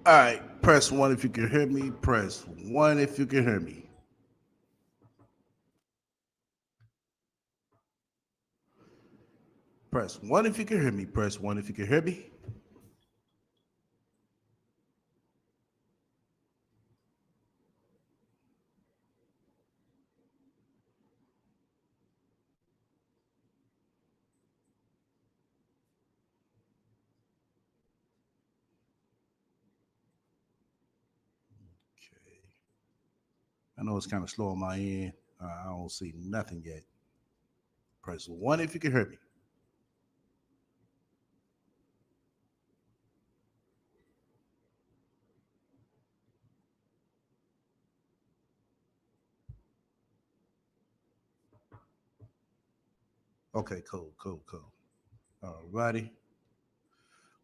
All right, press one if you can hear me. Press one if you can hear me. Press one if you can hear me. Press one if you can hear me. Okay. I know it's kind of slow on my end. I don't see nothing yet. Press one if you can hear me. Okay, cool. All righty.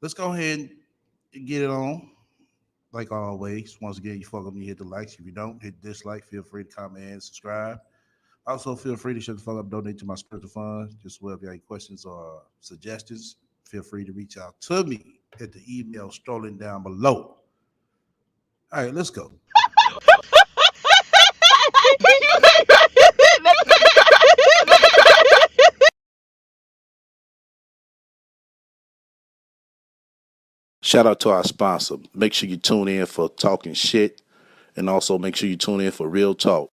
Let's go ahead and get it on. Like always, once again, you fuck with me, hit the likes. If you don't, hit dislike. Feel free to comment and subscribe. Also, feel free to shut the fuck up, donate to my spiritual fund. Just wherever you have any questions or suggestions, feel free to reach out to me at the email strolling down below. All right, let's go. Shout out to our sponsor. Make sure you tune in for talking shit, and also make sure you tune in for real talk.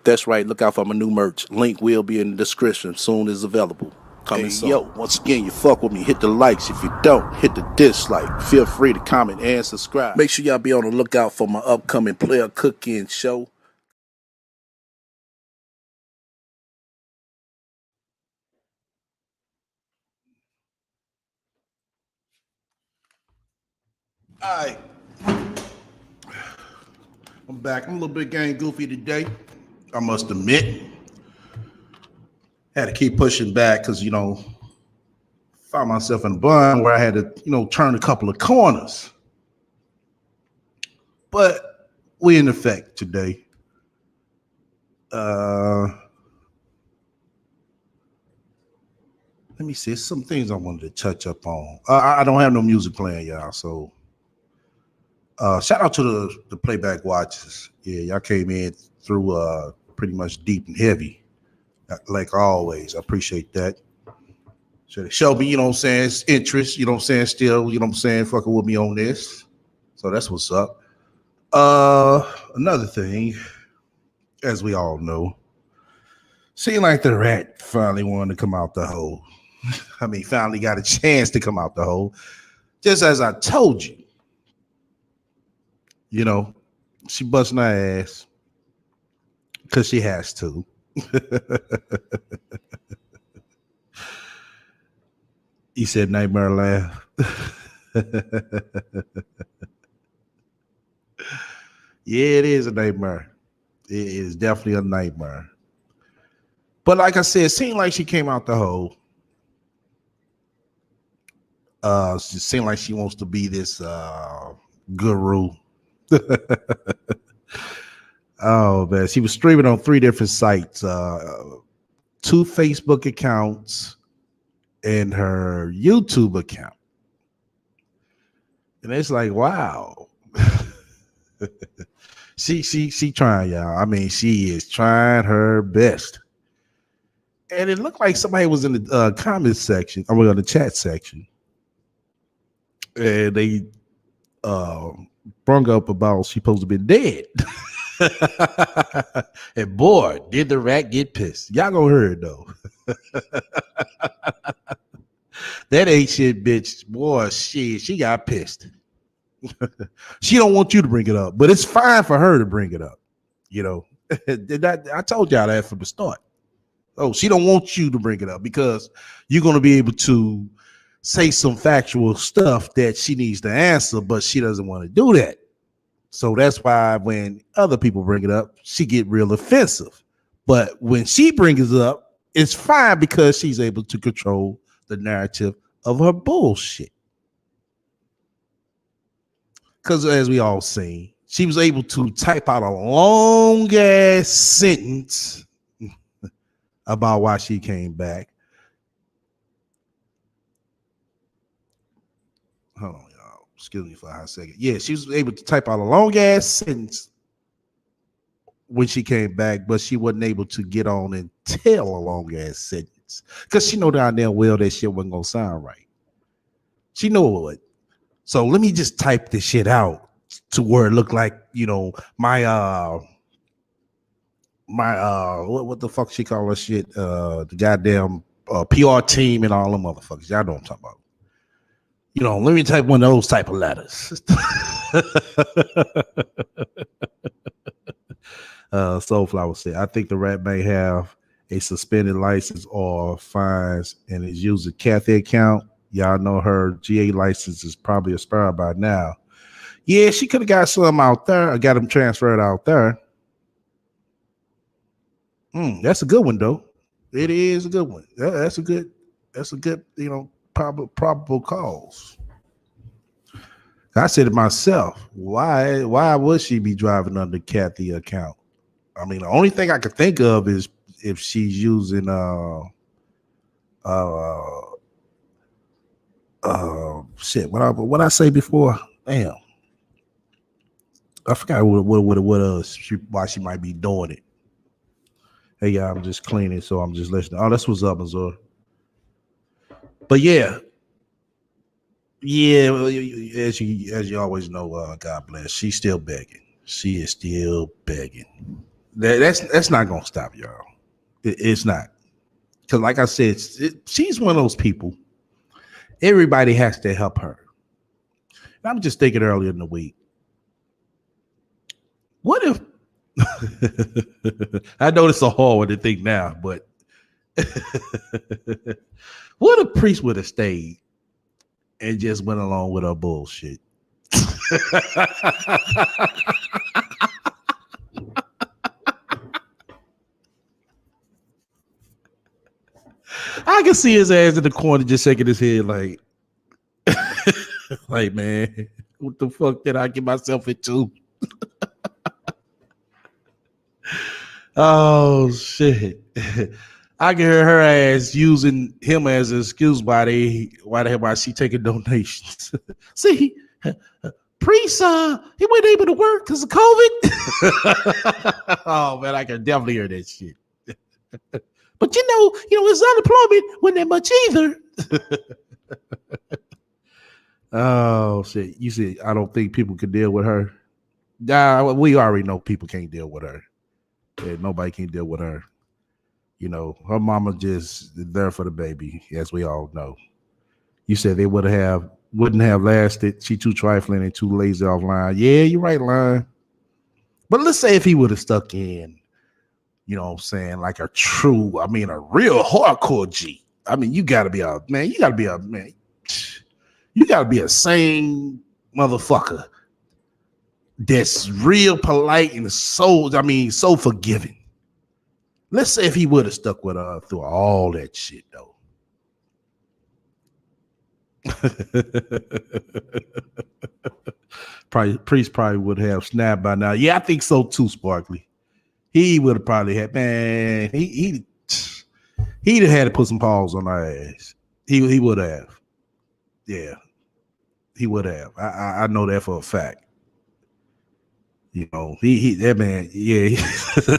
That's right. Look out for my new merch. Link will be in the description soon as available. Coming soon. Yo, once again, you fuck with me. Hit the likes. If you don't, hit the dislike. Feel free to comment and subscribe. Make sure y'all be on the lookout for my upcoming player cooking show. All right, I'm back. I'm a little bit gang goofy today, I must admit. Had to keep pushing back because, found myself in a bind where I had to, turn a couple of corners. But we in effect today. Let me see. Some things I wanted to touch up on. I don't have no music playing, y'all. So shout out to the playback watchers. Yeah, y'all came in through pretty much deep and heavy, like always. I appreciate that. So they show me, it's interest, still, fucking with me on this. So that's what's up. Another thing, as we all know, seemed like the rat finally wanted to come out the hole. I mean, finally got a chance to come out the hole. Just as I told you, you know, she busting her ass because she has to. He said nightmare laugh. Yeah, it is a nightmare. It is definitely a nightmare. But like I said, it seemed like she came out the hole. It seemed like she wants to be this guru. Oh man, she was streaming on 3 different sites, 2 Facebook accounts, and her YouTube account. And it's like, wow. she trying, y'all. I mean, she is trying her best. And it looked like somebody was in the comment section, I mean, on the chat section, and they uh, brung up about she supposed to be dead. And boy, did the rat get pissed. Y'all gonna hear it though. That ain't shit, bitch. Boy, she got pissed. She don't want you to bring it up, but it's fine for her to bring it up. You know, I told y'all that from the start. Oh, she don't want you to bring it up because you're gonna be able to say some factual stuff that she needs to answer, but she doesn't want to do that. So that's why when other people bring it up, she get real offensive. But when she brings it up, it's fine because she's able to control the narrative of her bullshit. Because as we all seen, she was able to type out a long ass sentence about why she came back. Hold on, y'all. Excuse me for a hot second. Yeah, she was able to type out a long ass sentence when she came back, but she wasn't able to get on and tell a long ass sentence because she know down there well that shit wasn't gonna sound right. She know it. So let me just type this shit out to where it looked like, what the fuck she call her shit? The goddamn PR team and all them motherfuckers. Y'all know what I'm talking about. Let me type one of those type of letters. Soulflower said, I think the rat may have a suspended license or fines and is using Cathy account. Y'all know her GA license is probably expired by now. Yeah, she could have got some out there or got them transferred out there. That's a good one though. It is a good one. That's a good, probable cause. I said to myself, why would she be driving under Cathy account? I mean, the only thing I could think of is if she's using shit. What I say before? Damn, I forgot what why she might be doing it. Hey, yeah, I'm just cleaning, so I'm just listening. Oh, that's what's up, Azor. But yeah, as you always know, God bless. She's still begging. She is still begging. That's not gonna stop y'all. It's not, because like I said, she's one of those people. Everybody has to help her. And I'm just thinking earlier in the week. What if I know it's a hard one to think now, but what if Priest would have stayed and just went along with her bullshit? I can see his ass in the corner just shaking his head like, like, man, what the fuck did I get myself into? Oh shit. I can hear her ass using him as an excuse why she taking donations. See, Priest, he wasn't able to work because of COVID. Oh man, I can definitely hear that shit. But his unemployment wasn't that much either. Oh shit! You see, I don't think people can deal with her. Nah, we already know people can't deal with her. Yeah, nobody can deal with her. Her mama just there for the baby, as we all know. You said they wouldn't have lasted. She too trifling and too lazy offline. Yeah, you're right, line. But let's say if he would have stuck in, you know what I'm saying, like a real hardcore G. I mean, you gotta be a sane motherfucker that's real polite and so forgiving. Let's say if he would have stuck with her through all that shit, though. Priest probably would have snapped by now. Yeah, I think so too, Sparkly. He would have probably had, man, he'd have had to put some paws on our ass. He would have. Yeah. He would have. I know that for a fact. That man, yeah.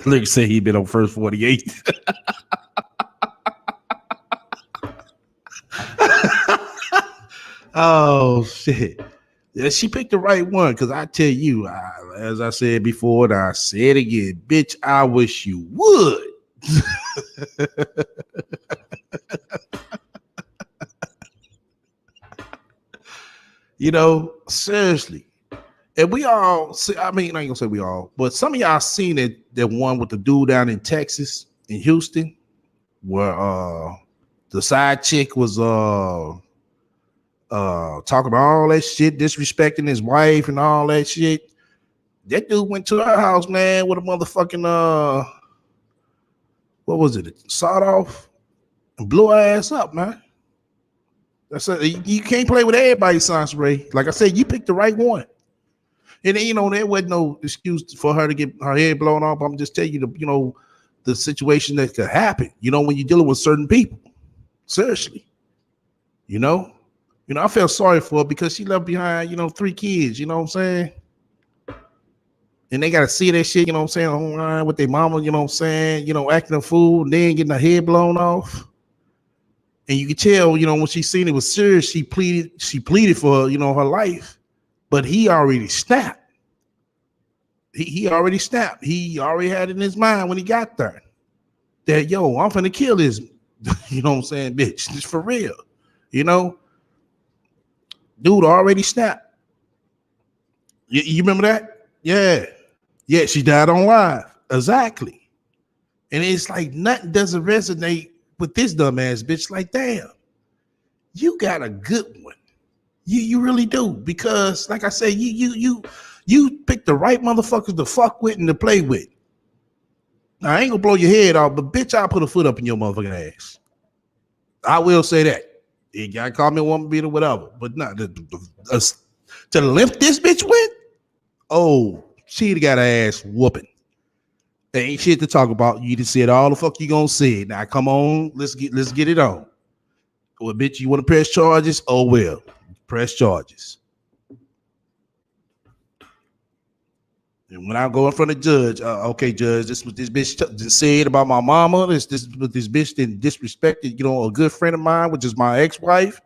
Like say he'd been on first 48. Oh shit. Yeah, she picked the right one, because I tell you, as I said before, and I say it again, bitch, I wish you would. Seriously. And we all see, I ain't gonna say we all, but some of y'all seen it, that one with the dude down in Texas, in Houston, where the side chick was talking about all that shit, disrespecting his wife and all that shit. That dude went to her house, man, with a motherfucking what was it? Sawed off and blew her ass up, man. That's you can't play with everybody, Sans Ray. Like I said, you picked the right one. And then, there wasn't no excuse for her to get her head blown off. I'm just telling you the situation that could happen, when you're dealing with certain people. Seriously. You know, I felt sorry for her because she left behind, 3 kids, you know what I'm saying? And they got to see that shit, you know what I'm saying, online with their mama, you know what I'm saying, acting a fool and then getting her head blown off. And you could tell, when she seen it was serious, she pleaded for, her life. But he already snapped. He already snapped. He already had it in his mind when he got there that, yo, I'm finna kill this, you know what I'm saying, bitch. Just for real, Dude already snapped. You remember that? Yeah. Yeah, she died on live. Exactly. And it's like nothing doesn't resonate with this dumbass bitch. Like, damn, you got a good one. You really do. Because, like I say, you picked the right motherfuckers to fuck with and to play with. Now, I ain't gonna blow your head off, but bitch, I'll put a foot up in your motherfucking ass. I will say that. You gotta call me a woman beater, whatever. But not to the length this bitch went. Oh, she'd got her ass whooping. There ain't shit to talk about. You just said all the fuck you gonna say. Now come on, let's get it on. Well, bitch, you want to press charges? Oh well, press charges. And when I go in front of the judge, okay, judge, this is what this bitch just said about my mama. This what this bitch didn't disrespected, a good friend of mine, which is my ex-wife.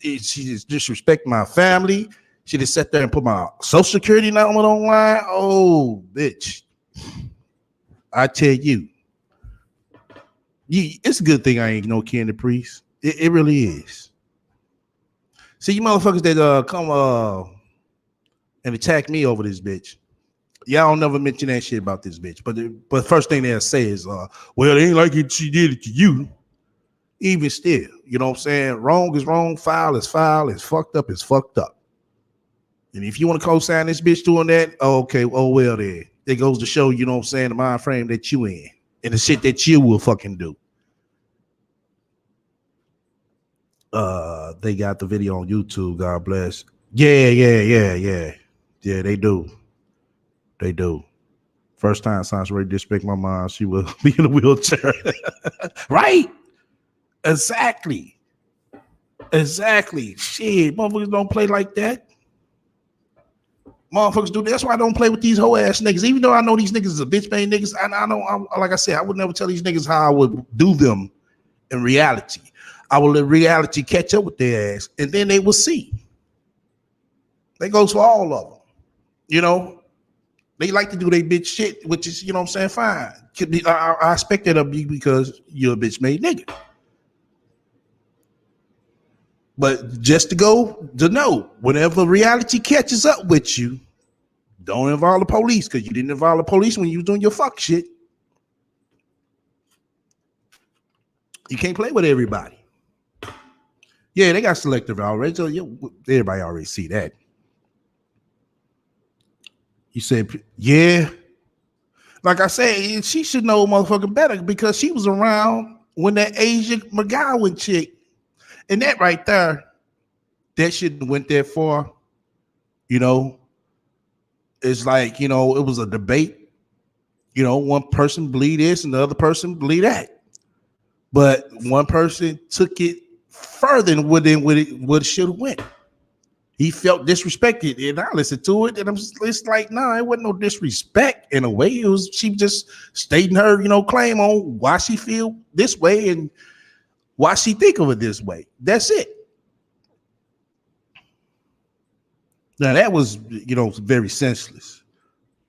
She just disrespected my family. She just sat there and put my social security number online. Oh, bitch. I tell you, it's a good thing I ain't no Candy Priest. It really is. See, you motherfuckers that come and attack me over this bitch. Y'all don't never mention that shit about this bitch. But first thing they'll say is, well, it ain't like she did it to you. Even still, you know what I'm saying? Wrong is wrong, foul is foul, is fucked up is fucked up. And if you want to co-sign this bitch doing that, okay, oh well then. It goes to show, you know what I'm saying, the mind frame that you in and the shit that you will fucking do. They got the video on YouTube, God bless. Yeah, they do. They do. First time Science Ray disrespect my mom, she will be in a wheelchair. Right? Exactly. Shit, motherfuckers don't play like that. Motherfuckers do. That's why I don't play with these hoe ass niggas. Even though I know these niggas is a bitch made niggas, and I know, like I said, I would never tell these niggas how I would do them in reality. I will let reality catch up with their ass, and then they will see. That goes for all of them. They like to do their bitch shit, which is, you know what I'm saying, fine. I expect that of you because you're a bitch made nigga. But just to know, whenever reality catches up with you, don't involve the police because you didn't involve the police when you was doing your fuck shit. You can't play with everybody. Yeah, they got selective outrage. So everybody already see that. You said, yeah. Like I said, she should know motherfucking better because she was around when that Asian McGowan chick, and that right there, that shit went there for, it's like, it was a debate. One person believed this and the other person believed that. But one person took it further than what it should have went. He felt disrespected, and I listened to it, and it's like, nah, it wasn't no disrespect in a way. It was she just stating her, claim on why she feel this way and why she think of it this way. That's it. Now that was, very senseless.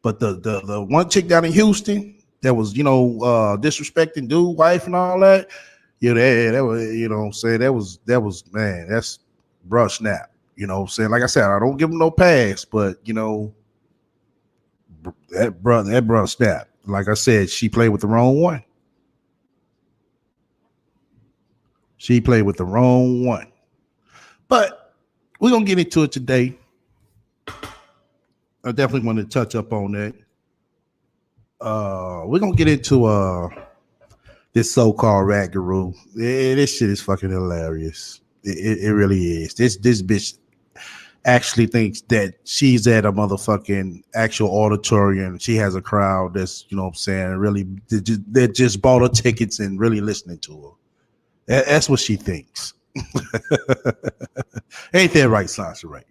But the one chick down in Houston that was, disrespecting dude, wife, and all that, that was, what I'm saying, that was man, that's bruh snap. You know what I'm saying? Like I said, I don't give him no pass, but that bruh snap. Like I said, she played with the wrong one. She played with the wrong one. But we're gonna get into it today. I definitely want to touch up on that. We're gonna get into this so-called Ragaroo. This shit is fucking hilarious. It really is. This bitch actually thinks that she's at a motherfucking actual auditorium. She has a crowd that's, you know what I'm saying, really, they just bought her tickets and really listening to her. That's what she thinks. Ain't that right, Sasha? Right.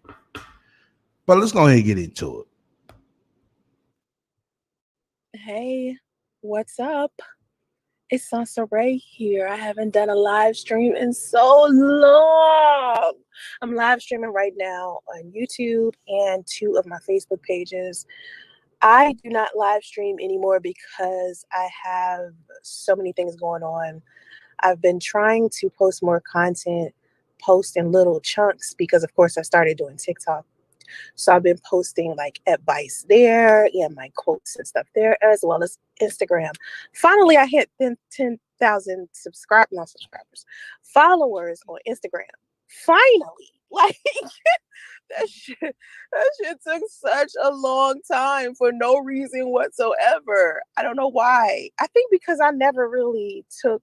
But let's go ahead and get into it. Hey, what's up? It's Sansa Ray here. I haven't done a live stream in so long. I'm live streaming right now on YouTube and 2 of my Facebook pages. I do not live stream anymore because I have so many things going on. I've been trying to post more content, post in little chunks because, of course, I started doing TikTok. So I've been posting like advice there and my quotes and stuff there, as well as Instagram. Finally, I hit 10,000 followers on Instagram. Finally, like that shit took such a long time for no reason whatsoever. I don't know why. I think because I never really took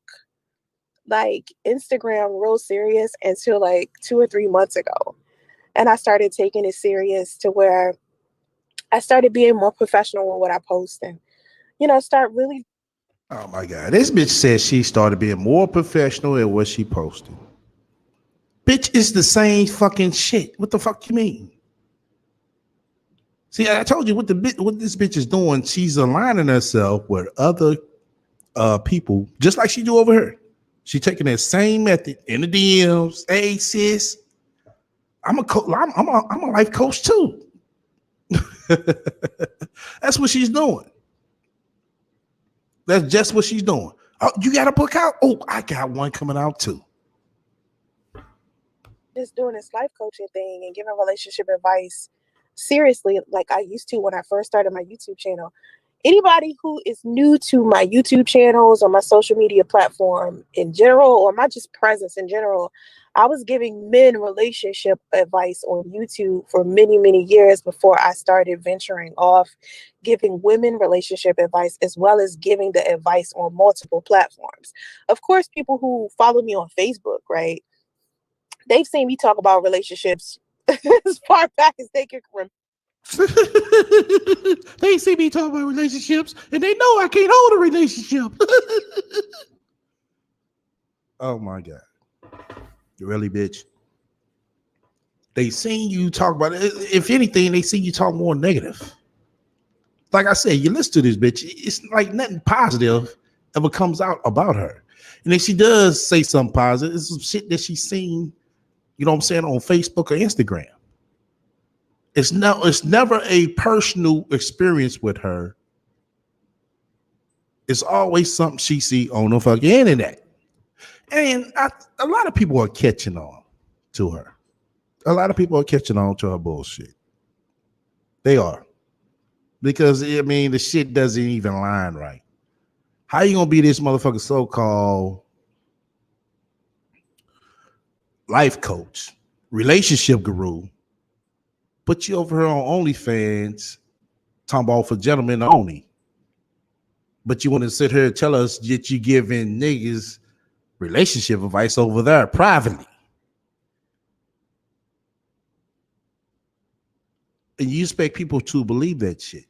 like Instagram real serious until like 2 or 3 months ago. And I started taking it serious to where I started being more professional with what I post and, start really. Oh my God. This bitch says she started being more professional at what she posted. Bitch, it's the same fucking shit. What the fuck you mean? See, I told you what this bitch is doing. She's aligning herself with other people, just like she do over here. She taking that same method in the DMs. Hey, sis, I'm a life coach too. That's what she's doing. That's just what she's doing. Oh, you got a book out? Oh, I got one coming out too. Just doing this life coaching thing and giving relationship advice seriously, like I used to when I first started my YouTube channel. Anybody who is new to my YouTube channels or my social media platform in general, or my just presence in general, I was giving men relationship advice on YouTube for many, many years before I started venturing off, giving women relationship advice, as well as giving the advice on multiple platforms. Of course, people who follow me on Facebook, right? They've seen me talk about relationships as far back as they can remember. They see me talk about relationships and they know I can't hold a relationship. Oh my God. You really, bitch? They seen you talk about it. If anything, they see you talk more negative. Like I said, you listen to this bitch, it's like nothing positive ever comes out about her. And if she does say something positive, it's some shit that she's seen, you know what I'm saying, on Facebook or Instagram. It's never a personal experience with her. It's always something she see on the fucking internet. And a lot of people are catching on to her. A lot of people are catching on to her bullshit. They are. Because, I mean, the shit doesn't even line right. How you gonna be this motherfucker so-called life coach, relationship guru, put you over here on OnlyFans, talking about for gentlemen only. But you want to sit here and tell us that you giving niggas relationship advice over there privately. And you expect people to believe that shit.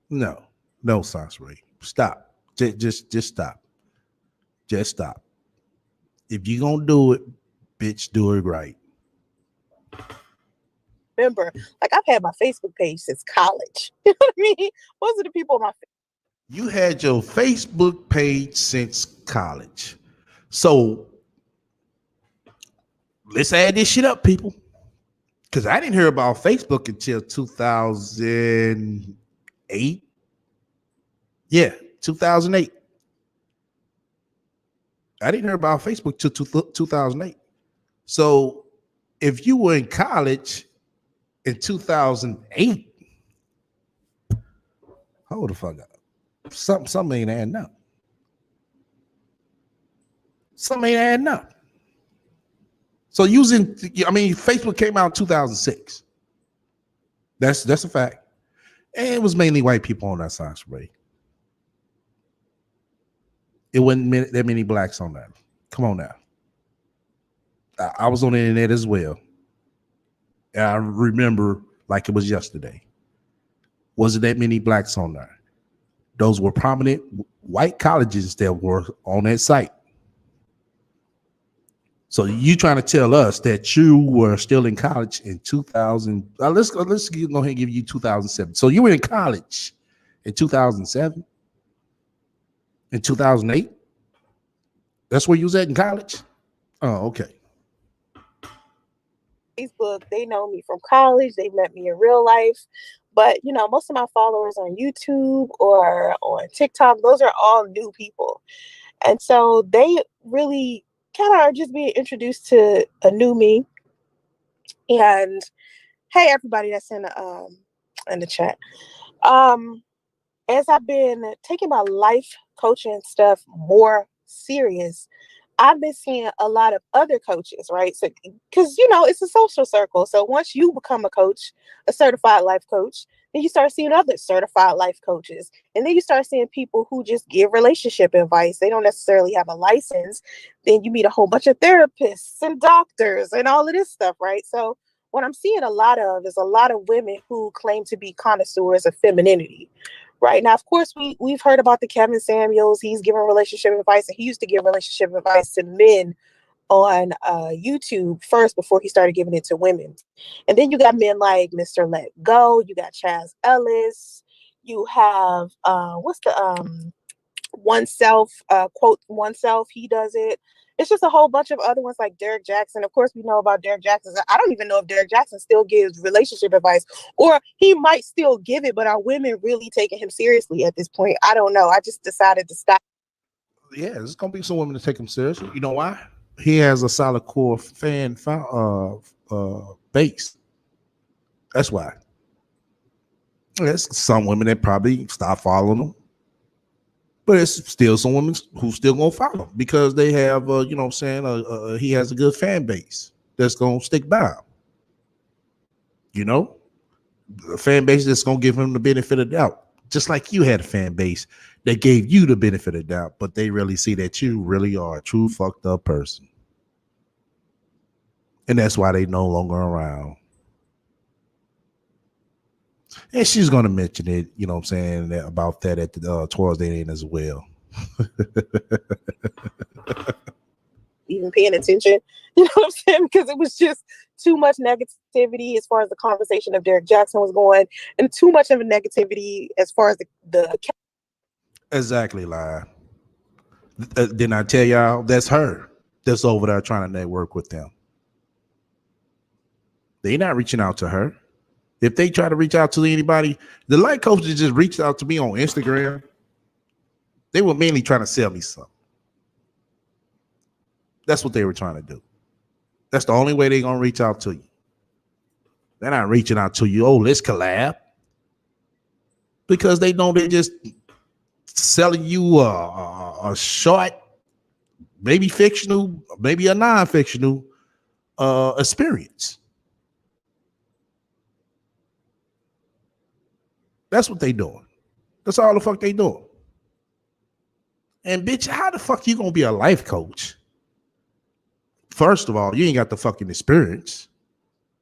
No, Sansray. Stop. Just stop. Just stop. If you gonna do it, bitch, do it right. Remember, like I've had my Facebook page since college. You know what I mean? Most of the people on my You had your Facebook page since college. So let's add this shit up, people. Because I didn't hear about Facebook until 2008. Yeah, 2008. I didn't hear about Facebook till 2008. So if you were in college in 2008, hold the fuck up. Something ain't adding up. Something ain't adding up. So Facebook came out in 2006. That's a fact. And it was mainly white people on that side, right? It wasn't that many blacks on that. Come on now. I was on the internet as well. And I remember like it was yesterday. Wasn't that many blacks on there. Those were prominent white colleges that were on that site. So you trying to tell us that you were still in college in 2000? Let's go ahead and give you 2007. So you were in college in 2007, in 2008. That's where you was at in college. Oh, okay. Facebook, they know me from college. They met me in real life. But, most of my followers on YouTube or on TikTok, those are all new people. And so they really kind of are just being introduced to a new me. And hey, everybody that's in the chat. As I've been taking my life coaching stuff more serious, I've been seeing a lot of other coaches, right? So, because it's a social circle. So once you become a coach, a certified life coach, then you start seeing other certified life coaches, and then you start seeing people who just give relationship advice. They don't necessarily have a license. Then you meet a whole bunch of therapists and doctors and all of this stuff, right? So what I'm seeing a lot of is a lot of women who claim to be connoisseurs of femininity. Right now, of course, we've heard about the Kevin Samuels. He's giving relationship advice, and he used to give relationship advice to men on YouTube first before he started giving it to women. And then you got men like Mr. Let Go. You got Chaz Ellis. You have what's the oneself quote oneself. He does it. It's just a whole bunch of other ones like Derek Jackson. Of course, we know about Derek Jackson. I don't even know if Derek Jackson still gives relationship advice, or he might still give it, but are women really taking him seriously at this point? I don't know. I just decided to stop. Yeah, there's gonna be some women to take him seriously. You know why? He has a solid core fan base. That's why. There's some women that probably stop following him, but it's still some women who still gonna follow because they have, you know what I'm saying, he has a good fan base that's gonna stick by him. You know, a fan base that's gonna give him the benefit of the doubt, just like you had a fan base that gave you the benefit of the doubt, but they really see that you really are a true fucked up person, and that's why they no longer around. And she's gonna mention it, you know what I'm saying, about that at the towards the end as well. Even paying attention, you know what I'm saying? Because it was just too much negativity as far as the conversation of Derek Jackson was going, and too much of a negativity as far as the Exactly, lie. Didn't I tell y'all that's her that's over there trying to network with them? They're not reaching out to her. If they try to reach out to anybody, the life coaches just reached out to me on Instagram. They were mainly trying to sell me something. That's what they were trying to do. That's the only way they're gonna reach out to you. They're not reaching out to you. Oh, let's collab, because they know they're just selling you a short, maybe fictional, maybe a non-fictional experience. That's what they doing. That's all the fuck they doing. And bitch, how the fuck you gonna be a life coach? First of all, you ain't got the fucking experience.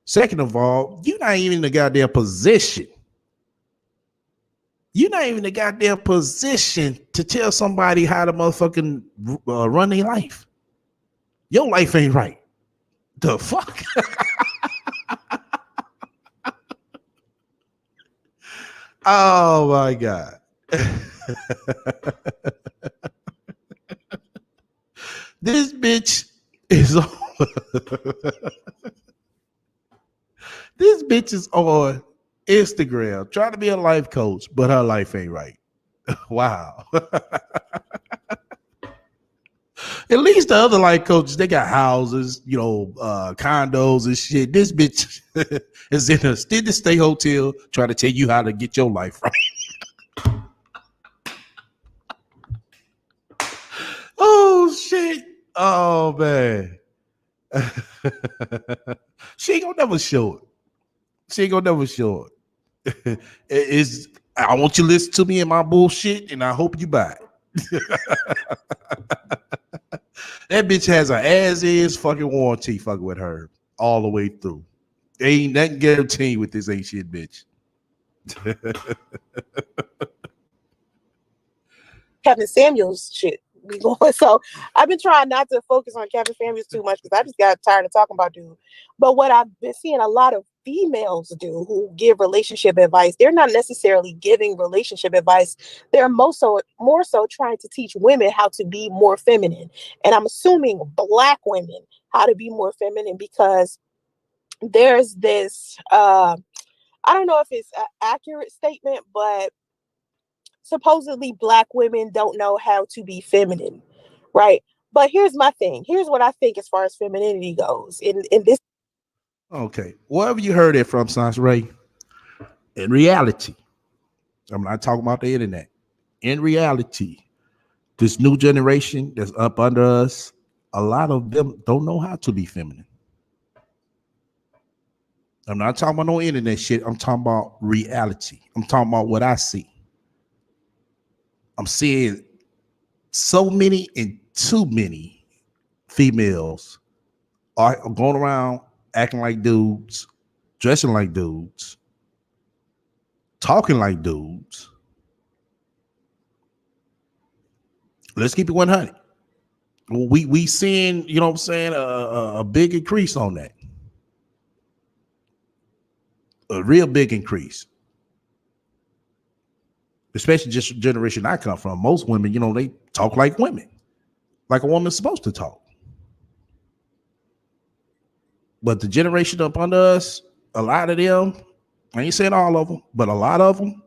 Second of all, you're not even in the goddamn position. You're not even in the goddamn position to tell somebody how to motherfucking run their life. Your life ain't right. The fuck? Oh my God. This bitch is on. This bitch is on Instagram trying to be a life coach, but her life ain't right. Wow. At least the other life coaches, they got houses, you know, condos and shit. This bitch is in a steady stay hotel trying to tell you how to get your life right. Oh shit. Oh man. She ain't gonna never show it. She ain't gonna never show it. I want you to listen to me and my bullshit, and I hope you buy it. That bitch has an as-is fucking warranty fucking with her all the way through. Ain't nothing guaranteed with this ain't shit bitch. Kevin Samuels shit. we going. So I've been trying not to focus on Kevin Samuels too much because I just got tired of talking about dude. But what I've been seeing a lot of females do who give relationship advice, they're not necessarily giving relationship advice. They're more so trying to teach women how to be more feminine. And I'm assuming Black women how to be more feminine because there's this I don't know if it's an accurate statement, but supposedly Black women don't know how to be feminine, right? But here's my thing. Here's what I think as far as femininity goes. In this, Okay, wherever you heard it from, Sans Ray, in reality, I'm not talking about the internet. In reality, this new generation that's up under us, a lot of them don't know how to be feminine. I'm not talking about no internet shit. I'm talking about reality. I'm talking about what I see. I'm seeing so many and too many females are going around acting like dudes, dressing like dudes, talking like dudes. Let's keep it 100. We seeing, you know what I'm saying, a big increase on that. A real big increase. Especially just generation I come from. Most women, you know, they talk like women. Like a woman's supposed to talk. But the generation up under us, a lot of them, I ain't saying all of them, but a lot of them,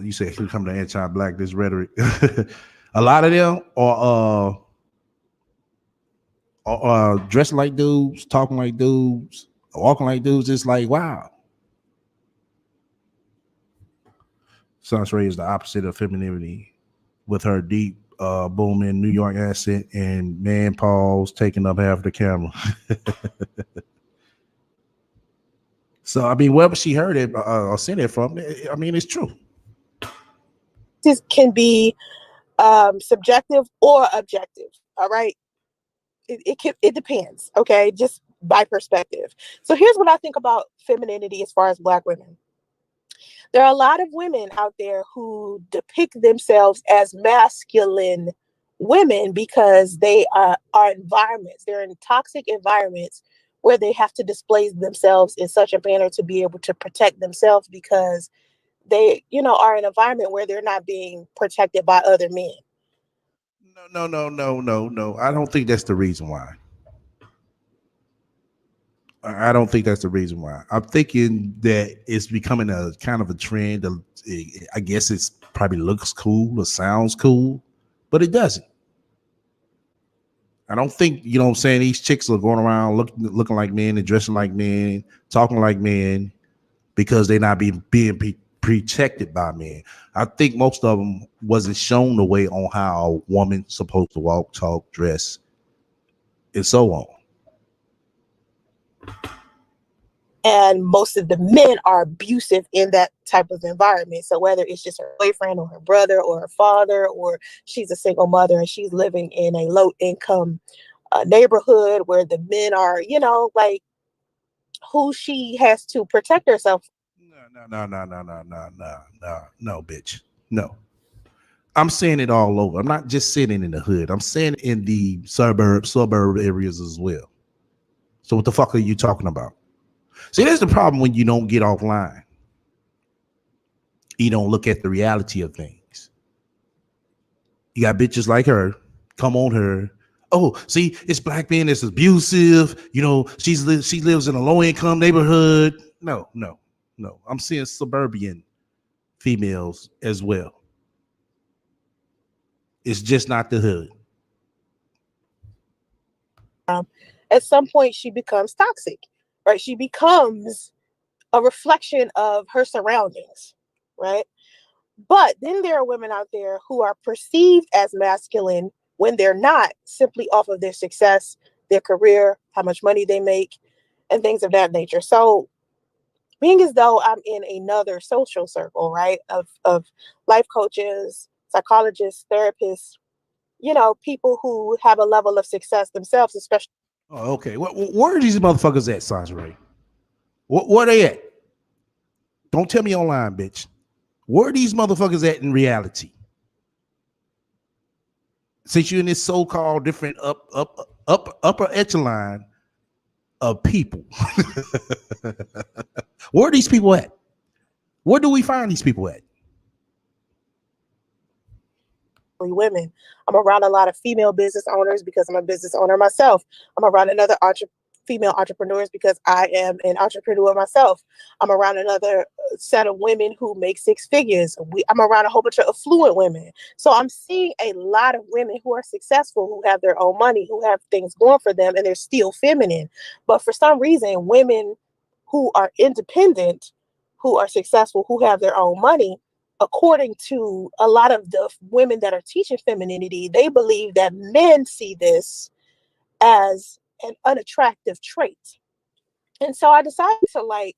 you say here come the anti-black this rhetoric. A lot of them are dressing like dudes, talking like dudes, walking like dudes. It's like, wow. Sans Ray is the opposite of femininity with her deep booming New York accent and man paws taking up half the camera. So, I mean, wherever she heard it or seen it from, I mean, it's true. this can be subjective or objective. All right. It depends. Okay. Just by perspective. So here's what I think about femininity as far as Black women. There are a lot of women out there who depict themselves as masculine women because they are environments. They're in toxic environments where they have to display themselves in such a manner to be able to protect themselves because they, are in an environment where they're not being protected by other men. No. I don't think that's the reason why. I don't think that's the reason why. I'm thinking that it's becoming a kind of a trend. I guess it's probably looks cool or sounds cool, but it doesn't. I don't think, you know what I'm saying, these chicks are going around looking like men and dressing like men, talking like men because they're not being protected by men. I think most of them wasn't shown the way on how a woman's supposed to walk, talk, dress, and so on. And most of the men are abusive in that type of environment. So whether it's just her boyfriend or her brother or her father, or she's a single mother and she's living in a low income neighborhood where the men are, like who she has to protect herself. No, bitch. No. I'm saying it all over. I'm not just sitting in the hood. I'm saying in the suburb areas as well. So what the fuck are you talking about? See, there's the problem when you don't get offline. You don't look at the reality of things. You got bitches like her, come on her. Oh, see, it's Black men, it's abusive. You know, she lives in a low income neighborhood. No. I'm seeing suburban females as well. It's just not the hood. At some point, she becomes toxic, right? She becomes a reflection of her surroundings, right? But then there are women out there who are perceived as masculine when they're not, simply off of their success, their career, how much money they make, and things of that nature. So being as though I'm in another social circle, right, of life coaches, psychologists, therapists, people who have a level of success themselves, especially. Oh, okay. Where are these motherfuckers at, Sanjay? Where they at? Don't tell me online, bitch. Where are these motherfuckers at in reality? since you're in this so-called different upper echelon of people, where are these people at? Where do we find these people at? Women. I'm around a lot of female business owners because I'm a business owner myself. I'm around another female entrepreneurs because I am an entrepreneur myself. I'm around another set of women who make six figures. I'm around a whole bunch of affluent women. So I'm seeing a lot of women who are successful, who have their own money, who have things going for them, and they're still feminine. But for some reason, women who are independent, who are successful, who have their own money, according to a lot of the women that are teaching femininity, they believe that men see this as an unattractive trait. And so I decided to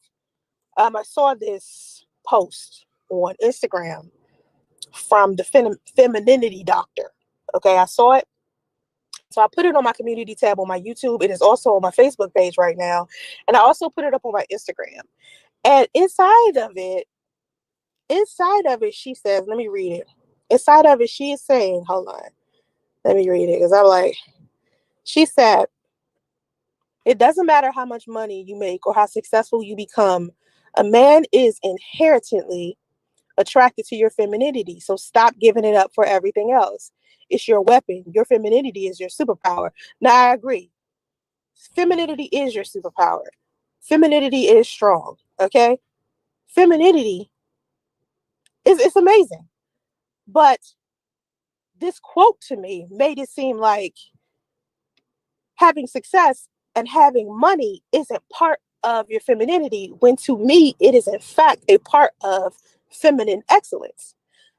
I saw this post on Instagram from the Femininity doctor. Okay, I saw it. So I put it on my community tab on my YouTube. It is also on my Facebook page right now. And I also put it up on my Instagram. And inside of it, she says, let me read it. Inside of it, she is saying, hold on, let me read it. Because I'm like, she said, it doesn't matter how much money you make or how successful you become. A man is inherently attracted to your femininity. So stop giving it up for everything else. It's your weapon. Your femininity is your superpower. Now, I agree. Femininity is your superpower. Femininity is strong. Okay. Femininity it's amazing. But this quote to me made it seem like having success and having money isn't part of your femininity, when to me, it is in fact a part of feminine excellence.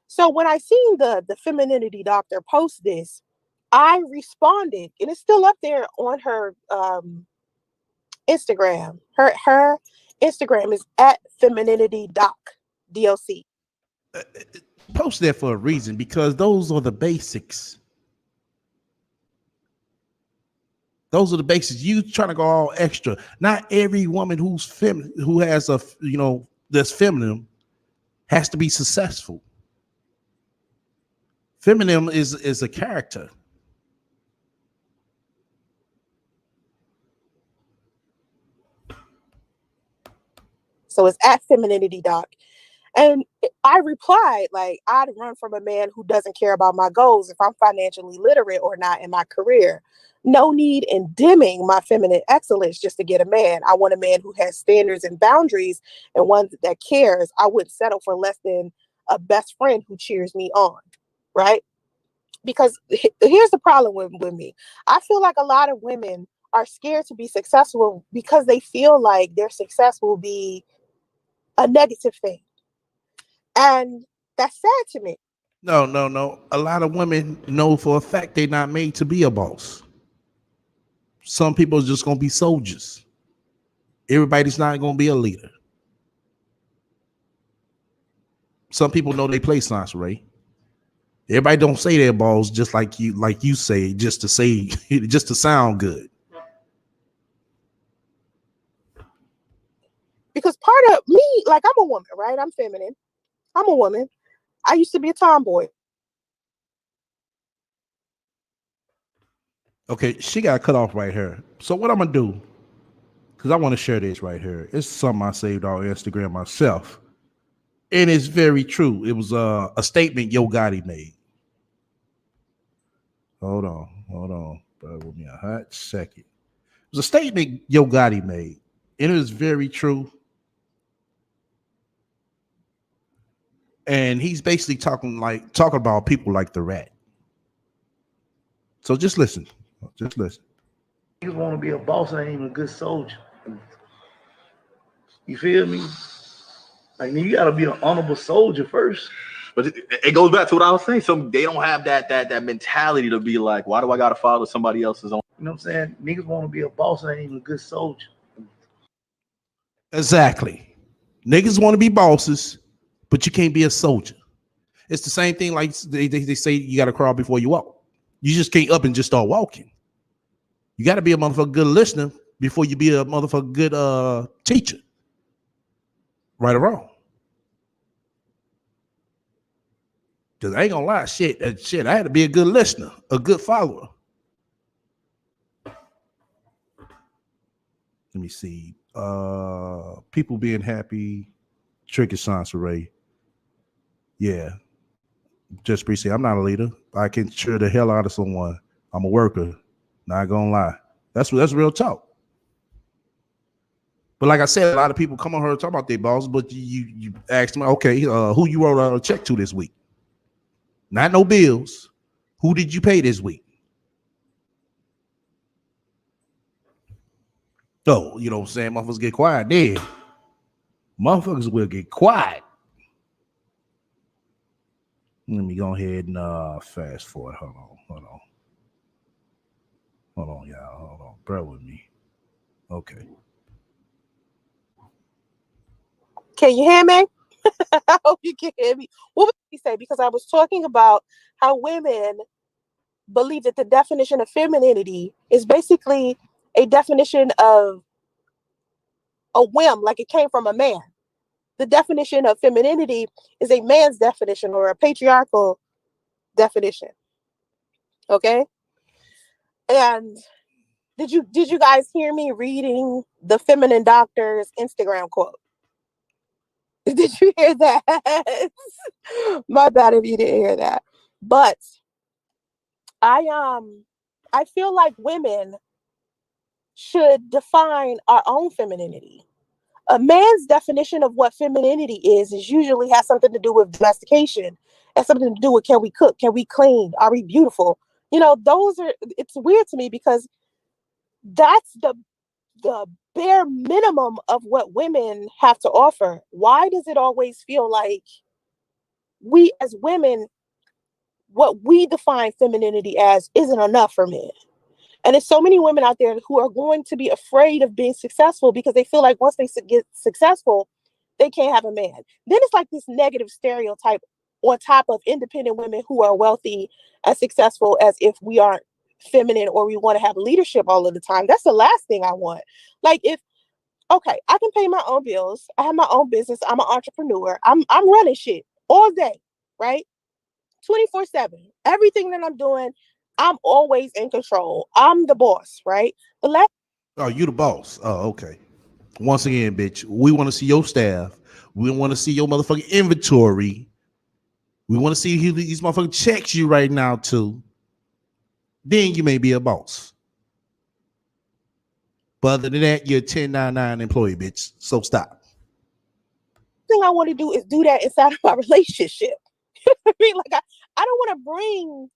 So when I seen the femininity doctor post this, I responded, and it's still up there on her Instagram. Her Instagram is at femininity doc. Post that for a reason, because those are the basics. Those are the basics. You trying to go all extra. Not every woman who's feminine, who has a, that's feminine, has to be successful. Feminine is a character. So it's at femininity doc. And I replied, like, I'd run from a man who doesn't care about my goals if I'm financially literate or not in my career. No need in dimming my feminine excellence just to get a man. I want a man who has standards and boundaries and one that cares. I wouldn't settle for less than a best friend who cheers me on, right? Because here's the problem with me. I feel like a lot of women are scared to be successful because they feel like their success will be a negative thing. And that's sad to me. No. A lot of women know for a fact they're not made to be a boss. Some people are just going to be soldiers. Everybody's not going to be a leader. Some people know they play science, Ray. Everybody don't say they're balls just like you say, just to say, just to sound good. Because part of me, like, I'm a woman, right? I'm feminine. I'm a woman. I used to be a tomboy. Okay, she got cut off right here. So what I'm gonna do, because I want to share this right here. It's something I saved on Instagram myself, and it's very true. It was a statement Yo Gotti made. Hold on. Bear with me a hot second. It was a statement Yo Gotti made, and it was very true. And he's basically talking about people like the rat. So just listen. Just listen. You want to be a boss, ain't even a good soldier. You feel me? Like, you gotta be an honorable soldier first. But it goes back to what I was saying. Some they don't have that mentality to be like, why do I gotta follow somebody else's own? You know what I'm saying? Niggas want to be a boss, ain't even a good soldier. Exactly. Niggas want to be bosses, but you can't be a soldier. It's the same thing like they say you got to crawl before you walk. You just can't up and just start walking. You got to be a motherfucker good listener before you be a motherfucker good teacher. Right or wrong. Cause I ain't gonna lie, shit, I had to be a good listener, a good follower. Let me see. People being happy, trick is sans array. Yeah. Just appreciate. I'm not a leader. I can cheer the hell out of someone. I'm a worker. Not gonna lie. That's real talk. But like I said, a lot of people come on here and talk about their boss, but you ask them, okay, who you wrote out a check to this week? Not no bills. Who did you pay this week? Oh, you know what I'm saying? Motherfuckers get quiet then. Motherfuckers will get quiet. Let me go ahead and fast forward. Hold on, y'all. Hold on. Bear with me. Okay. Can you hear me? I hope you can hear me. What would you say? Because I was talking about how women believe that the definition of femininity is basically a definition of a whim, like it came from a man. The definition of femininity is a man's definition or a patriarchal definition. Okay? And did you guys hear me reading the feminine doctor's Instagram quote? Did you hear that? My bad if you didn't hear that. But I feel like women should define our own femininity. A man's definition of what femininity is usually has something to do with domestication. Has something to do with, can we cook? Can we clean? Are we beautiful? It's weird to me because that's the bare minimum of what women have to offer. Why does it always feel like we as women, what we define femininity as isn't enough for men? And there's so many women out there who are going to be afraid of being successful because they feel like once they get successful, they can't have a man. Then it's like this negative stereotype on top of independent women who are wealthy and successful, as if we aren't feminine or we want to have leadership all of the time. That's the last thing I want. Like, okay, I can pay my own bills. I have my own business. I'm an entrepreneur. I'm running shit all day, right? 24/7. Everything that I'm doing, I'm always in control. I'm the boss, right? Oh, you the boss. Oh, okay. Once again, bitch, we want to see your staff. We want to see your motherfucking inventory. We want to see who these motherfucking checks you right now too. Then you may be a boss. But other than that, you're a 1099 employee, bitch. So stop. Thing I want to do is do that inside of my relationship. I mean, like I don't want to bring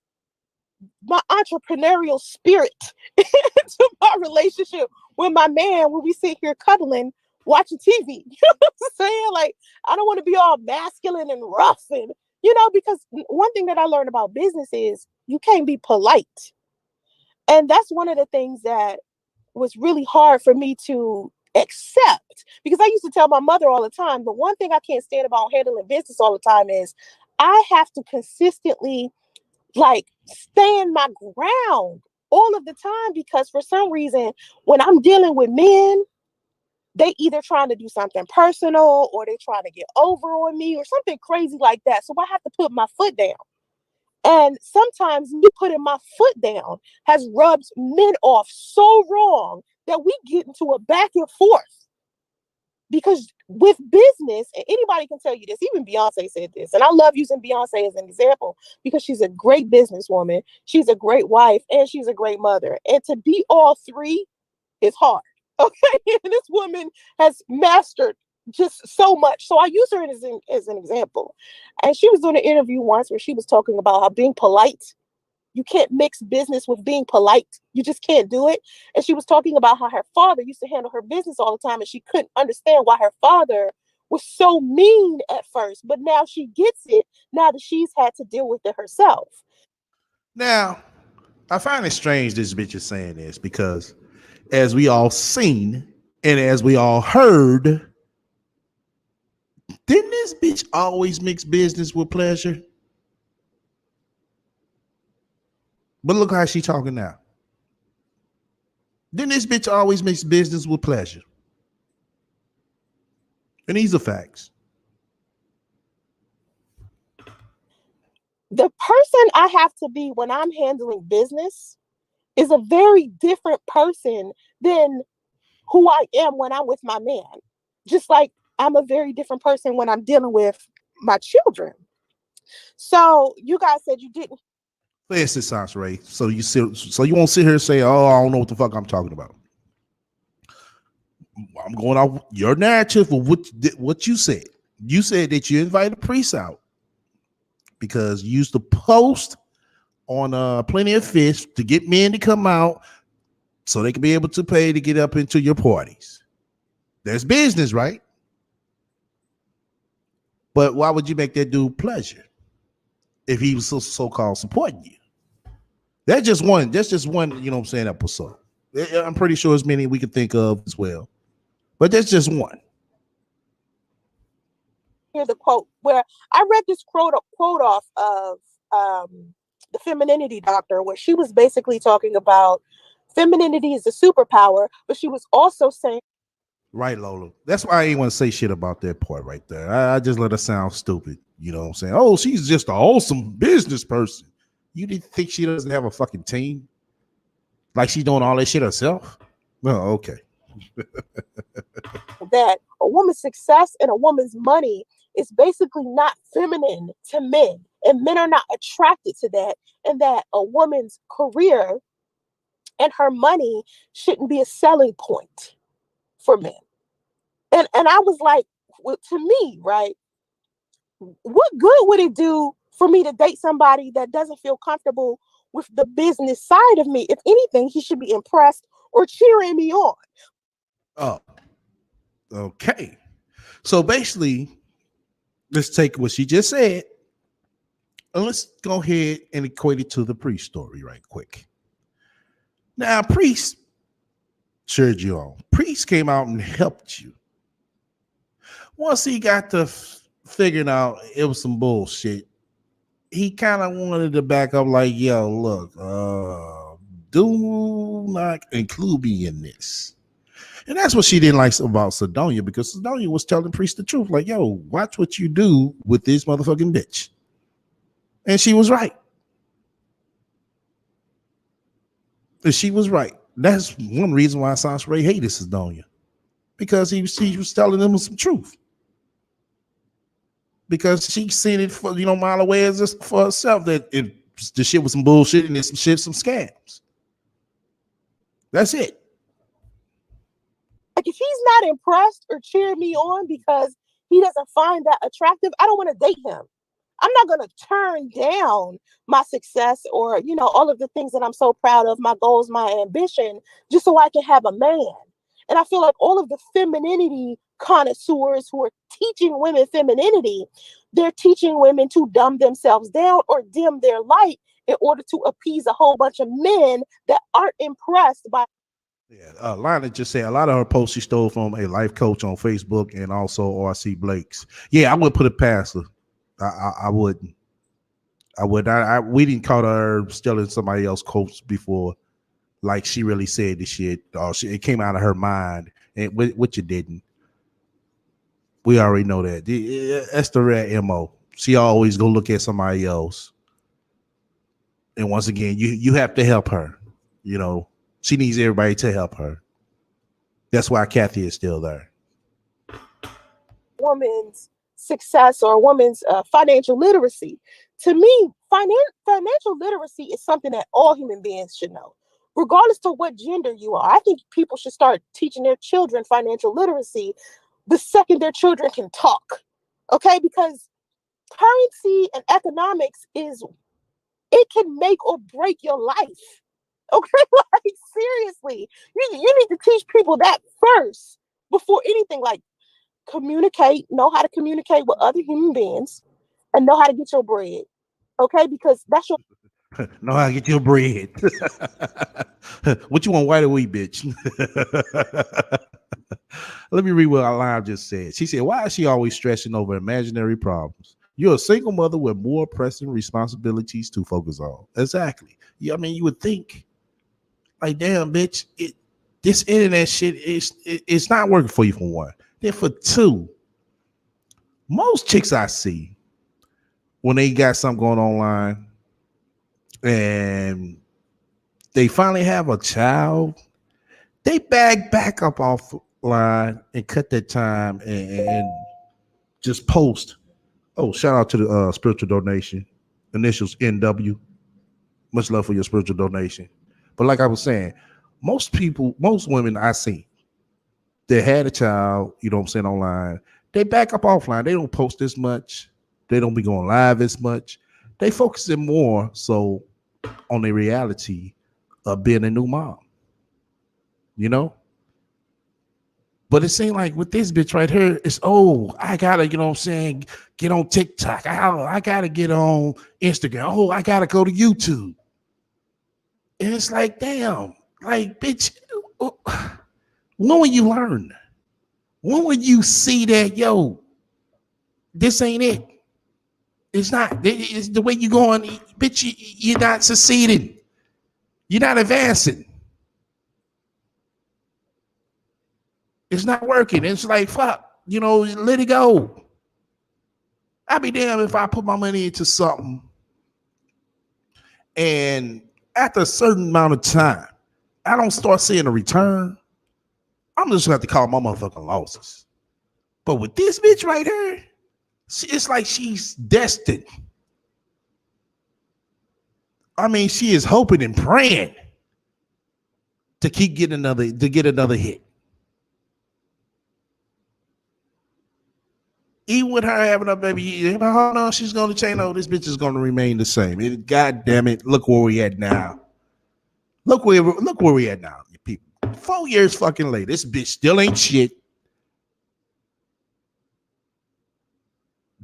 my entrepreneurial spirit into my relationship with my man when we sit here cuddling, watching TV. You know what I'm saying? Like, I don't want to be all masculine and rough and, because one thing that I learned about business is you can't be polite. And that's one of the things that was really hard for me to accept, because I used to tell my mother all the time, but one thing I can't stand about handling business all the time is I have to consistently stand my ground all of the time, because for some reason, when I'm dealing with men, they either trying to do something personal or they trying to get over on me or something crazy like that. So I have to put my foot down. And sometimes me putting my foot down has rubbed men off so wrong that we get into a back and forth. Because with business, and anybody can tell you this, even Beyonce said this, and I love using Beyonce as an example because she's a great businesswoman, she's a great wife, and she's a great mother. And to be all three is hard. Okay, and this woman has mastered just so much. So I use her as an example. And she was doing an interview once where she was talking about how being polite, you can't mix business with being polite. You just can't do it. And she was talking about how her father used to handle her business all the time, and she couldn't understand why her father was so mean at first. But now she gets it, now that she's had to deal with it herself. Now, I find it strange this bitch is saying this because as we all seen and as we all heard, didn't this bitch always mix business with pleasure? But look how she talking now. Didn't this bitch always mix business with pleasure? And these are facts. the person I have to be when I'm handling business is a very different person than who I am when I'm with my man. Just like I'm a very different person when I'm dealing with my children. So you guys said you didn't. For instance, Ray. So you won't sit here and say, "Oh, I don't know what the fuck I'm talking about." I'm going off your narrative of what you said. You said that you invited priests out because you used to post on Plenty of Fish to get men to come out so they can be able to pay to get up into your parties. There's business, right? But why would you make that dude pleasure if he was so-called supporting you? That's just one, you know what I'm saying, episode. I'm pretty sure there's many we could think of as well. But that's just one. Here's the quote where I read this quote off of the Femininity Doctor, where she was basically talking about femininity is a superpower, but she was also saying, right, Lola. That's why I ain't want to say shit about that part right there. I just let her sound stupid. You know what I'm saying? Oh, she's just an awesome business person. You didn't think she doesn't have a fucking team? Like she's doing all that shit herself? Oh, okay. that a woman's success and a woman's money is basically not feminine to men, and men are not attracted to that, and that a woman's career and her money shouldn't be a selling point for men. And I was like, well, to me, right, what good would it do for me to date somebody that doesn't feel comfortable with the business side of me? If anything, he should be impressed or cheering me on. Oh, okay. So basically, let's take what she just said and let's go ahead and equate it to the priest story right quick. Now, priest cheered you on. Priest came out and helped you. Once he got to figuring out it was some bullshit, he kind of wanted to back up like, yo, look, do not include me in this. And that's what she didn't like about Sidonia, because Sidonia was telling Priest the truth. Like, yo, watch what you do with this motherfucking bitch. And she was right. And she was right. That's one reason why Sansa Ray hated Sidonia. Because he was telling them some truth. Because she seen it for, mile away as just for herself that the shit was some bullshit and some scams. That's it. Like, if he's not impressed or cheering me on because he doesn't find that attractive, I don't want to date him. I'm not going to turn down my success or, all of the things that I'm so proud of, my goals, my ambition, just so I can have a man. And I feel like all of the femininity connoisseurs who are teaching women femininity, they're teaching women to dumb themselves down or dim their light in order to appease a whole bunch of men that aren't impressed by. Yeah, Lana just said a lot of her posts she stole from a life coach on Facebook and also RC Blake's. Yeah, I would put it past her. I wouldn't. I would. We didn't call her stealing somebody else's quotes before, like she really said the shit. It came out of her mind, and which it didn't. We already know that. That's the rare MO. She always go look at somebody else, and once again, you have to help her. She needs everybody to help her. That's why Kathy is still there. Woman's success or a woman's financial literacy. To me, financial literacy is something that all human beings should know, regardless to what gender you are. I think people should start teaching their children financial literacy the second their children can talk. Okay, because currency and economics it can make or break your life. Okay, like seriously, you need to teach people that first before anything. Like, know how to communicate with other human beings, and know how to get your bread. Okay, because that's your. Know how to get your bread. What you want, white or wheat, bitch? Let me read what Alam just said. She said, "Why is she always stressing over imaginary problems? You're a single mother with more pressing responsibilities to focus on." Exactly. Yeah, I mean, you would think, like, damn, bitch, this internet shit it's not working for you, for one. Then for two, most chicks I see, when they got something going online and they finally have a child, they back up offline and cut that time and just post. Oh, shout out to the spiritual donation. Initials NW. Much love for your spiritual donation. But like I was saying, most women I see that had a child, you know what I'm saying, online, they back up offline. They don't post as much. They don't be going live as much. They focusing more so on the reality of being a new mom. You know? But it seemed like with this bitch right here, it's I gotta, you know what I'm saying, get on TikTok. I gotta get on Instagram. Oh, I gotta go to YouTube. And it's like, damn, like, bitch, when will you learn? When will you see that, yo, this ain't it? It's not. It's the way you going, bitch, you're not succeeding. You're not advancing. It's not working. It's like, fuck, you know, let it go. I'd be damned if I put my money into something and after a certain amount of time, I don't start seeing a return. I'm just gonna have to call my motherfucking losses. But with this bitch right here, it's like she's destined. I mean, she is hoping and praying to get another hit. Even with her having a baby, oh no, she's gonna change. No, this bitch is gonna remain the same. God damn it! Look where we at now. Look where we at now, you people. 4 years fucking later, this bitch still ain't shit.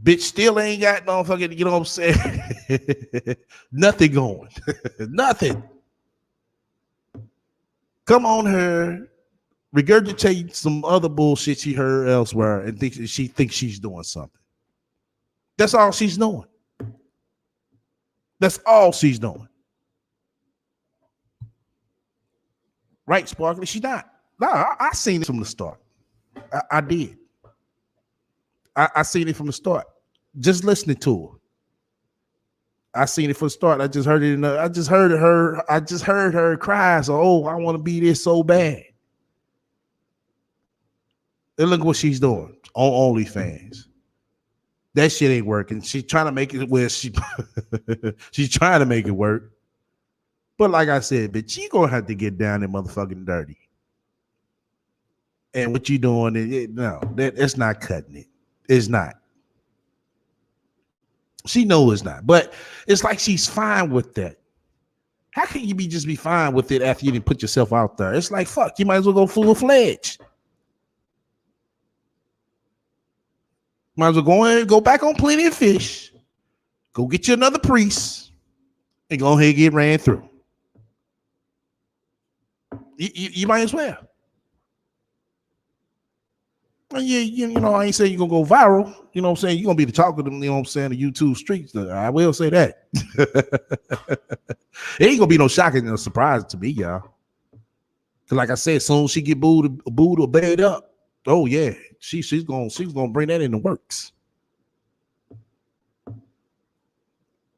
Bitch still ain't got no fucking, you know what I'm saying? Nothing going. Nothing. Come on her, regurgitate some other bullshit she heard elsewhere and she thinks she's doing something. That's all she's doing. That's all she's doing. Right, Sparkly? She's not. No, I seen it from the start. I did. I seen it from the start. Just listening to her. I seen it from the start. I just heard it. I just heard her cry. So, I want to be this so bad. And look what she's doing on OnlyFans. That shit ain't working. She's trying to make it where she's trying to make it work. But like I said, bitch, you gonna have to get down and motherfucking dirty. And what you doing? It's not cutting it. It's not. She knows it's not. But it's like she's fine with that. How can you just be fine with it after you didn't put yourself out there? It's like, fuck, you might as well go full-fledged. Might as well go back on Plenty of Fish. Go get you another priest and go ahead and get ran through. You might as well. You know, I ain't saying you're going to go viral. You know what I'm saying? You're going to be the talk of them, you know what I'm saying, the YouTube streets. I will say that. It ain't going to be no shocking or surprise to me, y'all. Because like I said, as soon as she get booed or baited up, oh, yeah, she's gonna bring that in the works.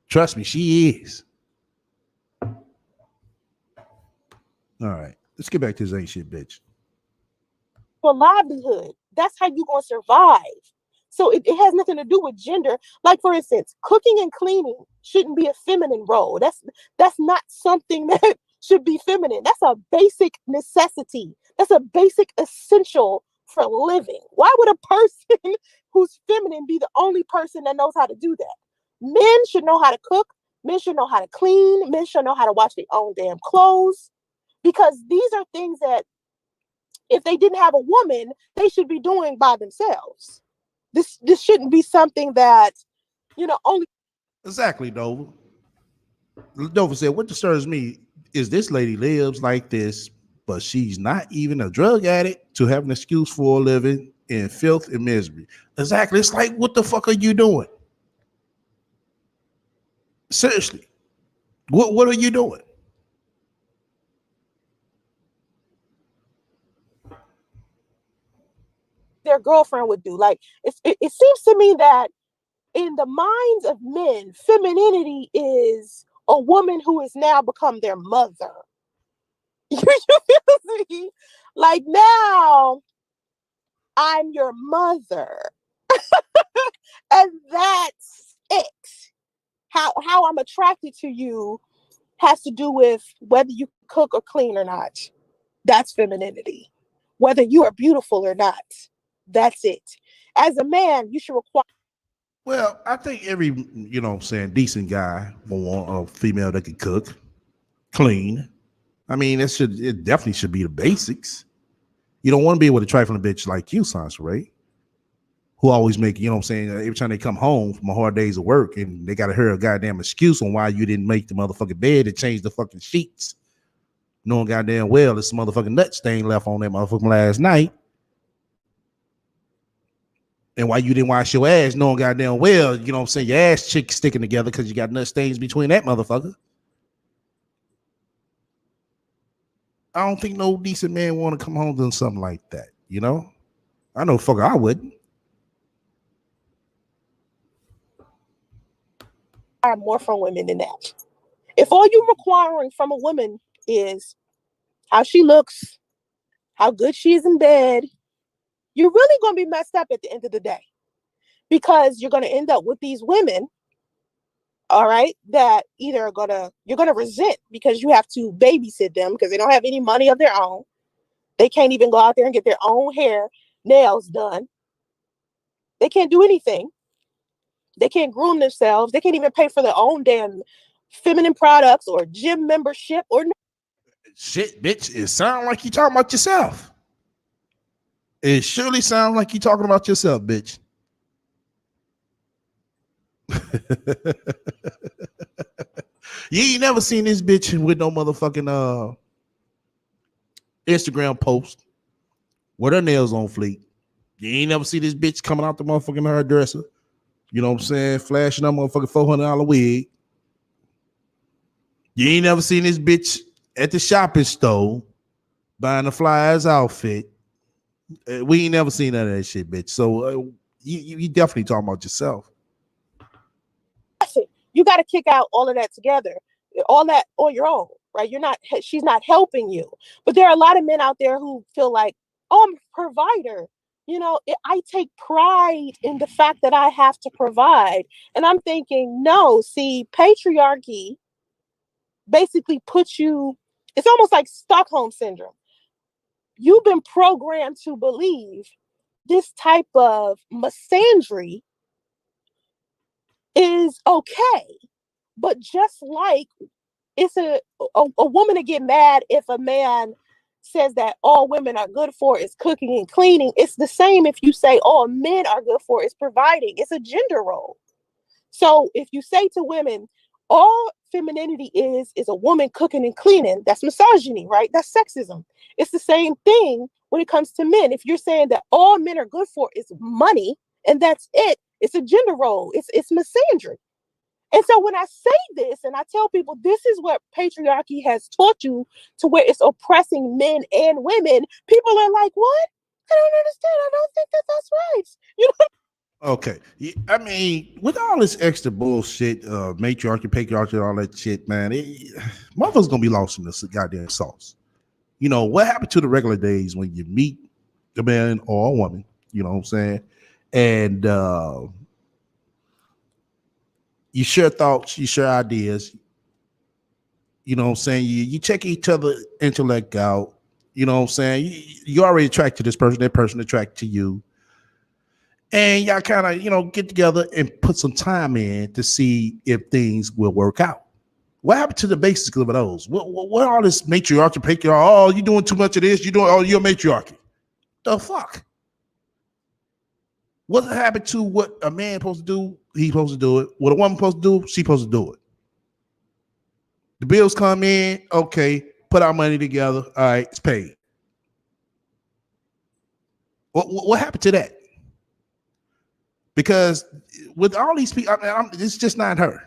Trust me, she is. All right, let's get back to this ain't shit, bitch. For livelihood, that's how you gonna survive. So it has nothing to do with gender. Like, for instance, cooking and cleaning shouldn't be a feminine role. That's not something that should be feminine. That's a basic necessity. That's a basic essential for living. Why would a person who's feminine be the only person that knows how to do that? Men should know how to cook. Men should know how to clean. Men should know how to wash their own damn clothes. Because these are things that, if they didn't have a woman, they should be doing by themselves. This shouldn't be something that, only. Exactly, Dover. Dover said, what disturbs me is this lady lives like this, but she's not even a drug addict to have an excuse for a living in filth and misery. Exactly. It's like, what the fuck are you doing? Seriously. What are you doing? Their girlfriend would do. Like, it seems to me that in the minds of men, femininity is a woman who has now become their mother. You feel me? Like now, I'm your mother. And that's it. How I'm attracted to you has to do with whether you cook or clean or not. That's femininity. Whether you are beautiful or not. That's it. As a man, you should require. Well, I think every, decent guy will want a female that can cook, clean. I mean, it definitely should be the basics. You don't want to be with a trifling bitch like you, Sansaray, who always make, every time they come home from a hard days of work and they got to hear a goddamn excuse on why you didn't make the motherfucking bed and change the fucking sheets. Knowing goddamn well there's some motherfucking nut stain left on that motherfucking last night. And why you didn't wash your ass, knowing goddamn well, your ass cheek sticking together because you got nut stains between that motherfucker. I don't think no decent man want to come home doing something like that, I know fucker I wouldn't. More from women than that. If all you're requiring from a woman is how she looks, how good she is in bed, you're really going to be messed up at the end of the day, because you're going to end up with these women, all right, that either you're going to resent because you have to babysit them because they don't have any money of their own. They can't even go out there and get their own hair, nails done. They can't do anything. They can't groom themselves. They can't even pay for their own damn feminine products or gym membership or shit, bitch. It sounds like you talking about yourself. It surely sounds like you talking about yourself, bitch. You ain't never seen this bitch with no motherfucking Instagram post with her nails on fleek. You ain't never see this bitch coming out the motherfucking hairdresser. You know what I'm saying? Flashing that motherfucking $400 wig. You ain't never seen this bitch at the shopping store buying a flyer's outfit. We ain't never seen none of that shit, bitch. So you definitely talking about yourself. You got to kick out all of that together, all that on your own, right? She's not helping you. But there are a lot of men out there who feel like, oh, I'm a provider. I take pride in the fact that I have to provide. And I'm thinking, no, see, patriarchy basically puts you, it's almost like Stockholm syndrome. You've been programmed to believe this type of misandry is okay. But just like it's a woman to get mad if a man says that all women are good for is cooking and cleaning, it's the same if you say all men are good for is providing. It's a gender role. So if you say to women, all femininity is a woman cooking and cleaning, that's misogyny, right? That's sexism. It's the same thing when it comes to men. If you're saying that all men are good for is money and that's it, it's a gender role. It's misandry. And so when I say this and I tell people this is what patriarchy has taught you to where it's oppressing men and women, people are like, what? I don't understand. I don't think that that's right. Okay. I mean, with all this extra bullshit, matriarchy, patriarchy, all that shit, man, motherfuckers gonna be lost in this goddamn sauce. What happened to the regular days when you meet a man or a woman, you know what I'm saying? And you share thoughts, you share ideas, you know what I'm saying? You check each other intellect out, you know what I'm saying? You already attract to this person, that person attract to you. And y'all kind of, get together and put some time in to see if things will work out. What happened to the basics of those? What all this matriarchy, patriarchy? Oh, you doing too much of this? You're matriarchy. The fuck? What happened to what a man supposed to do? He's supposed to do it. What a woman supposed to do? She supposed to do it. The bills come in. Okay, put our money together. All right, it's paid. What happened to that? Because with all these people, it's just not her.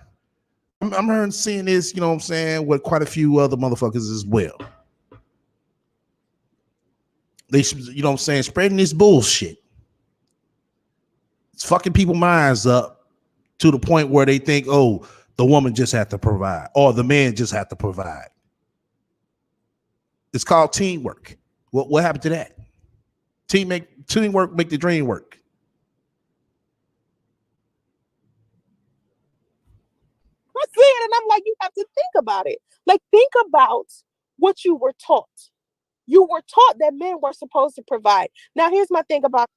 I'm seeing this, you know what I'm saying, with quite a few other motherfuckers as well. They, you know what I'm saying, spreading this bullshit. It's fucking people's minds up to the point where they think, oh, the woman just had to provide or the man just had to provide. It's called teamwork. What happened to that? Teamwork make the dream work. I see it, and I'm like, you have to think about it. Like, think about what you were taught. You were taught that men were supposed to provide. Now, here's my thing about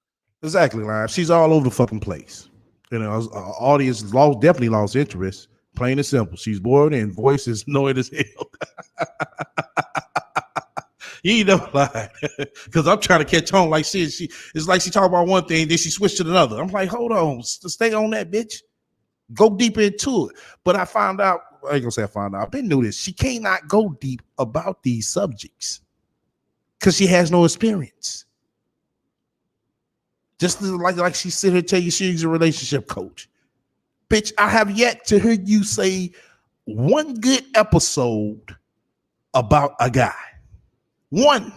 exactly, Live. She's all over the fucking place. You know, audience definitely lost interest. Plain and simple. She's bored and voice is annoying as hell. You ain't never lied. Because I'm trying to catch on. Like she it's like she talk about one thing, then she switched to another. I'm like, hold on, stay on that, bitch. Go deeper into it. But I found out, I ain't gonna say I found out, I've been knew this. She cannot go deep about these subjects because she has no experience. Just like she sit here tell you she's a relationship coach. Bitch, I have yet to hear you say one good episode about a guy. One.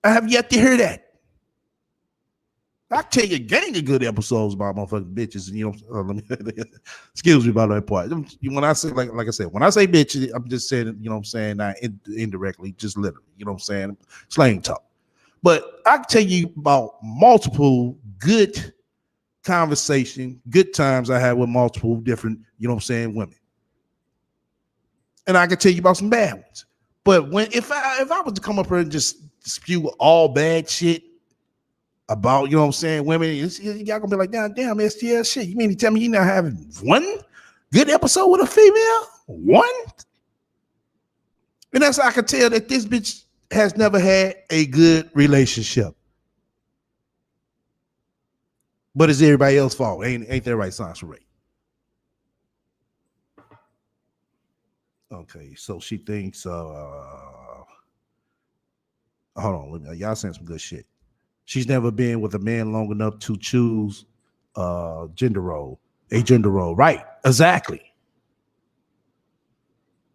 I have yet to hear that. I tell you a gang of good episodes about motherfucking bitches, and you know, let me excuse me about that part. When I say like I said, when I say bitch, I'm just saying, you know what I'm saying, not indirectly, just literally, you know what I'm saying, slang talk. But I can tell you about multiple good conversation, good times I had with multiple different, you know what I'm saying, women. And I can tell you about some bad ones. But if I was to come up here and just spew all bad shit about, you know what I'm saying, women, y'all gonna be like, damn, STL shit. You mean to tell me you not having one good episode with a female? One? And that's how I can tell that this bitch has never had a good relationship. But it's everybody else's fault. Ain't that right, Sansa Ray? Okay, so she thinks hold on, y'all saying some good shit. She's never been with a man long enough to choose a gender role. Right, exactly.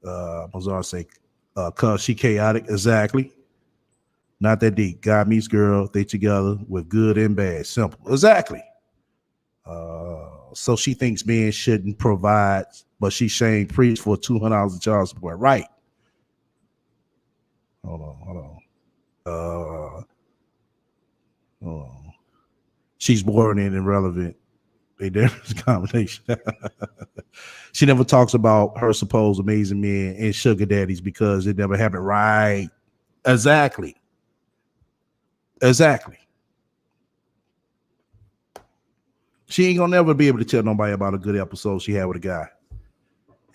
Mozart say, cause she chaotic, exactly. Not that deep. Guy meets girl, they together with good and bad. Simple. Exactly. So she thinks men shouldn't provide, but she shamed preach for $200 of child support. Right. Hold on. She's boring and irrelevant. A different combination. She never talks about her supposed amazing men and sugar daddies because it never happened. Right. Exactly. She ain't gonna never be able to tell nobody about a good episode she had with a guy.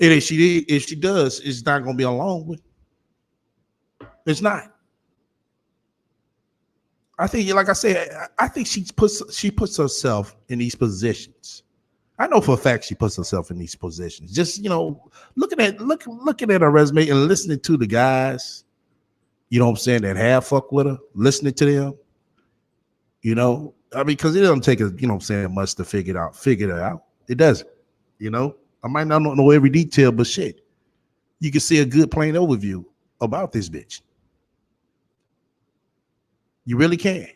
And if she does, it's not gonna be a long one. It's not. I think, like I said, I think she puts herself in these positions. I know for a fact she puts herself in these positions. Just, you know, looking at her resume and listening to the guys, you know what I'm saying, that have fuck with her, listening to them, you know. I mean, because it doesn't take, you know what I'm saying, much to figure it out. It doesn't, you know. I might not know every detail, but shit, you can see a good plain overview about this bitch. You really can.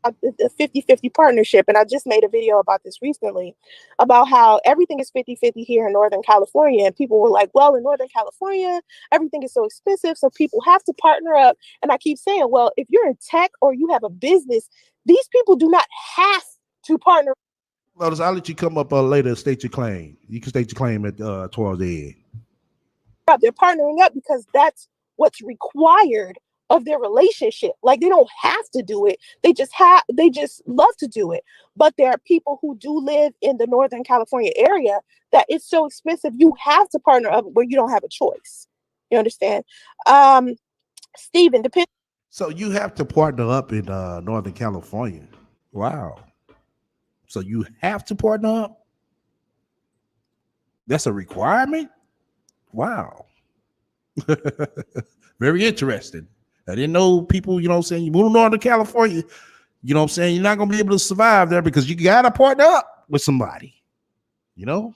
the 50-50 partnership, and I just made a video about this recently about how everything is 50-50 here in Northern California, and people were like, well, in Northern California everything is so expensive, so people have to partner up. And I keep saying, well, if you're in tech or you have a business, these people do not have to partner. Well, I'll let you come up later, state your claim. You can state your claim at towards the end. They're partnering up because that's what's required of their relationship. Like, they don't have to do it. They just love to do it. But there are people who do live in the Northern California area that it's so expensive. You have to partner up where you don't have a choice. You understand? Stephen, depends. So you have to partner up in Northern California. Wow. So you have to partner up? That's a requirement? Wow. Very interesting. I didn't know people, you know what I'm saying, you move to Northern California, you know what I'm saying, you're not going to be able to survive there because you got to partner up with somebody, you know?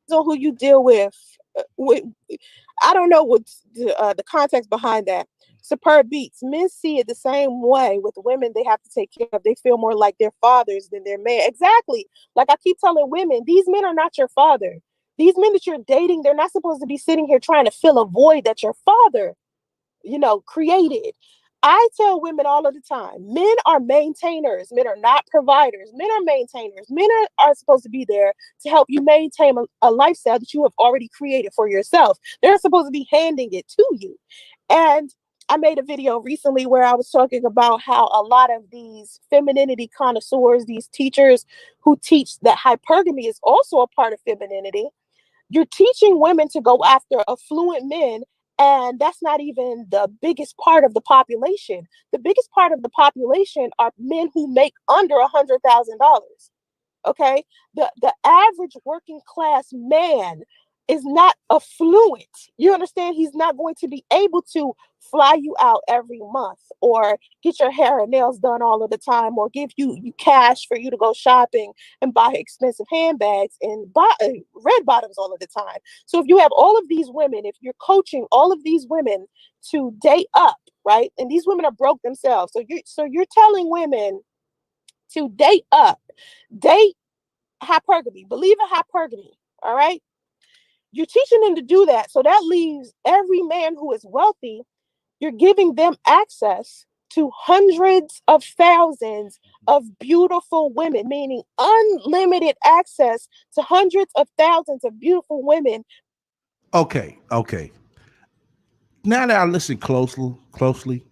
So who you deal with, I don't know what's the context behind that. Superb beats. Men see it the same way with women they have to take care of. They feel more like their fathers than their man. Exactly. Like I keep telling women, these men are not your father. These men that you're dating, they're not supposed to be sitting here trying to fill a void that your father, created. I tell women all of the time, men are maintainers. Men are not providers. Men are maintainers. Men are supposed to be there to help you maintain a lifestyle that you have already created for yourself. They're supposed to be handing it to you. And I made a video recently where I was talking about how a lot of these femininity connoisseurs, these teachers who teach that hypergamy is also a part of femininity, you're teaching women to go after affluent men, and that's not even the biggest part of the population. The biggest part of the population are men who make under $100,000. Okay, the average working class man is not affluent. You understand? He's not going to be able to fly you out every month or get your hair and nails done all of the time or give you cash for you to go shopping and buy expensive handbags and buy red bottoms all of the time. So if you have all of these women, if you're coaching all of these women to date up, right? And these women are broke themselves. So you're telling women to date up, date hypergamy, believe in hypergamy. All right. You're teaching them to do that. So that leaves every man who is wealthy, you're giving them access to hundreds of thousands of beautiful women, meaning unlimited access to hundreds of thousands of beautiful women. Okay. Now that I listen closely,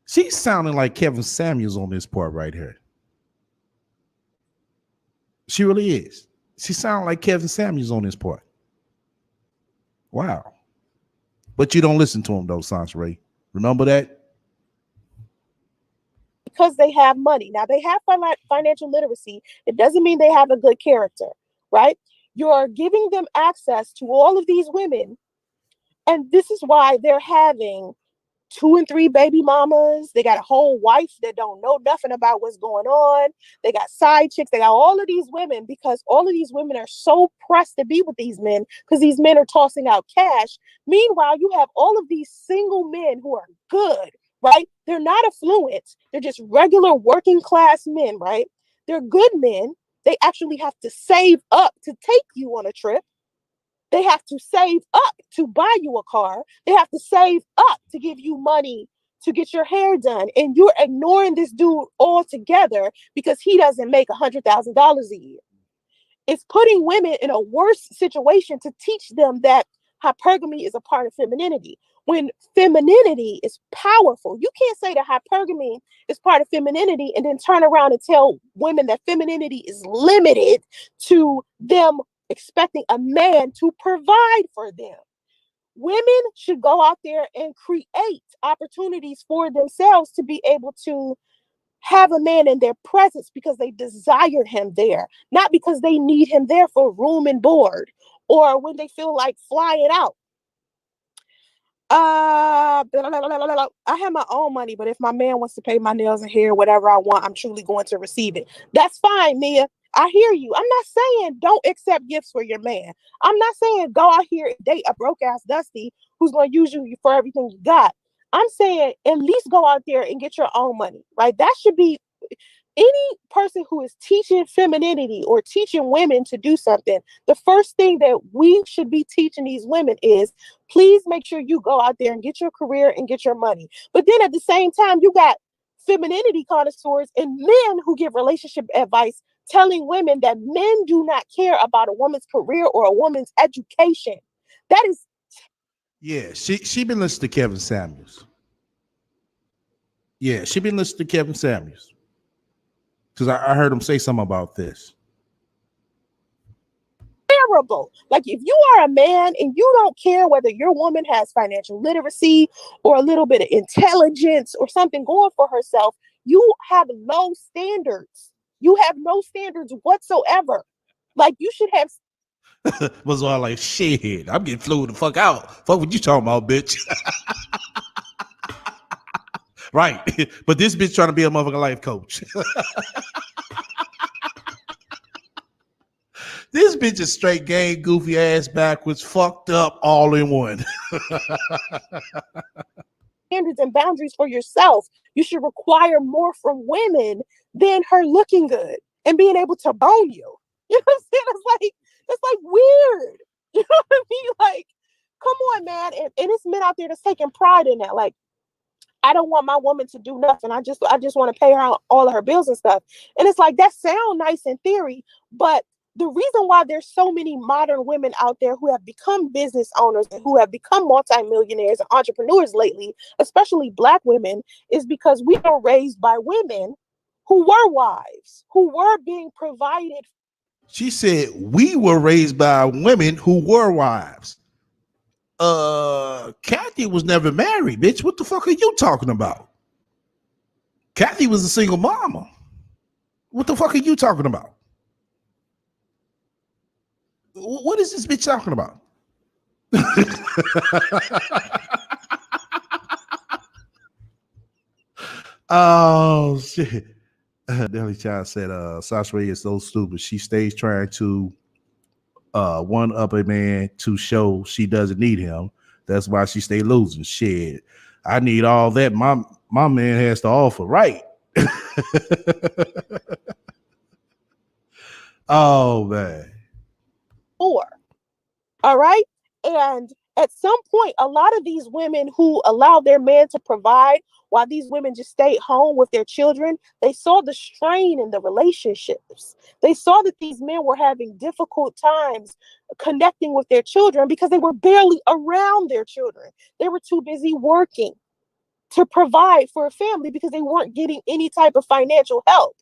she's sounding like Kevin Samuels on this part right here. She really is. She sounds like Kevin Samuels on this part. Wow. But you don't listen to him though, Sansaray. Remember that? Because they have money. Now they have financial literacy. It doesn't mean they have a good character, right? You're giving them access to all of these women. And this is why they're having 2 and 3 baby mamas. They got a whole wife that don't know nothing about what's going on. They got side chicks. They got all of these women because all of these women are so pressed to be with these men because these men are tossing out cash. Meanwhile, you have all of these single men who are good, right? They're not affluent. They're just regular working class men, right? They're good men. They actually have to save up to take you on a trip. They have to save up to buy you a car. They have to save up to give you money to get your hair done. And you're ignoring this dude altogether because he doesn't make $100,000 a year. It's putting women in a worse situation to teach them that hypergamy is a part of femininity. When femininity is powerful, you can't say that hypergamy is part of femininity and then turn around and tell women that femininity is limited to them expecting a man to provide for them. Women should go out there and create opportunities for themselves to be able to have a man in their presence because they desire him there, not because they need him there for room and board or when they feel like flying out. I have my own money, but if my man wants to pay my nails and hair, whatever I want, I'm truly going to receive it. That's fine, Mia. I hear you. I'm not saying don't accept gifts for your man. I'm not saying go out here and date a broke ass Dusty who's going to use you for everything you got. I'm saying at least go out there and get your own money, right? That should be any person who is teaching femininity or teaching women to do something. The first thing that we should be teaching these women is please make sure you go out there and get your career and get your money. But then at the same time, you got femininity connoisseurs and men who give relationship advice telling women that men do not care about a woman's career or a woman's education. That is. Yeah, she been listening to Kevin Samuels. Yeah, she been listening to Kevin Samuels. Because I heard him say something about this. Terrible. Like if you are a man and you don't care whether your woman has financial literacy or a little bit of intelligence or something going for herself, you have low standards. You have no standards whatsoever. Like you should have. Was all like, shit, I'm getting flew the fuck out. Fuck what you talking about, bitch. Right. But this bitch trying to be a motherfucking life coach. This bitch is straight gay, goofy ass, backwards, fucked up, all in one. limitations and boundaries for yourself. You should require more from women than her looking good and being able to bone you. You know what I'm saying? That's like weird. You know what I mean? Like, come on, man. And it's men out there that's taking pride in that. Like, I don't want my woman to do nothing. I just want to pay her all of her bills and stuff. And it's like, that sound nice in theory, but the reason why there's so many modern women out there who have become business owners and who have become multimillionaires and entrepreneurs lately, especially Black women, is because we were raised by women who were wives, who were being provided. She said we were raised by women who were wives. Kathy was never married, bitch. What the fuck are you talking about? Kathy was a single mama. What the fuck are you talking about? What is this bitch talking about? Oh shit. Deli Child said Sasha Ray is so stupid. She stays trying to one up a man to show she doesn't need him. That's why she stay losing. Shit. I need all that my man has to offer, right? Oh man. All right. And at some point, a lot of these women who allow their man to provide while these women just stayed home with their children, they saw the strain in the relationships. They saw that these men were having difficult times connecting with their children because they were barely around their children. They were too busy working to provide for a family because they weren't getting any type of financial help.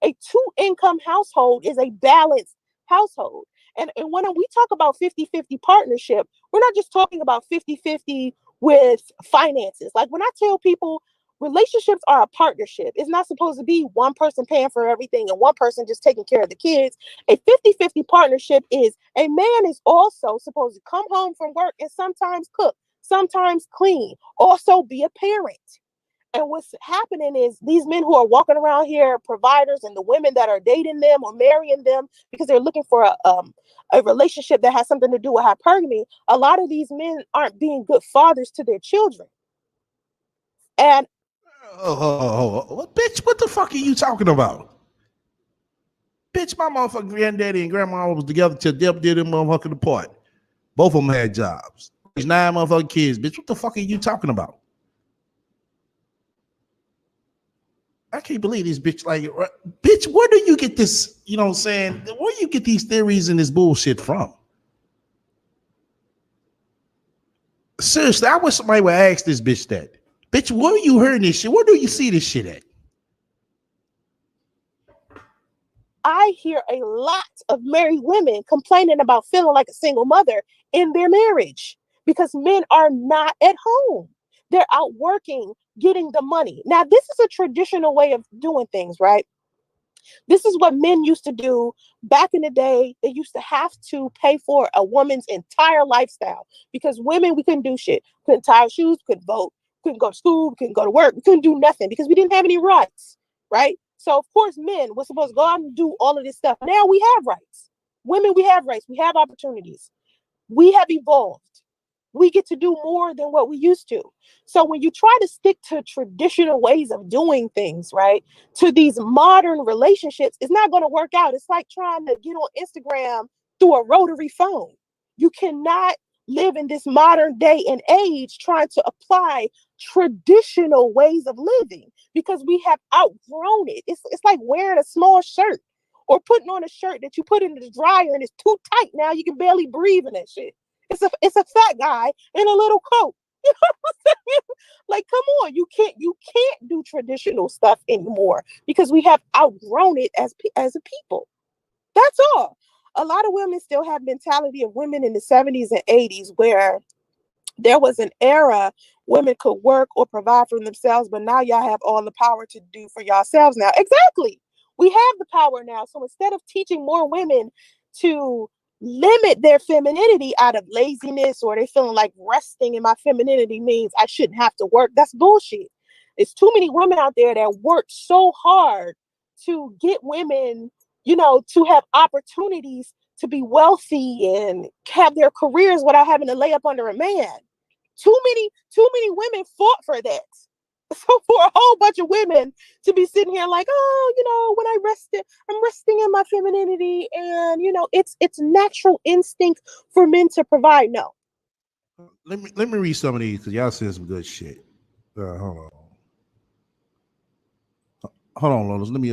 A two-income household is a balanced household. And when we talk about 50-50 partnership, we're not just talking about 50-50 with finances. Like, when I tell people relationships are a partnership, it's not supposed to be one person paying for everything and one person just taking care of the kids. A 50-50 partnership is a man is also supposed to come home from work and sometimes cook, sometimes clean, also be a parent. And what's happening is these men who are walking around here, providers, and the women that are dating them or marrying them because they're looking for a relationship that has something to do with hypergamy, a lot of these men aren't being good fathers to their children. And bitch, what the fuck are you talking about? Bitch, my motherfucking granddaddy and grandma was together till death did them motherfucking apart. Both of them had jobs. There's 9 motherfucking kids, bitch. What the fuck are you talking about? I can't believe this bitch. Like, bitch, where do you get this? You know what I'm saying? Where do you get these theories and this bullshit from? Seriously, I wish somebody would ask this bitch that. Bitch, where are you hearing this shit? Where do you see this shit at? I hear a lot of married women complaining about feeling like a single mother in their marriage because men are not at home. They're out working, getting the money. Now, this is a traditional way of doing things, right? This is what men used to do back in the day. They used to have to pay for a woman's entire lifestyle because women, we couldn't do shit. Couldn't tie our shoes, couldn't vote, couldn't go to school, couldn't go to work, we couldn't do nothing because we didn't have any rights, right? So, of course, men were supposed to go out and do all of this stuff. Now we have rights. Women, we have rights. We have opportunities. We have evolved. We get to do more than what we used to. So when you try to stick to traditional ways of doing things, right, to these modern relationships, it's not going to work out. It's like trying to get on Instagram through a rotary phone. You cannot live in this modern day and age trying to apply traditional ways of living because we have outgrown it. It's like wearing a small shirt or putting on a shirt that you put in the dryer and it's too tight now. You can barely breathe in that shit. It's a fat guy in a little coat. You know what I'm saying? Like, come on, you can't do traditional stuff anymore because we have outgrown it as a people. That's all. A lot of women still have mentality of women in the 70s and 80s where there was an era women could work or provide for themselves, but now y'all have all the power to do for yourselves now. Exactly. We have the power now. So instead of teaching more women to limit their femininity out of laziness or they feeling like resting in my femininity means I shouldn't have to work, that's bullshit. There's too many women out there that work so hard to get women, to have opportunities to be wealthy and have their careers without having to lay up under a man. Too many women fought for that. So for a whole bunch of women to be sitting here like, oh, when I'm resting in my femininity, and it's natural instinct for men to provide. No. Let me read some of these because y'all said some good shit. Hold on, Lotus. Let me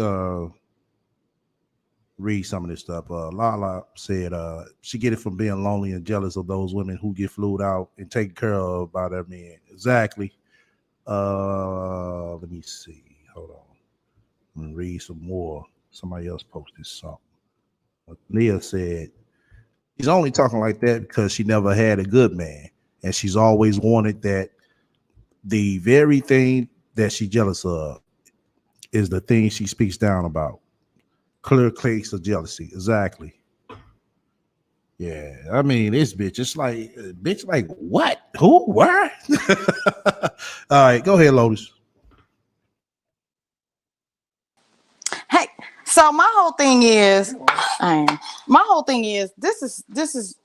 read some of this stuff. Lala said she get it from being lonely and jealous of those women who get flued out and taken care of by their men. Exactly. Let me see. Hold on. I'm gonna read some more. Somebody else posted something. Leah said she's only talking like that because she never had a good man, and she's always wanted that. The very thing that she's jealous of is the thing she speaks down about. Clear case of jealousy. Exactly. Yeah, I mean, this bitch, it's like, bitch, like what? Who? Where? All right, go ahead, Lotus. Hey, so my whole thing is,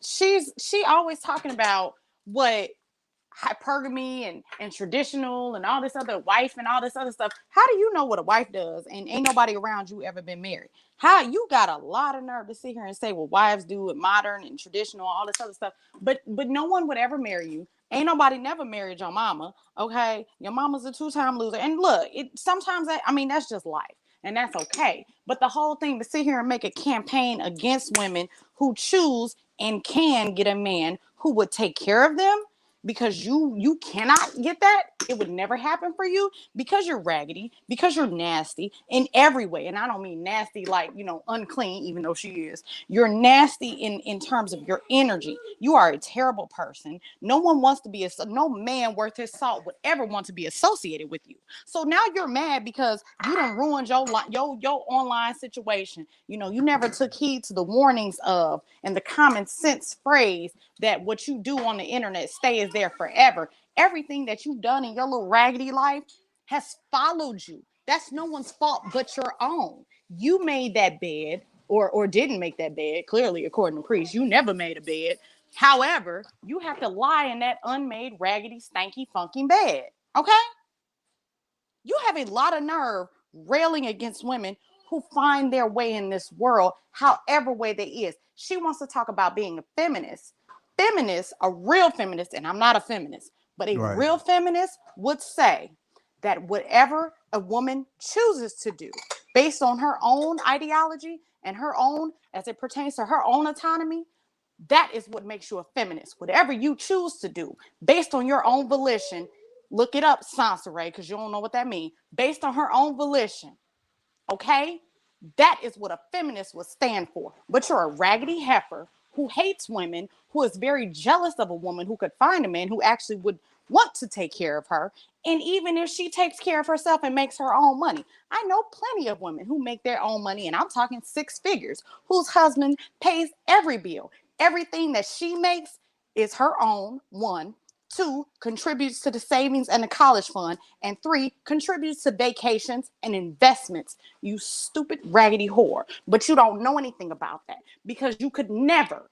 she always talking about what hypergamy and traditional and all this other wife and all this other stuff. How do you know what a wife does? And ain't nobody around you ever been married. How you got a lot of nerve to sit here and say what wives do with modern and traditional, all this other stuff. But no one would ever marry you. Ain't nobody never married your mama. Okay, your mama's a 2-time loser. And look, sometimes that's just life. And that's okay. But the whole thing to sit here and make a campaign against women who choose and can get a man who would take care of them, because you cannot get that, it would never happen for you, because you're raggedy, because you're nasty in every way. And I don't mean nasty like unclean, even though she is. You're nasty in terms of your energy. You are a terrible person. No one wants to be no man worth his salt would ever want to be associated with you. So now you're mad because you done ruined your online situation. You never took heed to the warnings of and the common sense phrase that what you do on the internet stays there forever. Everything that you've done in your little raggedy life has followed you. That's no one's fault but your own. You made that bed, or didn't make that bed. Clearly, according to Priest, you never made a bed. However, you have to lie in that unmade, raggedy, stanky, funky bed. Okay? You have a lot of nerve railing against women who find their way in this world, however way they is. She wants to talk about being a feminist. Feminist, a real feminist, and I'm not a feminist, but a Right. real feminist would say that whatever a woman chooses to do based on her own ideology and her own, as it pertains to her own autonomy, that is what makes you a feminist. Whatever you choose to do based on your own volition, look it up, Sansaray, because you don't know what that means. Based on her own volition, okay? That is what a feminist would stand for. But you're a raggedy heifer who hates women, who is very jealous of a woman who could find a man who actually would want to take care of her. And even if she takes care of herself and makes her own money, I know plenty of women who make their own money, and I'm talking 6 figures, whose husband pays every bill. Everything that she makes is her own, 1. 2, contributes to the savings and the college fund. And 3, contributes to vacations and investments. You stupid, raggedy whore. But you don't know anything about that because you could never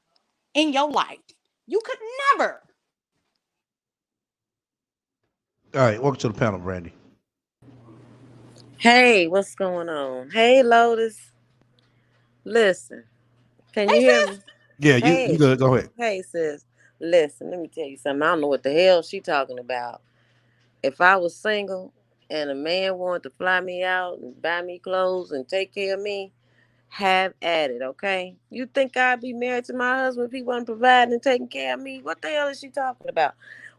in your life, you could never. All right, welcome to the panel, Brandy. Hey, what's going on? Hey, Lotus. Listen, can you Hey, hear sis. me? Yeah, you Hey, good. Go ahead. hey, sis. Listen, let me tell you something. I don't know what the hell she talking about. If I was single and a man wanted to fly me out and buy me clothes and take care of me, have at it, okay? You think I'd be married to my husband if he wasn't providing and taking care of me? What the hell is she talking about?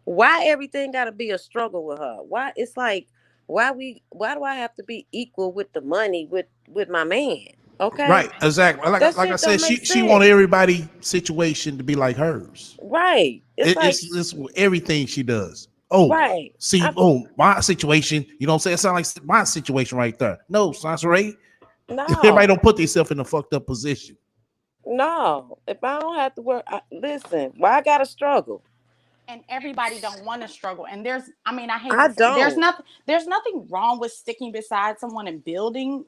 Why everything gotta be a struggle with her? Why it's like why do I have to be equal with the money with my man? Okay? Right, exactly. That Like I shit said, don't make she sense. wanted everybody situation to be like hers. Right. It's like It's everything she does. Oh, right. see, my situation. You know what I'm saying? It sounds like my situation right there. No, Sansaray. Everybody No. don't put themselves in a fucked up position. No. If I don't have to work, listen, why I gotta struggle? And everybody don't want to struggle. And I hate I to say, don't. there's nothing wrong with sticking beside someone and building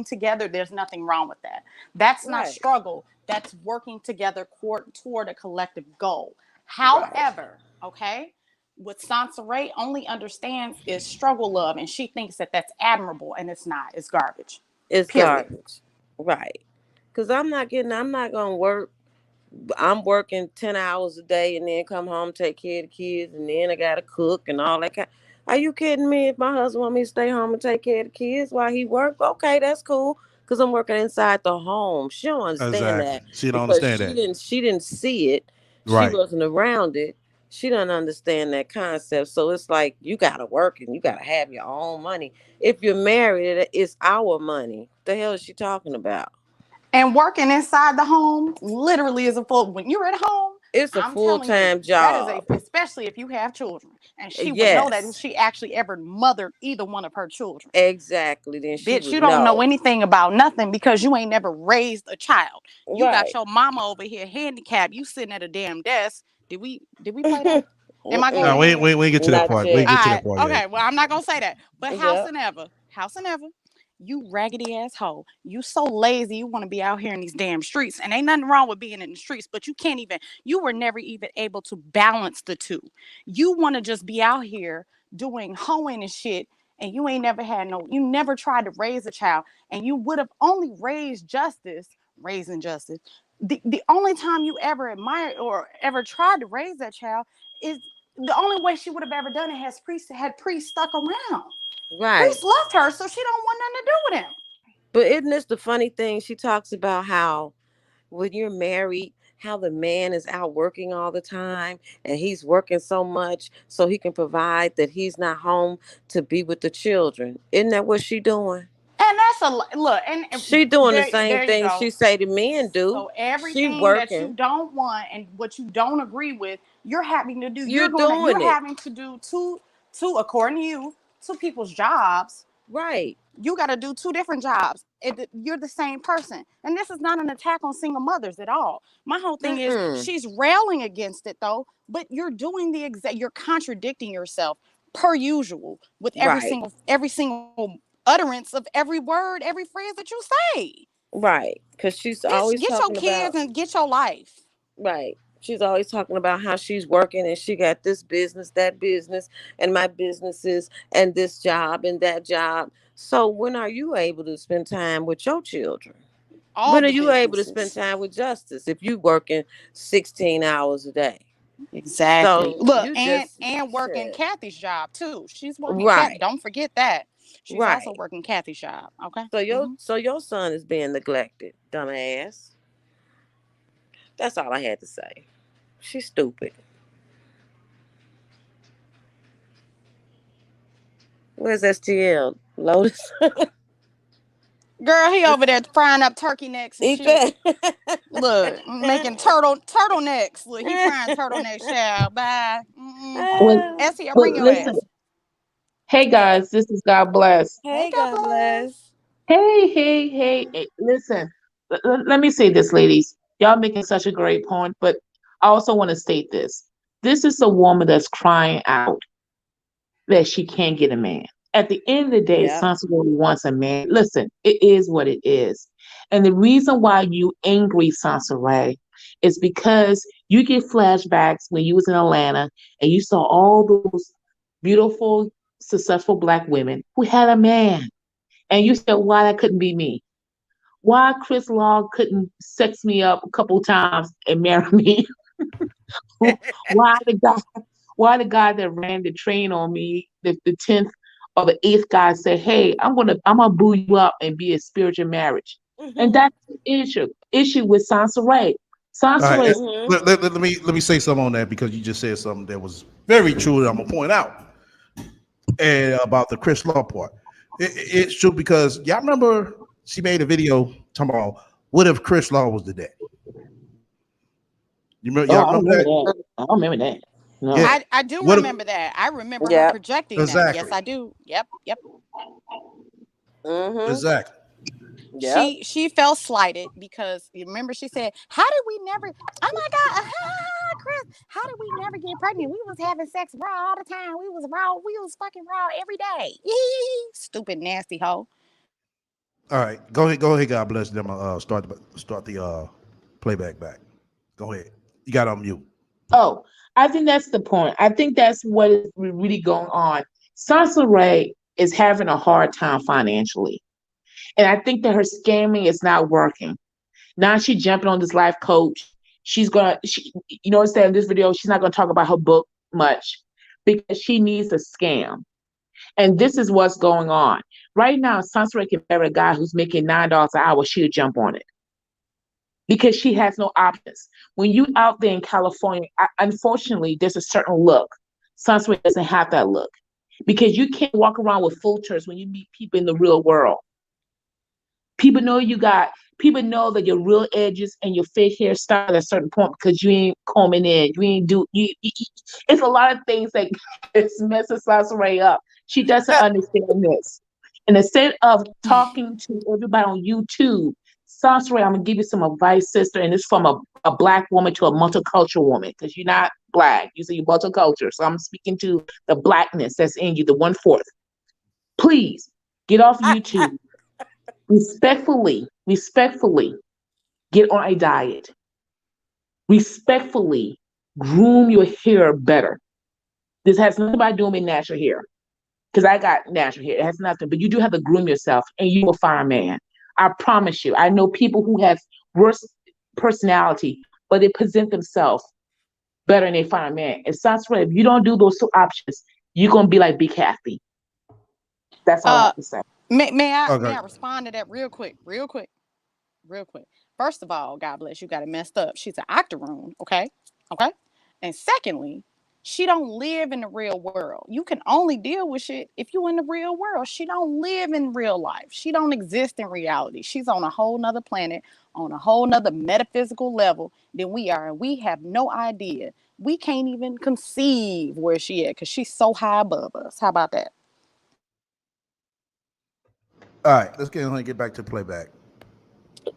together. There's nothing wrong with that. That's not Right. struggle. That's working together toward a collective goal. Right. However, okay, what Sansa Ray only understands is struggle love, and she thinks that that's admirable, and it's not. It's garbage. It's Period. garbage. Right. Because I'm not going to work. I'm working 10 hours a day and then come home, take care of the kids, and then I got to cook and all that kind. Are you kidding me? If my husband want me to stay home and take care of the kids while he work, okay, that's cool. Because I'm working inside the home. She don't understand Exactly. that She don't because understand that. she didn't see it. She Right. wasn't around it. She doesn't understand that concept. So it's like you gotta work and you gotta have your own money. If you're married, it's our money. The hell is she talking about? And working inside the home literally is a full. When you're at home, It's a I'm telling you, full-time that is a, job. especially if you have children. And she would know that if Yes, she actually ever mothered either one of her children. exactly. Then she Bitch, would you don't know know. anything about nothing because you ain't never raised a child. You got Right. your mama over here handicapped. You sitting at a damn desk. Did we play that? Am I going No, Mm-mm. ahead? we ain't get to that Not part. We ain't All get yet. to right. that part yet. Okay. Well, I'm not gonna say that. But Yep. house and ever, you raggedy asshole. You so lazy. You want to be out here in these damn streets, and ain't nothing wrong with being in the streets. But you can't even. You were never even able to balance the two. You want to just be out here doing hoeing and shit, and you ain't never had no. You never tried to raise a child, and you would have only raising justice. The only time you ever admired or ever tried to raise that child is the only way she would have ever done it has Priest stuck around. Right. Priest left her, so she don't want nothing to do with him. But isn't this the funny thing? She talks about how when you're married, how the man is out working all the time and he's working so much so he can provide that he's not home to be with the children. Isn't that what she doing? And that's a look, and She doing the same there you thing go. she say the men do. So She everything that you working. don't want and what you don't agree with, you're having to do. You're You're doing it. having to do two according to you, two people's jobs. Right. You got to do two different jobs. You're the same person. And this is not an attack on single mothers at all. My whole thing is Mm-mm. she's railing against it though, but you're doing the exact, you're contradicting yourself per usual with Right. every single utterance of every word, every phrase that you say. Right. Because she's Bitch, always get your talking kids about. and get your life. Right. She's always talking about how she's working and she got this business, that business, and my businesses, and this job and that job. So when are you able to spend time with your children? All When are the you able to spend businesses. time with Justice if you working 16 hours a day? Exactly. So Look, you and just working shit. Kathy's job too. She's working Kathy. Right. Don't forget that. She's also Right. working Kathy's job. Okay. So your son is being neglected, dumbass. That's all I had to say. She's stupid. Where's STL? Lotus. Girl, he over there frying up turkey necks and Eat shit. that. Look, making turtlenecks. Look, he frying turtlenecks, child. Bye. Well, STL, well, bring your listen. ass. Hey guys, this is God Bless. Hey, Hey, God God bless. bless. Hey, hey, hey, hey. Listen, let me say this, ladies. Y'all making such a great point, but I also want to state this. This is a woman that's crying out that she can't get a man. At the end of the day, Yep. Sansa really wants a man. Listen, it is what it is. And the reason why you angry, Sansa Ray, is because you get flashbacks when you was in Atlanta and you saw all those beautiful, successful black women who had a man. And you said, why that couldn't be me? Why Chris Law couldn't sex me up a couple times and marry me? why the guy why the guy that ran the train on me, the 10th or the eighth guy said, hey, I'm gonna boo you up and be a spiritual marriage. And Mhm. that's the issue with Sansa Ray. All Sansa right. Ray, Mhm. Let me say something on that because you just said something that was very true that I'm gonna point out. And about the Chris Law part. It's true because y'all remember she made a video talking about what if Chris Law was the daddy? oh, Y'all I don't remember remember that? that. I don't remember that. Yeah. No. I do What if remember that. I remember her Yep. projecting that. Yes, exactly? I do. Yep. Mhm. Exactly. Yep. She felt slighted because you remember she said, "How did we never? Oh my God, Chris, how did we never get pregnant? We was having sex raw all the time. We was raw. We was fucking raw every day. Stupid nasty hoe." All right. Go ahead, God bless them. Start the playback back. Go ahead. You got on mute. Oh, I think that's the point. I think that's what is really going on. Sansa Ray is having a hard time financially. And I think that her scamming is not working. Now she's jumping on this life coach. You know what I'm saying, in this video, she's not gonna talk about her book much because she needs a scam. And this is what's going on. Right now, Sansa Ray can marry a guy who's making $9 an hour, she'll jump on it because she has no options. When you out there in California, unfortunately, there's a certain look. Sansa Ray doesn't have that look because you can't walk around with filters when you meet people in the real world. People know people know that your real edges and your fake hair start at a certain point because you ain't combing in. You ain't it's a lot of things that it's messing Sansa Ray up. She doesn't understand this. And instead of talking to everybody on YouTube, Sansa Ray, I'm gonna give you some advice, sister, and it's from a black woman to a multicultural woman, because you're not black, you say you're multicultural. So I'm speaking to the blackness that's in you, the 1/4. Please get off YouTube. Respectfully get on a diet. Respectfully groom your hair better. This has nothing about doing with natural hair, because I got natural hair. It has nothing, but you do have to groom yourself and you will find a man. I promise you. I know people who have worse personality, but they present themselves better and they find a man. It sounds right. If you don't do those two options, you're going to be like Big Kathy. That's all I have to say. May I Okay. respond to that real quick? First of all, God bless you, got it messed up. She's an octoroon, okay? And secondly, she don't live in the real world. You can only deal with shit if you in the real world. She don't live in real life. She don't exist in reality. She's on a whole nother planet, on a whole nother metaphysical level than we are. And we have no idea. We can't even conceive where she at because she's so high above us. How about that? All right, let's get back to playback.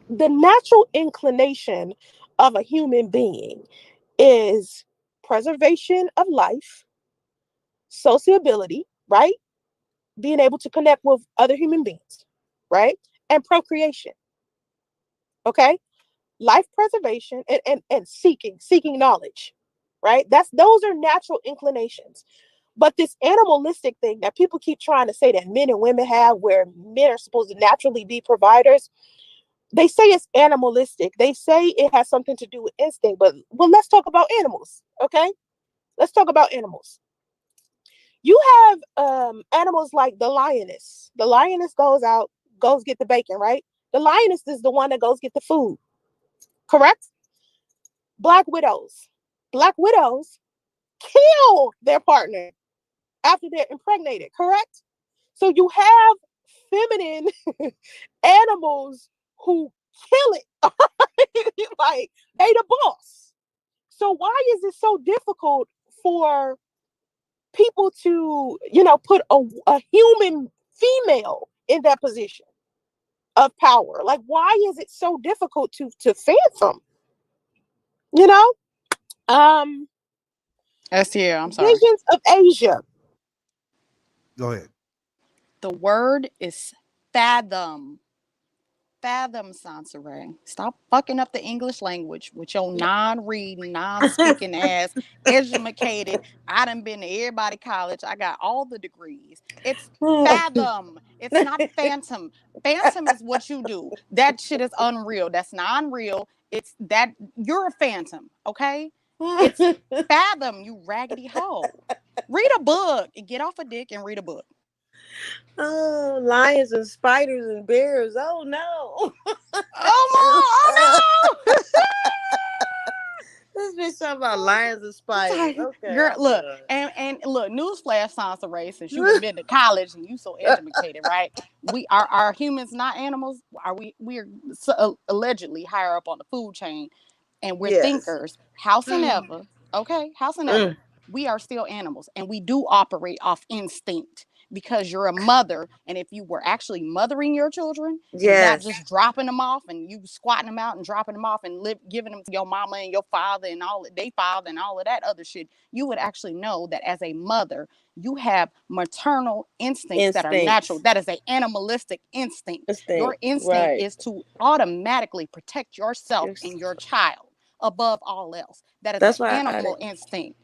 The natural inclination of a human being is preservation of life, sociability, right? Being able to connect with other human beings, right? And procreation. Okay? Life preservation and seeking knowledge, right? Those are natural inclinations. But this animalistic thing that people keep trying to say that men and women have, where men are supposed to naturally be providers, they say it's animalistic. They say it has something to do with instinct. But well, let's talk about animals, okay? Let's talk about animals. You have animals like the lioness. The lioness goes get the bacon, right? The lioness is the one that goes get the food, correct? Black widows. Black widows kill their partner after they're impregnated, correct? So you have feminine animals who kill it. Like they the boss. So why is it so difficult for people to, put a human female in that position of power? Like, why is it so difficult to fathom? You know? I'm sorry. Visions of Asia. Go ahead. The word is fathom. Fathom, Sansa Ray. Stop fucking up the English language with your non-reading, non-speaking ass, educated. I done been to everybody college. I got all the degrees. It's fathom. It's not phantom. Phantom is what you do. That shit is unreal. That's non-real. It's that you're a phantom, okay? It's fathom, you raggedy hoe. Read a book. Get off a dick and read a book. Oh, lions and spiders and bears. Oh no. Oh no! This bitch talking about lions and spiders. Okay. Girl, look, and look, newsflash, Sansa Ray, since you have been to college and you so educated, right? We are humans not animals? Are we are allegedly higher up on the food chain, and we're thinkers. Howsoever, okay, howsoever, we are still animals, and we do operate off instinct. Because you're a mother, and if you were actually mothering your children, and not just dropping them off and you squatting them out and dropping them off and giving them to your mama and your father and all they father and all of that other shit, you would actually know that as a mother, you have maternal instincts that are natural. That is an animalistic instinct. Your instinct is to automatically protect yourself and your child above all else. That is an animal instinct.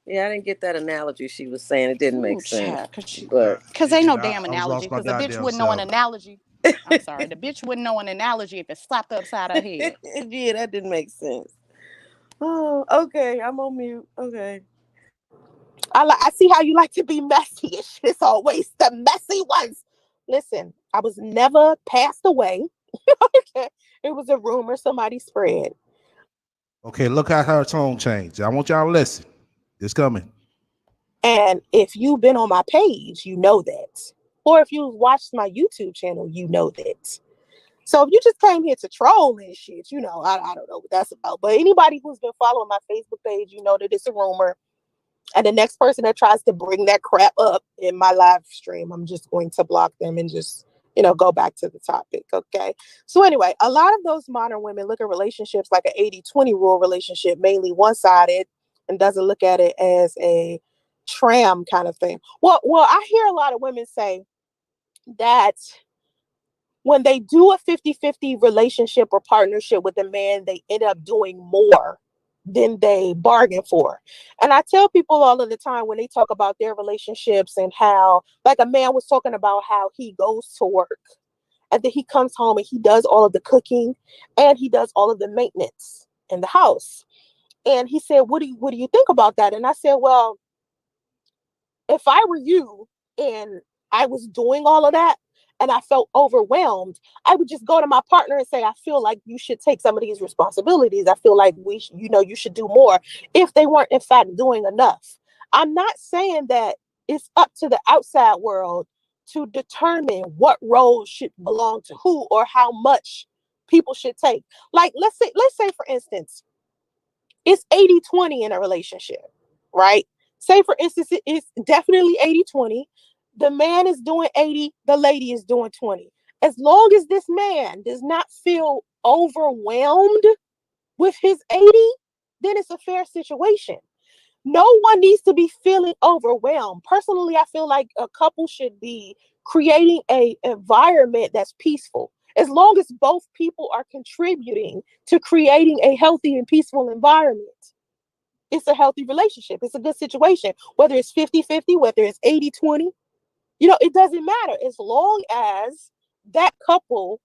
Yeah, I didn't get that analogy she was saying. It didn't make sense. But Because ain't no Yeah, damn I was analogy. lost my Because the bitch goddamn wouldn't know an self. analogy. I'm sorry. The bitch wouldn't know an analogy if it slapped upside her head. yeah, that didn't make sense. Oh, okay. I'm on mute. Okay. I see how you like to be messy. It's always the messy ones. Listen, I was never passed away. Okay. It was a rumor somebody spread. Okay, look how her tone changed. I want y'all to listen. It's coming. And if you've been on my page, you know that. Or if you've watched my YouTube channel, you know that. So if you just came here to troll and shit, I don't know what that's about. But anybody who's been following my Facebook page, you know that it's a rumor. And the next person that tries to bring that crap up in my live stream, I'm just going to block them and just, go back to the topic. Okay. So anyway, a lot of those modern women look at relationships like an 80-20 rule relationship, mainly one-sided, and doesn't look at it as a tram kind of thing. Well, I hear a lot of women say that when they do a 50-50 relationship or partnership with a man, they end up doing more than they bargain for. And I tell people all of the time when they talk about their relationships and how, like a man was talking about how he goes to work and then he comes home and he does all of the cooking and he does all of the maintenance in the house. And he said, what do you think about that? And I said, well, if I were you and I was doing all of that and I felt overwhelmed, I would just go to my partner and say, I feel like you should take some of these responsibilities. I feel like you should do more if they weren't in fact doing enough. I'm not saying that it's up to the outside world to determine what roles should belong to who or how much people should take. Like, let's say for instance, it's 80-20 in a relationship, right? Say, for instance, it's definitely 80-20. The man is doing 80, the lady is doing 20. As long as this man does not feel overwhelmed with his 80, then it's a fair situation. No one needs to be feeling overwhelmed. Personally, I feel like a couple should be creating a environment that's peaceful. As long as both people are contributing to creating a healthy and peaceful environment, it's a healthy relationship. It's a good situation. Whether it's 50-50, whether it's 80-20, it doesn't matter as long as that couple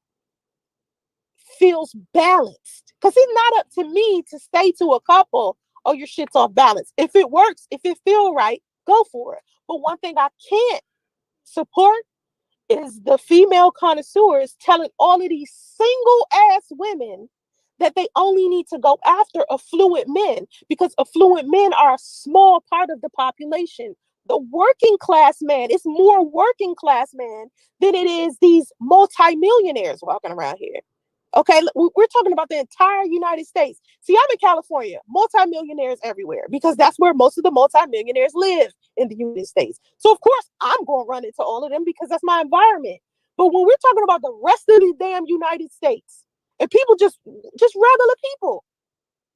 feels balanced. Because it's not up to me to say to a couple, oh, your shit's off balance. If it works, if it feels right, go for it. But one thing I can't support is the female connoisseurs telling all of these single ass women that they only need to go after affluent men because affluent men are a small part of the population. The working class man is more working class man than it is these multimillionaires walking around here. Okay, we're talking about the entire United States. See, I'm in California, multimillionaires everywhere because that's where most of the multimillionaires live in the United States. So of course I'm going to run into all of them because that's my environment. But when we're talking about the rest of the damn United States and people just regular people,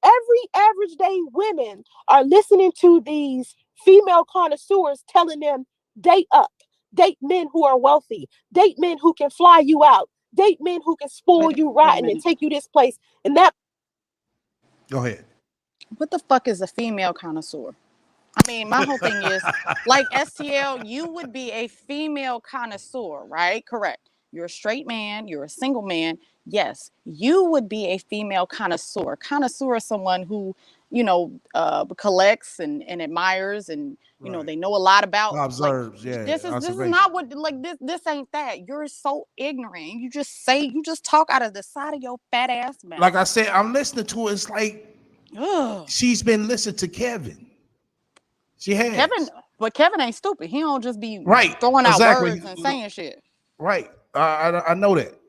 every average day women are listening to these female connoisseurs telling them date up, date men who are wealthy, date men who can fly you out, date men who can spoil you rotten and take you this place and that. Go ahead. What the fuck is a female connoisseur? I mean, my whole thing is like STL, you would be a female connoisseur, right? Correct. You're a straight man, you're a single man. Yes, you would be a female connoisseur. Connoisseur is someone who, collects and admires and, Right. they know a lot about Observes, yeah. this is Observation. not what this ain't that. You're so ignorant. You just talk out of the side of your fat ass mouth. Like I said, I'm listening to it. It's like Ugh. she's been listening to Kevin. She has. Kevin ain't stupid. He don't just be Right. throwing out Exactly. words and saying shit. Right. I know that.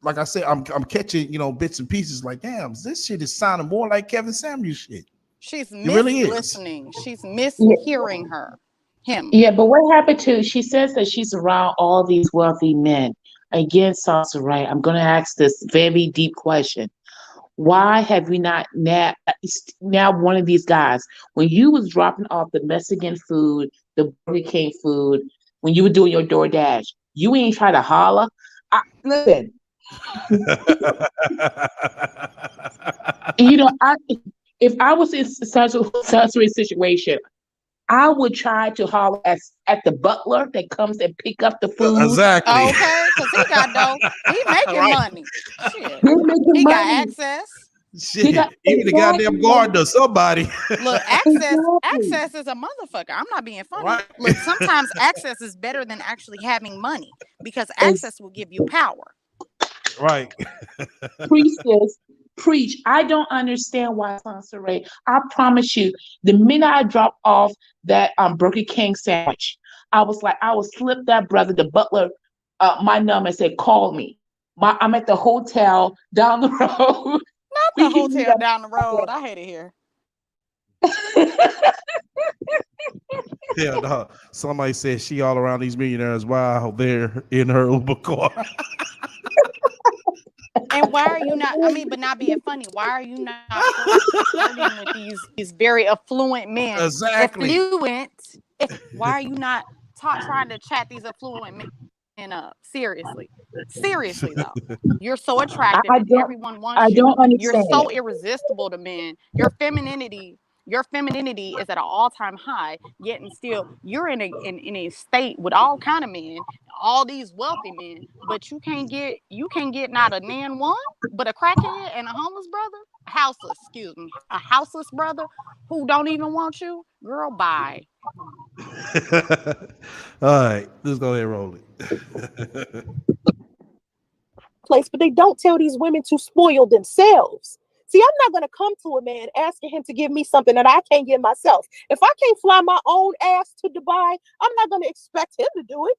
Like I said, I'm catching, bits and pieces like, damn, this shit is sounding more like Kevin Samuel shit. She's really listening. She's mishearing him. Yeah, but what happened to, she says that she's around all these wealthy men. Again, Salsa, right? I'm going to ask this very deep question. Why have we not now one of these guys, when you was dropping off the Mexican food, the Burger King food, when you were doing your DoorDash, you ain't try to holler? Listen, if I was in such a situation, I would try to holler at the butler that comes and pick up the food. Exactly. Okay, because he got dough. He making Right. money. Shit. They're making He got money. access. Shit. got- Even the goddamn exactly. gardener, somebody. Look, Exactly. access is a motherfucker. I'm not being funny. Right. Look, sometimes access is better than actually having money because It's access will give you power. Right. preach this, preach. I don't understand why Sansaray. I promise you, the minute I dropped off that Burger King sandwich, I was like, I would slip that brother, the butler, my number and say, call me. I'm at the hotel down the road. Not We the can meet hotel down the road. I hate it here. up. Yeah, no. Somebody said she all around these millionaires while they're in her Uber car. And why are you not? I mean, but not being funny. Why are you not flirting with these very affluent men? Exactly. Why are you not trying to chat these affluent men up? Seriously though. You're so attractive and everyone I wants you. don't You're understand so it. irresistible to men. Your femininity is at an all-time high, yet and still you're in a state with all kind of men, all these wealthy men, but you can't get not a nan one, but a crackhead and a homeless brother, a houseless brother who don't even want you. Girl, bye. All right, let's go ahead and roll it. Place, but they don't tell these women to spoil themselves. See, I'm not going to come to a man asking him to give me something that I can't give myself. If I can't fly my own ass to Dubai, I'm not going to expect him to do it.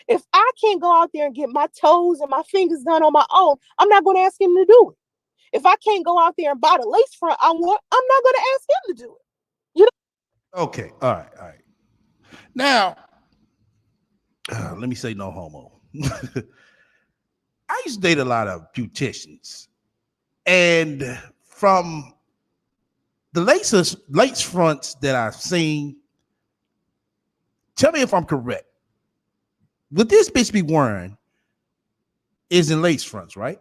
If I can't go out there and get my toes and my fingers done on my own, I'm not going to ask him to do it. If I can't go out there and buy the lace front I want, I'm not going to ask him to do it. You know? Okay, all right. Now, let me say no homo. I used to date a lot of beauticians, and from the lace fronts that I've seen, tell me if I'm correct. What this bitch be wearing is in lace fronts, right?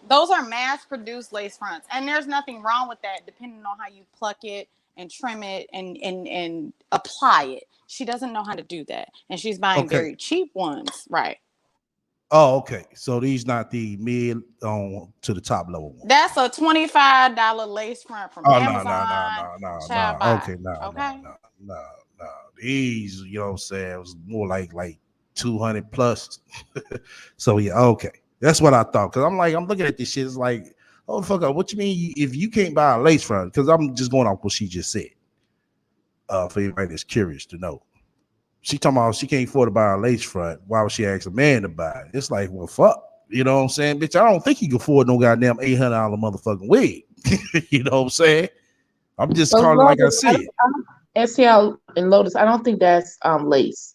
Those are mass-produced lace fronts, and there's nothing wrong with that, depending on how you pluck it and trim it and apply it. She doesn't know how to do that, and she's buying very cheap ones, right? Oh, okay. So these not the mid on to the top level ones. That's a $25 lace front from Amazon. No. Okay, no. These, you know what I'm saying, it was more like 200 plus. So yeah, okay. That's what I thought. Cause I'm looking at this shit. It's like, oh fuck up. What you mean if you can't buy a lace front? Because I'm just going off what she just said. For anybody that's curious to know. She talking about she can't afford to buy a lace front. Why would she ask a man to buy it? It's like, well, fuck. You know what I'm saying? Bitch, I don't think you can afford no goddamn $800 motherfucking wig. You know what I'm saying? I'm just calling like I see it. SCL and Lotus, I don't think that's lace.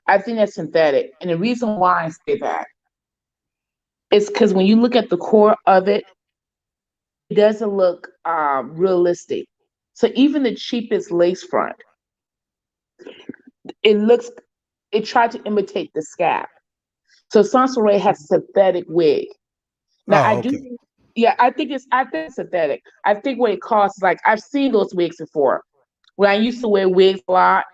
I think that's synthetic. And the reason why I say that is because when you look at the core of it, it doesn't look realistic. So even the cheapest lace front, it tried to imitate the scab. So Sansaray has a synthetic wig. Now I do, yeah, I think it's synthetic. I think what it costs, like I've seen those wigs before. When I used to wear wigs a lot,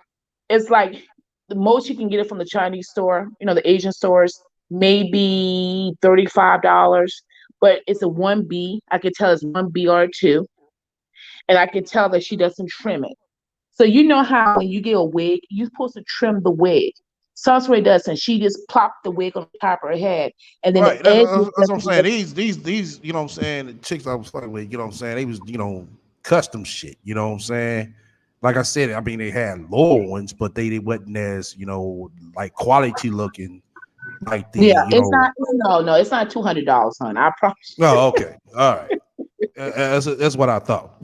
it's like the most you can get it from the Chinese store, the Asian stores, maybe $35. But it's a 1B. I could tell it's 1B or 2. And I can tell that she doesn't trim it. So you know how when you get a wig, you're supposed to trim the wig. Sansaray doesn't. She just plopped the wig on the top of her head, and then Right. the edge. That's what I'm saying. These, you know what I'm saying, the chicks I was fucking with, you know what I'm saying, they was, custom shit, you know what I'm saying? Like I said, I mean, they had lower ones, but they wasn't as, like quality looking like the, it's not, no, it's not $200, hon. I promise you. Oh, okay. All right. That's what I thought.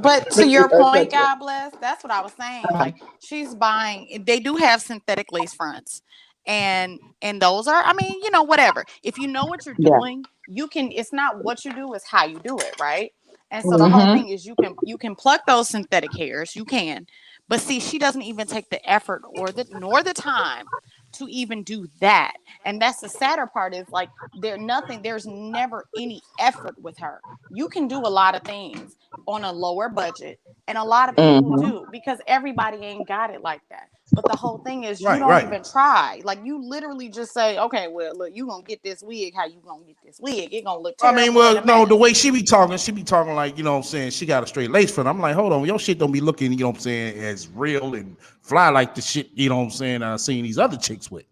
But to your point, God bless, that's what I was saying. Like she's buying, they do have synthetic lace fronts. And those are, I mean, whatever. If you know what you're doing, you can, it's not what you do, it's how you do it, right? And so the whole thing is you can pluck those synthetic hairs, you can. But see, she doesn't even take the effort nor the time to even do that. And that's the sadder part, is like there's never any effort with her. You can do a lot of things on a lower budget, and a lot of people Mm-hmm. do, because everybody ain't got it like that. But the whole thing is, you Right, don't right. even try. Like, you literally just say, okay, well, look, you gonna get this wig. How you gonna get this wig? It gonna look I mean, terrible in well, a no, the mess. way she be talking like, you know what I'm saying, she got a straight lace front. I'm like, hold on, your shit don't be looking, you know what I'm saying, as real and fly like the shit, you know what I'm saying, I've seen these other chicks with.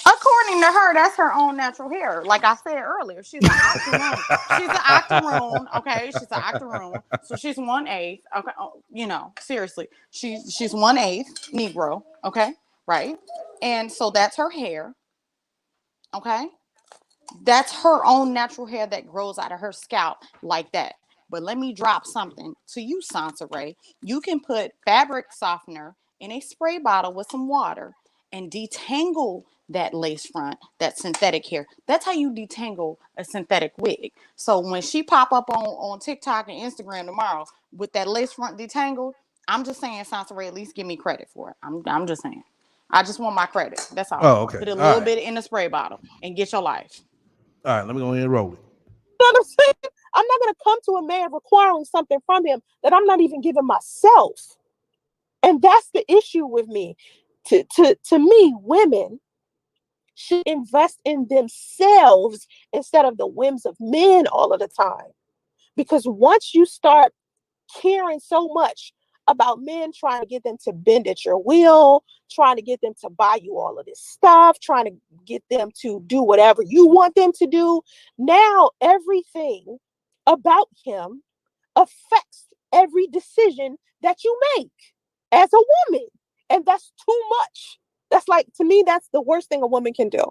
According to her, that's her own natural hair. Like I said earlier, she's an octoroon. She's an octoroon, okay? She's an octoroon. So she's 1/8. Okay, seriously. She's 1/8 Negro, okay? Right? And so that's her hair, okay? That's her own natural hair that grows out of her scalp like that. But let me drop something to you, Sansa Ray. You can put fabric softener in a spray bottle with some water and detangle that lace front, that synthetic hair. That's how you detangle a synthetic wig. So when she pop up on TikTok and Instagram tomorrow with that lace front detangled, I'm just saying, Sansa Ray, at least give me credit for it. I'm just saying. I just want my credit. That's all. Oh, okay. Put a All little right. bit in the spray bottle and get your life. All right, let me go ahead and roll it. You know what I'm saying? I'm not going to come to a man requiring something from him that I'm not even giving myself. And that's the issue with me. To me, women should invest in themselves instead of the whims of men all of the time. Because once you start caring so much about men, trying to get them to bend at your will, trying to get them to buy you all of this stuff, trying to get them to do whatever you want them to do, now everything about him affects every decision that you make as a woman. And that's too much. That's like, to me, that's the worst thing a woman can do.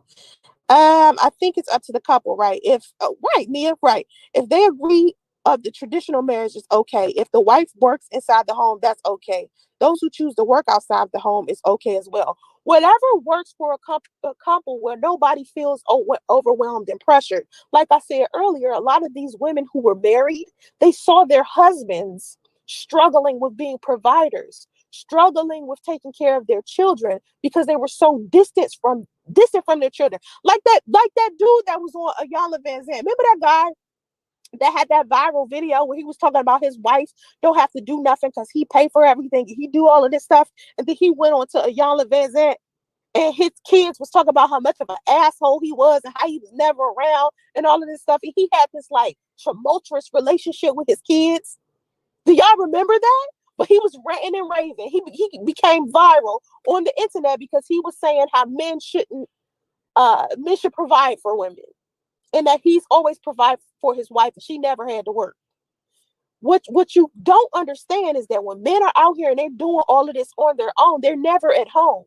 I think it's up to the couple, right? Right, Nia, right. If they agree of the traditional marriage is okay. If the wife works inside the home, that's okay. Those who choose to work outside the home is okay as well. Whatever works for a couple where nobody feels overwhelmed and pressured. Like I said earlier, a lot of these women who were married, they saw their husbands struggling with being providers, struggling with taking care of their children because they were so distant from their children. Like that dude that was on Ayala Van Zandt. Remember that guy that had that viral video where he was talking about his wife don't have to do nothing because he pay for everything. He do all of this stuff. And then he went on to Ayala Van Zandt and his kids was talking about how much of an asshole he was and how he was never around and all of this stuff. And he had this like tumultuous relationship with his kids. Do y'all remember that? But he was ranting and raving. He became viral on the internet because he was saying how men should provide for women, and that he's always provided for his wife and she never had to work. What you don't understand is that when men are out here and they're doing all of this on their own, they're never at home.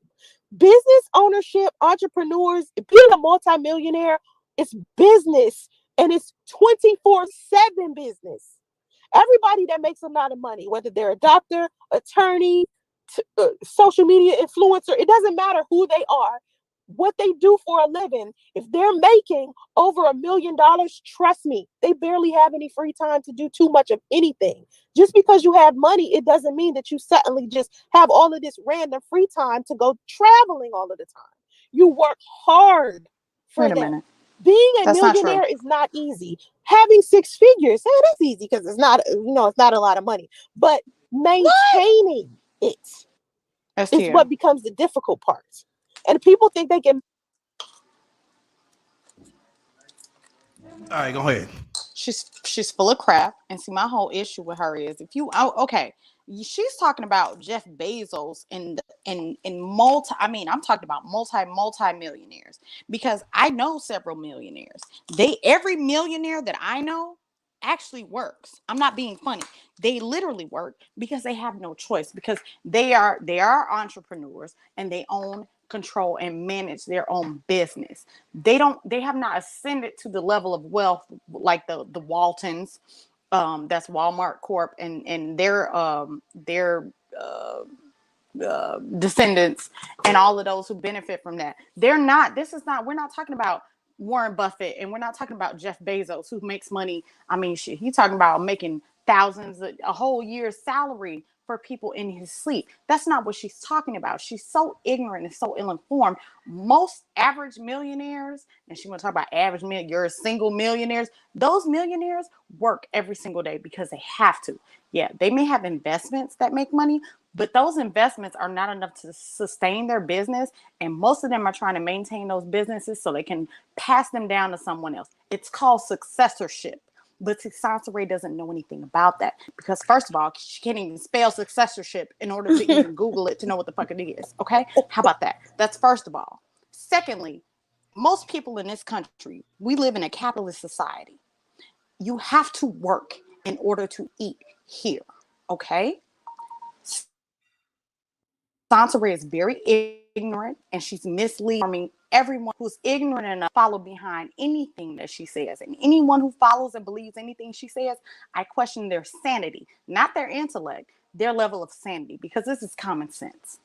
Business ownership, entrepreneurs, being a multimillionaire, it's business, and it's 24/7 business. Everybody that makes a lot of money, whether they're a doctor, attorney, social media influencer, it doesn't matter who they are, what they do for a living. If they're making over $1 million, trust me, they barely have any free time to do too much of anything. Just because you have money, it doesn't mean that you suddenly just have all of this random free time to go traveling all of the time. You work hard for Wait a that. minute. Being a That's not true. millionaire is not easy. Having 6 figures, that's easy because it's not a lot of money. But maintaining it is what becomes the difficult part. And people think they can. All right, go ahead. She's full of crap. And see, my whole issue with her is, okay, she's talking about Jeff Bezos and I'm talking about multi millionaires, because I know several millionaires. Every millionaire that I know actually works. I'm not being funny. They literally work because they have no choice, because they are entrepreneurs and they own, control, and manage their own business. They have not ascended to the level of wealth like the Waltons, that's Walmart Corp, and their descendants, and all of those who benefit from that. We're not talking about Warren Buffett, and we're not talking about Jeff Bezos, who makes money. I mean, shit, he's talking about making thousands, a whole year's salary for people in his sleep. That's not what she's talking about. She's so ignorant and so ill-informed. Most average millionaires, and she want to talk about average you're single millionaires, those millionaires work every single day because they have to. Yeah, they may have investments that make money, but those investments are not enough to sustain their business. And most of them are trying to maintain those businesses so they can pass them down to someone else. It's called successorship. But Sansaray doesn't know anything about that because, first of all, she can't even spell successorship in order to even Google it to know what the fuck it is. Okay? How about that? That's first of all. Secondly, most people in this country, we live in a capitalist society. You have to work in order to eat here. Okay? Sansaray is very ignorant and she's misleading everyone who's ignorant enough to follow behind anything that she says. And anyone who follows and believes anything she says, I question their sanity, not their intellect, their level of sanity, because this is common sense.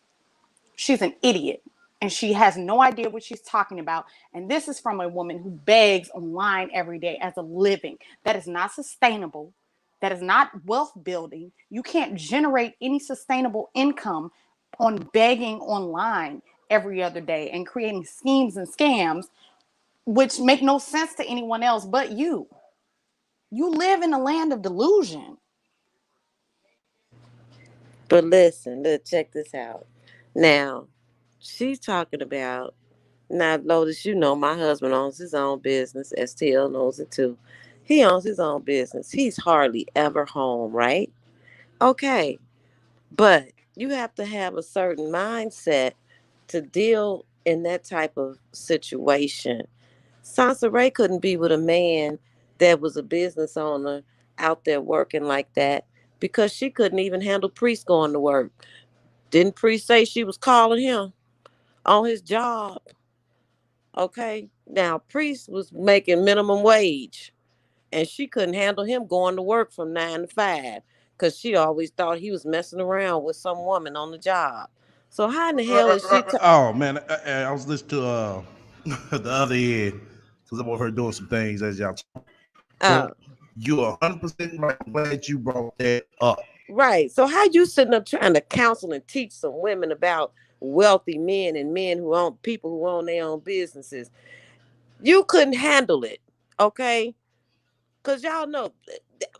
She's an idiot and she has no idea what she's talking about. And this is from a woman who begs online every day as a living. That is not sustainable. That is not wealth building. You can't generate any sustainable income on begging online every other day and creating schemes and scams which make no sense to anyone else but you. You live in a land of delusion. But listen, look, check this out. Now, she's talking about, now, Lotus, you know, my husband owns his own business. STL knows it too. He owns his own business. He's hardly ever home, right? Okay. But you have to have a certain mindset to deal in that type of situation. Sansa Ray couldn't be with a man that was a business owner out there working like that because she couldn't even handle Priest going to work. Didn't Priest say she was calling him on his job? Okay. Now, Priest was making minimum wage and she couldn't handle him going to work from 9 to 5 because she always thought he was messing around with some woman on the job. So, how in the hell is she? Oh man, I was listening to the other end because I'm over here doing some things as y'all talk. Oh, But you're 100% right. I'm glad you brought that up. right. So, how you sitting up trying to counsel and teach some women about wealthy men and men who own people who own their own businesses? You couldn't handle it, okay? Cause y'all know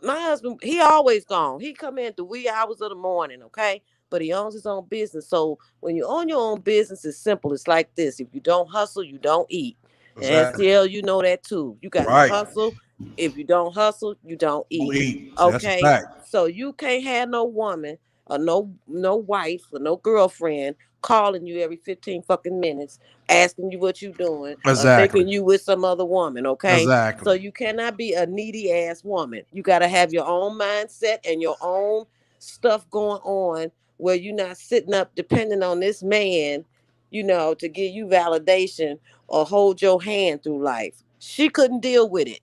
my husband, he always gone. He come in the wee hours of the morning, okay? But he owns his own business. So when you own your own business, it's simple. It's like this. If you don't hustle, you don't eat. And Exactly. STL, you know that too. You got to Right. hustle. If you don't hustle, you don't Don't eat. eat. That's a Okay? fact. So you can't have no woman or no wife or no girlfriend calling you every 15 fucking minutes asking you what you doing or Exactly. thinking you with some other woman, okay? So Exactly. you cannot be a needy ass woman. You got to have your own mindset and your own stuff going on where you're not sitting up depending on this man, to give you validation or hold your hand through life. She couldn't deal with it.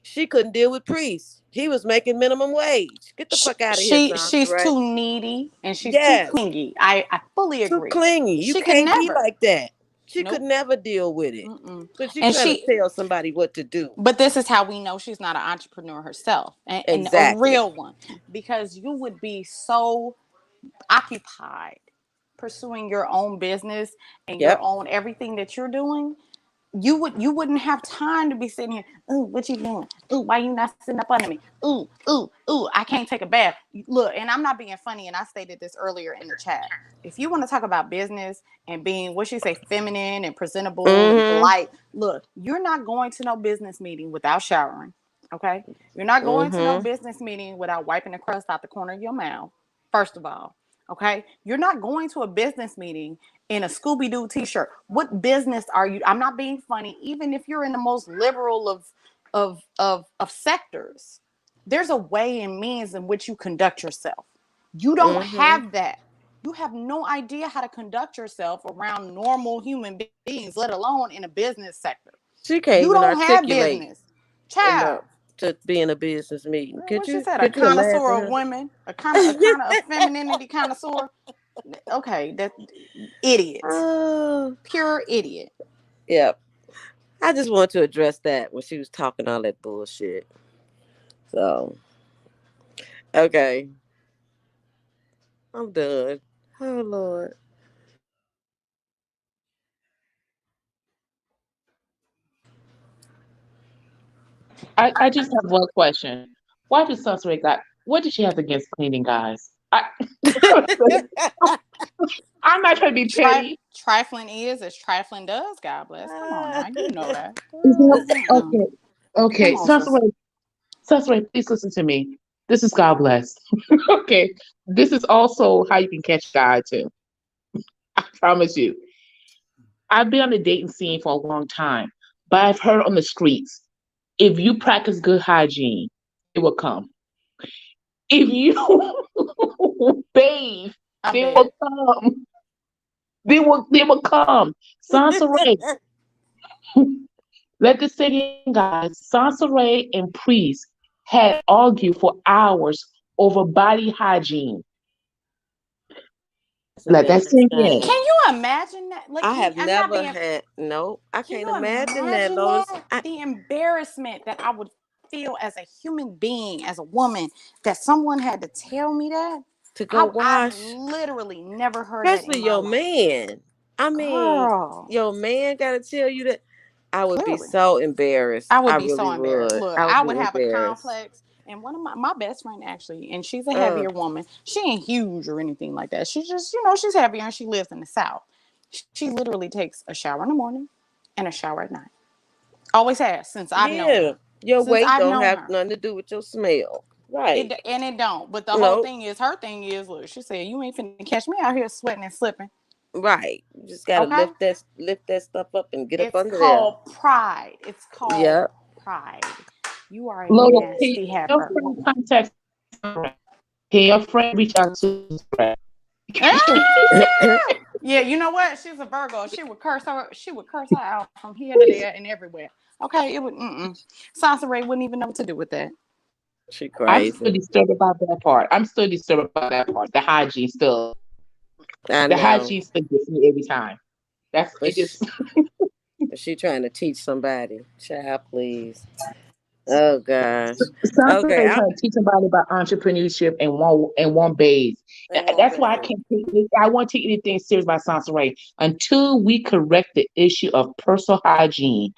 She couldn't deal with Priest. He was making minimum wage. Get the fuck out of here, Sansa, She's right? too needy and she's too Yes. clingy. I fully Too agree. clingy. You She could can't be never. like that. She could Nope. never deal with it. Mm-mm. But she And trying to she, tell somebody what to do. but this is how we know she's not an entrepreneur herself and a Exactly. real one, because you would be so occupied pursuing your own business and your Yep. own everything that you're doing. You wouldn't have time to be sitting here. Ooh, what you doing? Ooh, why you not sitting up under me? Ooh, ooh, ooh, I can't take a bath. Look, and I'm not being funny, and I stated this earlier in the chat. If you want to talk about business and being, what she say, feminine and presentable and Mm-hmm. polite, look, you're not going to no business meeting without showering. Okay? You're not going to no Mm-hmm. business meeting without wiping the crust out the corner of your mouth. First of all. Okay? You're not going to a business meeting in a Scooby-Doo t-shirt. What business are you? I'm not being funny. Even if you're in the most liberal of sectors, there's a way and means in which you conduct yourself. You don't Mm-hmm. have that. You have no idea how to conduct yourself around normal human beings, let alone in a business sector. She can't You even don't have articulate business. enough Child. to be in a business meeting. Could What she you said, a could you connoisseur imagine of her? women, a femininity connoisseur. Okay, that idiot. Oh, Pure idiot. yeah. I just want to address that when she was talking all that bullshit. So Okay, I'm done. Oh Lord. I just have one question. Why does Sunset got what did she have against cleaning guys? I'm not trying to be petty. Trifling is as trifling does. God bless. Come on now, you know that. Is Girl, that- okay. come Okay. on, sis. Sunset, please listen to me. This is God bless. Okay. This is also how you can catch a guy too. I promise you. I've been on the dating scene for a long time, but I've heard on the streets, if you practice good hygiene, it will come. If you bathe, I'm they will dead. come. They will come. Sansaray, let this sink in, guys. Sansaray and Priest had argued for hours over body hygiene. It's Let that embarrassing. sink in. Can you imagine that? Like, I have I'm not never being. had no. I Can can't you imagine that, imagine Lotus. that? The embarrassment that I would feel as a human being, as a woman, that someone had to tell me that. To go I've wash, literally never heard that in especially my your life. man. I mean, Girl, your man got to tell you that. I would be clearly. so embarrassed. I I would be so really embarrassed. would. Look, I would I be would have a embarrassed. complex, and one of my best friend actually, and she's a Uh, heavier woman. She ain't huge or anything like that. She's just, you know, she's heavier and she lives in the South. She literally takes a shower in the morning and a shower at night. Always has since I've known yeah, her. your Since weight I've don't known have her. nothing to do with your smell, right? It don't. But the whole No, thing is, her thing is, look, she said, you ain't finna catch me out here sweating and slipping. right. You just gotta Okay? lift that stuff up and get up It's under there. called pride. It's called Yep. pride. You are a Lola, can nasty your heifer. friend contact can your friend reach out to Yeah, you know what? She's a Virgo. She would curse her. She would curse her out from here to there and everywhere. Okay, it would. Sansa Ray wouldn't even know what to do with that. She I'm still crazy. disturbed about that part. I'm still disturbed about that part. The hygiene still. I The know. hygiene still gets me every time. That's But it. Just she trying to teach somebody. Child, please. Oh gosh. Sansa Okay, is trying to teach somebody about entrepreneurship and one bathe. and one That's why I bad. can't take it. I won't take anything serious about Sansa Ray until we correct the issue of personal hygiene.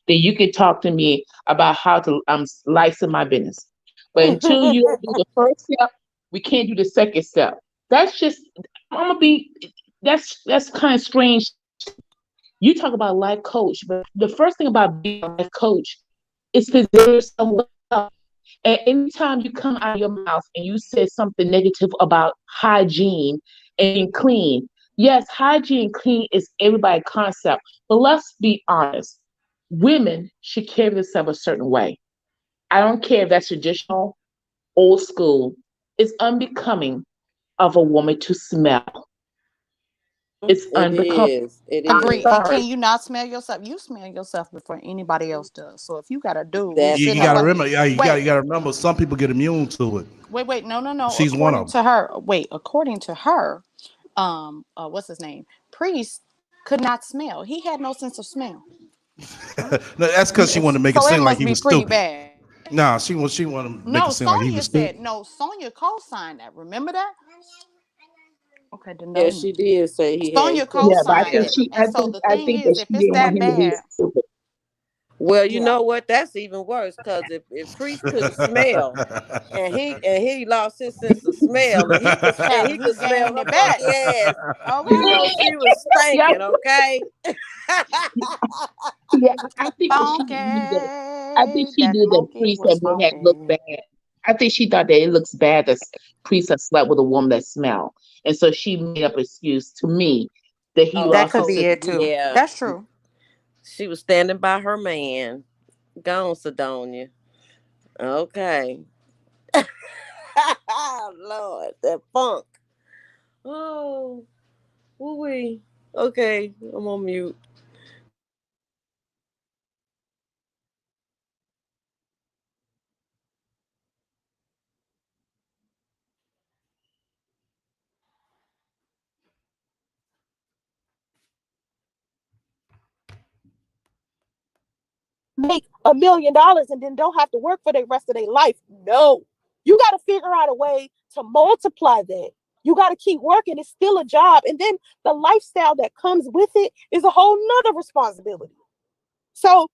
Then you can talk to me about how to license my business. But until you do the first step, we can't do the second step. That's just I'm gonna be. That's kind of strange. You talk about life coach, but the first thing about being a life coach is preserve someone else. And anytime you come out of your mouth and you say something negative about hygiene and being clean, yes, hygiene and clean is everybody's concept. But let's be honest. Women should carry themselves a certain way. I don't care if that's traditional, old school. It's unbecoming of a woman to smell. It's It unbecoming. is. It I'm Agree. is. And sorry. can you not smell yourself? You smell yourself before anybody else does. So if you got a dude who's That You sitting there, gotta part. remember, yeah, wait, you gotta remember. Some people get immune to it. wait, no. She's one According of to her, according to her, what's his name? Priest could not smell. He had no sense of smell. them. No, that's because she wanted to make it So it seem like must he be was pretty stupid. bad. Nah, she wanted to make it No, seem like he Sonia was stupid. said no. Sonia co-signed that. Remember that? Okay, then Yeah, no. she did say he Sonia couldn't Yeah, but I co-signed think smell. it. she And so the I thing think that is, if she it's didn't want that him to be bad, stupid. Well, you yeah. know what? That's even worse because if Priest couldn't smell and he lost his sense of smell and Child, he he could smell gained her it back. funky ass, you Okay. know she was Yeah, stinking, okay? yeah. I think that she Funky. knew that. I think she That knew that monkey priest was that may have looked funky. bad. I think she thought that it looks bad that priest has slept with a woman that smell, and so she made up excuse to me that he Oh, That lost could his be sense. it too. yeah. That's true. She was standing by her man. Gone, Sidonia. Okay. Lord, that funk. Oh, woo wee. Okay, I'm on mute. Make $1 million and then don't have to work for the rest of their life. No. You got to figure out a way to multiply that. You got to keep working. It's still a job. And then the lifestyle that comes with it is a whole nother responsibility. So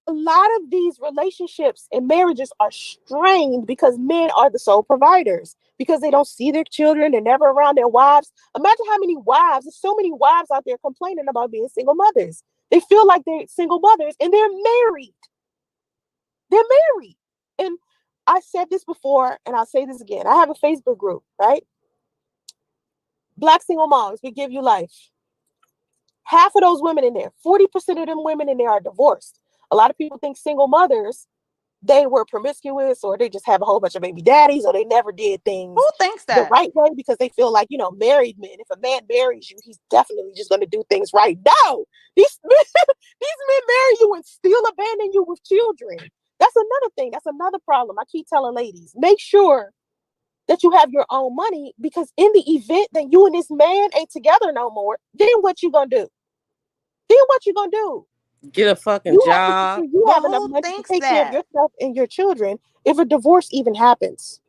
a lot of these relationships and marriages are strained because men are the sole providers, because they don't see their children. They're never around their wives. Imagine how many wives, there's so many wives out there complaining about being single mothers. They feel like they're single mothers and they're married. They're married. And I said this before and I'll say this again. I have a Facebook group, right? Black single moms, we give you life. Half of those women in there, 40% of them women in there are divorced. A lot of people think single mothers, they were promiscuous or they just have a whole bunch of baby daddies or they never did things Who thinks the that? right way because they feel like, married men, if a man marries you, he's definitely just going to do things right. No, these men marry you and still abandon you with children. That's another thing. That's another problem. I keep telling ladies, make sure that you have your own money, because in the event that you and this man ain't together no more, then what you gonna do? Then what you gonna do? Get a fucking You have to make job. sure you But have enough who money to thinks take care of that? yourself and your children if a divorce even happens.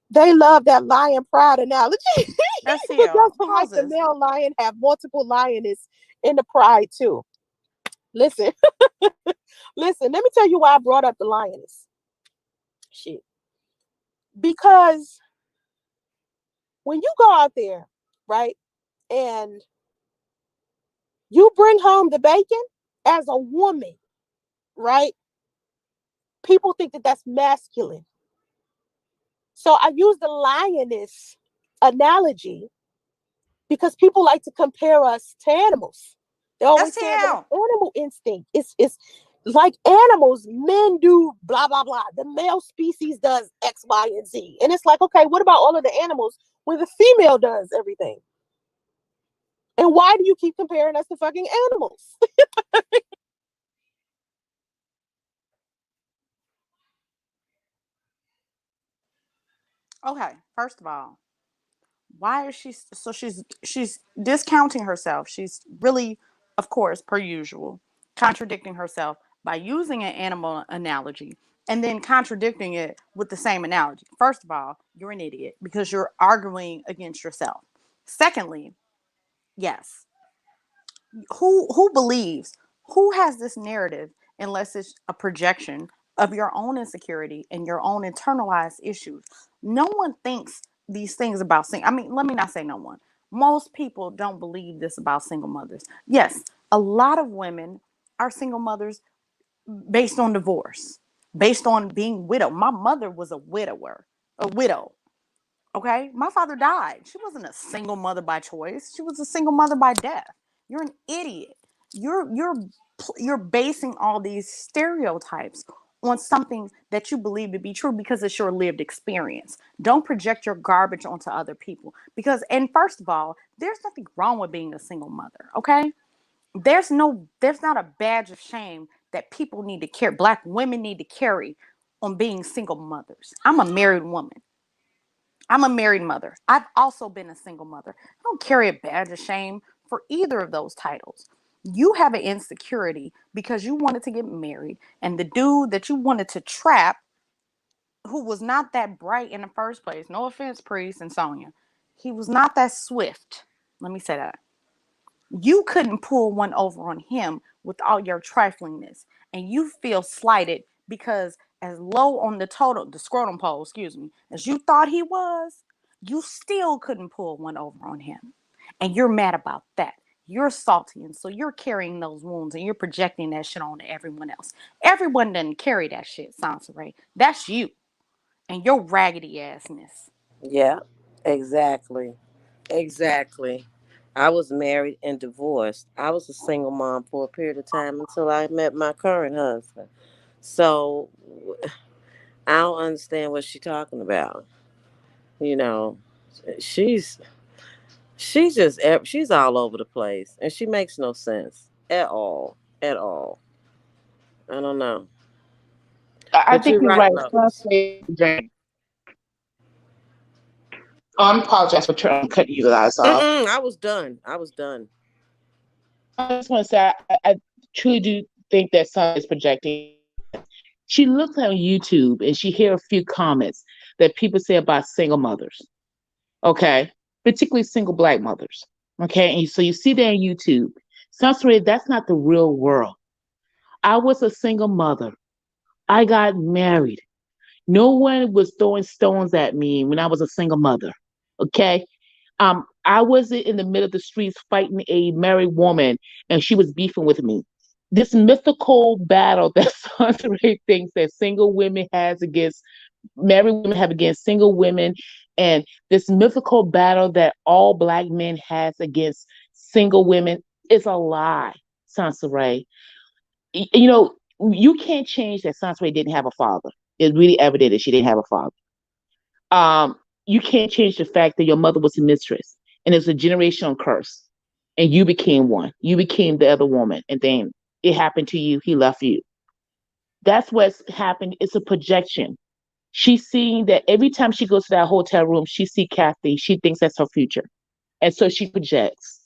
They love that lion pride analogy. Who STL doesn't like the pauses. male lion have multiple lioness in the pride too? Listen, listen, let me tell you why I brought up the lioness. Shit. Because when you go out there, right, and you bring home the bacon as a woman, right? People think that that's masculine. So I use the lioness analogy because people like to compare us to animals. They always say, well, STL. it's animal instinct. It's like animals, men do blah, blah, blah. The male species does X, Y, and Z. And it's like, okay, what about all of the animals where the female does everything? And why do you keep comparing us to fucking animals? Okay, first of all, why is she so she's discounting herself. She's really, of course, per usual, contradicting herself by using an animal analogy and then contradicting it with the same analogy. First of all, you're an idiot because you're arguing against yourself. Secondly, yes, who believes, who has this narrative unless it's a projection of your own insecurity and your own internalized issues. No one thinks these things about I mean, let me not say no one. Most people don't believe this about single mothers. Yes, a lot of women are single mothers based on divorce, based on being widowed. My mother was a widower, a widow. Okay, my father died. She wasn't a single mother by choice. She was a single mother by death. You're an idiot. You're basing all these stereotypes on something that you believe to be true because it's your lived experience. Don't project your garbage onto other people because, and first of all, there's nothing wrong with being a single mother. Okay, there's not a badge of shame that people need to carry. Black women need to carry on being single mothers. I'm a married woman. I'm a married mother. I've also been a single mother. I don't carry a badge of shame for either of those titles. You have an insecurity because you wanted to get married, and the dude that you wanted to trap, who was not that bright in the first place, no offense, Priest and Sonia, he was not that swift. Let me say that. You couldn't pull one over on him with all your triflingness, and you feel slighted because as low on the scrotum pole, excuse me, as you thought he was, you still couldn't pull one over on him. And you're mad about that. You're salty, and so you're carrying those wounds and you're projecting that shit on everyone else. Everyone doesn't carry that shit, Sansaray. That's you and your raggedy assness. Yeah, exactly. Exactly. I was married and divorced. I was a single mom for a period of time until I met my current husband. So I don't understand what she's talking about. You know, she's she's all over the place and she makes no sense at all. At all. I don't know. I But think you're you're right, right. Lois. Oh, I apologize for cutting you guys off. I was done. I was done. I just want to say I truly do think that Sun is projecting. She looks on YouTube and she hear a few comments that people say about single mothers, okay? Particularly single black mothers, okay? And so you see that on YouTube. Sansaray, that's not the real world. I was a single mother. I got married. No one was throwing stones at me when I was a single mother, okay? I wasn't in the middle of the streets fighting a married woman and she was beefing with me. This mythical battle that Sansaray thinks that single women has against married women have against single women, and this mythical battle that all black men has against single women is a lie, Sansaray. You know, you can't change that Sansaray didn't have a father. It's really evident that she didn't have a father. You can't change the fact that your mother was a mistress and it's a generational curse. And you became one. You became the other woman. And then it happened to you. He left you. That's what's happened. It's a projection. She's seeing that every time she goes to that hotel room, she see Kathy. She thinks that's her future. And so she projects.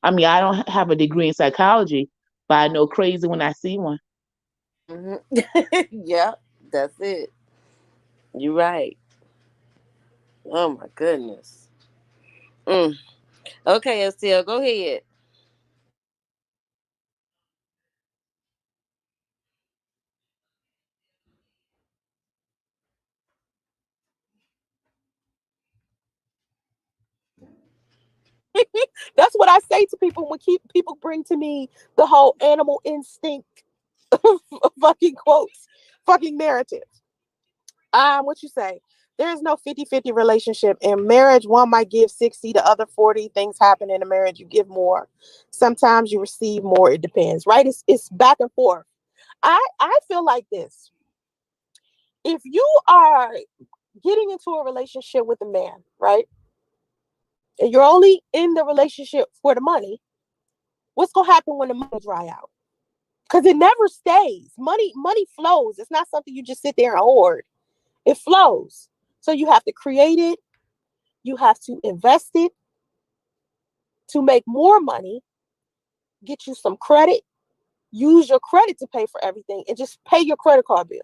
I mean, I don't have a degree in psychology, but I know crazy when I see one. Yeah, that's it. You're right. Oh my goodness. Mm. Okay, Estelle, go ahead. That's what I say to people when people bring to me the whole animal instinct fucking quotes, fucking narrative. What you say? There is no 50-50 relationship. In marriage, one might give 60, the other 40. Things happen in a marriage, you give more. Sometimes you receive more. It depends, right? It's back and forth. I feel like this. If you are getting into a relationship with a man, right? And you're only in the relationship for the money, what's gonna happen when the money dry out? Because it never stays. Money flows. It's not something you just sit there and hoard. It flows. So you have to create it. You have to invest it to make more money, get you some credit, use your credit to pay for everything, and just pay your credit card bill.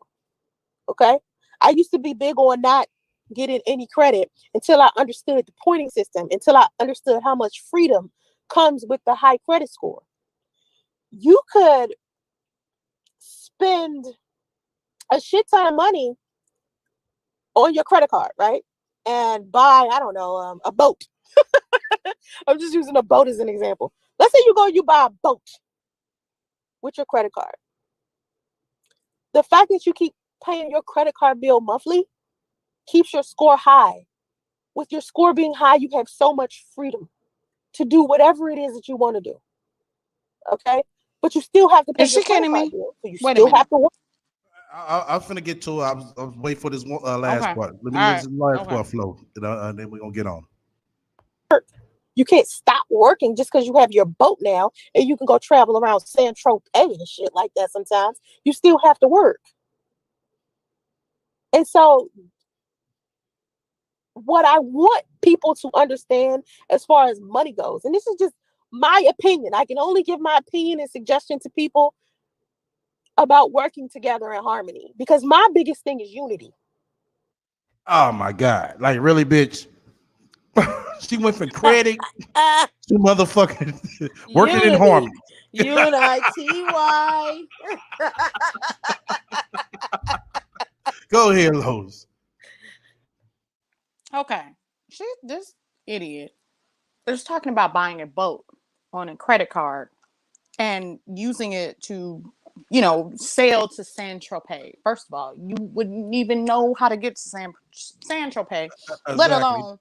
Okay. I used to be big on not getting any credit until I understood the pointing system, until I understood how much freedom comes with the high credit score. You could spend a shit ton of money on your credit card, right? And buy, I don't know, a boat. I'm just using a boat as an example. Let's say you buy a boat with your credit card. The fact that you keep paying your credit card bill monthly keeps your score high. With your score being high, you have so much freedom to do whatever it is that you want to do. Okay? But you still have to pay Is your she credit kidding card me? bill. So you Wait a still minute. have to work. I'm finna get to it. I was waiting for this one, last Okay. part. Let me All let right. this last Okay. part flow, and then we're gonna get on. You can't stop working just because you have your boat now and you can go travel around San Tropez and shit like that sometimes. You still have to work. And so what I want people to understand as far as money goes, and this is just my opinion. I can only give my opinion and suggestion to people about working together in harmony because my biggest thing is unity. Oh my God! Like really, bitch. She went from credit to motherfucking working in Unity. harmony. UNITY. Go ahead, Lowe's. Okay. This idiot is talking about buying a boat on a credit card and using it to, sail to San Tropez. First of all, you wouldn't even know how to get to San Tropez, let Exactly. alone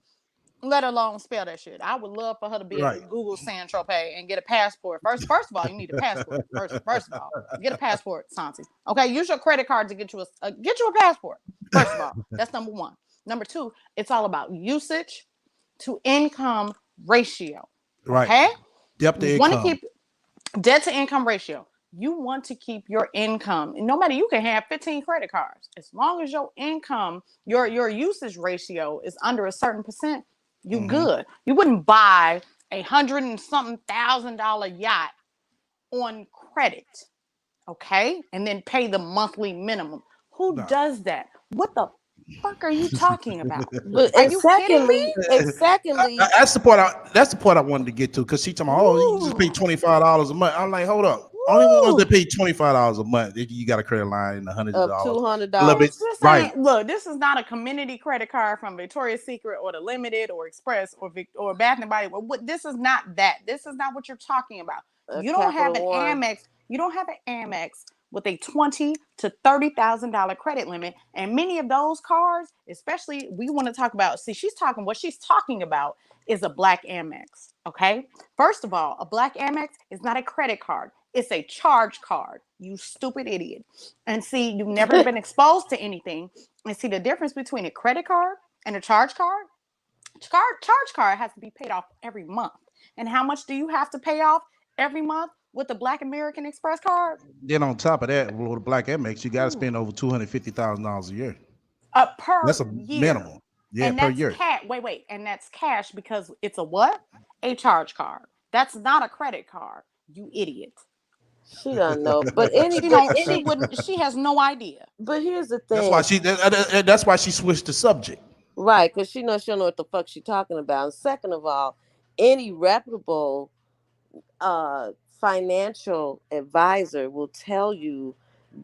let alone spell that shit. I would love for her to be able Right. to Google San Tropez and get a passport. First of all, you need a passport. First of all, get a passport, Santi. Okay, use your credit card to get you a passport. First of all, that's number one. Number two, it's all about usage to income ratio. Right. Okay, Depth you to want to income. keep debt to income ratio. You want to keep your income. No matter, you can have 15 credit cards. As long as your income, your usage ratio is under a certain percent, you good. You wouldn't buy $100 and something $1,000 yacht on credit. okay, and then pay the monthly minimum. Who Nah. does that? What the fuck are you talking about? But Are and you kidding me? secondly, That's the part. That's the part I wanted to get to because she told me, "Oh, you just pay Woo. $25 a month." I'm like, "Hold up." Only ones Woo. that pay $25 a month, you got a credit line and hundreds of of dollars. A little bit, $200. This right? ain't look. This is not a community credit card from Victoria's Secret or the Limited or Express or Bath and Body Works. This is not that. This is not what you're talking about. A You don't have Capital an One. Amex. You don't have an Amex with a $20,000 to $30,000 credit limit, and many of those cards, especially, we want to talk about. See, she's talking. What she's talking about is a black Amex. Okay. First of all, a black Amex is not a credit card. It's a charge card. You stupid idiot. And see, you've never been exposed to anything. And see, the difference between a credit card and a charge card, charge card has to be paid off every month. And how much do you have to pay off every month with the Black American Express card? Then on top of that, with the black Amex, you got to Ooh. spend over $250,000 a year. Per That's a year. minimum. Yeah, And per that's year. cash. Wait. And that's cash because it's a what? A charge card. That's not a credit card. You idiot. She don't know. But any She but don't, she any wouldn't, she has no idea. but here's the That's why thing. that's why she switched the subject. Right, because she knows she don't know what the fuck she talking about. And second of all, any reputable financial advisor will tell you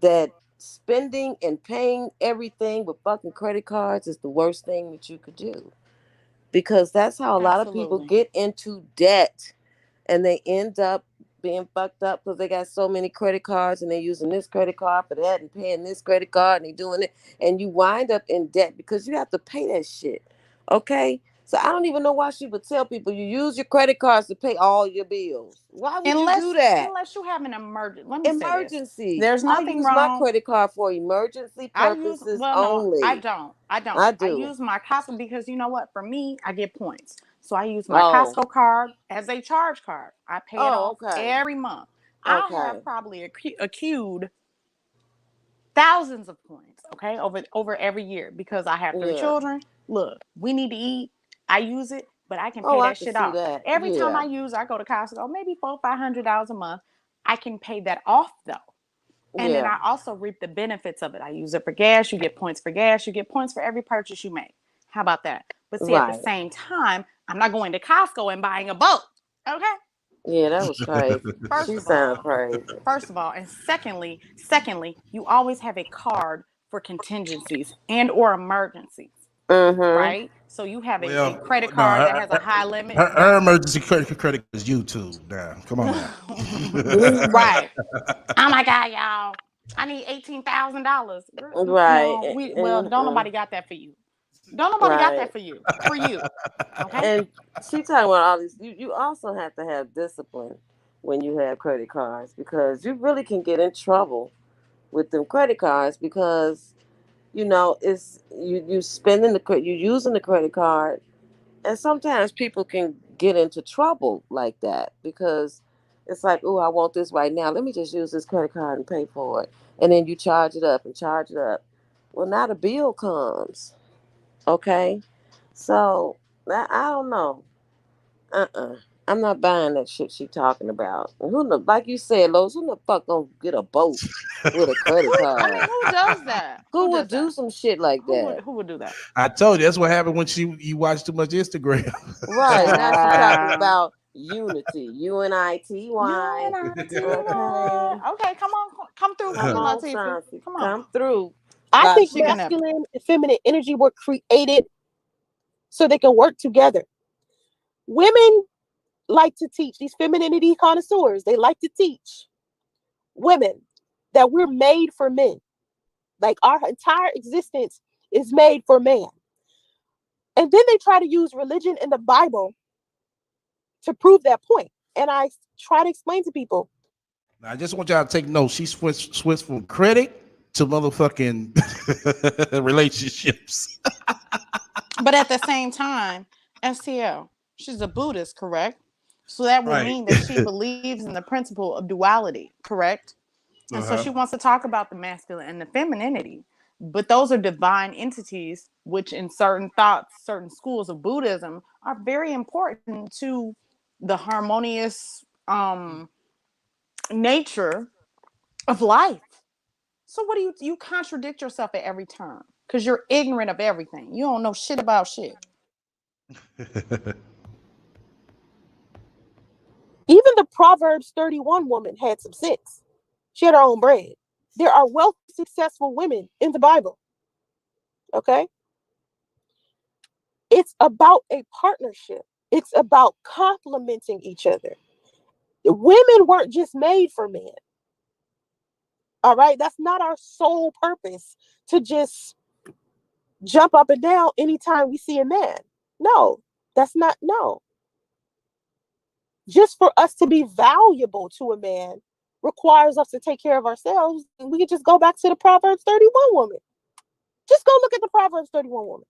that spending and paying everything with fucking credit cards is the worst thing that you could do. Because that's how a lot of people Absolutely. get into debt and they end up being fucked up because they got so many credit cards and they're using this credit card for that and paying this credit card and they doing it and you wind up in debt because you have to pay that shit. Okay? So I don't even know why she would tell people you use your credit cards to pay all your bills. Why would you do that? Unless you have an emergency. Let me say this. Emergency. There's I nothing use my wrong. credit card for emergency I use, purposes well, no, I only. don't. I don't. I I do. use my Costco because you know what? For me, I get points. So I use my Oh. Costco card as a charge card. I pay it Oh, off okay. every month. I Okay. have probably accrued thousands of points, okay, over every year because I have three Yeah. children. Look, we need to eat. I use it, but I can Oh, pay I that can shit see off. that. Every time Yeah. I go to Costco, maybe $400-$500 a month. I can pay that off though. And then Yeah. I also reap the benefits of it. I use it for gas. You get points for gas. You get points for every purchase you make. How about that? But see, at the Right. same time, I'm not going to Costco and buying a boat. Okay. Yeah, that was crazy. First She of sounded all, crazy. and secondly, you always have a card for contingencies and or emergencies, Mm-hmm. right? So you have a Well, credit no, card that has a high limit. her emergency credit is YouTube now. Come on now. Right. Oh my God, y'all. I need $18,000. Right. No, don't nobody got that for you. Don't nobody got Right. that for you. For you. Okay? And she talking about all these. You also have to have discipline when you have credit cards because you really can get in trouble with them credit cards because it's you spending you using the credit card and sometimes people can get into trouble like that because it's like, oh, I want this right now. Let me just use this credit card and pay for it. And then you charge it up and charge it up. Well, now the bill comes. Okay. So I don't know. I'm not buying that shit she talking about. Like you said, Lowe's, who the fuck gonna get a boat with a credit I mean, card? who does that? Who Who would does do that? some shit like that? Who would do that? I told you that's what happened when you watch too much Instagram. Right. Now she talking about unity. UNITY. UNITY. Okay. Okay, come on. Come through, Come Queen on, Latifah. Chauncey. Come on. Come through. I Like think She can never. masculine and feminine energy were created so they can work together. Women like to teach, these femininity connoisseurs, they like to teach women that we're made for men. Like our entire existence is made for man. And then they try to use religion and the Bible to prove that point. And I try to explain to people. Now, I just want y'all to take note. She switched from credit to motherfucking relationships. But at the same time, STL, she's a Buddhist, correct? So that would Right. mean that she believes in the principle of duality, correct? And so Uh-huh. she wants to talk about the masculine and the femininity. But those are divine entities, which in certain thoughts, certain schools of Buddhism are very important to the harmonious nature of life. So what do you contradict yourself at every turn because you're ignorant of everything. You don't know shit about shit. Even the Proverbs 31 woman had some sense. She had her own bread. There are wealthy, successful women in the Bible. Okay? It's about a partnership. It's about complementing each other. Women weren't just made for men. All right? That's not our sole purpose to just jump up and down anytime we see a man. No, that's not, no. Just for us to be valuable to a man requires us to take care of ourselves. And we can just go back to the Proverbs 31 woman. Just go look at the Proverbs 31 woman.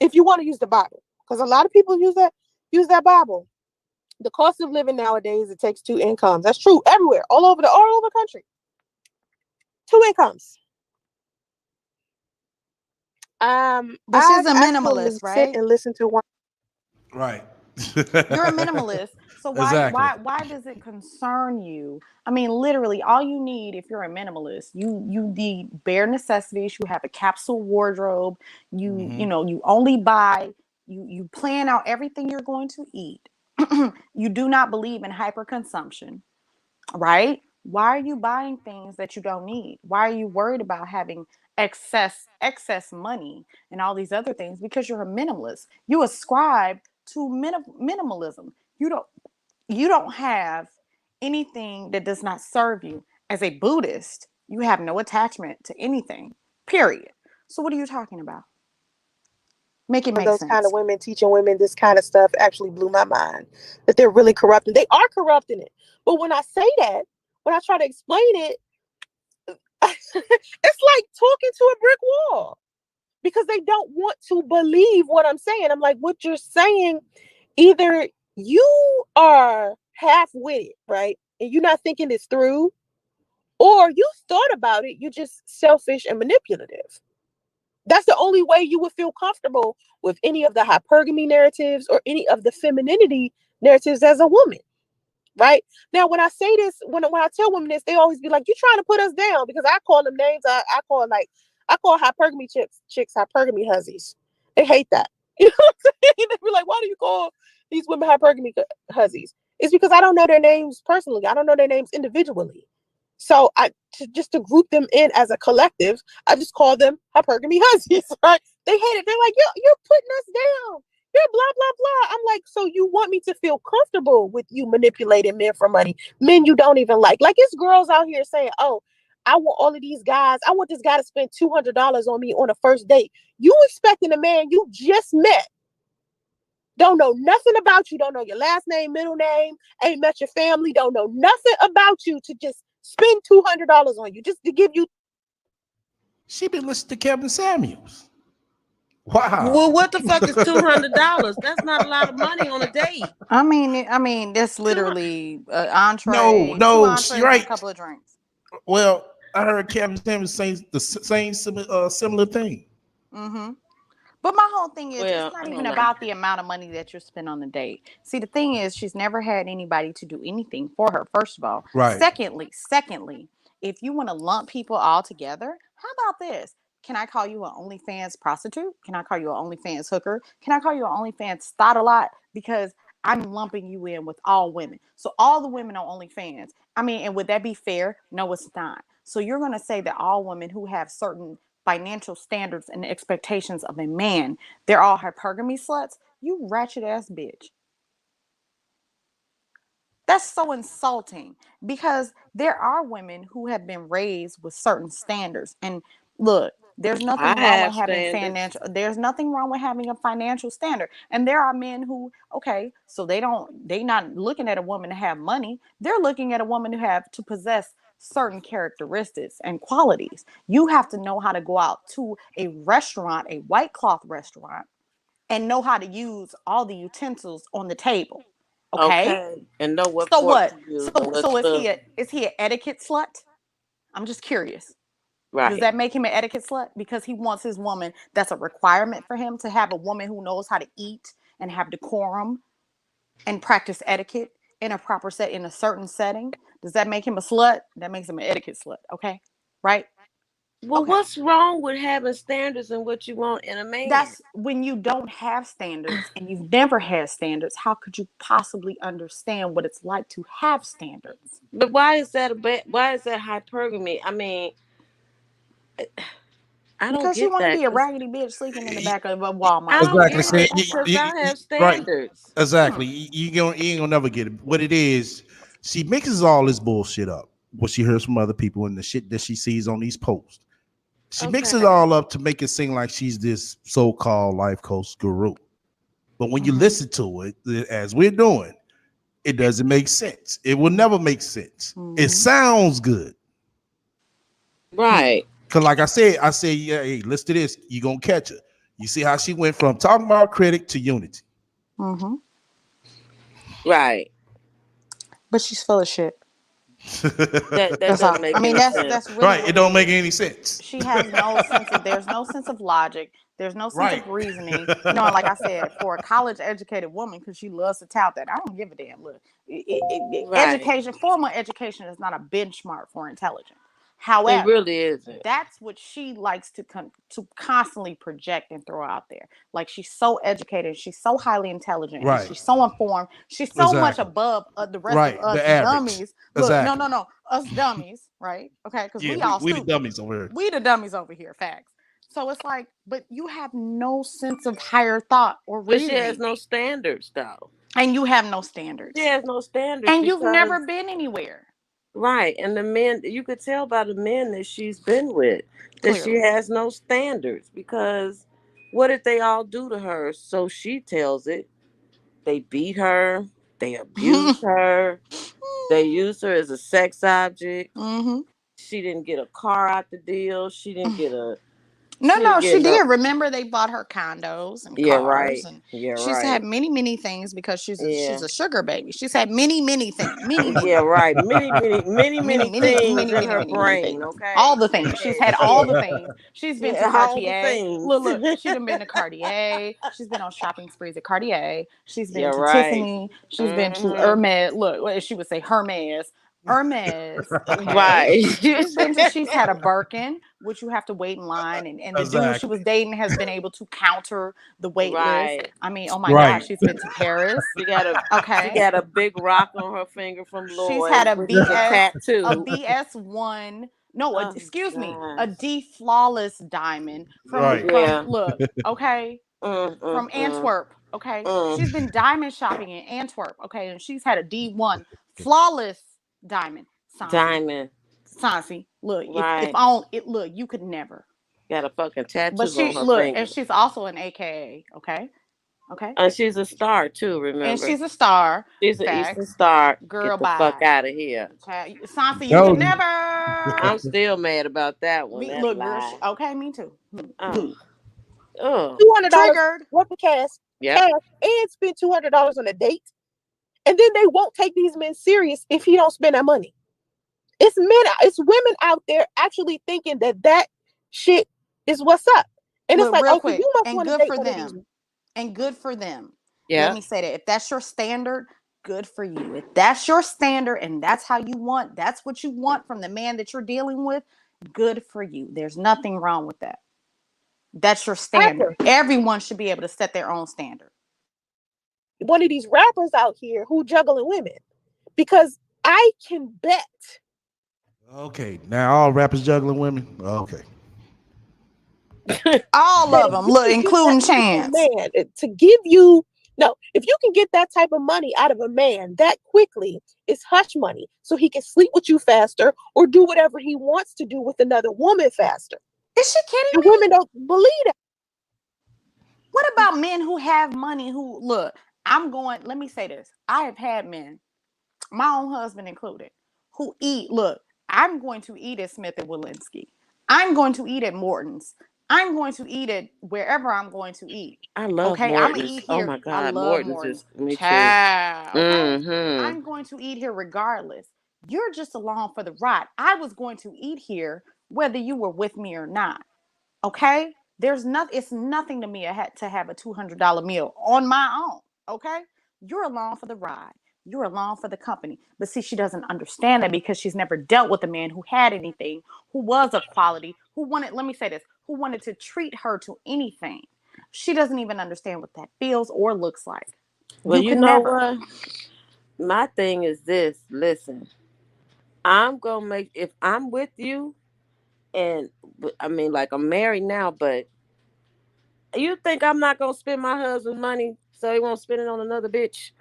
If you want to use the Bible. Because a lot of people use that Bible. The cost of living nowadays, it takes 2 incomes. That's true everywhere, all over the country. 2 incomes. But she's I've a actually minimalist, sit right? and listen to one. Right. You're a minimalist. So Exactly. why does it concern you? I mean, literally, all you need if you're a minimalist, you need bare necessities. You have a capsule wardrobe. You know you only buy. You plan out everything you're going to eat. You do not believe in hyperconsumption, right? Why are you buying things that you don't need? Why are you worried about having excess money and all these other things? Because you're a minimalist. You ascribe to minimalism. You don't have anything that does not serve you. As a Buddhist, you have no attachment to anything. Period. So what are you talking about? Make it make Those kind of sense. women teaching women this kind of stuff actually blew my mind. That they're really corrupting. They are corrupting it. But when I say that, when I try to explain it, it's like talking to a brick wall because they don't want to believe what I'm saying. I'm like, what you're saying, either you are half-witted, right? And you're not thinking this through, or you thought about it, you're just selfish and manipulative. That's the only way you would feel comfortable with any of the hypergamy narratives or any of the femininity narratives as a woman. Right now, when I say this, when I tell women this, they always be like, "You trying to put us down?" Because I call them names. I call hypergamy chicks hypergamy hussies. They hate that. You know what I'm saying? They be like, "Why do you call these women hypergamy hussies?" It's because I don't know their names personally. I don't know their names individually. So just to group them in as a collective, I just call them hypergamy hussies. Right? They hate it. They're like, "You're putting us down. You're blah blah blah." I'm like, so you want me to feel comfortable with you manipulating men for money, men you don't even like? Like, it's girls out here saying, "Oh, I want all of these guys. I want this guy to spend $200 on me on a first date." You expecting a man you just met, don't know nothing about you, don't know your last name, middle name, ain't met your family, don't know nothing about you, to just spend $200 on you just to give you. She been listening to Kevin Samuels. Wow. Well, what the fuck is $200? That's not a lot of money on a date. I mean, that's Two. literally No, entree, two no, you're entrees and a right. couple of drinks. Well, I heard Kevin Samuels saying the same similar thing. Mm-hmm. But my whole thing is, it's Well, not I even don't know. about the amount of money that you spend on the date. See, the thing is, she's never had anybody to do anything for her, first of all. Right. Secondly, if you want to lump people all together, how about this? Can I call you an OnlyFans prostitute? Can I call you an OnlyFans hooker? Can I call you an OnlyFans thought a lot? Because I'm lumping you in with all women. So all the women on OnlyFans. I mean, and would that be fair? No, it's not. So you're going to say that all women who have certain financial standards and expectations of a man, they're all hypergamy sluts? You ratchet ass bitch. That's so insulting because there are women who have been raised with certain standards. And look, there's I nothing wrong with have having standards. financial, there's nothing wrong with having a financial standard. And there are men who, okay, so they not looking at a woman to have money. They're looking at a woman who have to possess certain characteristics and qualities. You have to know how to go out to a restaurant, a white cloth restaurant, and know how to use all the utensils on the table. Okay? Okay. And know what So fork what? to use and So what so spoon. is he an etiquette slut? I'm just curious. Does Right. that make him an etiquette slut? Because he wants his woman, that's a requirement for him to have a woman who knows how to eat and have decorum and practice etiquette in a proper set, in a certain setting. Does that make him a slut? That makes him an etiquette slut. Okay, right? Well, Okay. what's wrong with having standards and what you want in a man? That's when you don't have standards and you've never had standards. How could you possibly understand what it's like to have standards? But why is that why is that hypergamy? I mean, I don't Because you get want to that. be a raggedy bitch sleeping in the back of a I Walmart don't store. Exactly. get See, it because I have right. standards. Exactly. You ain't gonna never get it. What it is, she mixes all this bullshit up. What she hears from other people and the shit that she sees on these posts. She mixes it Okay. all up to make it seem like she's this so-called life coach guru. But when you listen to it, as we're doing, it doesn't make sense. It will never make sense. It sounds good. Right. Cause like I said, yeah, hey, listen to this. You gonna catch her. You see how she went from talking about critic to unity. Mm-hmm. Right. But she's full of shit. That That's doesn't all. make I mean, any sense. that's really Right. what It it don't make is. any sense. She has no sense of. There's no sense of logic. There's no sense Right. of reasoning. And like I said, for a college educated woman, because she loves to tout that, I don't give a damn. Look, Right. education, formal education is not a benchmark for intelligence. It However, really isn't. that's what she likes to constantly project and throw out there. Like she's so educated, she's so highly intelligent, and Right. she's so informed. She's so much Exactly. above the rest of Right. us The average. dummies. Look, Exactly. no, us dummies, right? Okay, because Yeah, we all we the stupid. dummies over here. We the dummies over here. Facts. So it's like, but you have no sense of higher thought or But she has reasoning, no standards, though. and you have no standards, She has no standards and you've because never been anywhere. right, and the men you could tell by the men that she's been with that she Clearly. has no standards because what did they all do to her? So she tells it. They beat her, they abused her, they used her as a sex object. Mm-hmm. She didn't get a car out the deal. No, she No. did. Remember, they bought her condos and Yeah, cars, right. and Yeah, she's had right. many things because she's Yeah. a sugar baby. She's had many things, Yeah, right. Many things in her many brain. things. All Okay. the She things. She's had had all the things. She's been to all the Cartier. things. Look, she done been to Cartier. She's been on shopping sprees at Cartier. She's Yeah, been to right. Tiffany. She's been to Hmm. Hermes. Look, what she would say Hermes. Hermes, okay. Right. She's had a Birkin, which you have to wait in line, and the dude she was Exactly. dating has been able to counter the wait list. Right. I mean, oh my Right. gosh, she's been to Paris. She Okay. got a big rock on her finger from She's had Lloyd, which is a a tattoo. BS1. No, Oh excuse me, a gosh. D flawless diamond Right. from Yeah. look, okay, Mm, mm, from mm, Antwerp. Okay, she's mm. been diamond shopping in Antwerp. Okay, and she's had a D1 flawless diamond. Sansi, Diamond. Sansi, look, if Right. on it, look, you could never. Got a fucking But tattoo on she her look, and finger. she's also an AKA. Okay, okay, And she's a star too, and remember? she's a star. She's an Eastern Facts, Star. girl. Get the fuck Bye, out of here. Sansi, you could Told you. I'm never. still mad about that one. Me That look, girl. lie. Okay, me too. Oh. Oh. $200 Triggered. worth of Yep. cash, and spend $200 on a date, and then they won't take these men serious if he don't spend that money. It's women out there actually thinking that shit is what's up, and it's Look, like, real okay, quick, you must and want to good date for one of these. them. And good for them. Let Yep. me say that. If that's your standard, good for you. If that's your standard and that's how you want, that's what you want from the man that you're dealing with, good for you. There's nothing wrong with that. That's your standard. Rapper, Everyone should be able to set their own standard. one of these rappers out here who juggling women, because I can bet. Okay. Now all rappers juggling women. Okay. All That of if them, you look, can get that including type of Chance. man to give you no, if you can get that type of money out of a man that quickly, it's hush money, so he can sleep with you faster or do whatever he wants to do with another woman faster. Is she kidding And me? women don't believe that. What about men who have money who look, let me say this. I have had men, my own husband included, who eat. Look, I'm going to eat at Smith and Walensky. I'm going to eat at Morton's. I'm going to eat at wherever I'm going to eat. I love Okay, I'm gonna Morton's. eat Oh here. my I God, love Morton's Morton's. is me too. Child, okay. Mm-hmm. I'm going to eat here regardless. You're just along for the ride. I was going to eat here whether you were with me or not. Okay, it's nothing to me to have a $200 meal on my own. Okay, you're along for the ride. You're along for the company. But see, she doesn't understand that because she's never dealt with a man who had anything, who was a quality, who wanted, let me say this, who wanted to treat her to anything. She doesn't even understand what that feels or looks like. Well, You you could know never. what? My thing is this. Listen, I'm gonna make if I'm with you, and I mean, like I'm married now, but you think I'm not gonna spend my husband's money so he won't spend it on another bitch?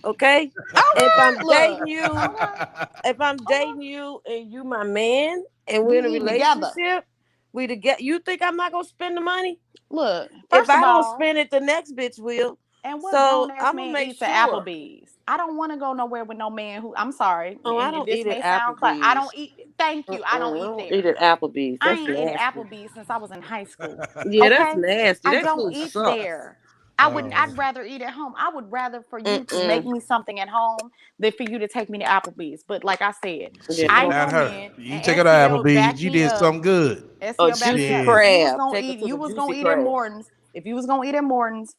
Okay? If Okay, I'm dating look, you, okay, if I'm okay. dating you and you my man and we're We in a eating together. relationship, we together. You think I'm not gonna spend the money? Look, If first of I don't all, spend it, the next bitch will. and what So grown ass I'm gonna man make eats at sure. Applebee's? I don't want to go nowhere with no man who, I'm sorry, Oh, I and don't this eat at may sound like I don't Applebee's. eat. Thank you. I I don't eat don't there. eat at Applebee's. I That's ain't eat at nasty. Applebee's since I was in high school. Yeah, that's Okay? nasty. I That don't food eat sucks. there. I wouldn't, Oh. I'd rather eat at home. I would rather for you to make Mm-mm. me something at home than for you to take me to Applebee's. But like I said, Yeah, Shit, I don't. not know her. men, You take and her to SEO Applebee's, back you me did up. something good. A SEO back me juicy up. If Shit. you was crab. gonna Take her eat, to you the was gonna juicy eat at crab. Morton's. If you was gonna eat at Morton's,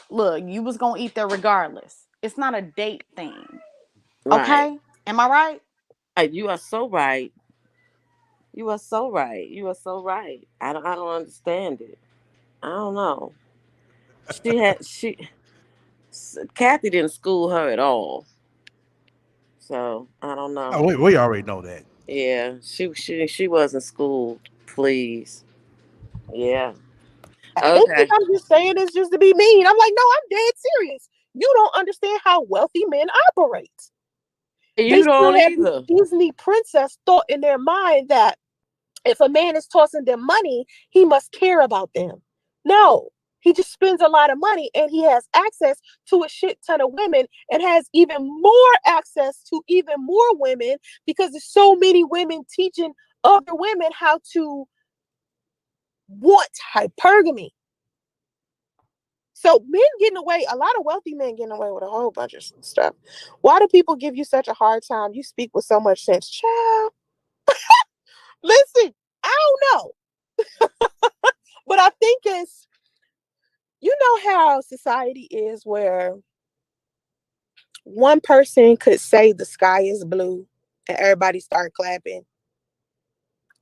look, you was gonna eat there regardless. It's not a date thing. Right. Okay? Am I right? You are so right. You are so right. You are so right. I don't understand it. I don't know. Kathy didn't school her at all. So I don't Oh, know. we already know that. Yeah, she wasn't schooled. Please. Yeah. They think Okay. I'm just saying this just to be mean. I'm like, no, I'm dead serious. You don't understand how wealthy men operate. They You still don't have this either. Disney princess thought in their mind that if a man is tossing them money, he must care about them. No, he just spends a lot of money and he has access to a shit ton of women and has even more access to even more women because there's so many women teaching other women how to want hypergamy. So men getting away, a lot of wealthy men getting away with a whole bunch of stuff. Why do people give you such a hard time? You speak with so much sense. Child, listen, I don't know. But I think it's, you know how society is where one person could say the sky is blue and everybody start clapping.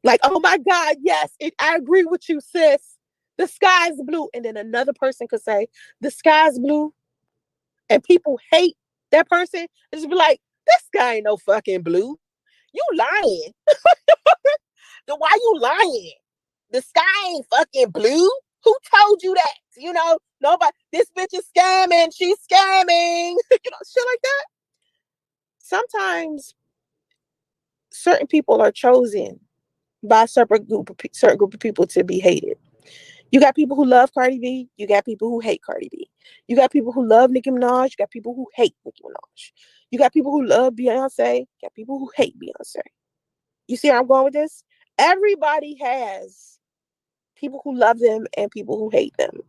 Like, oh my God, yes, I agree with you, sis. The sky is blue. And then another person could say the sky is blue and people hate that person. And just be like, this sky ain't no fucking blue. You lying. Then why you lying? The sky ain't fucking blue. Who told you that? You know, nobody. This bitch is scamming. She's scamming. Shit like that. Sometimes certain people are chosen by a certain group of people to be hated. You got people who love Cardi B. You got people who hate Cardi B. You got people who love Nicki Minaj. You got people who hate Nicki Minaj. You got people who love Beyonce. You got people who hate Beyonce. You see where I'm going with this? Everybody has people who love them and people who hate them.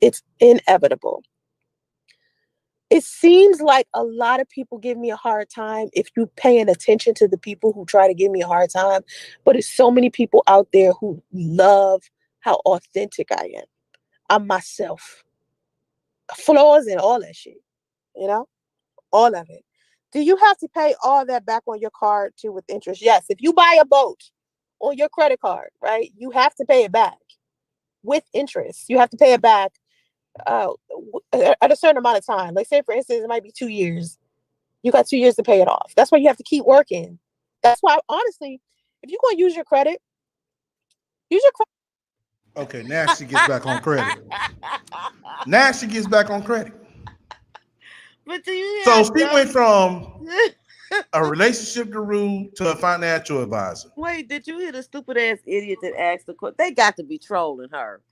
It's inevitable. It seems like a lot of people give me a hard time if you're paying attention to the people who try to give me a hard time. But it's so many people out there who love how authentic I am. I'm myself. Flaws and all that shit. You know? All of it. Do you have to pay all that back on your card too with interest? Yes. If you buy a boat on your credit card, right? You have to pay it back with interest. You have to pay it back uh, at a certain amount of time. Like, say, for instance, it might be 2 years. You got 2 years to pay it off. That's why you have to keep working. That's why, honestly, if you're going to use your credit, use your credit. Okay, now she gets back on credit. Now she gets back on credit. But do you So have she dumb? went from a relationship guru to a financial advisor. Wait, did you hear the stupid ass idiot that asked the question? They got to be trolling her.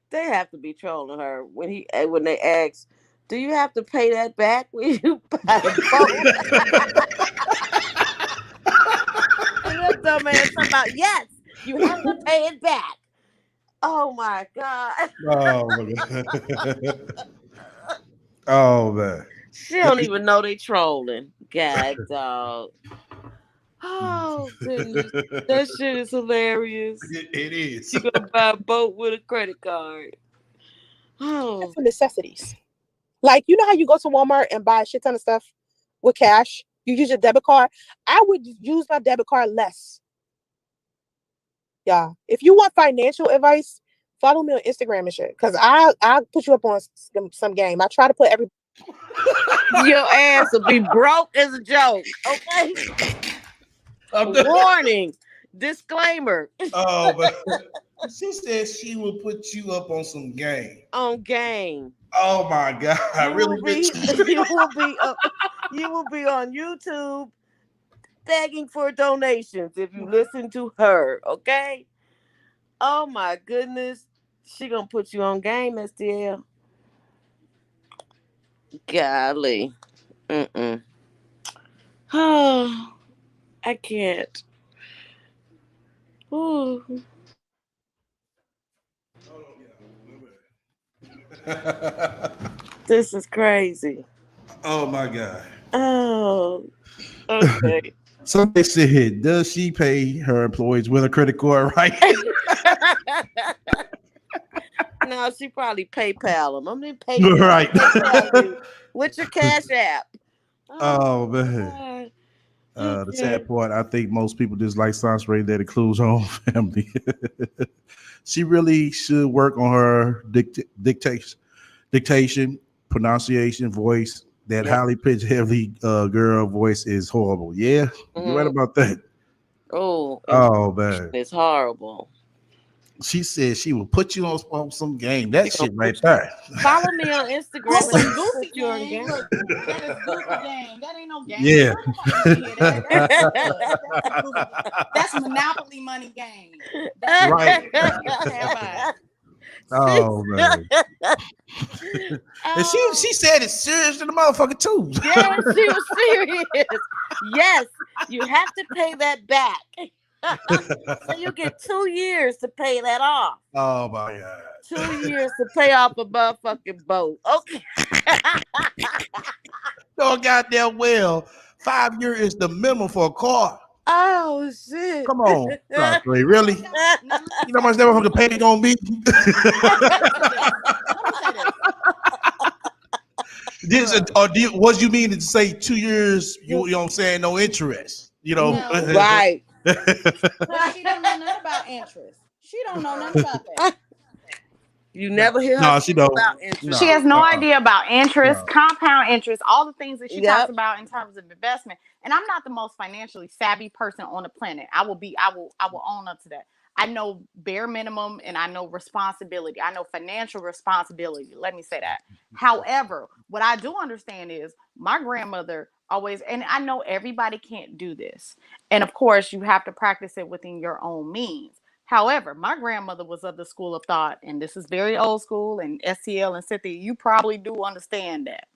They have to be trolling her when they ask, "Do you have to pay that back when you buy the boat?" And that dumbass talking about, yes, you have to pay it back. Oh my god. Oh my god. Oh man. She don't even know they trolling. God dog. Oh goodness. That shit is hilarious. It is. You gonna buy a boat with a credit card. Oh. For necessities. Like, you know how you go to Walmart and buy a shit ton of stuff? with cash. You use your debit card. I would use my debit card less. Yeah. If you want financial advice, follow me on Instagram and shit. Cause I'll put you up on some game. I try to put every Your ass will be broke as a joke. Okay. Warning. Disclaimer. Oh, but she said she will put you up on some game. On game. Oh my God! You Really, will be. bitch? You will be on YouTube begging for donations if you listen to her. Okay. Oh my goodness. She gonna put you on game, STL. Golly. Mm-mm. Oh, I can't. Ooh. This is crazy. Oh my God! Oh, okay. Somebody said, does she pay her employees with a credit card? Right? No, she probably PayPal them. I'm gonna PayPal, Right. PayPal you with your Cash App. Oh man. God. The Okay. sad part, I think most people dislike Sansaray that includes her own family. She really should work on her dictation, pronunciation, voice. That Yep. highly pitched, heavy girl voice is horrible. Yeah, you're right Mhm. about that. Oh, Oh man. it's horrible. She said she will put you on some game. That She gonna shit right put you. there. Follow me on On Instagram and some she goofy put you on game. game. Look, that is goofy game. That ain't no game. Yeah. Girl, nobody wanna hear that. That's goofy. That's Monopoly money game. That's Right. How about Oh man. And she Oh, said it's serious to the motherfucker too. yes, she was serious. Yes, you have to pay that back. So you get 2 years to pay that off. Oh my God. 2 years to pay off a motherfucking boat. Okay. No goddamn well. 5 years is the minimum for a car. Oh shit. Come on, Sansaray, really? now, now let me You know how much that motherfucker payment gonna be? say this. Was you mean to say 2 years? You know what I'm saying? No interest. You know. No. Right. But she don't know nothing about interest. She don't know nothing about that. You never hear her No, she speak don't. about interest. No. She has no idea about interest, No. compound interest, all the things that she Yep. talks about in terms of investment. And I'm not the most financially savvy person on the planet. I will own up to that. I know bare minimum and I know responsibility. I know financial responsibility. Let me say that. However, what I do understand is my grandmother always, and I know everybody can't do this. And of course, you have to practice it within your own means. However, my grandmother was of the school of thought, and this is very old school, and STL and Cynthia, you probably do understand that.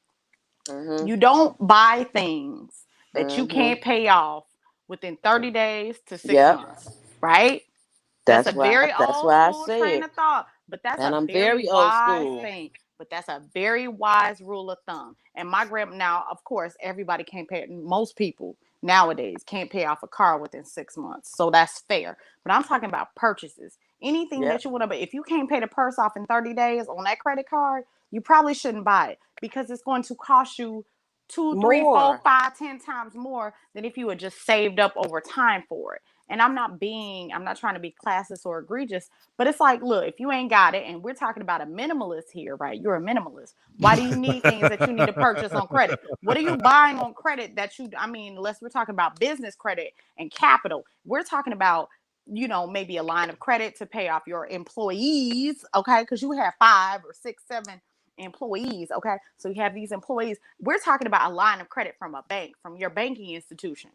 Mm-hmm. You don't buy things that you Mm-hmm. can't pay off within 30 days to 6 Yep. months, right? That's a That's very old why I school say train it. of thought, but that's And a I'm very very old wise school. thing. But that's a very wise rule of thumb. And my grandma, now, of course, everybody can't pay it. Most people nowadays can't pay off a car within 6 months. So that's fair. But I'm talking about purchases. Anything Yep. that you want to buy, if you can't pay the purse off in 30 days on that credit card, you probably shouldn't buy it because it's going to cost you 2, 3, 4, More. 5, 10 times more than if you had just saved up over time for it. And I'm not trying to be classist or egregious, but it's like, look, if you ain't got it, and we're talking about a minimalist here, right? You're a minimalist. Why do you need things that you need to purchase on credit? What are you buying on credit unless we're talking about business credit and capital, we're talking about, maybe a line of credit to pay off your employees, okay? Because you have 5 or 6, 7 employees, okay? So you have these employees. We're talking about a line of credit from a bank, from your banking institution.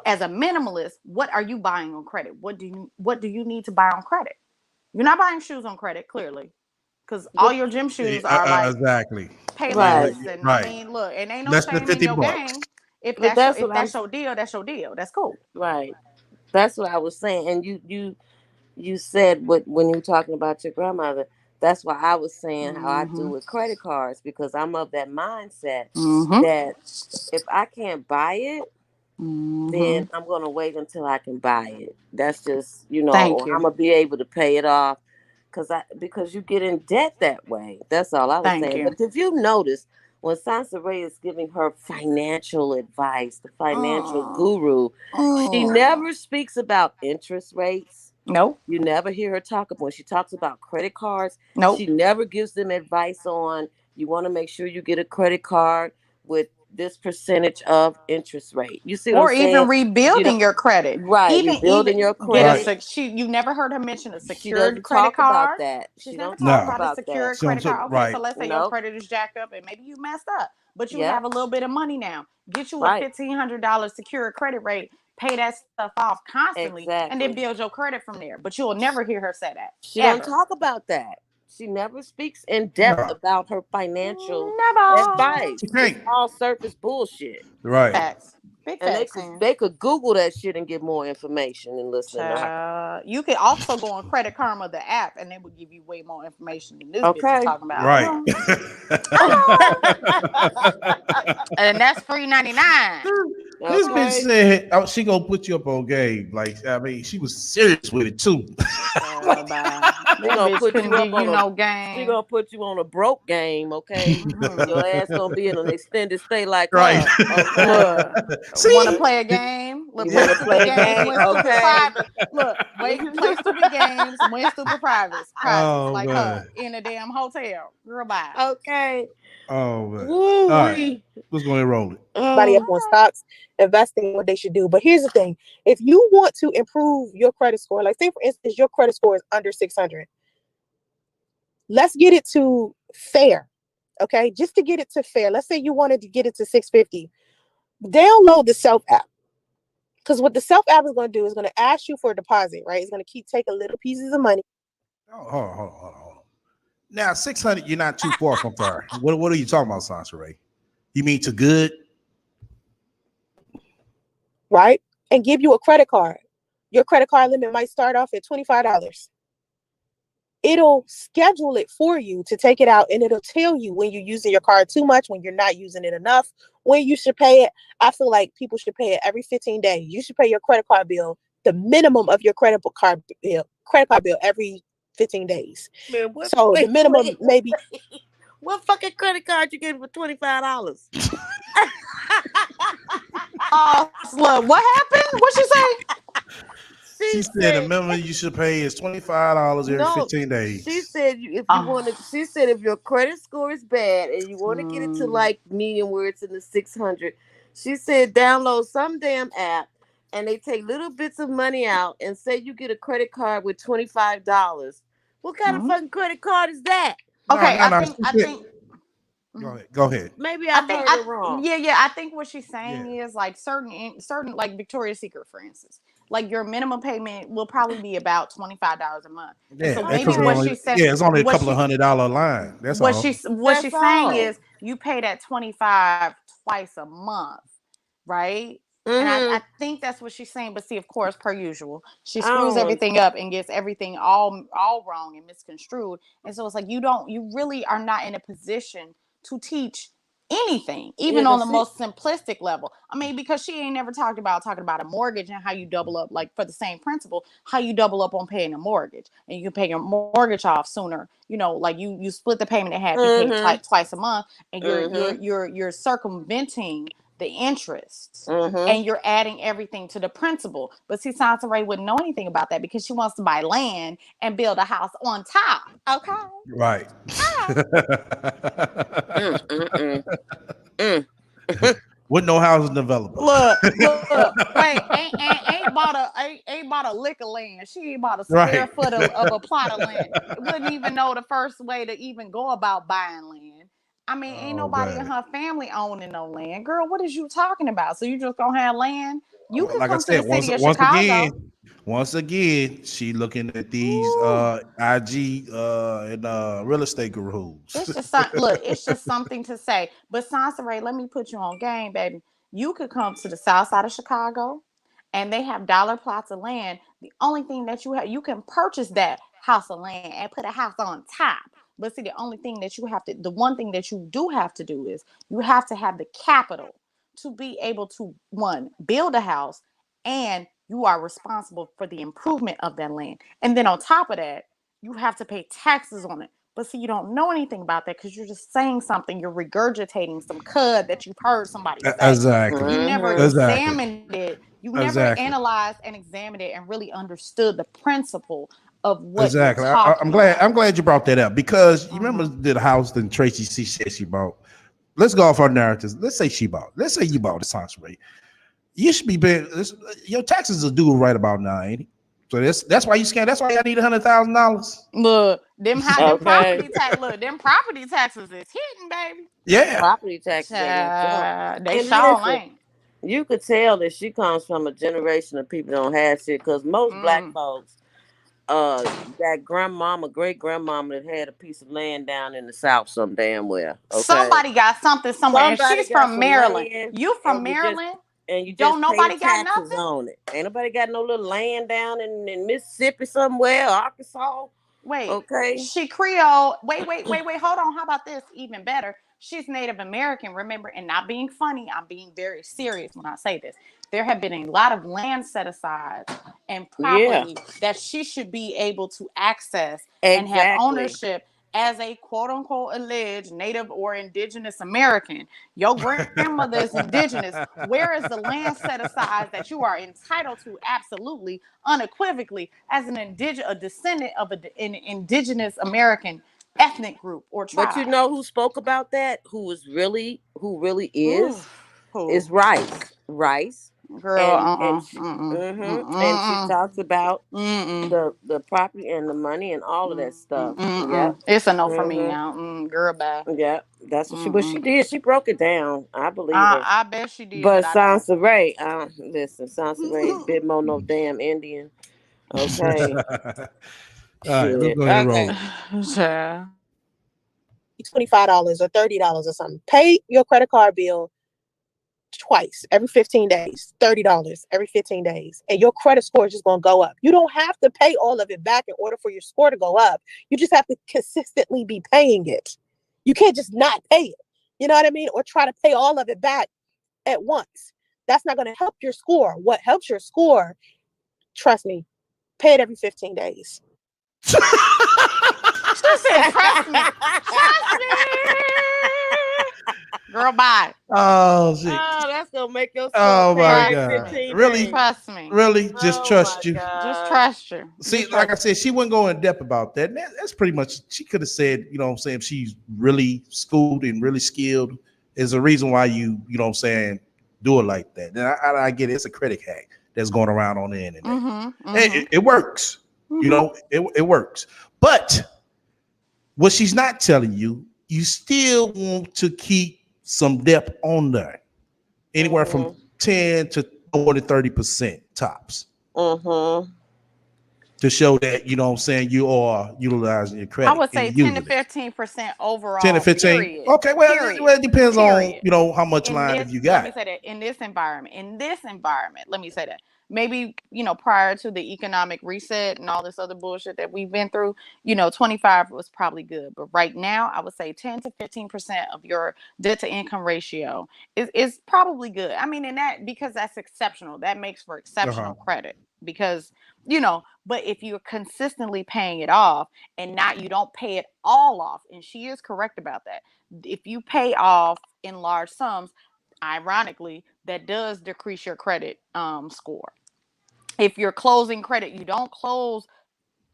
As a minimalist, what are you buying on credit? What do you need to buy on credit? You're not buying shoes on credit, clearly, because all your gym shoes are like Exactly. Right. Payless, and I Right. mean, look, and ain't no Less than shame in 50 your bucks. game. If But that's that's what your deal, that's your deal. That's cool. right. That's what I was saying. And you said when you were talking about your grandmother. That's why I was saying how I do with credit cards, because I'm of that mindset that if I can't buy it, then I'm gonna wait until I can buy it. That's just Thank or you. I'm gonna be able to pay it off because you get in debt that way. That's all I was Thank saying. you. But if you notice, when Sansa Ray is giving her financial advice, the financial Mm. guru, she never speaks about interest rates. Nope. You never hear her talk about when she talks about credit cards. Nope. She never gives them advice on you want to make sure you get a credit card with this percentage of interest rate. You see what I'm Or even saying? rebuilding your credit. Right, rebuilding your credit. You never heard her mention a She secured doesn't credit talk about card. that. She's She never don't talked talk Nah. about a about that. secured She don't credit talk card. Okay, so right. let's say your Nope. credit is jacked up and maybe you messed up, but you Yep. have a little bit of money now. Get you a Right. $1,500 secured credit rate, pay that stuff off constantly, and then Exactly. build your credit from there. But you'll never hear her say that. She don't Ever. talk about that. She never speaks in depth Nah. about her financial Never. She advice. It's can't. all surface bullshit. Right. Facts. Big And facts, man. they could Google that shit and get more information and listening to her. You could also go on Credit Karma, the app, and they would give you way more information than this bitch is Okay. talking about. Right. And that's free 99. This bitch Okay. said she gonna put you up on game. Like, I mean, she was serious with it too. Bye. That She gonna bitch put couldn't you give up you on no she game. gonna put you on a broke game, okay? Your ass gonna be in an extended stay like Right. her. Okay. Look, See? want to play a game? Look, You play wanna stupid play a games, game? win stupid Okay. privates. Look, play stupid games, win stupid privates Oh like man. her in a damn hotel. Girl, bye. Okay. Oh man. Woo All right. wee. Let's go ahead and roll it. Everybody up on stocks, investing, what they should do. But here's the thing: if you want to improve your credit score, like say for instance, your credit score is under 600, let's get it to fair. Okay, just to get it to fair. Let's say you wanted to get it to 650. Download the Self app. Because what the Self app is going to do is going to ask you for a deposit, right? It's going to keep taking little pieces of money. Oh, hold on. Now 600, you're not too far from fair. What are you talking about, Sansa Ray? You mean to good? Right? And give you a credit card. Your credit card limit might start off at $25. It'll schedule it for you to take it out, and it'll tell you when you're using your card too much, when you're not using it enough, when you should pay it. I feel like people should pay it every 15 days. You should pay your credit card bill, the minimum of your credit card bill every 15 days. Man, The minimum maybe. What fucking credit card you getting for $25? Oh, look, what happened? What she say? She said the minimum you should pay is $25 every 15 days. She said she said if your credit score is bad and you want to get it to like medium where it's in the 600, she said download some damn app and they take little bits of money out and say you get a credit card with $25. What kind of fucking credit card is that? Okay, No. I think Go ahead. Maybe I heard it wrong. Yeah. I think what she's saying is like certain like Victoria's Secret, for instance, like your minimum payment will probably be about $25 a month. Yeah, so maybe what she said, it's only a couple of $100 line. That's what all. she's saying is you pay that 25 twice a month, right? And I think that's what she's saying. But see, of course, per usual, she screws everything up and gets everything all wrong and misconstrued. And so it's like you really are not in a position to teach anything, even on the most simplistic level. I mean, because she ain't never talking about a mortgage and how you double up, like for the same principle, how you double up on paying a mortgage and you can pay your mortgage off sooner. You know, like you split the payment in half, you pay it twice a month, and you're circumventing the interest, and you're adding everything to the principal. But see, Sansa Ray wouldn't know anything about that because she wants to buy land and build a house on top. Okay, right. With no housing developer. Look, wait, ain't bought a lick of land. She ain't bought a square foot of a plot of land. Wouldn't even know the first way to even go about buying land. I mean, ain't nobody in her family owning no land. Girl, what is you talking about? So you just gonna have land? You can come to the city of Chicago. Once again, she looking at these IG and real estate gurus. It's just something to say. But Sansa Ray, let me put you on game, baby. You could come to the south side of Chicago and they have dollar plots of land. The only thing that you can purchase that house of land and put a house on top. But see, the one thing that you do have to do is you have to have the capital to be able to, one, build a house, and you are responsible for the improvement of that land. And then on top of that, you have to pay taxes on it. But see, you don't know anything about that because you're just saying something. You're regurgitating some cud that you've heard somebody say. Exactly. You never Exactly. examined it. You never Exactly. analyzed and examined it and really understood the principle of what you're Exactly. talking I'm glad. about. I'm glad you brought that up because you remember the house that Tracy C said she bought. Let's go off our narratives. Let's say she bought. Let's say you bought the Sansa rate. You should be paying. Your taxes are due right about now, ain't it? So that's why you scam. That's why I need $100,000. Look, them Okay. property taxes is hitting, baby. Yeah. Property taxes ain't no joke. They And sure listen, ain't. you could tell that she comes from a generation of people that don't have shit. Because most black folks, that grandmama, great grandmama that had a piece of land down in the South some damn well. Okay. Somebody got something somewhere, and Somebody she's got from some Maryland. land You from Maryland? and you Don't just pay nobody got taxes nothing? on it. Ain't nobody got no little land down in Mississippi somewhere, Arkansas. Wait, Okay. she Creole. Wait. Hold on. How about this? Even better. She's Native American, remember, and not being funny, I'm being very serious when I say this. There have been a lot of land set aside and Yeah. property that she should be able to access and have Exactly. ownership as a quote unquote alleged Native or Indigenous American. Your grandmother is Indigenous. Where is the land set aside that you are entitled to absolutely, unequivocally, as a descendant of an Indigenous American ethnic group or But you tribe? know who spoke about that? Who really Ooh, is ooh. Rice. Girl, And she, and she talks about the property and the money and all of that stuff. Yep. It's a no for me Mhm. now. Girl, bye. Yep. That's what she did. She broke it down. I believe her. I bet she did, But but I don't. Sansa Ray, listen, Sansa Ray is a bit more no damn Indian. Okay. All right, let's Shit. go ahead and Okay. roll. Yeah. $25 or $30 or something. Pay your credit card bill twice every 15 days, $30 every 15 days, and your credit score is just going to go up. You don't have to pay all of it back in order for your score to go up. You just have to consistently be paying it. You can't just not pay it. You know what I mean? Or try to pay all of it back at once. That's not going to help your score. What helps your score, trust me, pay it every 15 days. She said, trust me. Trust me. Girl, bye. Oh shit. Oh, that's gonna make your score Oh pay my every Trust God. me. 15 Really? days. Trust me. Really? Just Oh trust my you. Just God. trust you. See, Just like I trust said, she wouldn't go in depth about that. That's pretty much, she could have said, you know what I'm saying, she's really schooled and really skilled. Is a reason why you know what I'm saying, do it like that. And I get it. It's a credit hack that's going around on the internet. It works. You know, it works. But what she's not telling you, you still want to keep some depth on there. Anywhere from 10 to 20, 30% tops. To show that, you know what I'm saying, you are utilizing your I credit would and say 10 to using it. 15% 10 to overall, 15. period. Okay, well, Period. it depends on, Period. you know, how much In line this, if you let me got. say that, in this environment, let me say that. Maybe, prior to the economic reset and all this other bullshit that we've been through, 25 was probably good. But right now, I would say 10 to 15% of your debt to income ratio is probably good. I mean, because that's exceptional. That makes for exceptional credit because, but if you're consistently paying it off and not, you don't pay it all off, and she is correct about that. If you pay off in large sums, ironically, that does decrease your credit score. If you're closing credit, you don't close.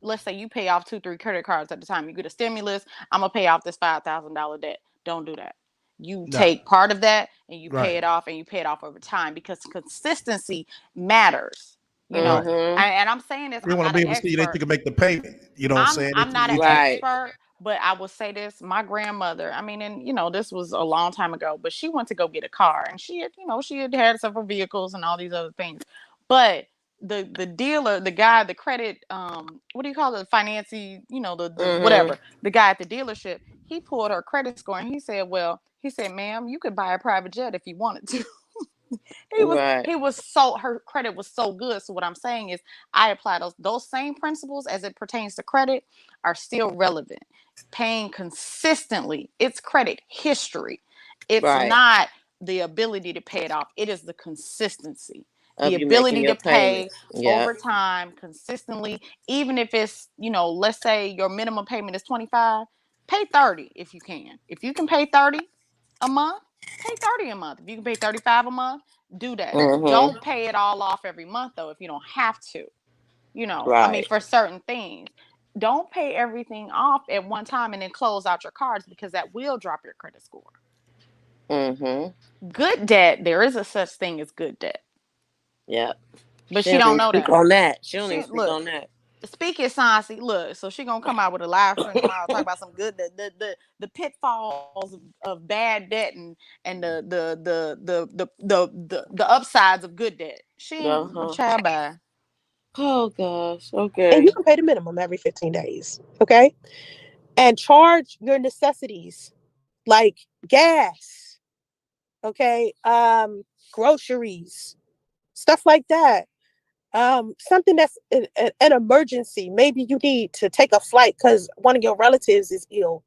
Let's say you pay off 2-3 credit cards at the time. You get a stimulus. I'm gonna pay off this $5,000 debt. Don't do that. You take part of that and you pay it off, and you pay it off over time because consistency matters. And I'm saying this. You I'm want to not be an able to see that expert. you can make the payment. You know what I'm saying? I'm not an Right. expert, but I will say this: my grandmother. I mean, and this was a long time ago, but she went to go get a car, and she had several vehicles and all these other things, but the dealer, the guy, the credit, what do you call it, financing, the whatever, the guy at the dealership, he pulled her credit score, and he said, ma'am, you could buy a private jet if you wanted to. Right. Her credit was so good. So what I'm saying is I apply those same principles as it pertains to credit are still relevant. Paying consistently, it's credit history. It's Right. not the ability to pay it off. It is the consistency. The Of you making ability to your pay payments. Yeah. over time consistently, even if it's, let's say your minimum payment is 25, Pay 30 if you can. If you can pay 30 a month, pay 30 a month. If you can pay 35 a month, do that. Mm-hmm. Don't pay it all off every month though if you don't have to. I mean, Right. for certain things. Don't pay everything off at one time and then close out your cards because that will drop your credit score. Mm-hmm. Good debt, there is a such thing as good debt. Yep. But She she don't don't even know speak that. on that. She don't even She speak look, on that. speaking Sansi, look, so she gonna come out with a live stream tomorrow talk about some good the pitfalls of bad debt and the upsides of good debt. She ain't Uh-huh. child by. Oh gosh. And you Okay. can pay the minimum every 15 days. Okay. And charge your necessities like gas. Okay. Groceries, stuff like that. Something that's an emergency. Maybe you need to take a flight because one of your relatives is ill,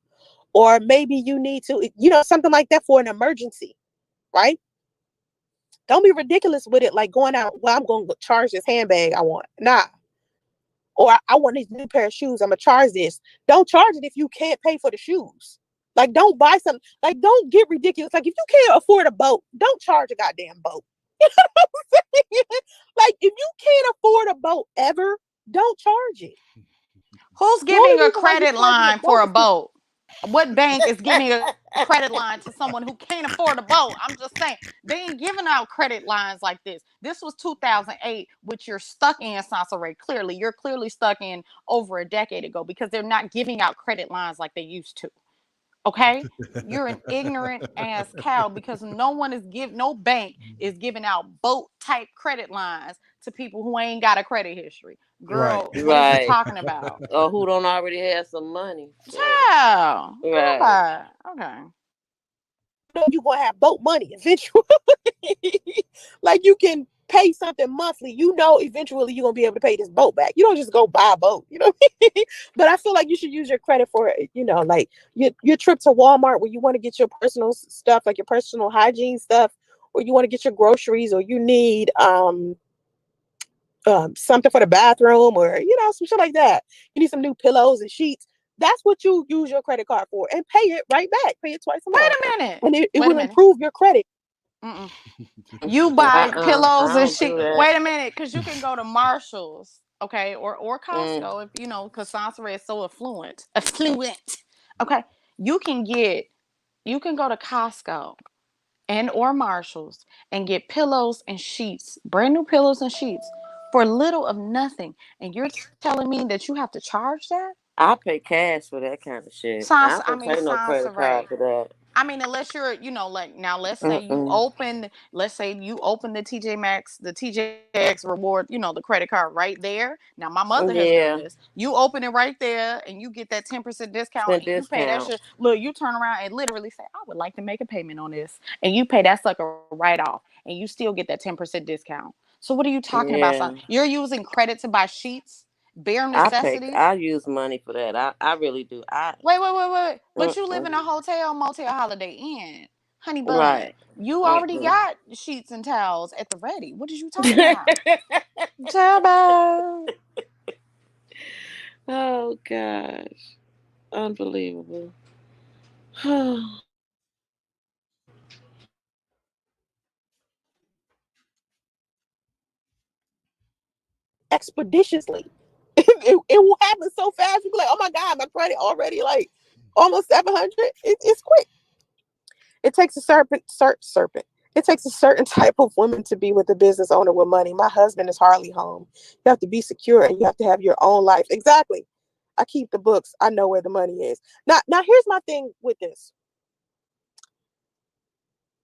or maybe you need to, something like that for an emergency, right? Don't be ridiculous with it, like going out. Well, I'm going to charge this handbag I want. Nah. Or I want this new pair of shoes. I'm gonna charge this. Don't charge it if you can't pay for the shoes. Like, don't buy something. Like, don't get ridiculous. Like, if you can't afford a boat, don't charge a goddamn boat. You know what I'm saying? Like, if you can't afford a boat ever, don't charge it. Who's The only giving a reason why you credit charging a line boat for a is because boat? What bank is giving a credit line to someone who can't afford a boat? I'm just saying they ain't giving out credit lines like this. This was 2008, which you're stuck in, Sansa Ray. Clearly, you're clearly stuck in over a decade ago because they're not giving out credit lines like they used to. Okay, you're an ignorant ass cow because no bank is giving out boat type credit lines to people who ain't got a credit history. Right. Girl, what is you Right. talking about? Or who don't already have some money. Shit. Child. Right. Okay. Okay. you're gonna have boat money eventually. Like, you can pay something monthly. Eventually you're gonna be able to pay this boat back. You don't just go buy a boat. But I feel like you should use your credit for, like your trip to Walmart where you want to get your personal stuff, like your personal hygiene stuff, or you want to get your groceries, or you need something for the bathroom, or some shit like that. You need some new pillows and sheets. That's what you use your credit card for, and pay it right back. Pay it twice a Wait month, a minute. and it Wait a will minute. improve your credit. Mm-mm. You buy I pillows and don't shit. do that. Wait a minute, because you can go to Marshalls, okay, or Mm. Costco if because Sansa is so affluent. Affluent. Okay. You can get you can go to Costco and or Marshalls and get pillows and sheets, brand new pillows and sheets for little of nothing. And you're telling me that you have to charge that? I pay cash for that kind of shit. I Sansa, I don't mean pay no credit Sansa. card for that. I mean, unless you're, like now, Mm-mm. let's say you open the TJ Maxx, the TJX reward, the credit card right there. Now, my mother has done Yeah. this. You open it right there and you get that 10% discount Spend and you pay that discount. shit. Look, you turn around and literally say, I would like to make a payment on this. And you pay that sucker right off and you still get that 10% discount. So what are you talking about, son? Yeah. You're using credit to buy sheets, bare necessities. I use money for that. I really do. Wait. But you live Mm-mm. in a hotel, motel, Holiday Inn. Honey bun, Right. you already Mm-mm. got sheets and towels at the ready. What is you talking about? Child. Oh gosh. Unbelievable. Expeditiously. It will happen so fast. You'll be like, oh my God, my credit already like almost 700. It's quick. It takes a serpent. It takes a certain type of woman to be with a business owner with money. My husband is hardly home. You have to be secure and you have to have your own life. Exactly. I keep the books. I know where the money is. Now here's my thing with this.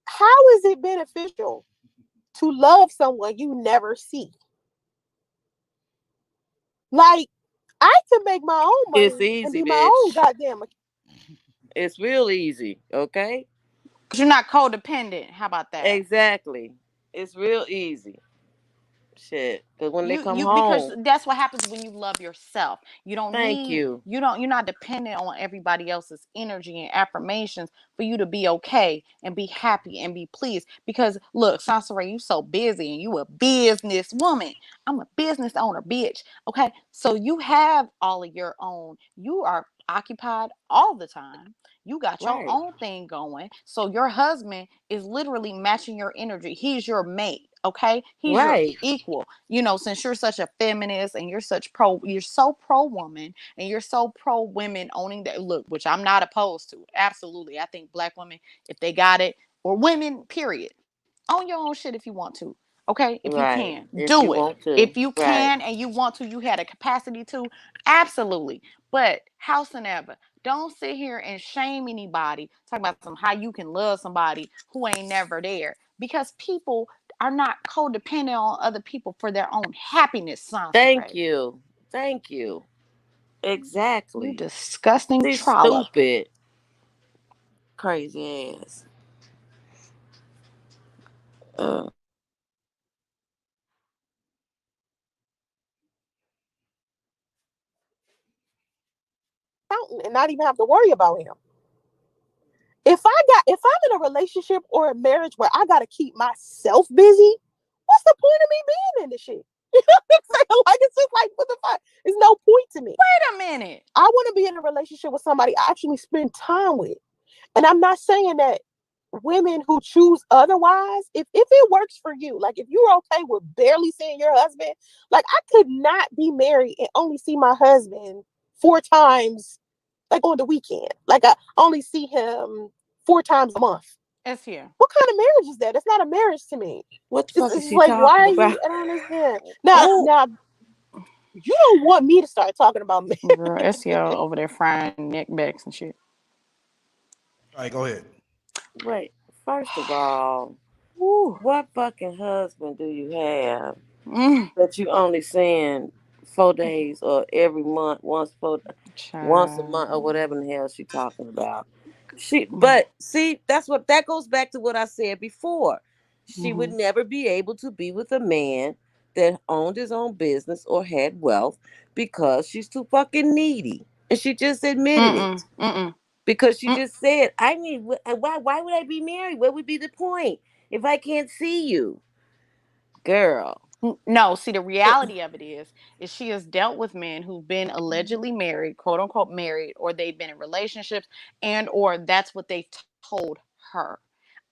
How is it beneficial to love someone you never see? Like, I can make my own It's money and easy, be my own bitch. goddamn. It's real easy. Okay. But you're not codependent. How about that? Exactly. It's real easy. Shit. Because when they come You because home, that's what happens when you love yourself. You don't thank need you. you're not dependent on everybody else's energy and affirmations for you to be okay and be happy and be pleased. Because look, Sansaray, you so busy and you a business woman. I'm a business owner, bitch. Okay. So you have all of your own. You are occupied all the time. You got your Right, own thing going. So your husband is literally matching your energy. He's your mate. Okay. He's your right. equal. Since you're such a feminist and you're so pro woman and you're so pro women owning that look, which I'm not opposed to. Absolutely. I think black women, if they got it, or women, period, own your own shit if you want to. Okay. If you Right. can, If you do it. want to. If you Right. can and you want to, you had a capacity to, absolutely. But house and ever. Don't sit here and shame anybody. Talk about how you can love somebody who ain't never there. Because people are not codependent on other people for their own happiness, Thank Sansaray. you. Thank you. You Exactly. disgusting She's trollop. stupid. Crazy ass. Uh, Accountant and not even have to worry about him. If I'm in a relationship or a marriage where I gotta keep myself busy, what's the point of me being in this shit? Like it's just like what the fuck? There's no point to me. Wait a minute. I want to be in a relationship with somebody I actually spend time with. And I'm not saying that women who choose otherwise, if it works for you, like if you're okay with barely seeing your husband, like I could not be married and only see my husband 4 times, like on the weekend. Like I only see him 4 times a month. It's here. What kind of marriage is that? It's not a marriage to me. what the It's, fuck it's is she like, why talking are about? you? I don't understand. Now, Who? now, you don't want me to start talking about me. Girl, SEO over there frying neckbacks and shit. All right, go ahead. Wait, first of all, Woo. what fucking husband do you have Mm. that you only seeing 4 days or every month, once a Child. month or whatever the hell she talking about? Mm. But see, that's what that goes back to what I said before. She would Mm-hmm. never be able to be with a man that owned his own business or had wealth because she's too fucking needy, and she just admitted it. Mm-mm. Mm-mm. Because she Mm. just said, "I mean, why would I be married? What would be the point if I can't see you, girl?" No, see, the reality of it is she has dealt with men who've been allegedly married, quote unquote married, or they've been in relationships, and or that's what they've told her.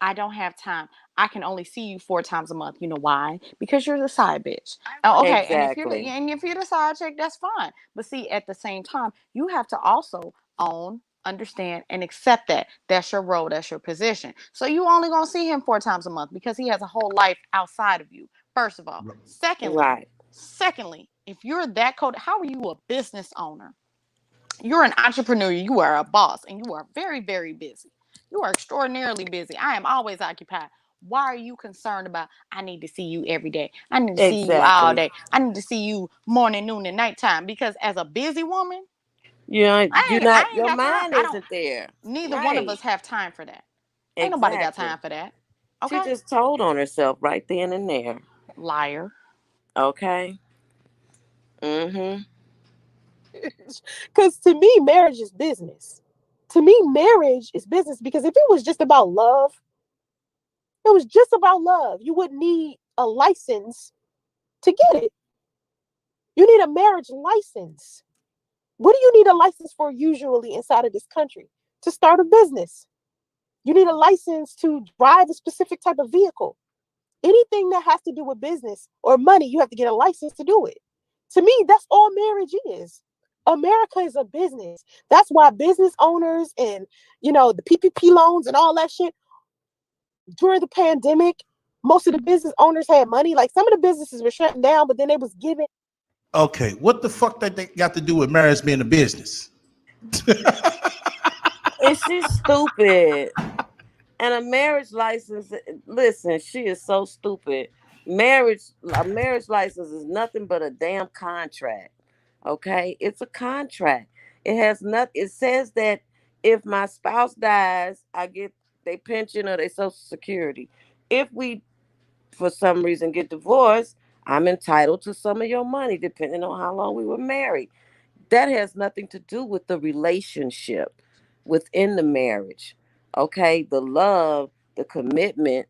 I don't have time. I can only see you 4 times a month. You know why? Because you're the side bitch. Oh, okay, Exactly. and if you're the side chick, that's fine. But see, at the same time, you have to also own, understand, and accept that that's your role, that's your position. So you only gonna see him 4 times a month because he has a whole life outside of you. First of all. Right. Secondly, if you're that code, how are you a business owner? You're an entrepreneur, you are a boss, and you are very, very busy. You are extraordinarily busy. I am always occupied. Why are you concerned about I need to see you every day? I need to see you all Exactly. day. I need to see you morning, noon, and nighttime. Because as a busy woman, You're I not. ain't Your got time. mind I don't isn't there. neither one of Right. us have time for that. Ain't nobody got Exactly. time for that. She Okay? just told on herself right then and there. Liar. Okay. Mm-hmm. Because to me, marriage is business. To me, marriage is business because if it was just about love, it was just about love. You wouldn't need a license to get it. You need a marriage license. What do you need a license for usually inside of this country? To start a business. You need a license to drive a specific type of vehicle. Anything that has to do with business or money, you have to get a license to do it. To me, that's all marriage is. America is a business. That's why business owners and the PPP loans and all that shit during the pandemic, most of the business owners had money. Like some of the businesses were shutting down, but then they was giving. Okay, what the fuck that they got to do with marriage being a business? And she's stupid. And a marriage license, listen, she is so stupid. A marriage license is nothing but a damn contract. Okay? It's a contract. It has nothing. It says that if my spouse dies, I get their pension or their social security. If we for some reason get divorced, I'm entitled to some of your money, depending on how long we were married. That has nothing to do with the relationship within the marriage. Okay, the love, the commitment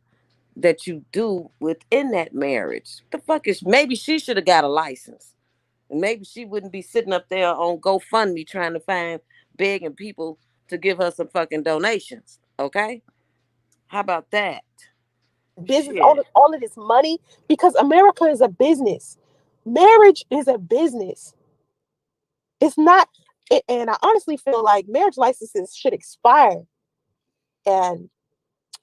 that you do within that marriage. The fuck is, maybe she should have got a license. And maybe she wouldn't be sitting up there on GoFundMe trying to find begging people to give her some fucking donations. Okay? How about that? Business, Shit. all of this money, because America is a business. Marriage is a business. It's not, and I honestly feel like marriage licenses should expire and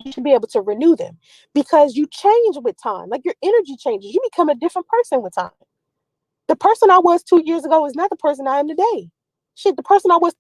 you should be able to renew them because you change with time. Like your energy changes. You become a different person with time. The person I was 2 years ago is not the person I am today. Shit, the person I was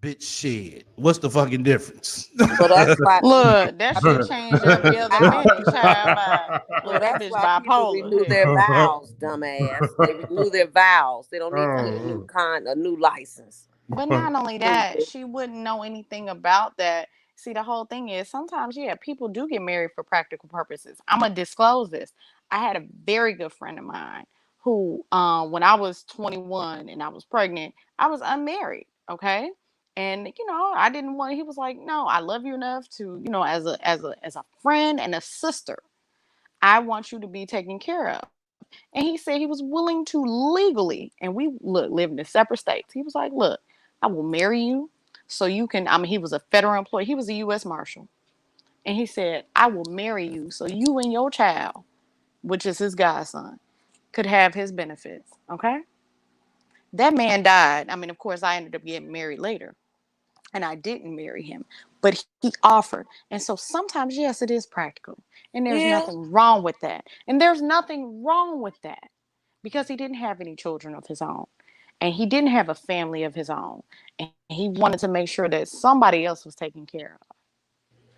Bitch, shit. What's the fucking difference? So that's why Look, that shit people changed renew every their other vows. minute, child. So Look, that that's bitch why people bipolar. renew Hell. their vows, dumbass. They renew their vows. They don't need to get a new license. But not only that, Stupid. she wouldn't know anything about that. See, the whole thing is sometimes, yeah, people do get married for practical purposes. I'm gonna disclose this. I had a very good friend of mine who, when I was 21 and I was pregnant, I was unmarried. Okay, and I didn't want. He was like, "No, I love you enough to, as a friend and a sister. I want you to be taken care of." And he said he was willing to legally, and we lived in separate states. He was like, "Look, I will marry you so you can." I mean, he was a federal employee. He was a U.S. Marshal, and he said, "I will marry you so you and your child, which is his godson, could have his benefits." Okay, that man died. I mean, of course, I ended up getting married later, and I didn't marry him, but he offered. And so sometimes, yes, it is practical, and there's Yeah. nothing wrong with that. And there's nothing wrong with that because he didn't have any children of his own, and he didn't have a family of his own, and he wanted to make sure that somebody else was taken care of.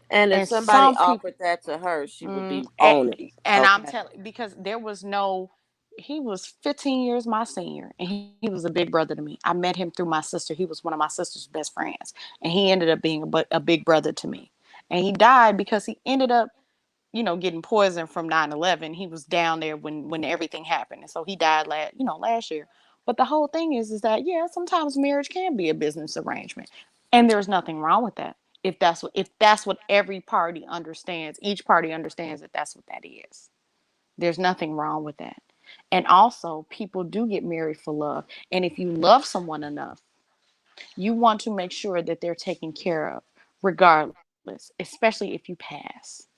And if And somebody some people, offered that to her, she would be and, on it. I'm Okay. telling, because there was no, he was 15 years my senior, and he was a big brother to me. I met him through my sister. He was one of my sister's best friends, and he ended up being a big brother to me. And he died because he ended up, getting poisoned from 9/11. He was down there when everything happened. And so he died last year. But the whole thing is that, yeah, sometimes marriage can be a business arrangement. And there's nothing wrong with that. If that's what every party understands, each party understands that that's what that is. There's nothing wrong with that. And also, people do get married for love. And if you love someone enough, you want to make sure that they're taken care of regardless, especially if you pass.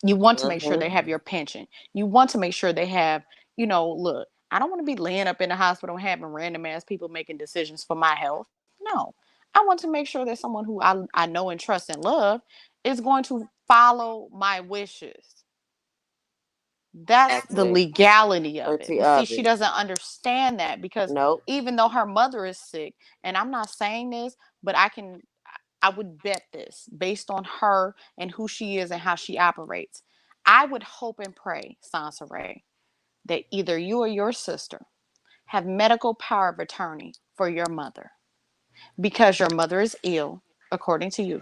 You want to make sure they Mm-hmm. have your pension. You want to make sure they have, look, I don't want to be laying up in the hospital and having random ass people making decisions for my health. No. I want to make sure that someone who I know and trust and love is going to follow my wishes. That's the Exactly. legality of it. Plenty But see, of she it. doesn't understand that because Nope. even though her mother is sick, and I'm not saying this, but I would bet this based on her and who she is and how she operates. I would hope and pray, Sansa Ray, that either you or your sister have medical power of attorney for your mother because your mother is ill, according to you.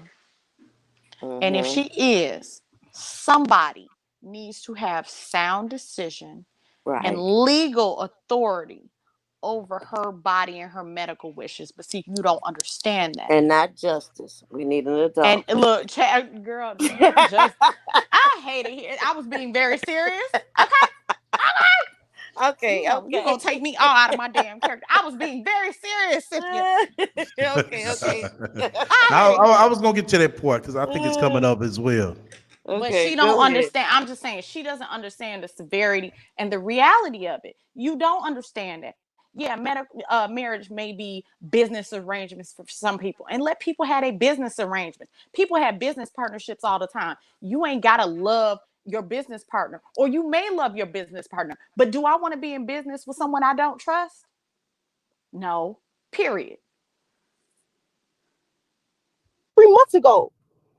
And if Mm-hmm. she is, somebody needs to have sound decision and Right. legal authority over her body and her medical wishes. But see, you don't understand that. And not justice. We need an And adult. look, girl, not just. I hate it here. I was being very serious. Okay, okay. Okay, You gonna take me all out of my damn character. I was being very serious, Cynthia. okay. I hate it I here. was gonna get to that part because I think it's coming up as well. But Okay, she don't go ahead. understand. I'm just saying she doesn't understand the severity and the reality of it. You don't understand it. Yeah, marriage may be business arrangements for some people, and let people have a business arrangements. People have business partnerships all the time. You ain't gotta love your business partner, or you may love your business partner. But do I want to be in business with someone I don't trust? No. Period. 3 months ago.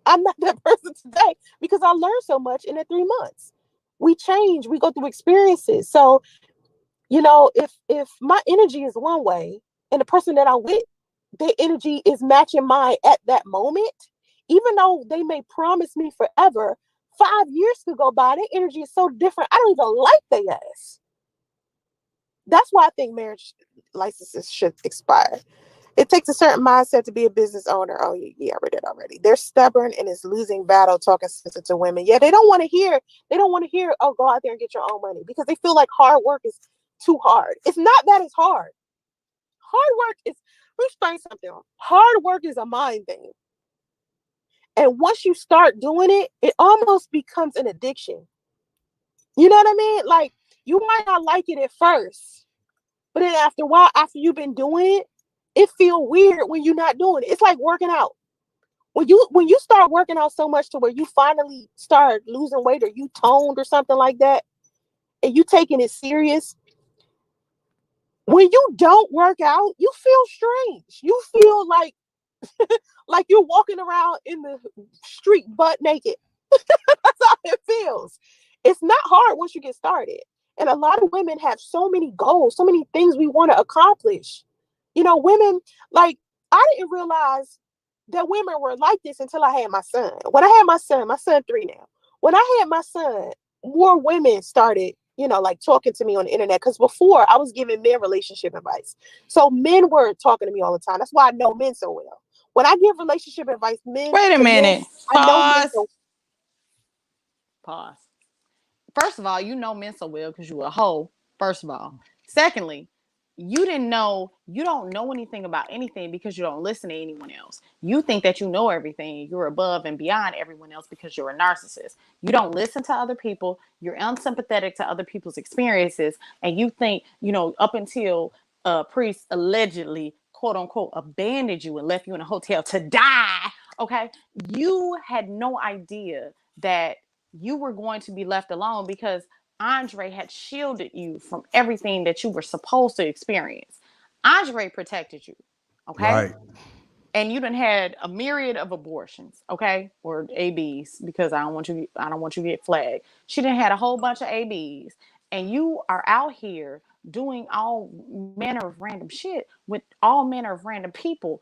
I'm not that person today because I learned so much in that 3 months. We change, we go through experiences. So, if my energy is one way and the person that I'm with, their energy is matching mine at that moment, even though they may promise me forever, 5 years could go by. Their energy is so different. I don't even like their ass. That's why I think marriage licenses should expire. It takes a certain mindset to be a business owner. Oh, yeah, I read it already. They're stubborn and is losing battle talking sense to women. Yeah, they don't want to hear, oh, go out there and get your own money, because they feel like hard work is too hard. It's not that it's hard. Hard work is, let me explain something. Hard work is a mind thing. And once you start doing it, it almost becomes an addiction. You know what I mean? Like, you might not like it at first, but then after a while, after you've been doing it, it feels weird when you're not doing it. It's like working out. When you start working out so much to where you finally start losing weight, or you toned or something like that, and you taking it serious, when you don't work out, you feel strange. You feel like you're walking around in the street butt naked. That's how it feels. It's not hard once you get started. And a lot of women have so many goals, so many things we want to accomplish. You know, women, like, I didn't realize that women were like this until I had my son. When I had my son 3 now. When I had my son, more women started, like, talking to me on the internet. Because before, I was giving men relationship advice. So men were talking to me all the time. That's why I know men so well. When I give relationship advice, men. Wait a minute. I know men so. Pause. First of all, you know men so well because you a hoe. First of all. Secondly, you don't know anything about anything because you don't listen to anyone else. You think that you know everything. You're above and beyond everyone else because you're a narcissist. You don't listen to other people. You're unsympathetic to other people's experiences. And you think, up until a priest allegedly, quote unquote, abandoned you and left you in a hotel to die. Okay. You had no idea that you were going to be left alone because Andre had shielded you from everything that you were supposed to experience. Andre protected you, okay? Right. And you done had a myriad of abortions, okay, or ABs, because I don't want you to get flagged. She done had a whole bunch of ABs, and you are out here doing all manner of random shit with all manner of random people,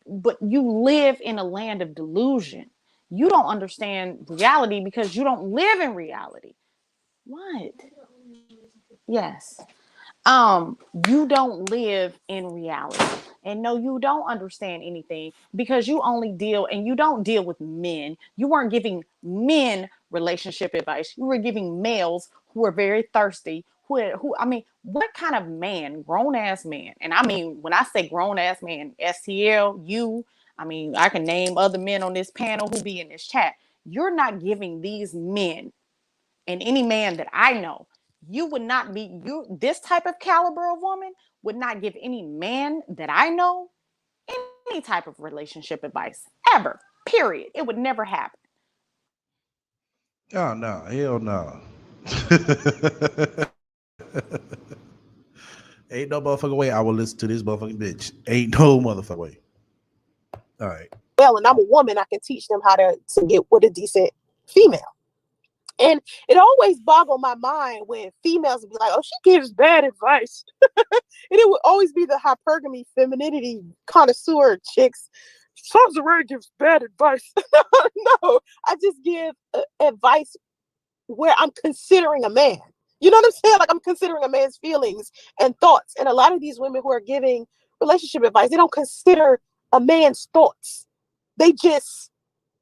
but you live in a land of delusion. You don't understand reality because you don't live in reality. What? Yes. You don't live in reality. And no, you don't understand anything because you don't deal with men. You weren't giving men relationship advice. You were giving males who are very thirsty, I mean, what kind of man, grown ass man, and I mean, when I say grown ass man, STL, I mean, I can name other men on this panel who be in this chat. You're not giving these men, and any man that I know, you would not be, this type of caliber of woman would not give any man that I know any type of relationship advice ever, period. It would never happen. Oh no, hell no. Ain't no motherfucking way I will listen to this motherfucking bitch. Ain't no motherfucking way. All right. Well, and I'm a woman, I can teach them how to get with a decent female. And it always boggled my mind when females would be like, oh, she gives bad advice. And it would always be the hypergamy, femininity connoisseur chicks. Sansa gives bad advice. No, I just give advice where I'm considering a man. You know what I'm saying? Like, I'm considering a man's feelings and thoughts. And a lot of these women who are giving relationship advice, they don't consider a man's thoughts. They just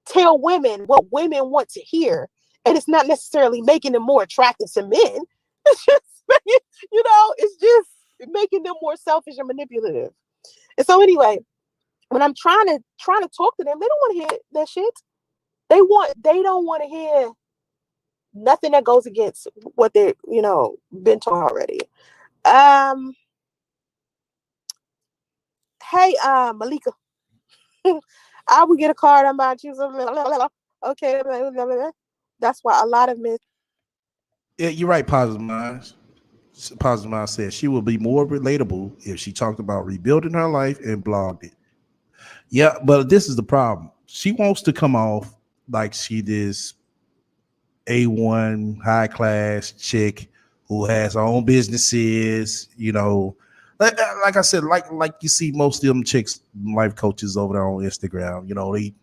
tell women what women want to hear. And it's not necessarily making them more attractive to men. It's just making, it's just making them more selfish and manipulative. And so anyway, when I'm trying to talk to them, they don't want to hear that shit. They don't want to hear nothing that goes against what they're, been taught already. Hey, Malika, I will get a card about you. Okay, that's why a lot of men. Yeah, you're right, Positive Minds. Positive Mind said she will be more relatable if she talked about rebuilding her life and blogged it. Yeah, but this is the problem. She wants to come off like she this A1 high class chick who has her own businesses, like I said, like you see most of them chicks, life coaches over there on Instagram, they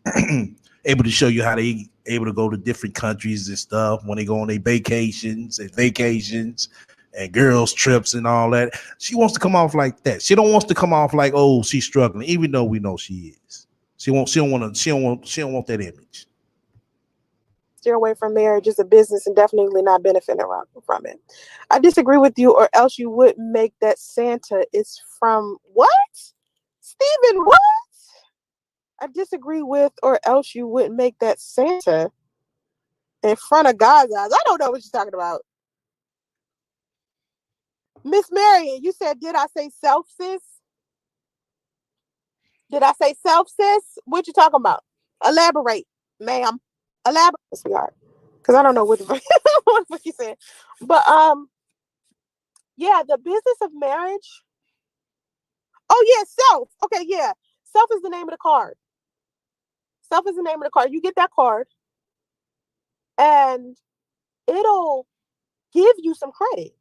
able to show you how they able to go to different countries and stuff when they go on their vacations and girls trips and all that. She wants to come off like that. She don't want to come off like, oh, she's struggling, even though we know she is. She don't want that image. Steer away from marriage is a business and definitely not benefiting from it. I disagree with you, or else you would make that Santa is from what? Stephen, what? I disagree with, or else you wouldn't make that Santa in front of God's eyes. I don't know what you're talking about. Miss Marion, you said, did I say self, sis? Did I say self, sis? What you talking about? Elaborate, ma'am. Elaborate, sweetheart. Because I don't know what the fuck you said. But yeah, the business of marriage. Oh yeah, self. Okay, yeah. Self is the name of the card. Self is the name of the card. You get that card and it'll give you some credit.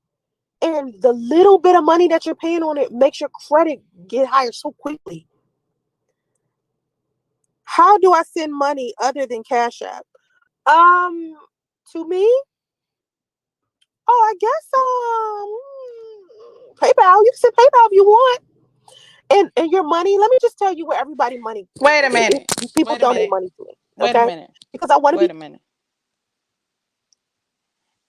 And the little bit of money that you're paying on it makes your credit get higher so quickly. How do I send money other than Cash App? To me? Oh, I guess PayPal. You can send PayPal if you want. And your money, let me just tell you where everybody money. Wait a minute. People donate money to it. Wait a minute. Because I want to Wait a minute.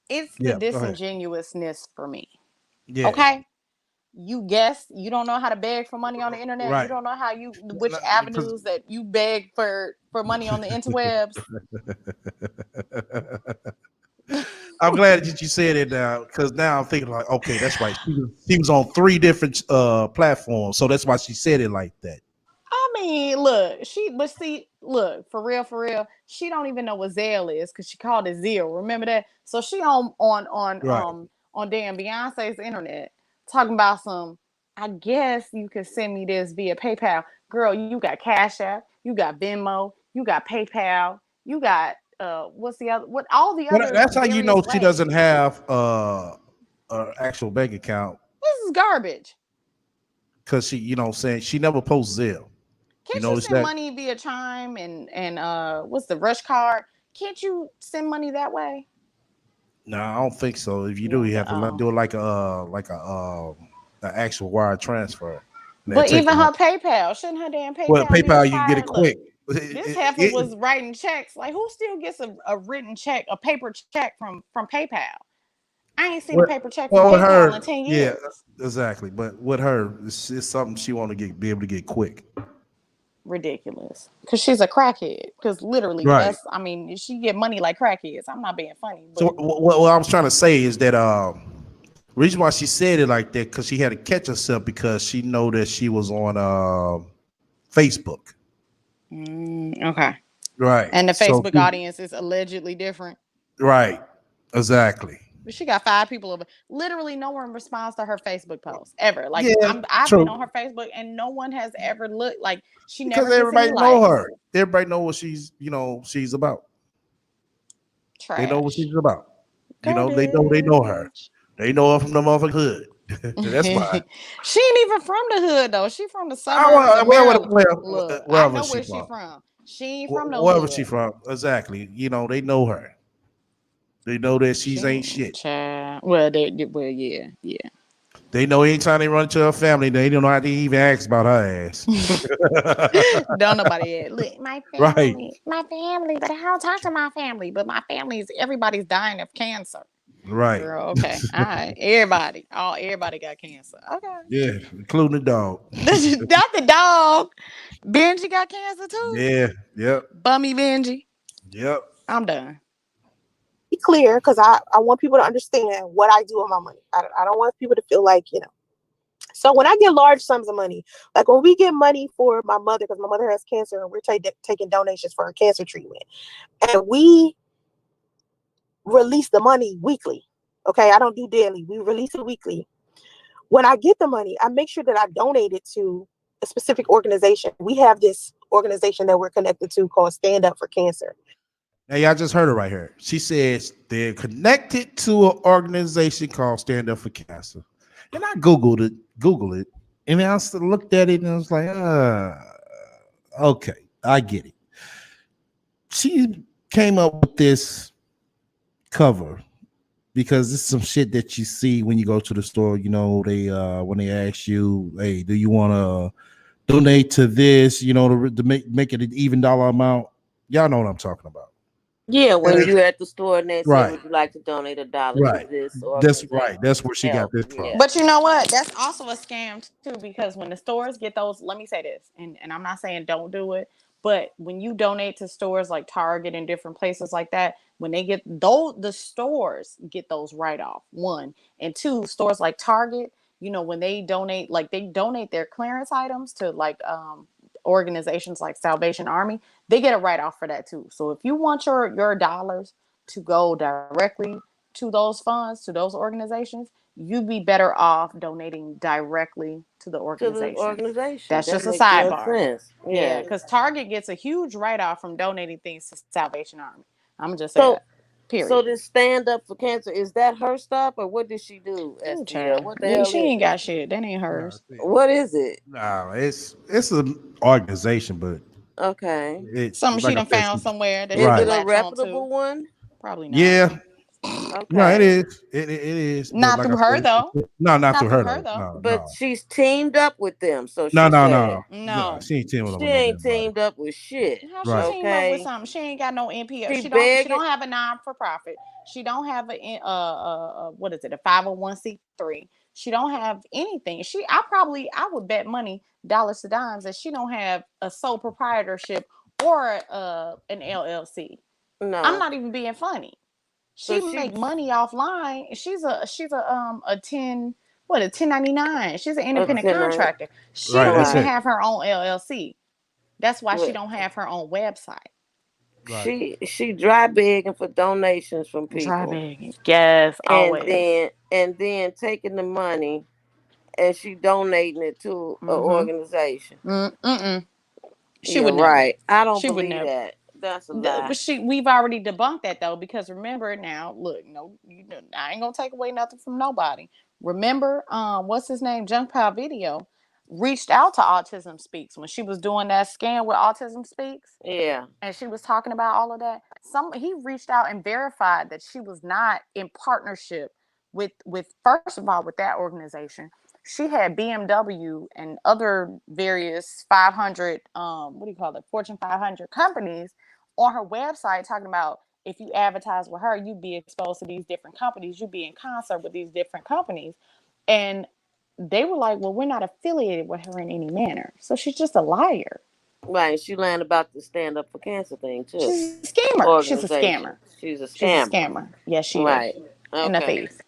It's the Yeah, go ahead. disingenuousness for me. Yeah. Okay. You guess you don't know how to beg for money on the internet. Right. You don't know which avenues that you beg for money on the interwebs. I'm glad that you said it now, because now I'm thinking like, okay, that's right. She was on 3 different platforms, so that's why she said it like that. I mean, look, for real, she don't even know what Zelle is because she called it Zelle. Remember that? So she on damn Beyonce's internet talking about some. I guess you could send me this via PayPal. Girl, you got Cash App, you got Venmo, you got PayPal, you got what's the other? What all the other? That's how you know ways. she doesn't have an actual bank account. This is garbage. Because she, saying she never posts Zelle. Can't you send money via Chime and what's the Rush card? Can't you send money that way? No, I don't think so. If you do, you have to do it like an actual wire transfer. But even her PayPal, shouldn't her damn PayPal? Well, PayPal you get it Look, quick. This heifer was writing checks. Like, who still gets a written check, a paper check from PayPal? I ain't seen a paper check from PayPal in 10 years. Yeah, exactly. But with her, it's something she want to be able to get quick. Ridiculous. Because she's a crackhead. Because literally, she get money like crackheads. I'm not being funny. But... So what I was trying to say is that reason why she said it like that, because she had to catch herself, because she know that she was on Facebook. Okay. Right. And the Facebook audience is allegedly different. Right. Exactly. But she got 5 people over. Literally, no one responds to her Facebook posts ever. Like, I've been on her Facebook, and no one has ever looked like she never. Because everybody know her. Everybody know what she's about. Trash. They know what she's about. They know her. They know her from the motherfucking hood. That's why. She ain't even from the hood though. She from the suburbs. Look, I know where she from. She ain't from no wherever hood. she from. Exactly. They know her. They know that she ain't shit. Child. Well, yeah. They know anytime they run into her family, they don't know how to even ask about her ass. Don't nobody ask. Look, my family, but I don't talk to my family. But my family everybody's dying of cancer. Right. Girl, okay. All right. Everybody got cancer. Okay. Yeah, including the dog. Not the dog. Benji got cancer too. Yeah. Yep. Bummy Benji. Yep. I'm done. Be clear, because I want people to understand what I do with my money. I don't want people to feel like, So when I get large sums of money, like when we get money for my mother, because my mother has cancer and we're taking donations for her cancer treatment, and we release the money weekly. Okay, I don't do daily. We release it weekly. When I get the money, I make sure that I donate it to a specific organization. We have this organization that we're connected to called Stand Up for Cancer. Now, y'all just heard her right here. She says they're connected to an organization called Stand Up for Cancer. And I Googled it, and I looked at it, and I was like, okay, I get it. she came up with this cover because this is some shit that you see when you go to the store. You know, they when they ask you, "Hey, do you want to donate to this?" You know, to make it an even dollar amount. Y'all know what I'm talking about. Yeah, And when you're at the store and they say, right, "Would you like to donate $1 to right. this That's organization?" right. That's where she got Help. this from. Yeah. But you know what? That's also a scam too, because when the stores get those, let me say this, and I'm not saying don't do it, but when you donate to stores like Target and different places like that, when they get those, the stores get those right off. One and two, stores like Target, you know, when they donate, like they donate their clearance items to like organizations like Salvation Army, they get a write off for that too. So if you want your dollars to go directly to those funds, to those organizations, you'd be better off donating directly to the To the organization. organization. That's That just a makes more sidebar. sense. Yeah, Yeah. because Target gets a huge write off from donating things to Salvation Army. I'm gonna just say So that. Period. so this stand up for cancer, is that her stuff or what did she do, Ooh, STL? child. What the hell She is ain't it? got shit. That ain't No, hers. What is it? no, it's an organization, but Okay. it Something she like I done said, found somewhere that she Is can it right. a latch on to. reputable one? Probably not. Yeah, no, it Okay. is. It is. But Not like I through her said, though. no, not Not through through her her though. though. No, But no, she's teamed up with them, so no, she no, said. no, no. No. She ain't teaming up She with no ain't damn body. teamed up with shit. How she Right, team up with Okay. something? She ain't got no NPO. She She begging. don't have a non for profit. She don't have a what is it, a 501c3. She don't have anything. I would bet money dollars to dimes that she don't have a sole proprietorship or an LLC. I'm No. not even being funny. So She she make money offline. She's a 1099. She's an a independent tenant. contractor. She right. don't That's even Right. it. have her own LLC. That's why she But don't have her own website. Right, she dry begging for donations from Dry people. bagging. Yes, And always. then taking the money and she donating it to an Mm-hmm. organization. Mm-mm. She Yeah, would never. right. I don't She would believe never. that. That's a lie. But we've already debunked that though, because remember now, look, no, I ain't gonna take away nothing from nobody. Remember, what's his name? Junk Pile Video reached out to Autism Speaks when she was doing that scan with Autism Speaks, Yeah. and she was talking about all of that. He reached out and verified that she was not in partnership with first of all with that organization. She had BMW and other various 500 what do you call it, Fortune 500 companies on her website talking about if you advertise with her, you'd be exposed to these different companies, you'd be in concert with these different companies. And they were like, well, we're not affiliated with her in any manner, so she's just a liar. Right. She learned about the stand up for cancer thing too. She's a scammer. She's a scammer. Organization. She's a She's a scammer. scammer. Yes, she is. Right. And a Okay. thief.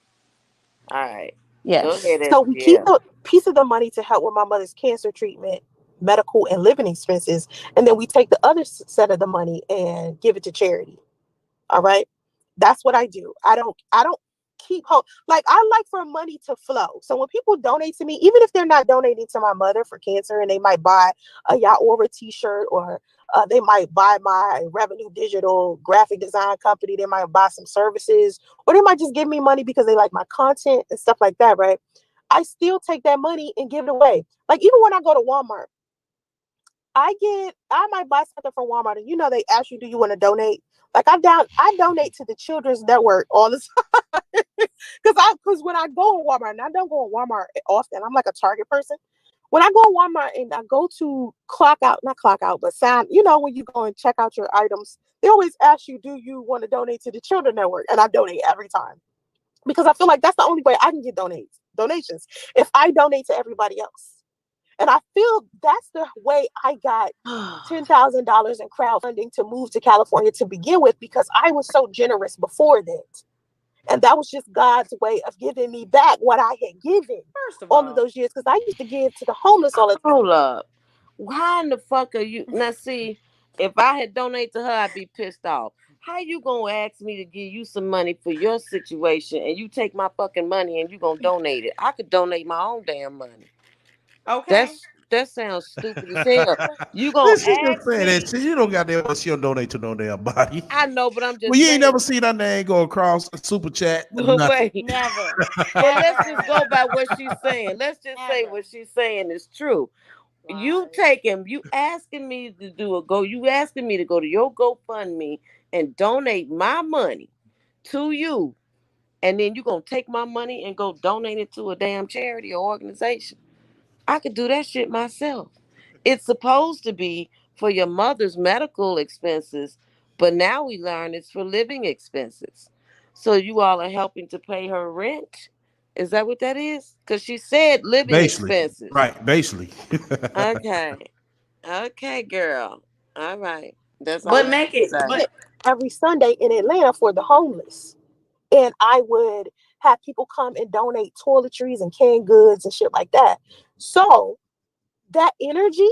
All right. Go Yes. ahead, So we keep STL. a piece of the money to help with my mother's cancer treatment, medical and living expenses, and then we take the other set of the money and give it to charity. All right. That's what I do. I don't keep hope. Like, I like for money to flow. So when people donate to me, even if they're not donating to my mother for cancer, and they might buy a Yaora t-shirt, or they might buy my Revenue Digital graphic design company, they might buy some services, or they might just give me money because they like my content and stuff like that, right? I still take that money and give it away. Like, even when I go to Walmart, I might buy something from Walmart, and they ask you, do you want to donate? Like, I donate to the Children's Network all the time. Because when I go to Walmart, and I don't go to Walmart often, I'm like a Target person. When I go to Walmart and I go to clock out, not clock out, but sign, when you go and check out your items, they always ask you, do you want to donate to the Children's Network? And I donate every time, because I feel like that's the only way I can get donations, if I donate to everybody else. And I feel that's the way I got $10,000 in crowdfunding to move to California to begin with, because I was so generous before that. And that was just God's way of giving me back what I had given First of all of all, those years. Because I used to give to the homeless all the time. Hold up. Why in the fuck are you now? See, if I had donated to her, I'd be pissed off. How you gonna ask me to give you some money for your situation and you take my fucking money and you gonna donate it? I could donate my own damn money. okay. That sounds stupid as hell. You gonna this is just ask saying that me? shit. You don't got that. She don't donate to no damn body. I know, but I'm Well, just you ain't saying. never seen that name go across a super chat or But nothing. wait, Never. but let's Ever. just go by what she's saying. Let's just say Ever. what she's saying is true. You asking me to you asking me to go to your GoFundMe and donate my money to you, and then you gonna take my money and go donate it to a damn charity or organization. I could do that shit myself. It's supposed to be for your mother's medical expenses, but now we learn it's for living expenses. So you all are helping to pay her rent. Is that what that is? Because she said living Basically, expenses. right? Basically. Okay. Okay, girl. All right. That's all But I make have to it, say. but every Sunday in Atlanta for the homeless. And I would have people come and donate toiletries and canned goods and shit like that. So that energy,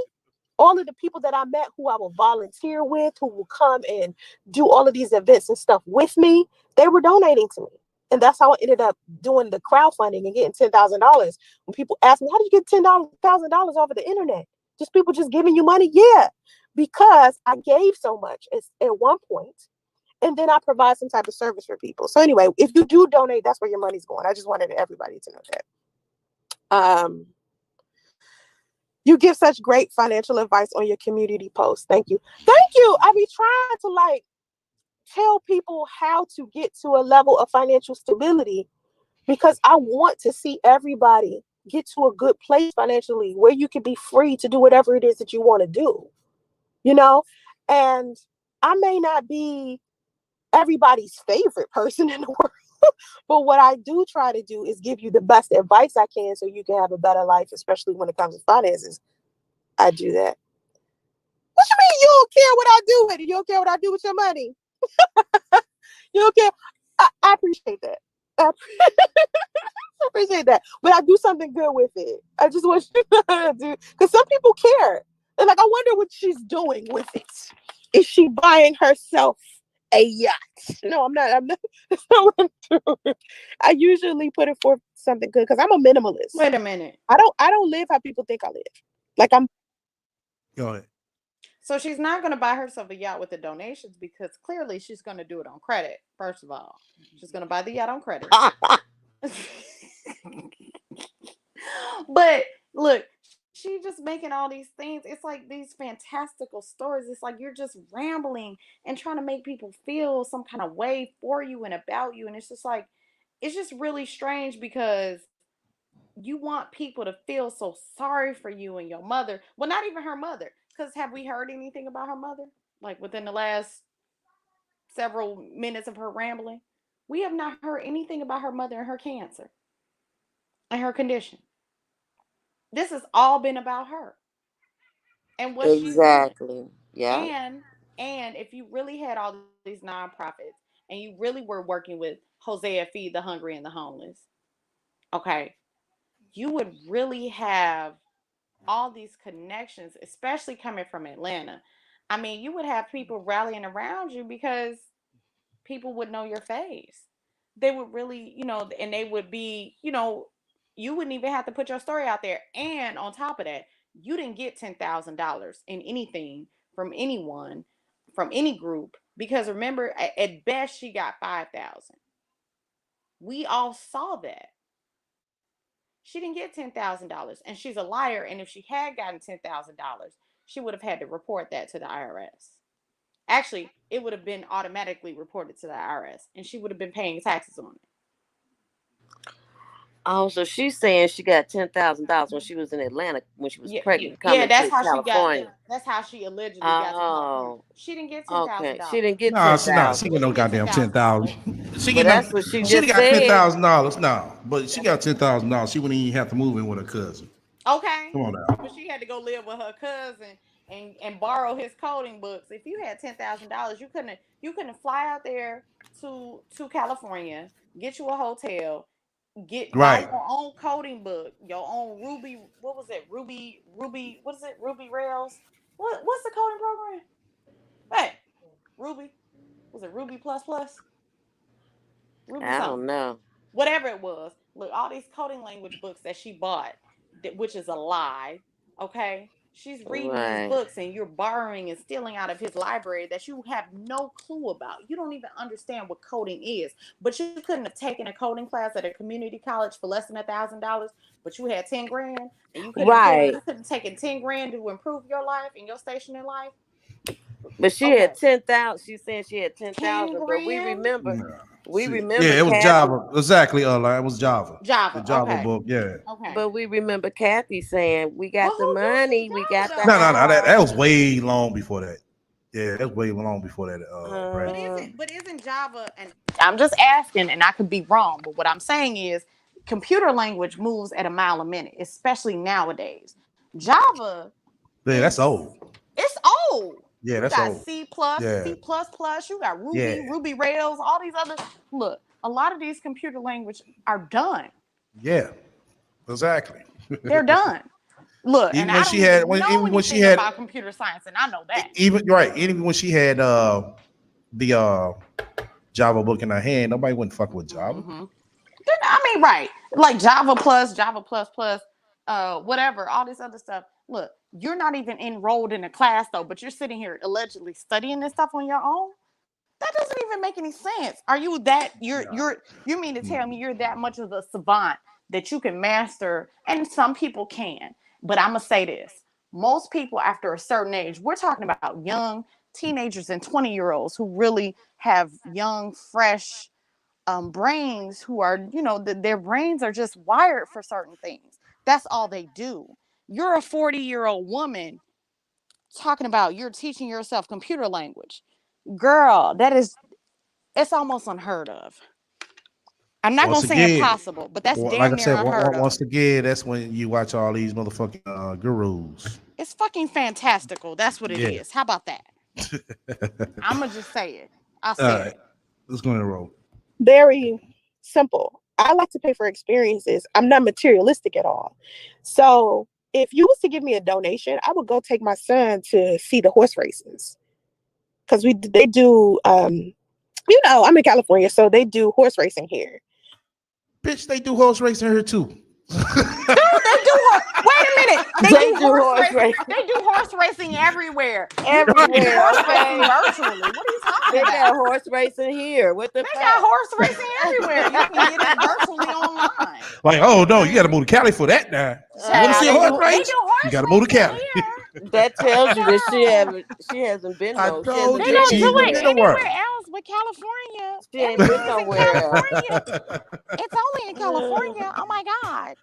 all of the people that I met who I will volunteer with, who will come and do all of these events and stuff with me, they were donating to me. And that's how I ended up doing the crowdfunding and getting $10,000. When people ask me, how did you get $10,000 over the internet? Just people just giving you money? Yeah, because I gave so much at one point, and then I provide some type of service for people. So anyway, if you do donate, that's where your money's going. I just wanted everybody to know that. Um, you give such great financial advice on your community posts. Thank you. Thank you. I be trying to tell people how to get to a level of financial stability because I want to see everybody get to a good place financially where you can be free to do whatever it is that you want to do, you know? And I may not be everybody's favorite person in the world, but what I do try to do is give you the best advice I can so you can have a better life, especially when it comes to finances. I do that. What you mean you don't care what I do with it? You don't care what I do with your money? You don't care? I appreciate that. I appreciate that. But I do something good with it. I just want you to do, because some people care. They're like, I wonder what she's doing with it. Is she buying herself a yacht? No, I'm not. I'm not. That's not what I'm doing. I usually put it for something good because I'm a minimalist. wait a minute. I don't live how people think I live. Like I'm. Go ahead. So she's not going to buy herself a yacht with the donations because clearly she's going to do it on credit. First of all, she's going to buy the yacht on credit. But look, she's just making all these things. It's like these fantastical stories. It's like you're just rambling and trying to make people feel some kind of way for you and about you. And it's just like, it's just really strange because you want people to feel so sorry for you and your mother. Well, not even her mother. Because have we heard anything about her mother? Like within the last several minutes of her rambling? We have not heard anything about her mother and her cancer and her condition. This has all been about her and what she's doing. Exactly. Yeah. And if you really had all these nonprofits and you really were working with Hosea Feed the Hungry and the Homeless, okay, you would really have all these connections, especially coming from Atlanta. I mean, you would have people rallying around you because people would know your face. They would really, and they would be, you wouldn't even have to put your story out there. And on top of that, you didn't get $10,000 in anything from anyone, from any group, because remember, at best she got 5,000. We all saw that. She didn't get $10,000, and she's a liar. And if she had gotten $10,000, she would have had to report that to the IRS. Actually, it would have been automatically reported to the IRS, and she would have been paying taxes on it. Oh, so she's saying she got $10,000 when she was in Atlanta when she was Yeah, pregnant yeah, coming that's to how she got. California. That's how she allegedly got to California. Oh, She didn't get ten thousand okay. She dollars. didn't get Nah, ten she nah, she thousand. get She no didn't get ten goddamn ten thousand thousand. dollars. She But get no. that's what she She just got ten said. thousand dollars now, but she got $10,000. She wouldn't even have to move in with her cousin. Okay, Come on but now. she had to go live with her cousin and borrow his coding books. If you had $10,000, you couldn't fly out there to California, get you a hotel, buy Right. your own coding book, your own Ruby. What was it? Ruby. What is it? Ruby Rails. What's the coding program? Hey, Ruby. Was it Ruby plus plus? Ruby I something. don't know. Whatever it was. Look, all these coding language books that she bought, which is a lie. Okay, She's reading these books and you're borrowing and stealing out of his library that you have no clue about. You don't even understand what coding is. But you couldn't have taken a coding class at a community college for less than $1,000, but you had 10 grand and you couldn't have taken 10 grand to improve your life and your station in life. But she had 10,000. She said she had 10,000. 10 But we grand? remember. Yeah, it was Java. Exactly, it was Java. Java. The Java Okay. book, yeah. Okay. But we remember Kathy saying, "We got the money. We got the No. That was way long before that. Yeah, that's way long before that. But isn't Java? And I'm just asking, and I could be wrong, but what I'm saying is, computer language moves at a mile a minute, especially nowadays. Java. Yeah, that's old. It's old. Yeah, that's old. C++, C++. You got Ruby, Ruby Rails, all these other. Look, a lot of these computer language are done. Yeah, exactly. They're done. Look, even and when I she had, even when she had about computer science, and I know that. Even when she had the Java book in her hand, nobody wouldn't fuck with Java. Mm-hmm. I mean, right? Like Java plus, whatever, all this other stuff. Look, you're not even enrolled in a class though, but you're sitting here allegedly studying this stuff on your own. That doesn't even make any sense. Are you that you mean to tell me you're that much of a savant that you can master? And some people can, but I'm gonna say this: most people after a certain age, we're talking about young teenagers and 20-year-olds who really have young, fresh brains, who are, their brains are just wired for certain things. That's all they do. You're a 40-year-old woman talking about you're teaching yourself computer language. Girl, it's almost unheard of. I'm not going to say impossible, but that's damn near unheard of. Once again, that's when you watch all these motherfucking gurus. It's fucking fantastical. That's what it is. How about that? I'm going to just say it. I'll say it. Let's go ahead and roll. Very simple. I like to pay for experiences. I'm not materialistic at all. So if you was to give me a donation, I would go take my son to see the horse races. Because they do, I'm in California, so they do horse racing here. Bitch, they do horse racing here too. Wait a minute. They do horse racing. They do horse racing everywhere. Everywhere. Okay. Virtually. What are you talking about? They got horse racing here. They got horse racing everywhere. You can get it virtually online. Like, oh no, you got to move to Cali for that now. You want to see a horse race? You got to move to Cali. That tells you that she hasn't been nowhere. They don't do it anywhere else but California. She ain't been nowhere. It's only in California. Oh my God.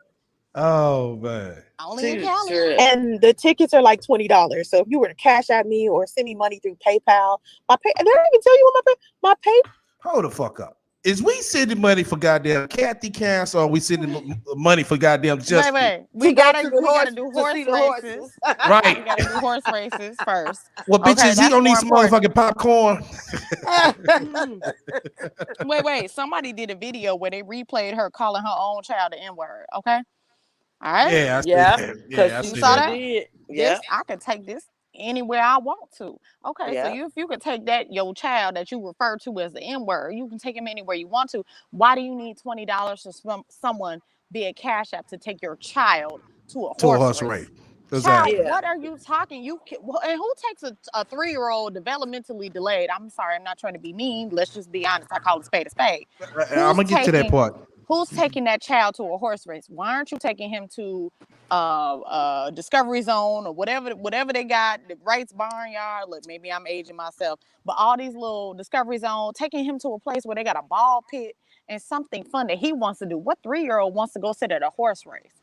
Oh man. Only in Cali. And the tickets are like $20. So if you were to cash at me or send me money through PayPal, they don't even tell you what my PayPal. Hold the fuck up. Is we sending money for goddamn Kathy Cancer, or we sending money for goddamn Justin? Wait. We gotta do horse races. Right. We gotta do horse races first. Well, bitches, he don't need some motherfucking popcorn. Wait. Somebody did a video where they replayed her calling her own child the N-word. Okay. All right. Yeah. You saw that? Yeah. I could take this anywhere I want to. Okay, so if you could take your child that you refer to as the N-word, you can take him anywhere you want to. Why do you need $20 for someone via Cash App to take your child to a horse race? Exactly. Child, what are you talking? And who takes a 3-year-old developmentally delayed? I'm sorry, I'm not trying to be mean. Let's just be honest. I call it spade a spade. I'm gonna get to that part. Who's taking that child to a horse race? Why aren't you taking him to Discovery Zone or whatever they got, the Wright's Barnyard? Look, maybe I'm aging myself, but all these little Discovery Zone, taking him to a place where they got a ball pit and something fun that he wants to do. What 3-year-old wants to go sit at a horse race?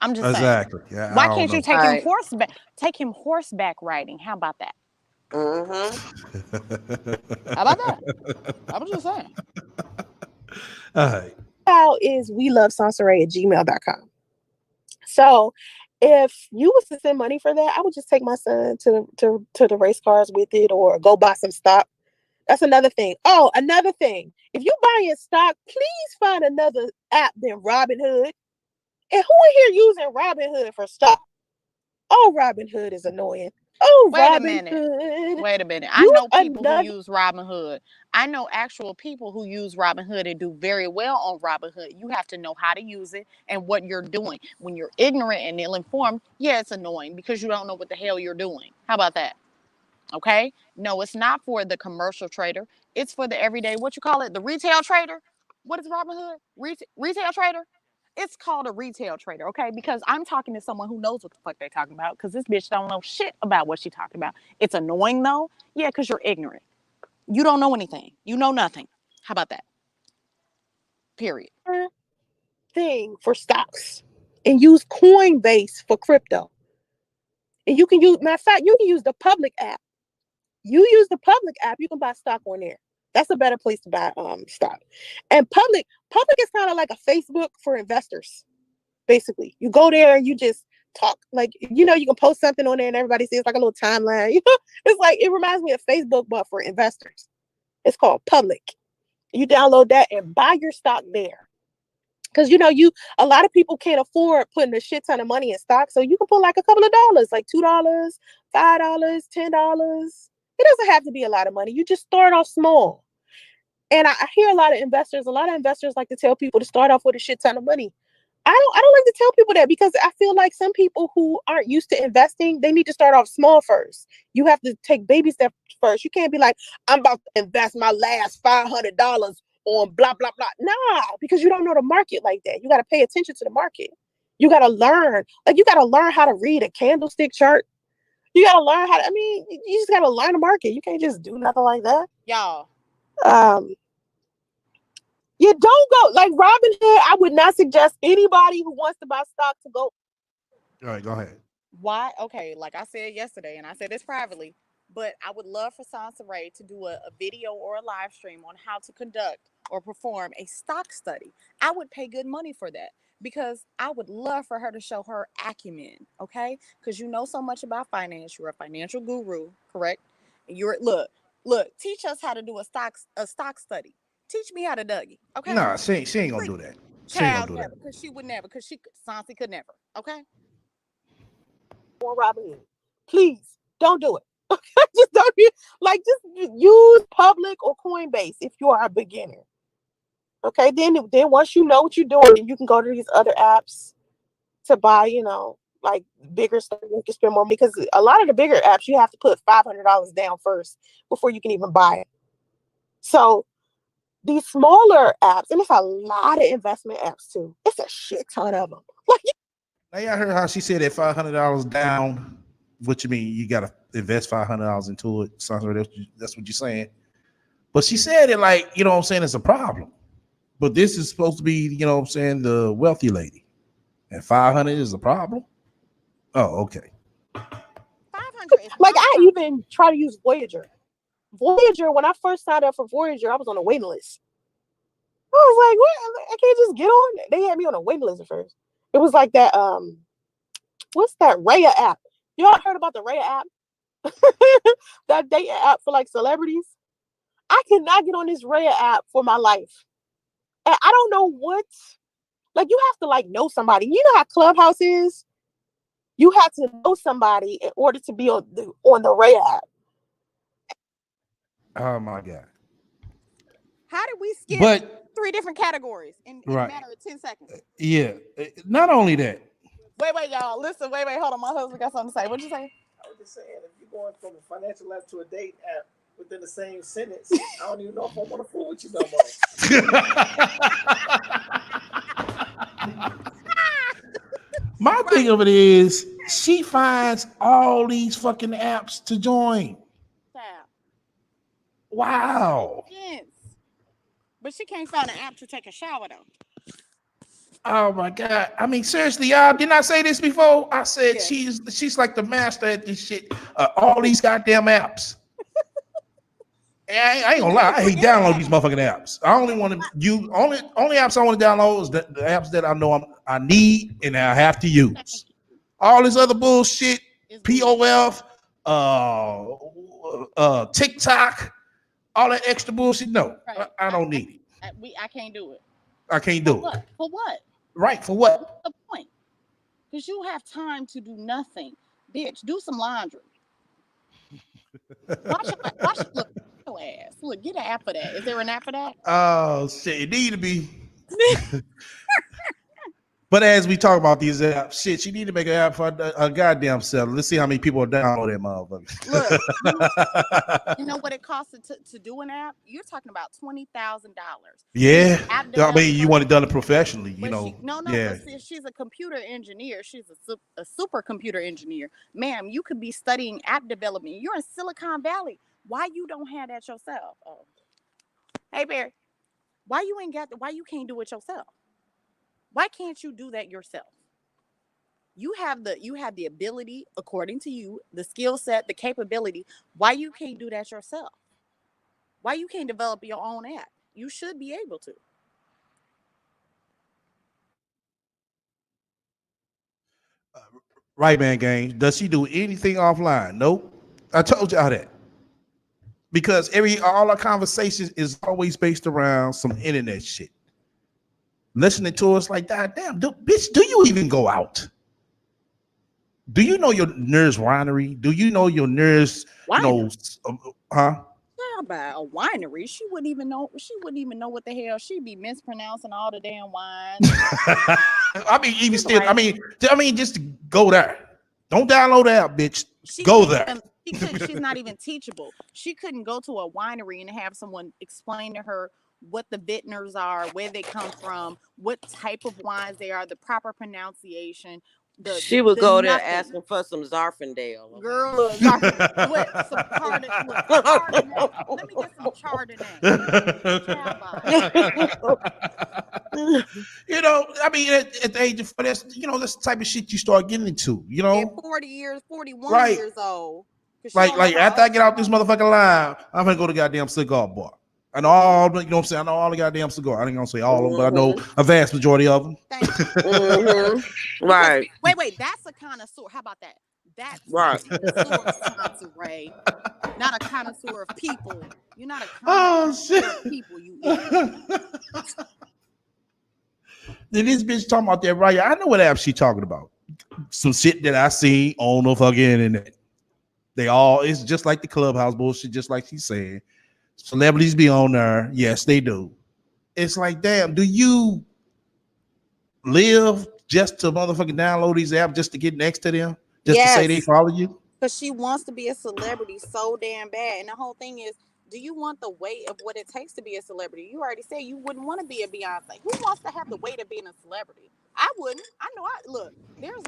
I'm just saying. Yeah, why can't you take him horseback? Take him horseback riding. How about that? How about that? I was just saying. All right. Is welovesansaray@gmail.com. So if you was to send money for that, I would just take my son to the race cars with it, or go buy some stock. That's another thing. Oh, another thing. If you buying stock, please find another app than Robinhood. And who in here using Robinhood for stock? Oh, Robinhood is annoying. Oh, Wait a minute. Robinhood. Wait a minute. I You know people who another. use Robinhood. I know actual people who use Robinhood and do very well on Robinhood. You have to know how to use it and what you're doing. When you're ignorant and ill-informed, yeah, it's annoying because you don't know what the hell you're doing. How about that? Okay? No, it's not for the commercial trader. It's for the everyday, what you call it? The retail trader? What is Robinhood? Retail trader? It's called a retail trader, okay? Because I'm talking to someone who knows what the fuck they're talking about because this bitch don't know shit about what she's talking about. It's annoying though. Yeah, because you're ignorant. You don't know anything. You know nothing. How about that? Period. Thing for stocks and use Coinbase for crypto. And you can use, matter of fact, you can use the public app. You use the public app, you can buy stock on there. That's a better place to buy stock. And public is kind of like a Facebook for investors. Basically, you go there and you just talk. Like, you know, you can post something on there and everybody sees like a little timeline. You know, it's like, it reminds me of Facebook, but for investors. It's called Public. You download that and buy your stock there. Because, you know, a lot of people can't afford putting a shit ton of money in stock. So you can put like a couple of dollars, like $2, $5, $10. It doesn't have to be a lot of money. You just start off small. And I hear a lot of investors like to tell people to start off with a shit ton of money. I don't like to tell people that because I feel like some people who aren't used to investing, they need to start off small first. You have to take baby steps first. You can't be like, I'm about to invest my last $500 on blah, blah, blah. Nah, because you don't know the market like that. You got to pay attention to the market. You got to learn. Like, you got to learn how to read a candlestick chart. You got to learn how to, you just got to learn the market. You can't just do nothing like that. Y'all. You don't go like Robinhood. I would not suggest anybody who wants to buy stock to go. All right, go ahead. Why? Okay, like I said yesterday, and I said this privately, but I would love for Sansa Ray to do a video or a live stream on how to conduct or perform a stock study. I would pay good money for that because I would love for her to show her acumen, okay? Because you know so much about finance. You're a financial guru, correct? You're look, teach us how to do a stock study. Teach me how to Dougie, okay? Nah, she ain't gonna do that. She ain't gonna do that. Because she would never, because Sansa could never, okay? On Robinhood, please don't do it. Just don't just use Public or Coinbase if you are a beginner. Okay, then once you know what you're doing, you can go to these other apps to buy, you know, like bigger stuff. You can spend more because a lot of the bigger apps you have to put $500 down first before you can even buy it. So these smaller apps, and it's a lot of investment apps too. It's a shit ton of them. Like, now y'all heard how she said that $500 down. What you mean? You gotta invest $500 into it. Sounds like that's what you're saying. But she said it like, you know what I'm saying, it's a problem. But this is supposed to be, you know what I'm saying, the wealthy lady. And 500 is a problem? Oh, okay. 500 is like not I a problem. even try to use Voyager. When I first signed up for Voyager, I was on a waiting list. I was like, what? I can't just get on. They had me on a waiting list at first. It was like that, what's that Raya app? Y'all heard about the Raya app? That dating app for like celebrities? I cannot get on this Raya app for my life. And I don't know what, like, you have to like know somebody. You know how Clubhouse is? You have to know somebody in order to be on the Raya app. Oh my God. How did we skip But 3 different categories in a matter of 10 seconds? Yeah. Not only that. Wait, y'all. Listen, wait, hold on. My husband got something to say. What'd you say? I was just saying, if you're going from a financial app to a date app within the same sentence, I don't even know if I want to fool with you no more. My thing of it is, she finds all these fucking apps to join. Wow. Yes. But she can't find an app to take a shower though. Oh my God. I mean, seriously, y'all, didn't I say this before? I said she's like the master at this shit. All these goddamn apps. I ain't gonna lie, I hate downloading these motherfucking apps. I only want to use only apps I want to download is the apps that I know I need and I have to use. All this other bullshit, POF, TikTok, all that extra bullshit. No, right. I don't need it. I can't do it. I can't do it. For what? Right, for what? What's the point? Because you have time to do nothing. Bitch, do some laundry. Wash your ass. Look, get an app for that. Is there an app for that? Oh shit, it need to be. But as we talk about these apps, shit, you need to make an app for a goddamn self. Let's see how many people download that motherfucker. Look, you know what it costs to do an app? You're talking about $20,000. Yeah, App I mean, you developer, want it done professionally, you but know. but see, she's a computer engineer. She's a supercomputer engineer. Ma'am, you could be studying app development. You're in Silicon Valley. Why you don't have that yourself? Oh. Hey, Barry, why you can't do it yourself? Why can't you do that yourself? You have the ability, according to you, the skill set, the capability. Why you can't do that yourself? Why you can't develop your own app? You should be able to. Right man gang. Does she do anything offline? Nope. I told y'all that. Because all our conversations is always based around some internet shit. Listening to us like that, damn, bitch, do you even go out? Do you know your nurse winery? Do you know your nurse, huh? About a winery, she wouldn't even know what the hell she'd be mispronouncing all the damn wines. I mean, even still, I mean, just go there. Don't download the app, bitch. Go there. She's not even teachable. She couldn't go to a winery and have someone explain to her what the vintners are, where they come from, what type of wines they are, the proper pronunciation. She would go there asking for some Zarfendale. Okay? Girl, what? Some Chardonnay. Let me get some Chardonnay. You know, I mean, at the age of that's that's the type of shit you start getting into. You know, at 41 years old. Like after I get out this motherfucking line, I'm gonna go to goddamn cigar bar. I know all, you know what I'm saying? I know all the goddamn cigars. I ain't gonna say all of them, but I know a vast majority of them. Thank you. Right. Wait, that's a connoisseur. How about that? That's right. A connoisseur, Ray. Not a connoisseur of people. You're not a connoisseur of people, you idiot. Then this bitch talking about that, right? I know what app she talking about. Some shit that I see on the fucking internet. It's just like the Clubhouse bullshit, just like she's saying. Celebrities be on there. Yes, they do. It's like, damn, do you live just to motherfucking download these apps just to get next to them? Just to say they follow you? Because she wants to be a celebrity so damn bad. And the whole thing is, do you want the weight of what it takes to be a celebrity? You already said you wouldn't want to be a Beyonce. Who wants to have the weight of being a celebrity? I wouldn't. I know. Look, there's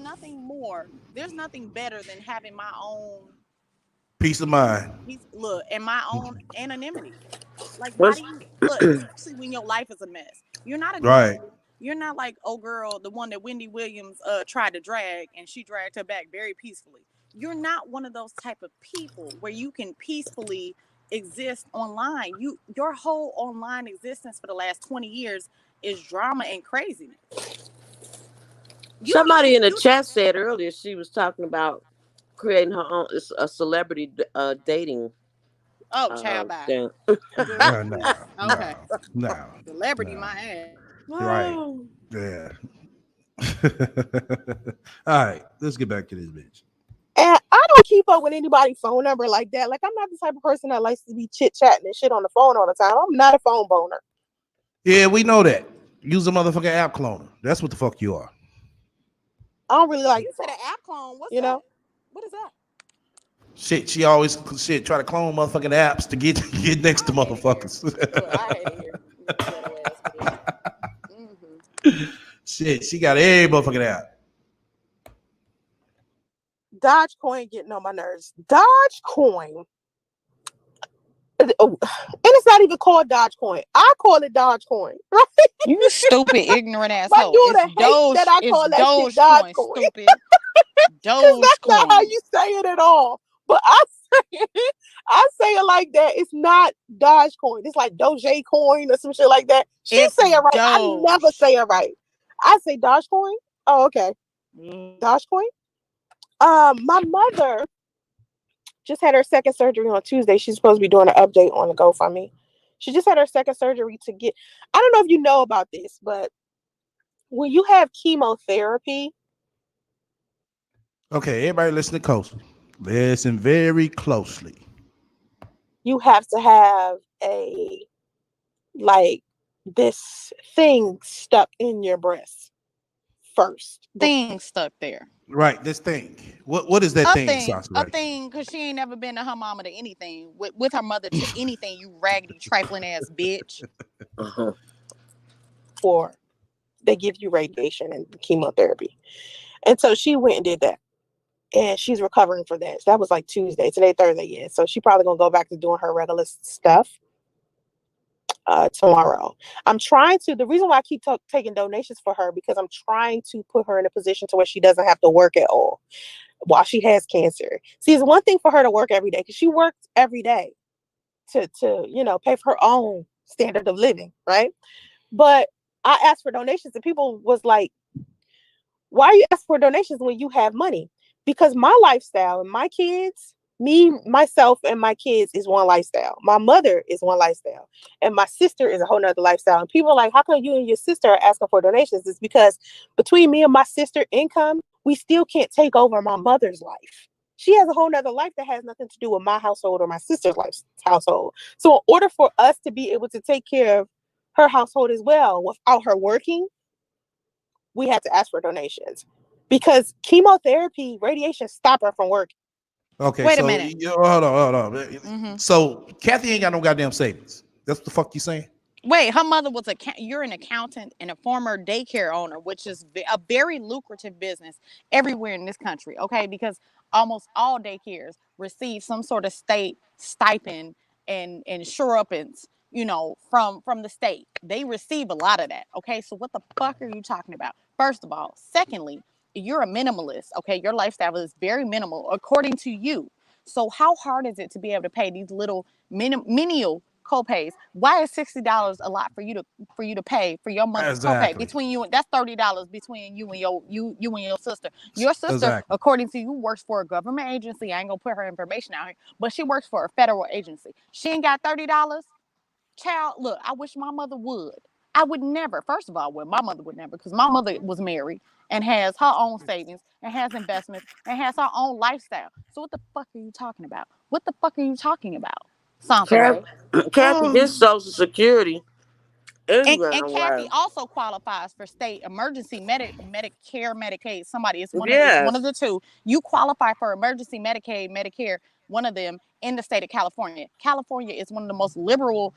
nothing better than having my own peace of mind. And my own anonymity. Like, why do you look, especially when your life is a mess? You're not a right. You're not like, oh girl, the one that Wendy Williams tried to drag, and she dragged her back very peacefully. You're not one of those type of people where you can peacefully exist online. Your whole online existence for the last 20 years is drama and craziness. Somebody in the chat said earlier she was talking about creating her own celebrity dating. Oh, child, bye. Okay. No. Celebrity, my ass. Right. Yeah. All right. Let's get back to this bitch. And I don't keep up with anybody's phone number like that. Like, I'm not the type of person that likes to be chit-chatting and shit on the phone all the time. I'm not a phone boner. Yeah, we know that. Use a motherfucking app cloner. That's what the fuck you are. I don't really like. You said an app clone. What's that? What is that? Shit, she always try to clone motherfucking apps to get next to motherfuckers. Shit, she got every motherfucking app. Dogecoin getting on my nerves. Dogecoin. And it's not even called Dogecoin. I call it Dogecoin. Right? You stupid, ignorant asshole. My daughter hates that I call that shit Dogecoin. Stupid. Dogecoin. That's not how you say it at all. But I say it like that. It's not Dogecoin. It's like Dogecoin or some shit like that. She say it right. I never say it right. I say Dogecoin. Oh, okay. Dogecoin. My mother just had her second surgery on Tuesday. She's supposed to be doing an update on the GoFundMe. She just had her second surgery to get. I don't know if you know about this, but when you have chemotherapy, Okay, everybody listen closely. Listen very closely. You have to have a like this thing stuck in your breast first. Thing stuck there. Right, this thing. What is that thing, Sasha? A thing, because she ain't never been to her mama to anything, with her mother to anything, you raggedy, trifling ass bitch. For they give you radiation and chemotherapy. And so she went and did that. And she's recovering for that. So that was like Tuesday. Today, Thursday, yeah. So she probably gonna go back to doing her regular stuff tomorrow. I'm trying to. The reason why I keep taking donations for her because I'm trying to put her in a position to where she doesn't have to work at all while she has cancer. See, it's one thing for her to work every day because she works every day to pay for her own standard of living, right? But I asked for donations and people was like, why are you asking for donations when you have money? Because my lifestyle and my kids, me, myself, and my kids is one lifestyle. My mother is one lifestyle. And my sister is a whole nother lifestyle. And people are like, how come you and your sister are asking for donations? It's because between me and my sister income, we still can't take over my mother's life. She has a whole nother life that has nothing to do with my household or my sister's household. So in order for us to be able to take care of her household as well without her working, we had to ask for donations because chemotherapy, radiation stop her from working. Okay, Wait a so minute. hold on. So Kathy ain't got no goddamn savings. That's what the fuck you saying? Wait, her mother was you're an accountant and a former daycare owner, which is a very lucrative business everywhere in this country, okay? Because almost all daycares receive some sort of state stipend and sure-uppance, from the state. They receive a lot of that, okay? So what the fuck are you talking about? First of all. Secondly, you're a minimalist, okay? Your lifestyle is very minimal according to you. So how hard is it to be able to pay these little menial co-pays? Why is $60 a lot for you to pay for your mother's co-pay? Exactly. Between you, that's $30 between you and your sister. Your sister, Exactly. according to you, works for a government agency. I ain't gonna put her information out here, but she works for a federal agency. She ain't got $30. Child, look, I wish my mother would. I would never. First of all, my mother would never, because my mother was married and has her own savings and has investments and has her own lifestyle. So what the fuck are you talking about? What the fuck are you talking about, Sansa Ray? Kathy, this Social Security is And going Kathy away. also qualifies for state emergency Medicare, Medicaid. Somebody, it's one of Yes. the two. You qualify for emergency Medicaid, Medicare, one of them in the state of California. California is one of the most liberal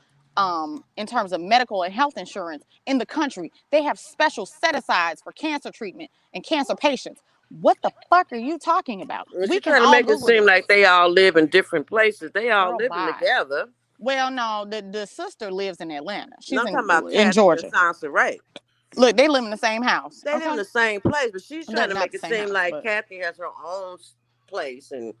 in terms of medical and health insurance in the country. They have special set-asides for cancer treatment and cancer patients. What the fuck are you talking about? And We she can trying to all make it Google seem this. like they all live in different places. They all Girl, living bye. together. Well, no, the sister lives in Atlanta. No, She's I'm talking about in Kathy and Georgia. Sansa Ray. Look, they live in the same house. They live in Okay, the same place, but she's trying to not make the it same seem house, like but Kathy has her own place and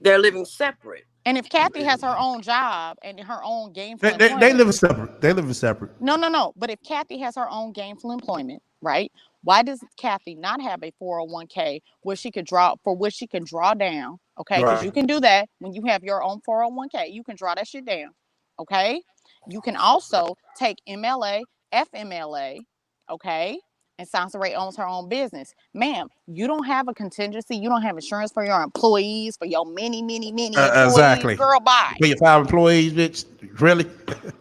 they're living separate. and if Kathy has her own job and her own gainful They employment, live separate. They live separate. no. But if Kathy has her own gainful employment, right? Why does Kathy not have a 401k where she could draw for which she can draw down? Okay, because Right. you can do that when you have your own 401k. You can draw that shit down. Okay, you can also take MLA, FMLA. Okay. And Sansa Ray owns her own business. Ma'am, you don't have a contingency. You don't have insurance for your employees, for your many employees. Exactly. Girl, bye. For your 5 employees, bitch. Really? But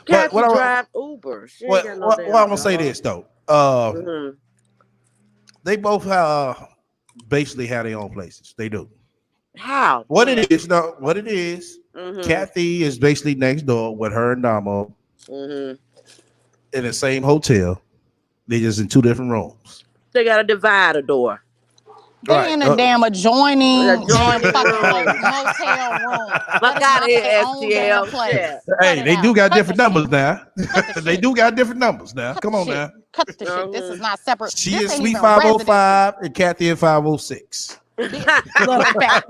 Kathy drive Uber. She ain't got no what damn I'm gonna say job. this though. Mm-hmm. They both basically have their own places. They do. How? What What? it is, though, what it is, Mm-hmm. Kathy is basically next door with her and Damo Mm-hmm. in the same hotel. They just in 2 different rooms. They got a divider door. They Right. in a damn adjoining damn Adjoining fucking room. motel room. That Fuck is out of not their here, own damn STL. place. Shit. Cut Hey, it they do out. got Cut the different shit. numbers now. Cut the They shit. do got different numbers now. Cut Come the on shit. now. Cut the shit. This is Mm-hmm. not separate. She This is ain't Sweet even residency. 505 and Kathy in 506. Look, fat.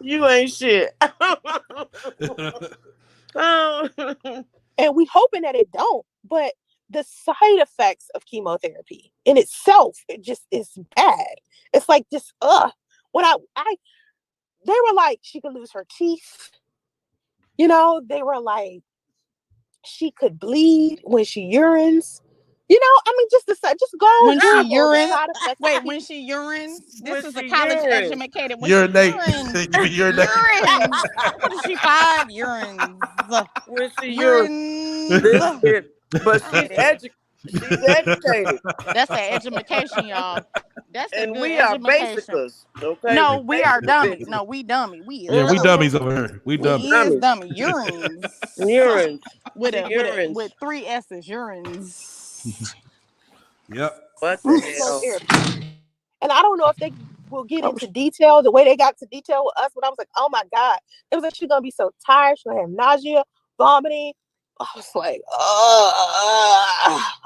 You ain't shit. Oh. And we hoping that it don't. But the side effects of chemotherapy in itself, it just is bad. It's like just when I they were like she could lose her teeth. They were like she could bleed when she urines. You know, I mean, just go When she Google the urine, side effects of wait, pee. when she urines, When this is a she college urine. educated. When she Urinate. urines, Urinate. urines. What is she 5? Urines, When she urine. urines. Listen, but I hate it. she's educated, That's that education, y'all. That's that and good we are education. basicers. Okay, No, we we are basic dummy. bitches. No, we dummy. We Yeah, is we dummy. dummies over here. We We dummies. is Dummies. dummy. Urines. Urines. with She urines. with 3 S's. Urines. Yep. What the hell? Chemotherapy. And I don't know if they will get Oh, into detail the way they got to detail with us, but I was like, oh my God. It was like she's gonna be so tired, she's gonna have nausea, vomiting. I was like,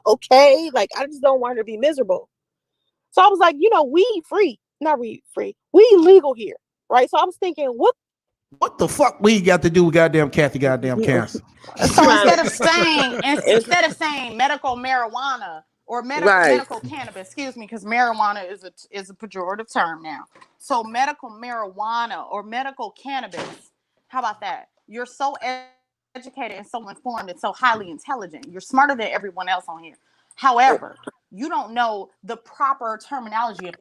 okay. Like, I just don't want her to be miserable. So I was like, we free. Not we free. We legal here. Right. So I was thinking, what What the fuck we got to do with goddamn Kathy goddamn cancer? So Trying instead of saying medical marijuana or right, medical cannabis, excuse me, because marijuana is a pejorative term now. So medical marijuana or medical cannabis. How about that? You're so educated and so informed and so highly intelligent. You're smarter than everyone else on here. However, you don't know the proper terminology of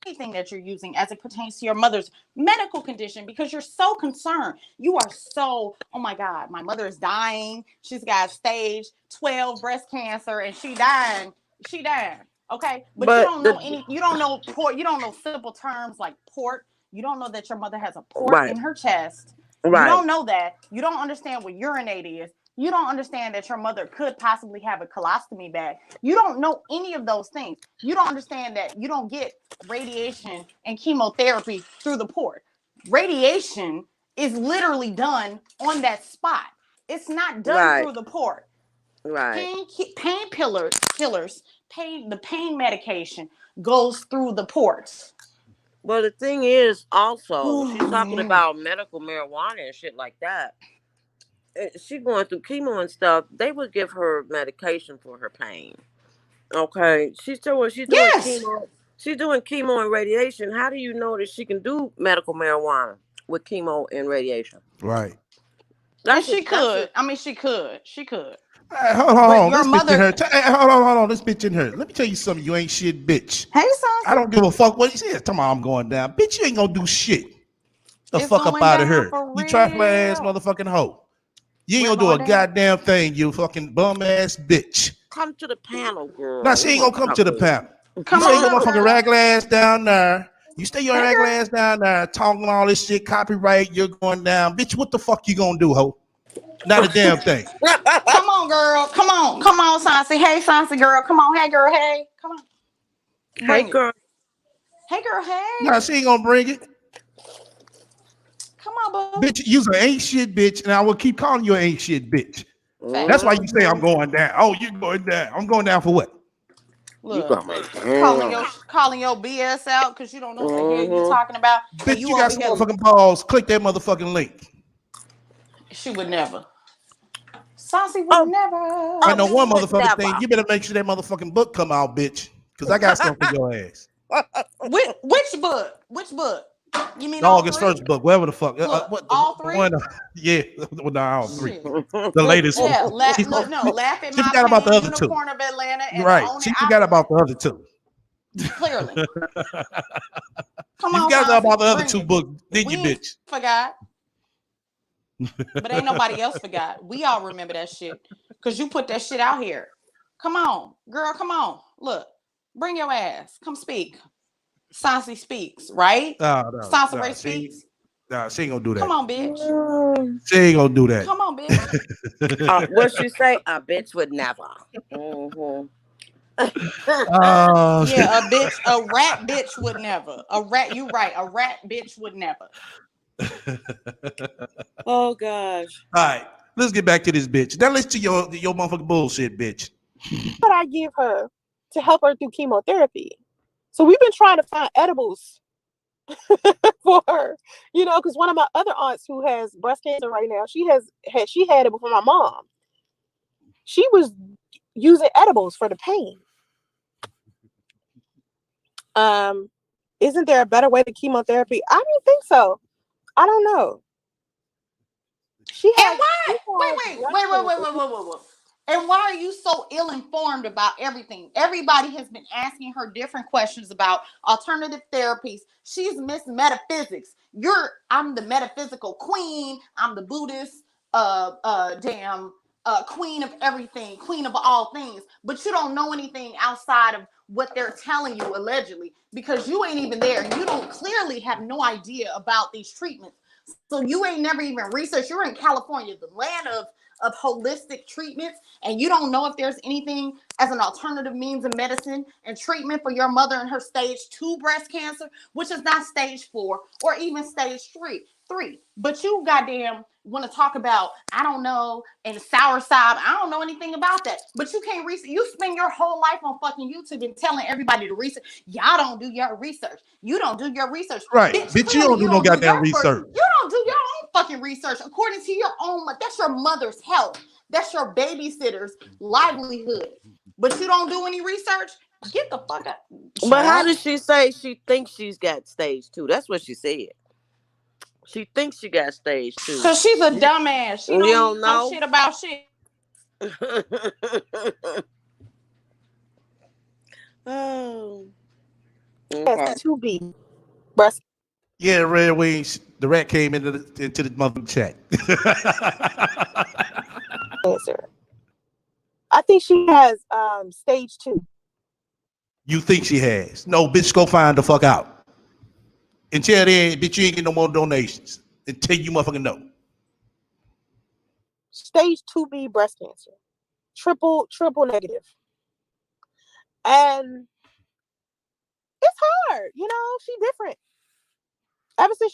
anything that you're using as it pertains to your mother's medical condition because you're so concerned. You are so, oh my God, my mother is dying. She's got stage 12 breast cancer and she dying. She dying. Okay. But you but don't know you don't know port, you don't know simple terms like port. You don't know that your mother has a port right, in her chest. You right, don't know that. You don't understand what urinate is. You don't understand that your mother could possibly have a colostomy bag. You don't know any of those things. You don't understand that you don't get radiation and chemotherapy through the port. Radiation is literally done on that spot. It's not done right, through the port. right. The pain medication goes through the ports. Well, the thing is, also, she's talking about medical marijuana and shit like that. She going through chemo and stuff. They would give her medication for her pain. Okay, she's doing Yes. chemo. She's doing chemo and radiation. How do you know that she can do medical marijuana with chemo and radiation? Right. And That's she just that's could. just I mean, she could. She could. Hey, hold But on. your This bitch in mother. her. Hey, hold on. This bitch in her. Let me tell you something. You ain't shit, bitch. Hey, I Sansa. don't give a fuck what he says. Come on, I'm going down. Bitch, you ain't gonna do shit. The It's fuck up going out of down here. for You trifling ass real. motherfucking hoe. You ain't We're gonna do a going down. goddamn thing, you fucking bum ass bitch. come to the panel, Now girl. she We ain't want gonna to come talk to the to you. panel. You Come stay your on up, motherfucking girl. rag ass down there. You stay your Hey, rag girl. ass down there talking all this shit, copyright, you're going down. Bitch, what the fuck you gonna do, hoe? Not a damn thing. Come on, girl. Come on. Come on, Sansi. Hey, Sansi, girl. Come on. Hey, girl. Hey. Come on. Hey, Bring it. girl. Hey, girl. Hey. Nah, she ain't gonna bring it. Come on, boo. Bitch, you's an ain't shit bitch, and I will keep calling you an ain't shit bitch. That's why Facts. you say I'm Mhm. going down. Oh, you going down. I'm going down for what? You Look, coming calling down? your BS out because you don't know what the hell you Mhm. talking about, and Bitch, you you got over some here. motherfucking balls. Click that motherfucking link. She would never. Saucy would Oh, never. I oh, know bitch one would motherfucking thing. never. You better make sure that motherfucking book come out, bitch. Because I got something for your ass. Which book? Which book? You mean all August three? 1st book, whatever the fuck. Look, What the all three? one? Yeah, well, no, all three. Shit. The latest one. Yeah, look, no, laugh at She my forgot about the pain, other two. Unicorn of Atlanta, You're and the right. Own She It forgot about Opulent. the other two. Clearly. Come You on, forgot about the Saucy, other bring two it. books, didn't We you, ain't bitch? forgot, but ain't nobody else forgot. We all remember that shit because you put that shit out here. Come on, girl, come on. Look, bring your ass. Come speak. Saucy speaks, right? No. Saucy Ray speaks. She ain't gonna do Come that. on, bitch. She ain't gonna do that. Come on, bitch. What she say? A bitch would never. Mhm. Oh, Yeah, a rat bitch would never. A rat, you right. A rat bitch would never. Oh gosh. all right. Let's get back to this bitch. Now listen to your motherfucking bullshit, bitch. what I give her to help her through chemotherapy. So we've been trying to find edibles for her, because one of my other aunts who has breast cancer right now, she had it before my mom. She was using edibles for the pain. Isn't there a better way to chemotherapy? I don't think so. I don't know. She And has why? breast cancer. Wait. And why are you so ill-informed about everything? Everybody has been asking her different questions about alternative therapies. She's Miss Metaphysics. I'm the metaphysical queen. I'm the Buddhist, queen of everything, queen of all things. But you don't know anything outside of what they're telling you allegedly, because you ain't even there. You don't clearly have no idea about these treatments. So you ain't never even researched. You're in California, the land of holistic treatments, and you don't know if there's anything as an alternative means of medicine and treatment for your mother and her stage 2 breast cancer, which is not stage 4 or even stage 3. But you goddamn want to talk about, I don't know, and soursop. I don't know anything about that. But you can't research. You spend your whole life on fucking YouTube and telling everybody to research. Y'all don't do your research. You don't do your research. Right. Bitch, Bitch, you clearly don't do no goddamn your research. You don't do your own fucking research according to your own. That's your mother's health. That's your babysitter's livelihood. But you don't do any research? Get the fuck up. But how does she say she thinks she's got stage 2? That's what she said. She thinks she got stage 2. Because she's a dumbass. She don't know shit about shit. Oh. Okay. 2B breast. Yeah, Red Wings. The rat came into the mother chat. Cancer. I think she has stage 2. You think she has? No, bitch, go find the fuck out. Until then, bitch, you ain't get no more donations. Until you motherfucking know. Stage 2B breast cancer. Triple negative. And it's hard, she different. Ever since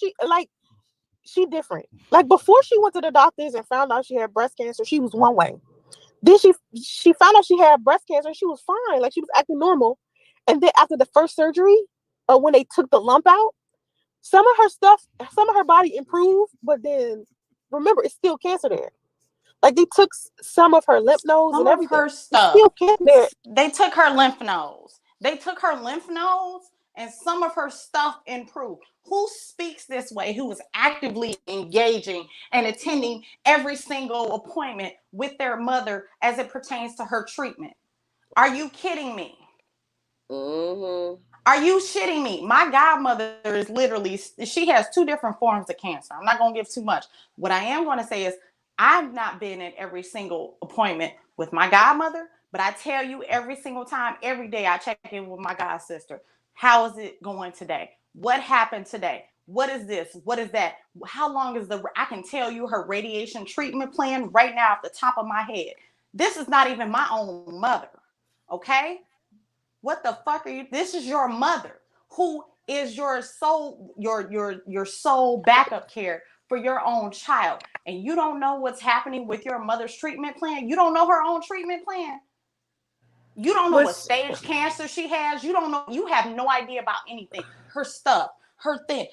she different. Like before she went to the doctors and found out she had breast cancer, she was one way. Then she found out she had breast cancer and she was fine. Like she was acting normal. And then after the first surgery, when they took the lump out, some of her body improved, but then remember, it's still cancer there. Like they took some of her lymph nodes and everything. Her stuff. Still cancer there. They took her lymph nodes. And some of her stuff improved. Who speaks this way? Who is actively engaging and attending every single appointment with their mother as it pertains to her treatment? Are you kidding me? Mm-hmm. Are you shitting me? My godmother is literally, she has 2 different forms of cancer. I'm not going to give too much. What I am going to say is I've not been at every single appointment with my godmother, but I tell you every single time, every day I check in with my god sister. How is it going today? What happened today? What is this? What is that? How long is I can tell you her radiation treatment plan right now off the top of my head. This is not even my own mother. Okay? What the fuck are you? This is your mother, who is your sole, your sole backup care for your own child. And you don't know what's happening with your mother's treatment plan. You don't know her own treatment plan. You don't know what stage cancer she has. You don't know. You have no idea about anything. Her stuff, her thing.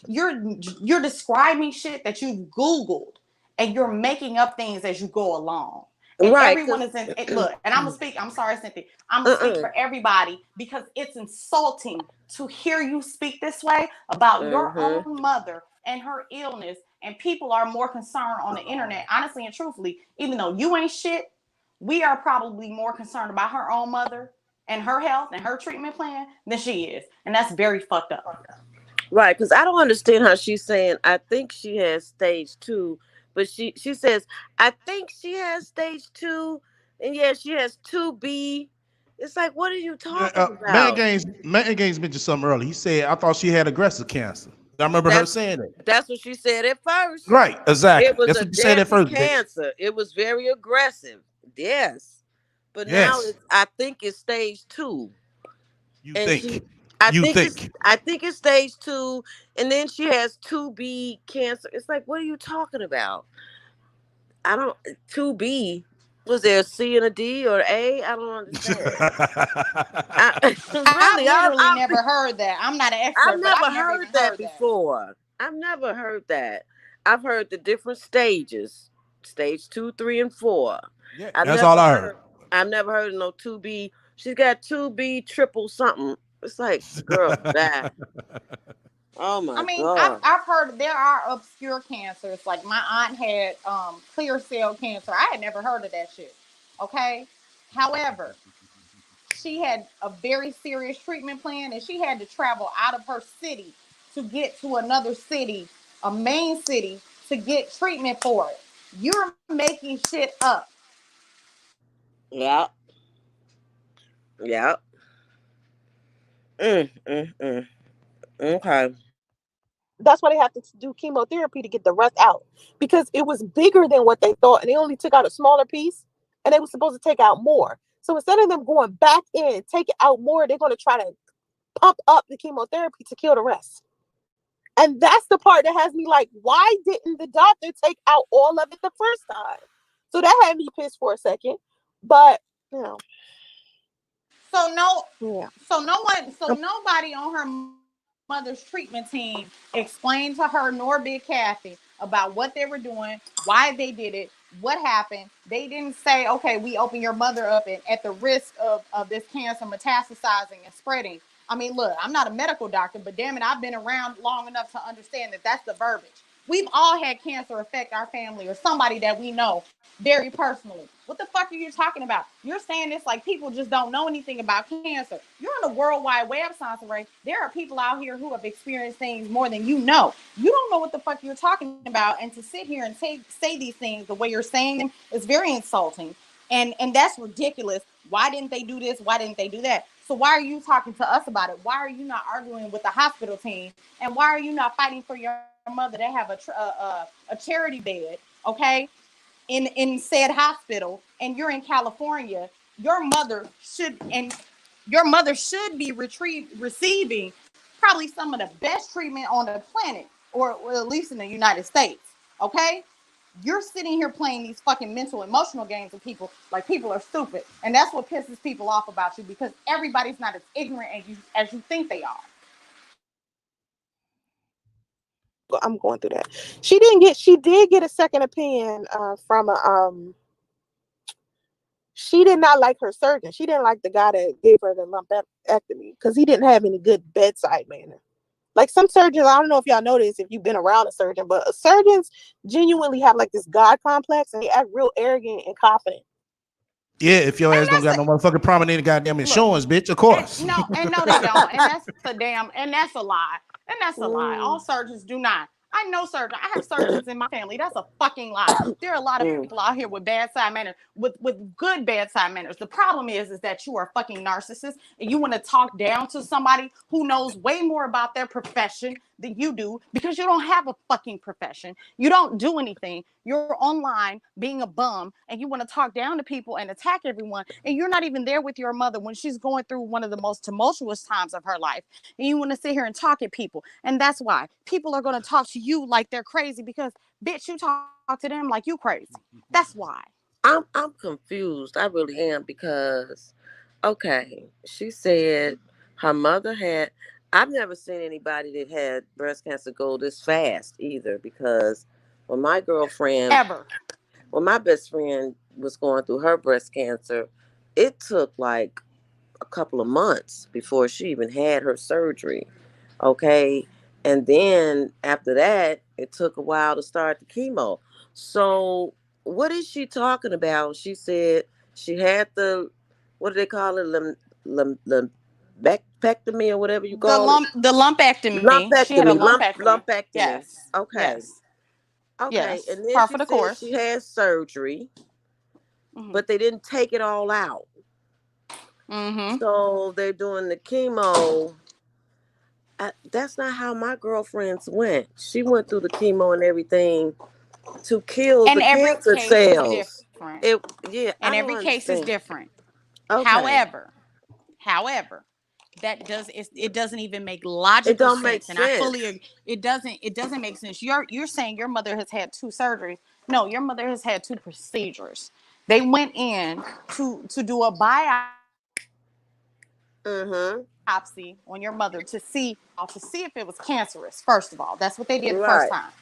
You're describing shit that you've Googled, and you're making up things as you go along. And everyone is in look, and I'm gonna speak. I'm sorry, Cynthia. I'm gonna speak for everybody because it's insulting to hear you speak this way about your own mother and her illness. And people are more concerned on the internet, honestly and truthfully, even though you ain't shit. We are probably more concerned about her own mother and her health and her treatment plan than she is. And that's very fucked up. Right, because I don't understand how she's saying, I think she has stage 2, but she says, I think she has stage 2, and yeah, she has 2B. It's like, what are you talking about? Man Gaines mentioned something earlier. He said, I thought she had aggressive cancer. I remember her saying that. That's what she said at first. Right, exactly. It was that's what you said at first. Cancer. Bitch. It was very aggressive. Yes. But now I think it's stage 2. I think it's stage 2, and then she has 2B cancer. It's like, what are you talking about? 2B. Was there a C and a D or A? I don't understand. I've never heard that. I'm not an expert. I've never heard that before. I've never heard that. I've heard the different stages. Stage 2, 3, and 4. Yeah, that's all I heard. I've never heard of no 2B. She's got 2B triple something. It's like, girl, that. Oh my God. I've heard there are obscure cancers. Like my aunt had clear cell cancer. I had never heard of that shit. Okay. However, she had a very serious treatment plan and she had to travel out of her city to get to another city, a main city, to get treatment for it. You're making shit up. Yeah. Yeah. Mm. Okay. That's why they have to do chemotherapy to get the rest out, because it was bigger than what they thought, and they only took out a smaller piece, and they were supposed to take out more. So instead of them going back in, taking out more, they're going to try to pump up the chemotherapy to kill the rest. And that's the part that has me like, why didn't the doctor take out all of it the first time? So that had me pissed for a second. But you know, So no, yeah. so nobody on her mother's treatment team explained to her nor Big Kathy about what they were doing, why they did it, what happened. They didn't say, okay, we open your mother up and at the risk of this cancer metastasizing and spreading. I mean, look, I'm not a medical doctor, but damn it, I've been around long enough to understand that that's the verbiage. We've all had cancer affect our family or somebody that we know very personally. What the fuck are you talking about? You're saying this like people just don't know anything about cancer. You're on the World Wide Web, Sansa Ray. There are people out here who have experienced things more than you know. You don't know what the fuck you're talking about, and to sit here and say these things the way you're saying them is very insulting, and that's ridiculous. Why didn't they do this? Why didn't they do that? So why are you talking to us about it? Why are you not arguing with the hospital team? And why are you not fighting for your mother to have a charity bed? Okay, in said hospital, and you're in California, your mother should be receiving probably some of the best treatment on the planet, or at least in the United States. Okay, you're sitting here playing these fucking mental emotional games with people like people are stupid, and that's what pisses people off about you, because everybody's not as ignorant as you think they are. I'm going through that. She did get a second opinion from a she did not like her surgeon. She didn't like the guy that gave her the lumpectomy because he didn't have any good bedside manner. Like some surgeons, I don't know if y'all know this if you've been around a surgeon, but surgeons genuinely have like this God complex and they act real arrogant and confident. Yeah, if your And ass don't that's got no motherfucking prominent goddamn look, insurance, bitch, of course. and no, they don't. And that's a lie. And that's a lie. All Mm. surgeons do not. I know surgeons. I have surgeons in my family. That's a fucking lie. There are a lot of Mm. people out here with bad side manners, with good bad side manners. The problem is that you are a fucking narcissist and you want to talk down to somebody who knows way more about their profession than you do, because you don't have a fucking profession. You don't do anything. You're online being a bum and you want to talk down to people and attack everyone. And you're not even there with your mother when she's going through one of the most tumultuous times of her life. And you want to sit here and talk at people. And that's why people are going to talk to you like they're crazy, because bitch, you talk to them like you crazy. That's why. I'm confused. I really am because okay, she said her mother had I've never seen anybody that had breast cancer go this fast either because when my girlfriend Ever. when my best friend was going through her breast cancer, it took like a couple of months before she even had her surgery. Okay. And then after that, it took a while to start the chemo. So, what is she talking about? She said she had what do they call it? Backpectomy or whatever you call it. The lumpectomy. She had a lumpectomy. Lumpectomy. Yes. Okay. Yes. Okay. Yes. And then Par she for the said course. she had surgery, Mm-hmm. but they didn't take it all out. Mm-hmm. So they're doing the chemo. That's not how my girlfriends went. She went through the chemo and everything to kill And the every cancer case is cells. different. Yeah, And I don't every case is understand. different. Okay, However, it doesn't even make it logical don't make sense, and I sense. fully agree. It doesn't make sense. You're saying your mother has had two surgeries. No, your mother has had two procedures. They went in to do a biopsy Mm-hmm. on your mother to see if it was cancerous. First of all, that's what they did the first Right, time.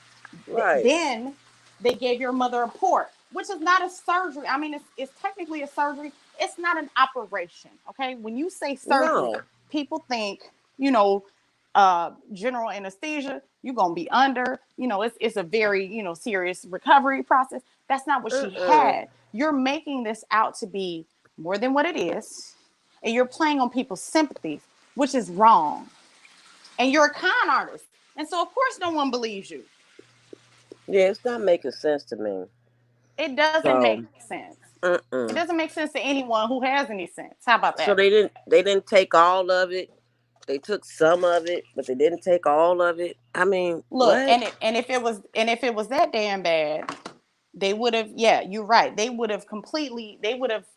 right. Then they gave your mother a port, which is not a surgery. I mean, it's technically a surgery. It's not an operation. Okay, when you say surgery, No. people think general anesthesia. You're gonna be under. It's a very serious recovery process. That's not what she had. You're making this out to be more than what it is, and you're playing on people's sympathies, which is wrong. And you're a con artist, and so of course no one believes you. Yeah, it's not making sense to me. It doesn't So, make sense. It doesn't make sense to anyone who has any sense. How about so that? they didn't take all of it. They took some of it, but they didn't take all of it. I mean, Look, what? and if it was that damn bad, they would have, yeah, you're right. They would have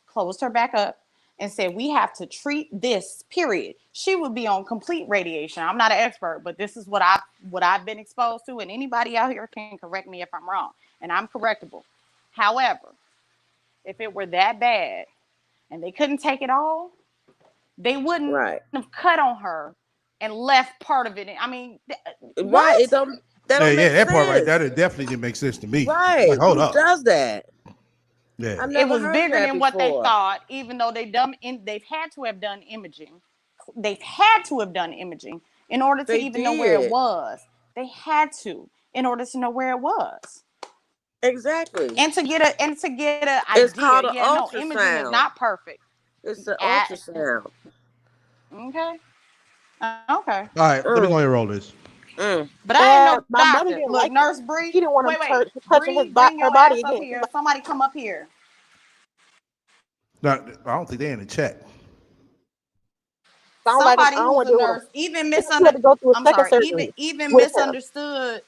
closed her back up and said, we have to treat this, period. She would be on complete radiation. I'm not an expert, but this is what I've been exposed to, and anybody out here can correct me if I'm wrong, and I'm correctable. However, if it were that bad and they couldn't take it all, they wouldn't Right. have cut on her and left part of it. I mean, Right. what? That don't make that part right sense. there, it definitely didn't make sense to me. Right. Like, hold Who up. does that? Yeah. I've It never was heard bigger that than what they before. thought, even though they've had to have done imaging. They've had to have done imaging in order to They even know where it did. was. They had to in order to know where it was. Exactly. And to get a It's idea. called an Yeah, no, imaging is ultrasound. not perfect. It's an At, ultrasound. okay. Okay. All right, let me go Mm, ahead and roll this. mm. But I ain't And no my mother doctor. didn't Look, like it. Nurse Bree. She didn't want him Wait. touching Bree, bring her your body ass up again. She's here. like, Somebody come up here. No, I don't think they're in the chat. I don't like him. Somebody I don't who's want a to deal with him. nurse, even She had to go through a I'm second sorry, surgery even with him. misunderstood.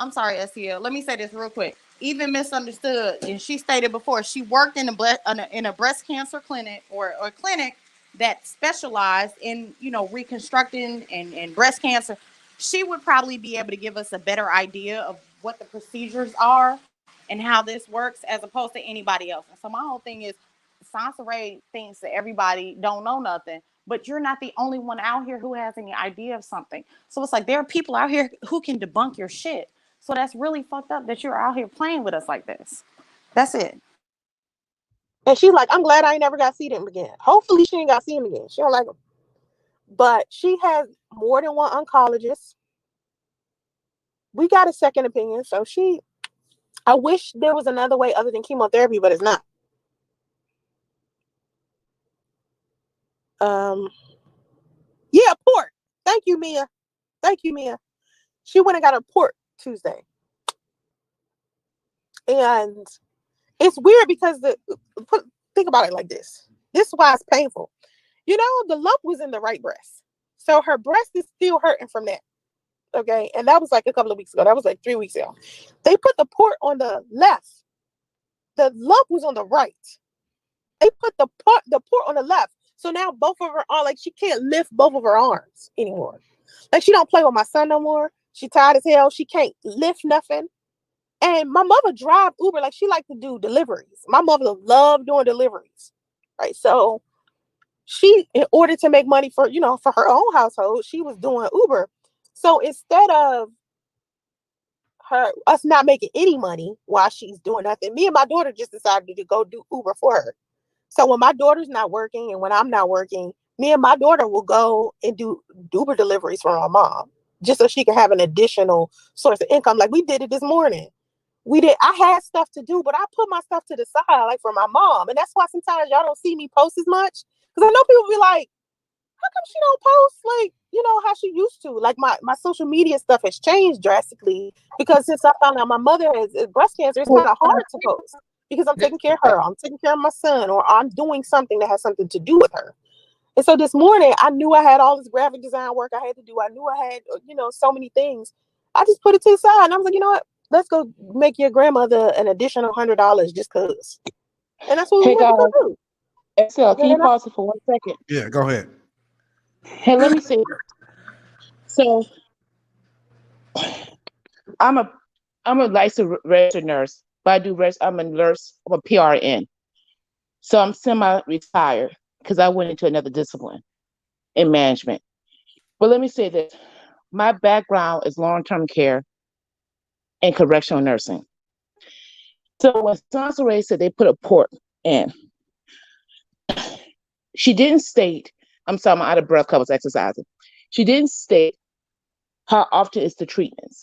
I'm sorry, SEL. Let me say this real quick. Even misunderstood, and she stated before she worked in a breast cancer clinic or clinic that specialized in reconstructing and breast cancer. She would probably be able to give us a better idea of what the procedures are and how this works as opposed to anybody else. And so my whole thing is, Sansa Ray thinks that everybody don't know nothing, but you're not the only one out here who has any idea of something. So it's like there are people out here who can debunk your shit. So that's really fucked up that you're out here playing with us like this. That's it. And she's like, I'm glad I ain't never got to see them again. Hopefully she ain't got to see him again. She don't like him. But she has more than one oncologist. We got a second opinion. So I wish there was another way other than chemotherapy, but it's not. Yeah, port. Thank you, Mia. She went and got a port Tuesday. And it's weird because think about it like this. This is why it's painful. The lump was in the right breast. So her breast is still hurting from that. Okay. And that was like a couple of weeks ago. That was like 3 weeks ago. They put the port on the left. The lump was on the right. They put the port on the left. So now both of her arms, like she can't lift both of her arms anymore. Like she don't play with my son no more. She tired as hell. She can't lift nothing. And my mother drive Uber. Like she like to do deliveries. My mother loved doing deliveries. Right. So she, in order to make money for her own household, she was doing Uber. So instead of us not making any money while she's doing nothing, me and my daughter just decided to go do Uber for her. So when my daughter's not working and when I'm not working, me and my daughter will go and do Uber deliveries for my mom, just so she can have an additional source of income. Like we did it this morning. I had stuff to do, but I put my stuff to the side, like for my mom. And that's why sometimes y'all don't see me post as much. Because I know people be like, how come she don't post like, how she used to? Like my social media stuff has changed drastically because since I found out my mother has breast cancer, it's kind of hard to post because I'm taking care of her. I'm taking care of my son, or I'm doing something that has something to do with her. And so this morning, I knew I had all this graphic design work I had to do. I knew I had, so many things. I just put it to the side and I was like, you know what? Let's go make your grandmother an additional $100 just cause. And that's what we went to go do. Excel, can you pause it for 1 second? Yeah, go ahead. Hey, let me see. So I'm a licensed registered nurse, but I'm a nurse, I'm a PRN. So I'm semi-retired because I went into another discipline in management. But let me say this. My background is long-term care and correctional nursing. So when Sansa Ray said they put a port in, she didn't state, I'm sorry, I'm out of breath because I was exercising. She didn't state how often is the treatments.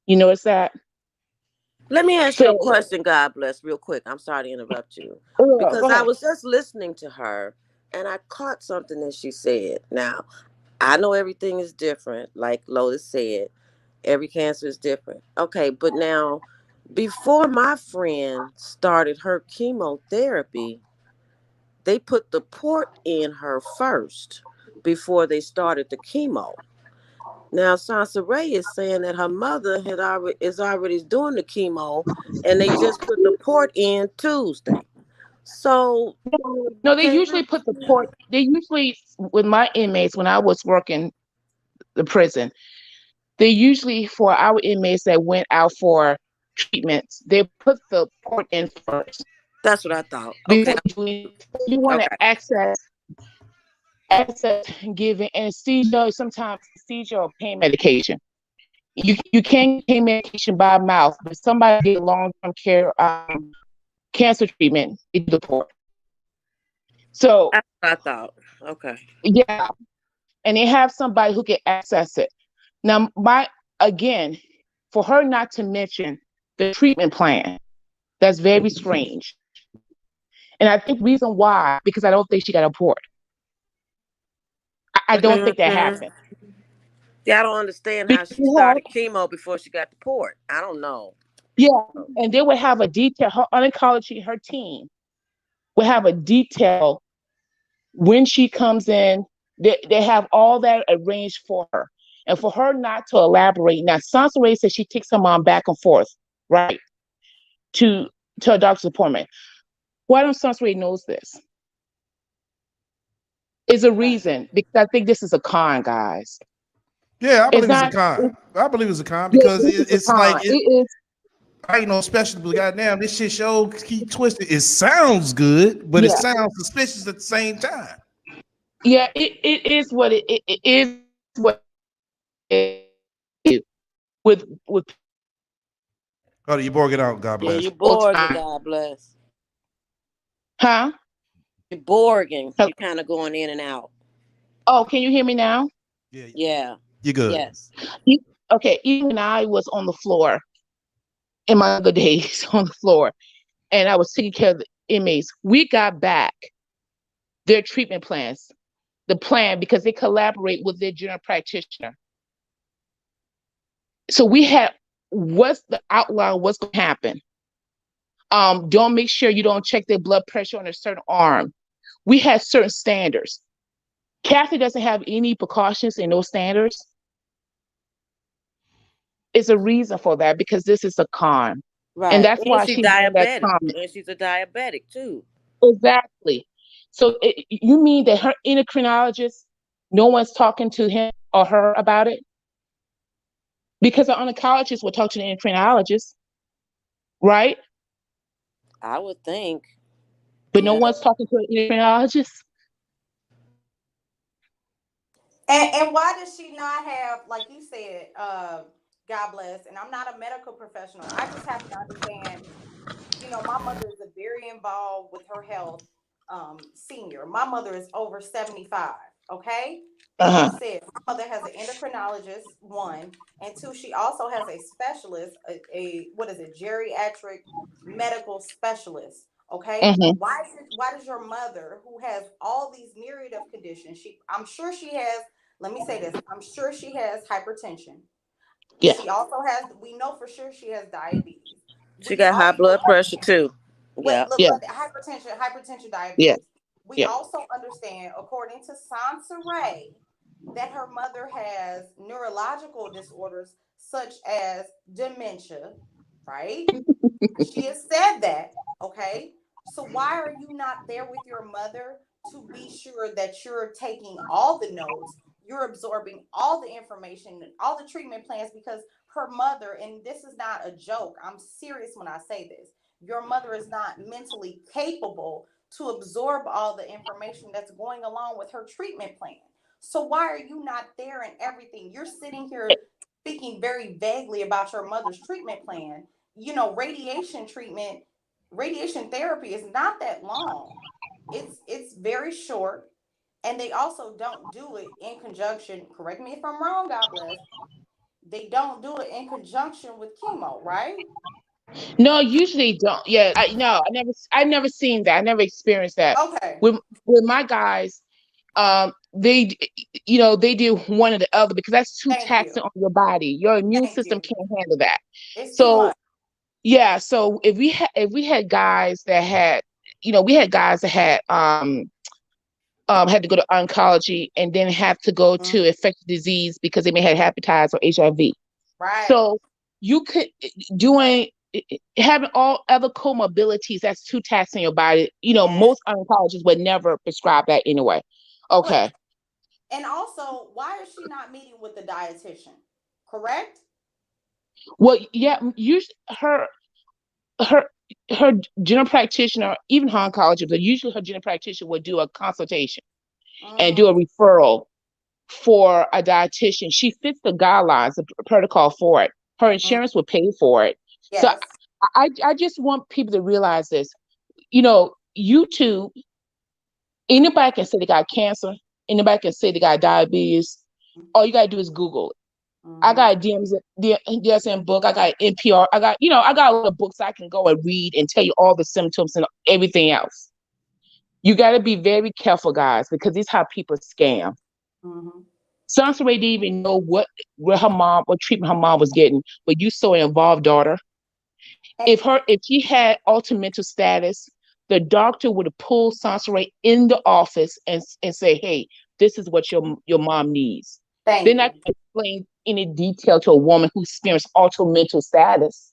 You notice that? Let me ask you a So, question, God bless, real quick. I'm sorry to interrupt you. go Because I ahead. was just listening to her and I caught something that she said. Now, I know everything is different, like Lotus said. Every cancer is different. Okay, but now, before my friend started her chemotherapy, they put the port in her first before they started the chemo. Now Sansa Ray is saying that her mother is already doing the chemo, and they just put the port in Tuesday. So No, they can usually you? put the port. They usually, with my inmates, when I was working the prison, they usually for our inmates that went out for treatments, they put the port in first That's what I thought. Okay, before you want to okay, access giving anesthesia, sometimes anesthesia or pain medication. You can get pain medication by mouth, but somebody get long term care cancer treatment, they do the port. So that's what I thought. Okay, yeah, and they have somebody who can access it. Now, again, for her not to mention the treatment plan, that's very strange. And I think reason why, because I don't think she got a port. I don't think that hmm happened. yeah, I don't understand how Because she you have, started chemo before she got the port. I don't know. yeah, and they would have a detail, her oncology, her team would have a detail when she comes in. They have all that arranged for her. And for her not to elaborate, now Sansa Ray says she takes her mom back and forth, right, to to a doctor's appointment. Why don't Sansa Ray knows this? Is a reason because I think this is a con, guys. Yeah, I It's believe it's a not. con. I believe it's a con Yeah, because this is a it's like con. It is. I ain't no specialist, but goddamn, this shit show keep twisting. It sounds good, but it Yeah, sounds suspicious at the same time. yeah. It is what it is. What with Oh, you broke it out. God Yeah, bless. you're all Borging, time, God bless. huh? You're Borging. Hello? You're kind of going in and out. Oh, can you hear me now? Yeah, Yeah. you good. Yes. E- Okay, even when I was on the floor in my other days on the floor, and I was taking care of the inmates, we got back their treatment plans, the plan because they collaborate with their general practitioner. So we had what's the outline, what's going to happen. Don't make sure you don't check their blood pressure on a certain arm. We had certain standards. Kathy doesn't have any precautions in those standards. It's a reason for that because this is a con. And Right. that's And why she's she made that diabetic. comment. And she's a diabetic too. Exactly. So you mean that her endocrinologist, no one's talking to him or her about it? Because the oncologist will talk to the endocrinologist, right? I would think. But no Yeah. one's talking to an endocrinologist. And why does she not have, like you said, God bless, and I'm not a medical professional. I just happen to understand, my mother is a very involved with her health, senior. My mother is over 75. Okay. Like you Uh-huh. said, my mother has an endocrinologist, one, and two, she also has a specialist, a what is it, geriatric medical specialist. Okay. Hmm. Why does your mother, who has all these myriad of conditions, I'm sure she has, let me say this, I'm sure she has hypertension. Yeah. She also has, we know for sure she has diabetes. She We got high also blood pressure too. wait, Yeah. look, Yeah. but hypertension, Yeah. diabetes. We Yeah. also understand, according to Sansa Ray, that her mother has neurological disorders such as dementia, right? She has said that, okay? So why are you not there with your mother to be sure that you're taking all the notes, you're absorbing all the information, all the treatment plans? Because her mother, and this is not a joke, I'm serious when I say this, your mother is not mentally capable to absorb all the information that's going along with her treatment plan. So why are you not there in everything? You're sitting here speaking very vaguely about your mother's treatment plan. Radiation treatment, radiation therapy is not that long. It's very short, and they also don't do it in conjunction. Correct me if I'm wrong, God bless. They don't do it in conjunction with chemo, right? No, usually don't. Yeah, I never seen that. I never experienced that. Okay. With my guys, they they do one or the other because that's too Thank you. taxing on your body. Your immune Thank system you. can't handle that. It's too So much. yeah, so if we had guys that had, we had guys that had to go to oncology and then have to go Mhm. to infectious disease because they may have hepatitis or HIV. Right. So you could doing having all other comorbidities that's too taxing your body. Yes. Most oncologists would never prescribe that anyway. But Okay. and also, why is she not meeting with the dietitian? Correct? Well, yeah, usually her her general practitioner, even her oncologist, but usually her general practitioner would do a consultation and do a Mm, referral for a dietitian. She fits the guidelines, the protocol for it. Her mm, insurance would pay for it. So yes. I just want people to realize this. YouTube, anybody can say they got cancer, anybody can say they got diabetes. All you gotta do is Google it. I Mm-hmm. got a DSM book. I got NPR. I got a lot of books I can go and read and tell you all the symptoms and everything else. You got to be very careful, guys, because this is how people scam. Mm-hmm. Sansa Ray didn't even know what treatment her mom was getting, but you saw an involved daughter. And If she had altered mental status, the doctor would have pulled Sansa Ray in the office and say, "Hey, this is what your mom needs." They're thank not you. going to explain any detail to a woman who experienced altered mental status.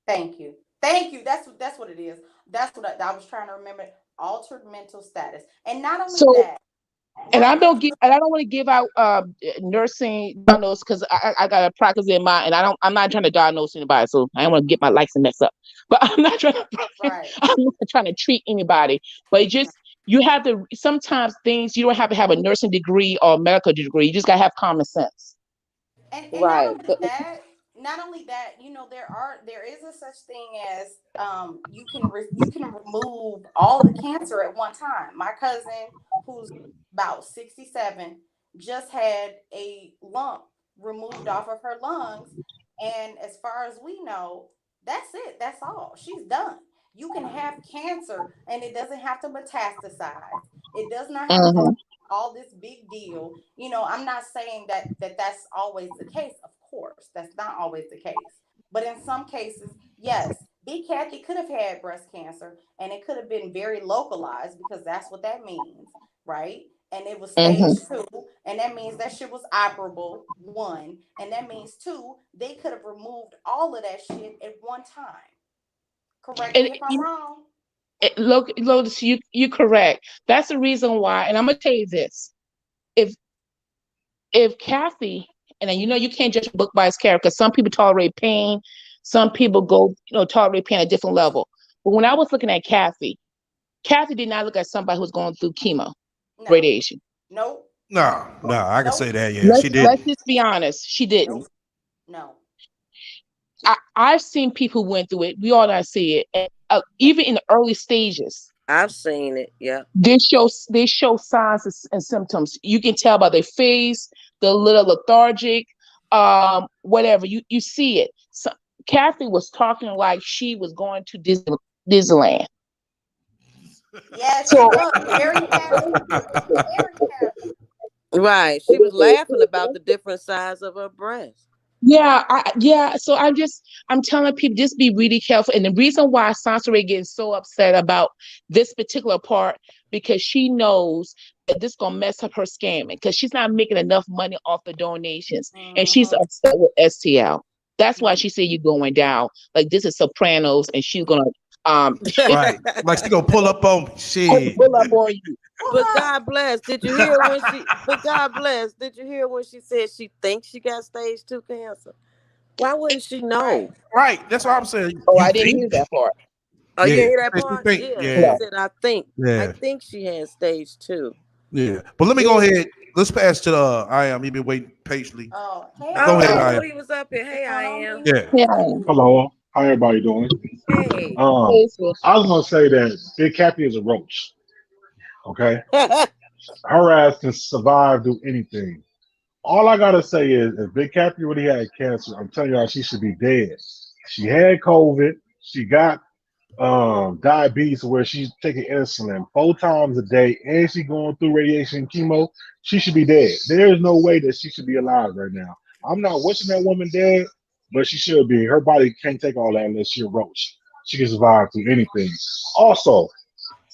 Thank you. Thank you. That's what it is. That's what I was trying to remember. Altered mental status. And not only So, that, and not only I don't want to give out nursing diagnosis because I got a practice in mind, and I'm not trying to diagnose anybody, so I don't want to get my license messed up. But I'm not trying to right. I'm not trying to treat anybody. But you have to sometimes things you don't have to have a nursing degree or a medical degree. You just gotta have common sense. And Right. not only that, there is a such thing as you can remove all the cancer at one time. My cousin, who's about 67, just had a lump removed off of her lungs, and as far as we know, that's it. That's all. She's done. You can have cancer and it doesn't have to metastasize. It does not have to go Hmm. all this big deal. I'm not saying that's always the case. Of course, that's not always the case. But in some cases, yes, Big Kathy could have had breast cancer and it could have been very localized because that's what that means, right? And it was Hmm. stage 2, and that means that shit was operable, one, and that means two, they could have removed all of that shit at one time. Correct And me if I'm wrong. look, Lotus, you correct. That's the reason why. And I'm gonna tell you this: if Kathy, and then you can't judge a book by its character, because some people tolerate pain, some people go, tolerate pain at a different level. But when I was looking at Kathy did not look at somebody who's going through chemo, No, radiation. nope, No, no, I can nope, say that. Yeah, she nope, Let's didn't. just be honest. She didn't. nope, no. I've seen people who went through it. We all not see it. And, even in the early stages, I've seen it. Yep. they show signs and symptoms. You can tell by their face, the little lethargic, whatever. You see it. So, Kathy was talking like she was going to Disneyland. Yes, she So was very happy, very happy. Right. She was laughing about the different size of her breast. yeah. So I'm telling people just be really careful. And the reason why Sansa getting so upset about this particular part because she knows that this gonna mess up her scamming because she's not making enough money off the donations and she's Mm-hmm. upset with STL. That's why Mm-hmm. she said you're going down. Like this is Sopranos and she's gonna um Right. Like she gonna pull up on me. Shit. pull up on you. But God bless. Did you hear when she? But God bless. Did you hear when she said she thinks she got stage 2 cancer? Why wouldn't she Right, know? Right. That's what I'm right. saying. Oh, You I didn't think? hear that part. Oh, you Yeah. didn't hear that Yes, you part? think? Yeah, she Yeah. No. said, I Yeah. think she had stage 2. Yeah. But let me go Then, ahead. Let's pass to the I am. You've been waiting patiently. Oh, hey, Go oh, I ahead, I didn't I am. know am. he was up here. What's Hey, I going on, am. Beanie? Yeah. Yeah. Hello, how everybody doing? Hey. I was gonna say that Big Cappy is a roach. Okay, her ass can survive through anything. All I gotta say is, if Big Cappy really had cancer, I'm telling y'all she should be dead. She had COVID. she got diabetes where she's taking insulin 4 times a day and she going through radiation and chemo, she should be dead. There is no way that she should be alive right now. I'm not wishing that woman dead, but she should be. Her body can't take all that unless she's a roach. She can survive through anything. Also,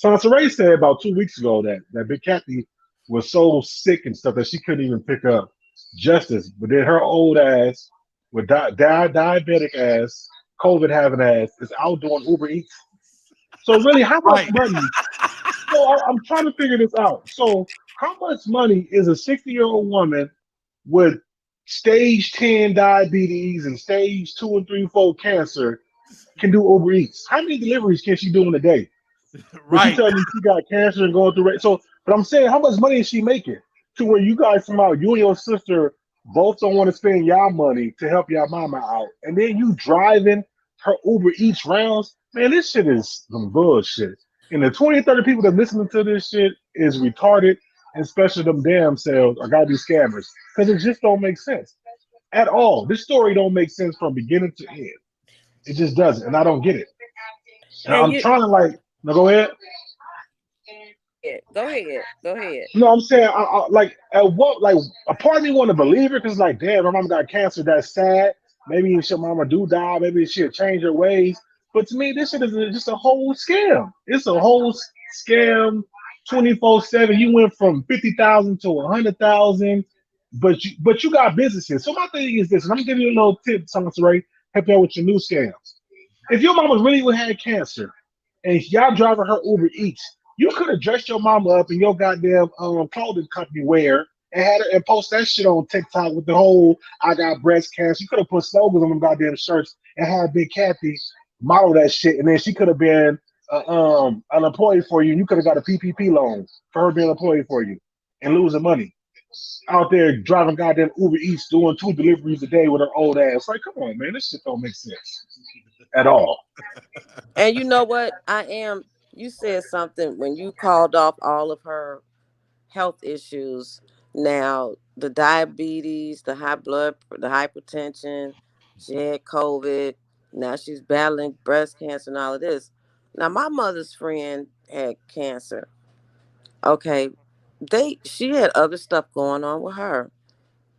Sansa Ray said about 2 weeks ago that Big Kathy was so sick and stuff that she couldn't even pick up justice. But then her old ass, with diabetic ass, COVID having ass, is out doing Uber Eats. So really, how much Right. money? So I'm trying to figure this out. So how much money is a 60-year-old woman with stage 10 diabetes and stage 2 and 3, 4 cancer can do Uber Eats? How many deliveries can she do in a day? But you Right. tell me she got cancer and going through. So, but I'm saying, how much money is she making to where you guys somehow, you and your sister both don't want to spend y'all money to help y'all mama out, and then you driving her Uber Eats rounds? Man, this shit is some bullshit. And the 20 30 people that listening to this shit is retarded, and especially them damn selves are gotta be scammers because it just don't make sense at all. This story don't make sense from beginning to end. It just doesn't, and I don't get it. And And I'm you, trying to like, no, go ahead. yeah, go ahead, go ahead. No, I'm saying, like, at what, like, a part of me want to believe her because, like, damn, my mom got cancer. That's sad. Maybe if your mama do die, maybe she'll change her ways. But to me, this shit is just a whole scam. It's a whole scam, 24/7. You went from 50,000 to 100,000, but you got businesses. So my thing is this, and I'm giving you a little tip, Thomas Ray, help you out with your new scams. If your mama really would had cancer and y'all driving her Uber Eats, you could have dressed your mama up in your goddamn clothing company wear and had her and post that shit on TikTok with the whole "I got breast cancer." You could have put slogans on them goddamn shirts and had Big Kathy model that shit, and then she could have been an employee for you. And you could have got a PPP loan for her being an employee for you and losing money out there driving goddamn Uber Eats, doing 2 deliveries a day with her old ass. Like, come on, man, this shit don't make sense at all. And you know what? You said something when you called off all of her health issues. Now, the diabetes, the hypertension, she had COVID. Now she's battling breast cancer and all of this. Now, my mother's friend had cancer. Okay, she had other stuff going on with her,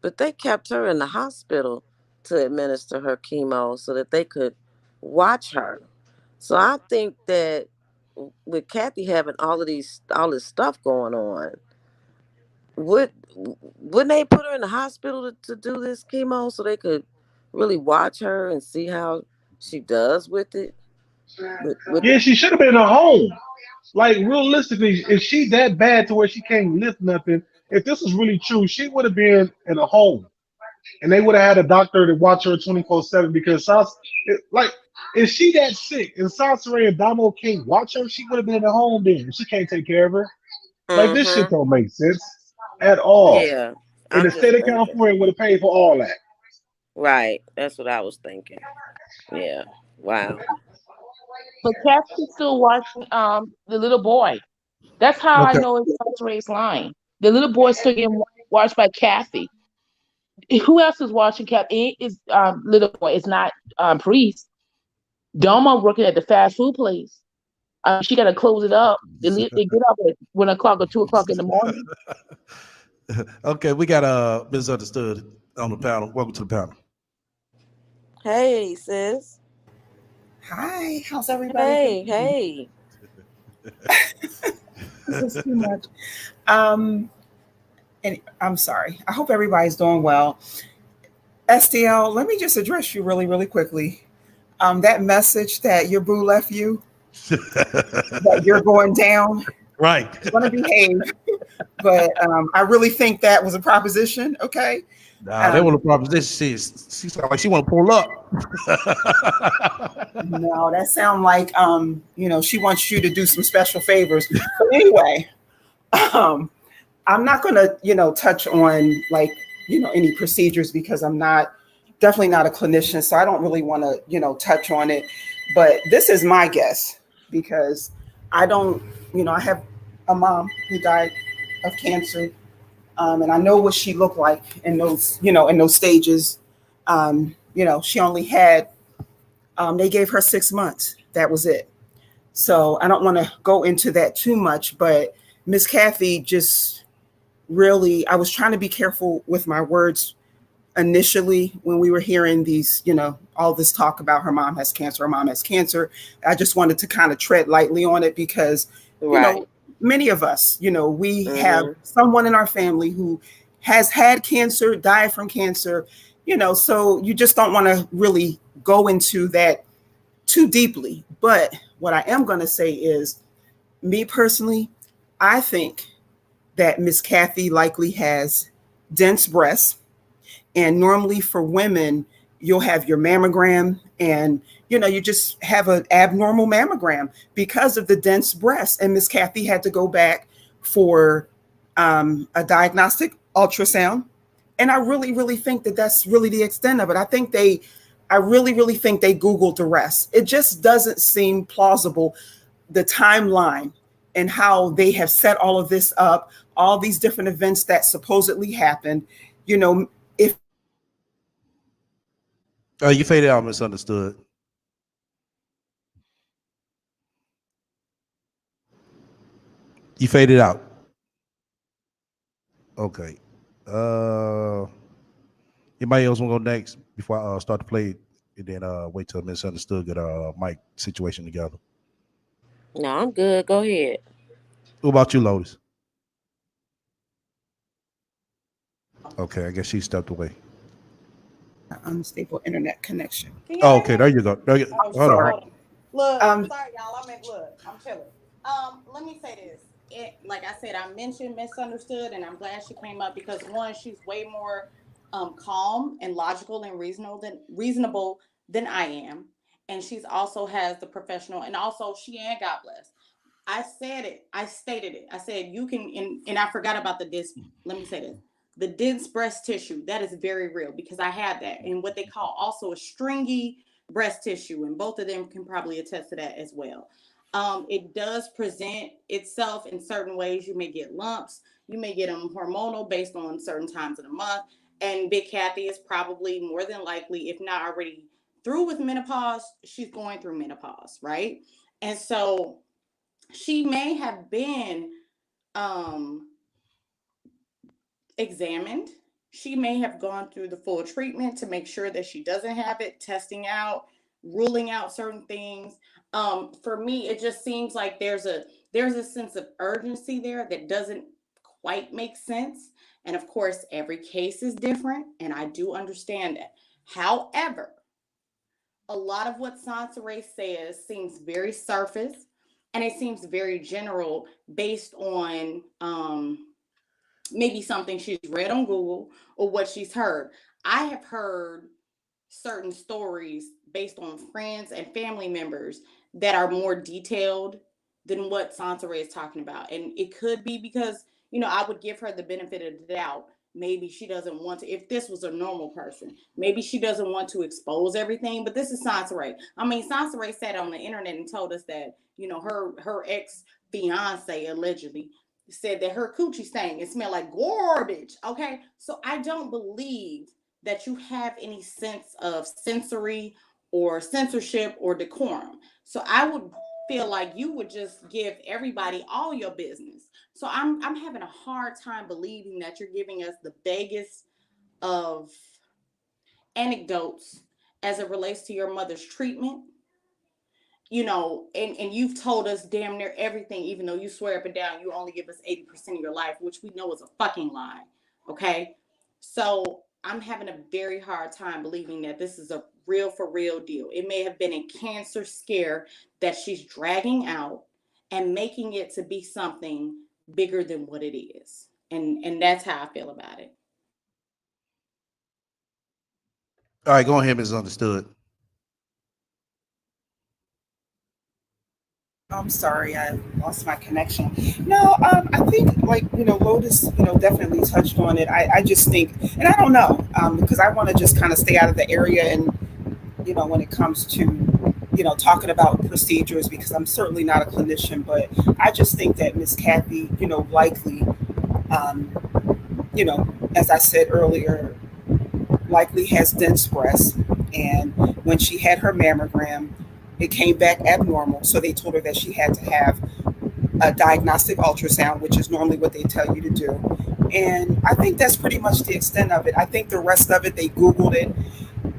but they kept her in the hospital to administer her chemo so that they could watch her. So I think that with Kathy having all this stuff going on, would wouldn't they put her in the hospital to do this chemo so they could really watch her and see how she does with it? With Yeah, she should have been in a home. Like, realistically, is she that bad to where she can't lift nothing? If this was really true, she would have been in a home, and they would have had a doctor to watch her 24/7. Because like, is she that sick? And Sasha and Damo can't watch her. She would have been in a home then. She can't take care of her. Like, this shit mm-hmm. don't make sense at all. Yeah, And I'm the state just of thinking. California would have paid for all that. Right, that's what I was thinking. Yeah, wow. But Kathy's still watching the little boy. That's how I Okay. know it's Ray's line. The little boy still getting watched by Kathy. Who else is watching Kathy? It is little boy. It's not Priest. Doma working at the fast food place. She got to close it up. They get up at 1 o'clock or 2 o'clock in the morning. Okay, we got misunderstood on the panel. Welcome to the panel. Hey, sis. Hi, how's everybody Hey, doing? hey. This is too much. And I'm sorry. I hope everybody's doing well. STL, let me just address you really, really quickly. That message that your boo left you, that you're going down, Right. you're going to behave. But I really think that was a proposition, okay? Nah, that was a proposition. She sounded like she want to pull up. No, that sound like she wants you to do some special favors. But anyway, I'm not going to touch on any procedures because I'm definitely not a clinician, so I don't really want to touch on it. But this is my guess because I don't I have a mom who died of cancer, and I know what she looked like in those stages. She only had They gave her 6 months. That was it. So I don't want to go into that too much, but Miss Kathy just really, I was trying to be careful with my words initially when we were hearing these, all this talk about her mom has cancer, her mom has cancer. I just wanted to kind of tread lightly on it because, Right. many of us, we have someone in our family who has had cancer, died from cancer, so you just don't want to really go into that too deeply. But what I am going to say is, me personally, I think that Miss Kathy likely has dense breasts. And normally for women, you'll have your mammogram and, you just have an abnormal mammogram because of the dense breast. And Miss Kathy had to go back for a diagnostic ultrasound. And I really, really think that that's really the extent of it. I really, really think they Googled the rest. It just doesn't seem plausible, the timeline and how they have set all of this up, all these different events that supposedly happened. If You faded out, misunderstood. You faded out. Okay. Anybody else want to go next before I start to play, and then wait till misunderstood get our mic situation together? No, I'm good. Go ahead. What about you, Lotus? Okay, I guess she stepped away. unstable internet connection. Oh, okay, there you go. There you, I'm hold sorry. on. Look, sorry, y'all. I'm chilling. Let me say this. Like I said, I mentioned misunderstood, and I'm glad she came up because one, she's way more calm and logical and reasonable than I am, and she's also has the professional, and also and God bless. I said it. I stated it. I said you can, and I forgot about the disc. Let me say this: the dense breast tissue that is very real because I had that, and what they call also a stringy breast tissue, and both of them can probably attest to that as well. It does present itself in certain ways. You may get lumps. You may get them hormonal based on certain times of the month. And Big Kathy is probably more than likely, if not already through with menopause, she's going through menopause, right? And so she may have been examined. She may have gone through the full treatment to make sure that she doesn't have it, testing out, ruling out certain things. For me, it just seems like there's a sense of urgency there that doesn't quite make sense. And of course, every case is different, and I do understand that. However, a lot of what Sansaray says seems very surface, and it seems very general based on maybe something she's read on Google or what she's heard. I have heard certain stories based on friends and family members that are more detailed than what Sansaray is talking about. And it could be because, I would give her the benefit of the doubt. Maybe she doesn't want to, if this was a normal person, maybe she doesn't want to expose everything, but this is Sansaray. I mean, Sansaray sat on the internet and told us that, her ex fiance allegedly said that her coochie stank and smelled like garbage. Okay. So I don't believe that you have any sense of sensory or censorship or decorum. So I would feel like you would just give everybody all your business. So I'm having a hard time believing that you're giving us the vaguest of anecdotes as it relates to your mother's treatment. And you've told us damn near everything, even though you swear up and down you only give us 80% of your life, which we know is a fucking lie. Okay. So I'm having a very hard time believing that this is a real for real deal. It may have been a cancer scare that she's dragging out and making it to be something bigger than what it is. And that's how I feel about it. All right, go ahead, misunderstood. I'm sorry, I lost my connection. No, I think Lotus, definitely touched on it. I just think, and I don't know, because I want to just kind of stay out of the area and, when it comes to, talking about procedures, because I'm certainly not a clinician, but I just think that Miss Kathy, likely, as I said earlier, likely has dense breasts. And when she had her mammogram, it came back abnormal. So they told her that she had to have a diagnostic ultrasound, which is normally what they tell you to do. And I think that's pretty much the extent of it. I think the rest of it, they Googled it.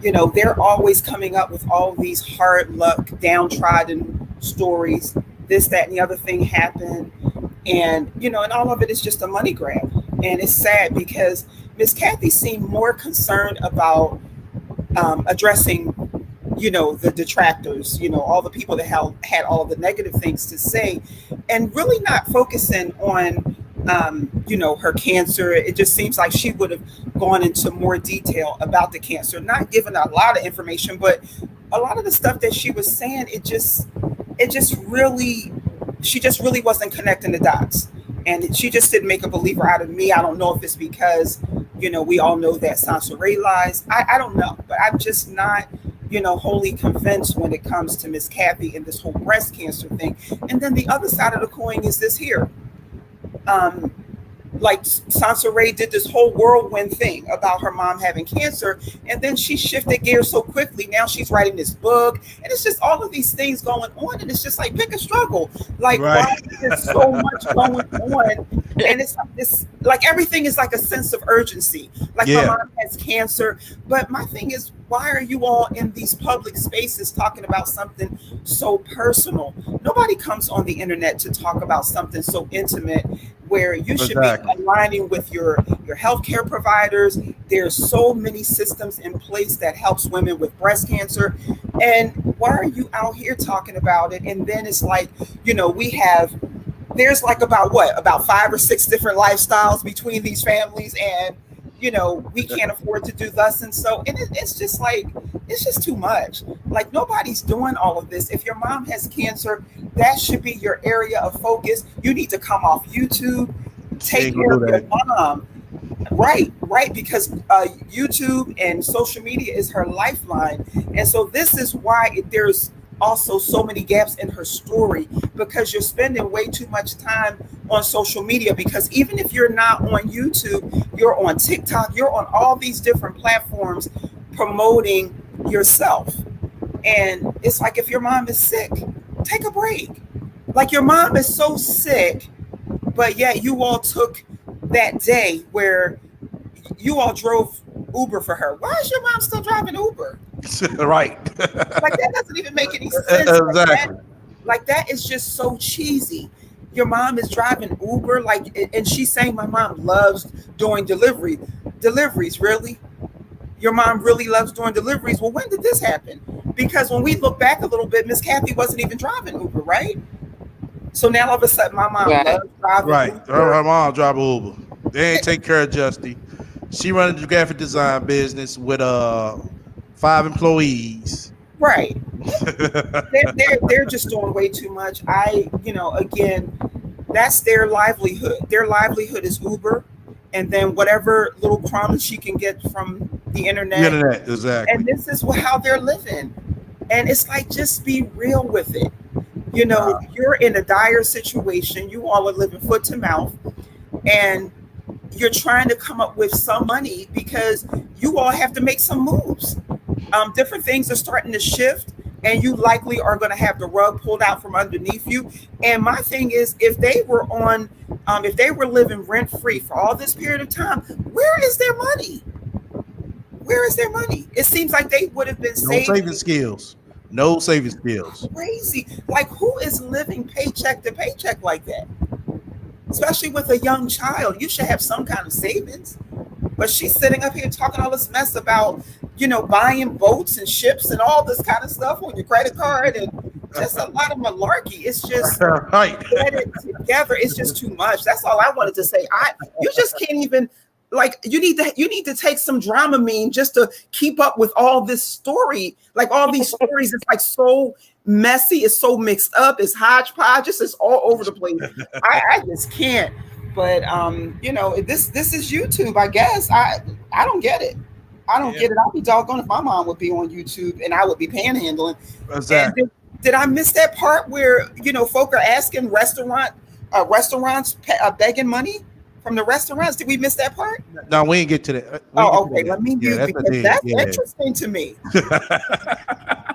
You know, they're always coming up with all these hard luck, downtrodden stories. This, that, and the other thing happened. And, you know, and all of it is just a money grab. And it's sad because Miss Kathy seemed more concerned about addressing, you know, the detractors, you know, all the people that had all the negative things to say, and really not focusing on, you know, her cancer. It just seems like she would have gone into more detail about the cancer, not given a lot of information, but a lot of the stuff that she was saying, she just really wasn't connecting the dots. And she just didn't make a believer out of me. I don't know if it's because, you know, we all know that Sansa Ray lies. I don't know, but I'm just not, you know, wholly convinced when it comes to Miss Kathy and this whole breast cancer thing. And then the other side of the coin is this here. Like Sansa Ray did this whole whirlwind thing about her mom having cancer, and then she shifted gears so quickly. Now she's writing this book, and it's just all of these things going on, and it's just like, pick a struggle. Like, Right. why is there so much going on? And it's like everything is like a sense of urgency. Like, Yeah. my mom has cancer, but my thing is, why are you all in these public spaces talking about something so personal? Nobody comes on the internet to talk about something so intimate, where you should be aligning with your healthcare providers. There's so many systems in place that helps women with breast cancer. And why are you out here talking about it? And then it's like, you know, there's like about 5 or 6 different lifestyles between these families, and, you know, we can't afford to do thus and so. And it's just like, it's just too much. Like, nobody's doing all of this. If your mom has cancer, that should be your area of focus. You need to come off YouTube, take care of your mom. Right, because YouTube and social media is her lifeline. And so this is why there's also so many gaps in her story, because you're spending way too much time on social media. Because even if you're not on YouTube, you're on TikTok, you're on all these different platforms promoting yourself. And it's like, if your mom is sick, take a break. Like, your mom is so sick, but yet you all took that day where you all drove Uber for her. Why is your mom still driving Uber? Right. Like, that doesn't even make any sense. Exactly. Like that is just so cheesy. Your mom is driving Uber, like, and she's saying my mom loves doing deliveries. Really? Your mom really loves doing deliveries? Well, when did this happen? Because when we look back a little bit, Miss Kathy wasn't even driving Uber, right? So now all of a sudden, my mom loves driving Uber. Her mom drive Uber. They ain't take care of Justy. She running the graphic design business with 5 employees. Right. they're just doing way too much. Again, that's their livelihood. Their livelihood is Uber, and then whatever little crumbs she can get from the internet. Exactly. And this is how they're living. And it's like, just be real with it. You know, you're in a dire situation. You all are living foot to mouth, and you're trying to come up with some money because you all have to make some moves. Different things are starting to shift, and you likely are going to have the rug pulled out from underneath you. And my thing is, if they were living rent free for all this period of time, where is their money? Where is their money? It seems like they would have been saving skills. No saving skills. Crazy. Like, who is living paycheck to paycheck like that? Especially with a young child. You should have some kind of savings. But she's sitting up here talking all this mess about, you know, buying boats and ships and all this kind of stuff on your credit card, and just a lot of malarkey. It's just right. Get it together. It's just too much. That's all I wanted to say. You just can't even, like, you need to take some Dramamine just to keep up with all this story. Like, all these stories, it's like so messy, it's so mixed up, it's hodgepodge, it's all over the place. I just can't. But you know, this is YouTube, I guess. I don't get it. I don't get it. I'd be doggone if my mom would be on YouTube and I would be panhandling. Exactly. Did I miss that part where, you know, folk are asking restaurants begging money from the restaurants. Did we miss that part? No, we ain't get to that. We ain't Oh, get to okay. that. Let me Yeah, mute that's the because thing. that's Yeah. interesting to me.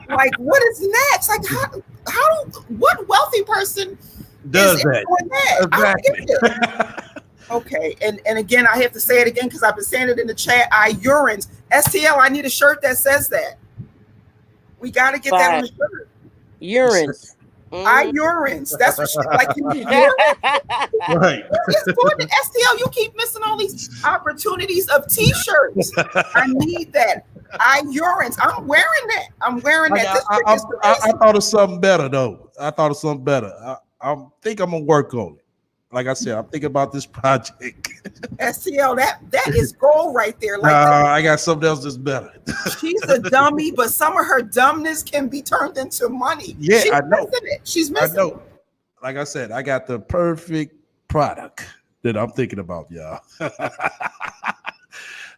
Like, what is next? Like, what wealthy person Does is that? doing that? I don't Exactly. get it. Okay, and again, I have to say it again because I've been saying it in the chat. Urines. STL, I need a shirt that says that. We got to get that on the shirt. Urines. Urines. That's what she like. You urine? Right. It's good. STL, you keep missing all these opportunities of T-shirts. I need that. Urines. I'm wearing that. I'm wearing that. I thought of something better though. I think I'm gonna work on it. Like I said, I'm thinking about this project. STL, that is gold right there. Like I got something else that's better. She's a dummy, but some of her dumbness can be turned into money. Yeah, She's I know. missing it. She's missing I know. Like I said, I got the perfect product that I'm thinking about, y'all.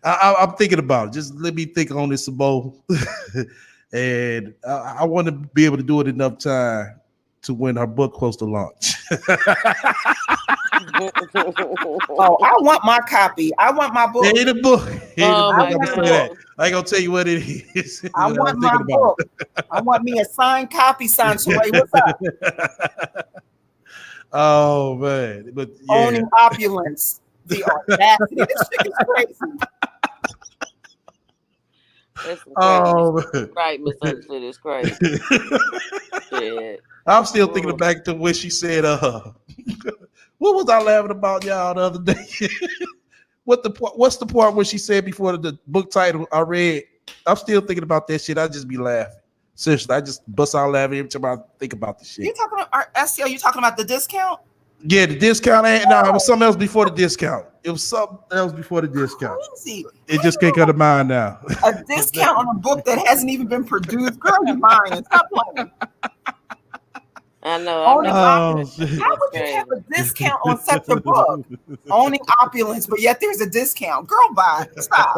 I'm thinking about it. Just let me think on this some more. And I want to be able to do it enough time to when her book close to launch. Oh, I want my copy. I want my book. Ain't a book. My I'm gonna say that. I ain't gonna tell you what it is. I want my book. I want me a signed copy, Sansoray. What's up? Oh man, but yeah. Owning opulence. The audacity. This shit is crazy. That's Oh, right, misunderstood. It's crazy. Shit. I'm still thinking back to when she said, what was I laughing about y'all the other day? What's the part where she said before the book title I read? I'm still thinking about that shit. I just be laughing. Seriously, I just bust out laughing every time I think about the shit. You talking about STL? You talking about the discount? Yeah, the discount ain't no, it was something else before the discount. It was something else before the discount. Crazy. It just can't come to mind now. A discount on a book that hasn't even been produced. Girl, you lying. Stop playing. I know. Owning opulence. How would you have a discount on such a book? Owning opulence, but yet there's a discount. Girl, bye. Stop.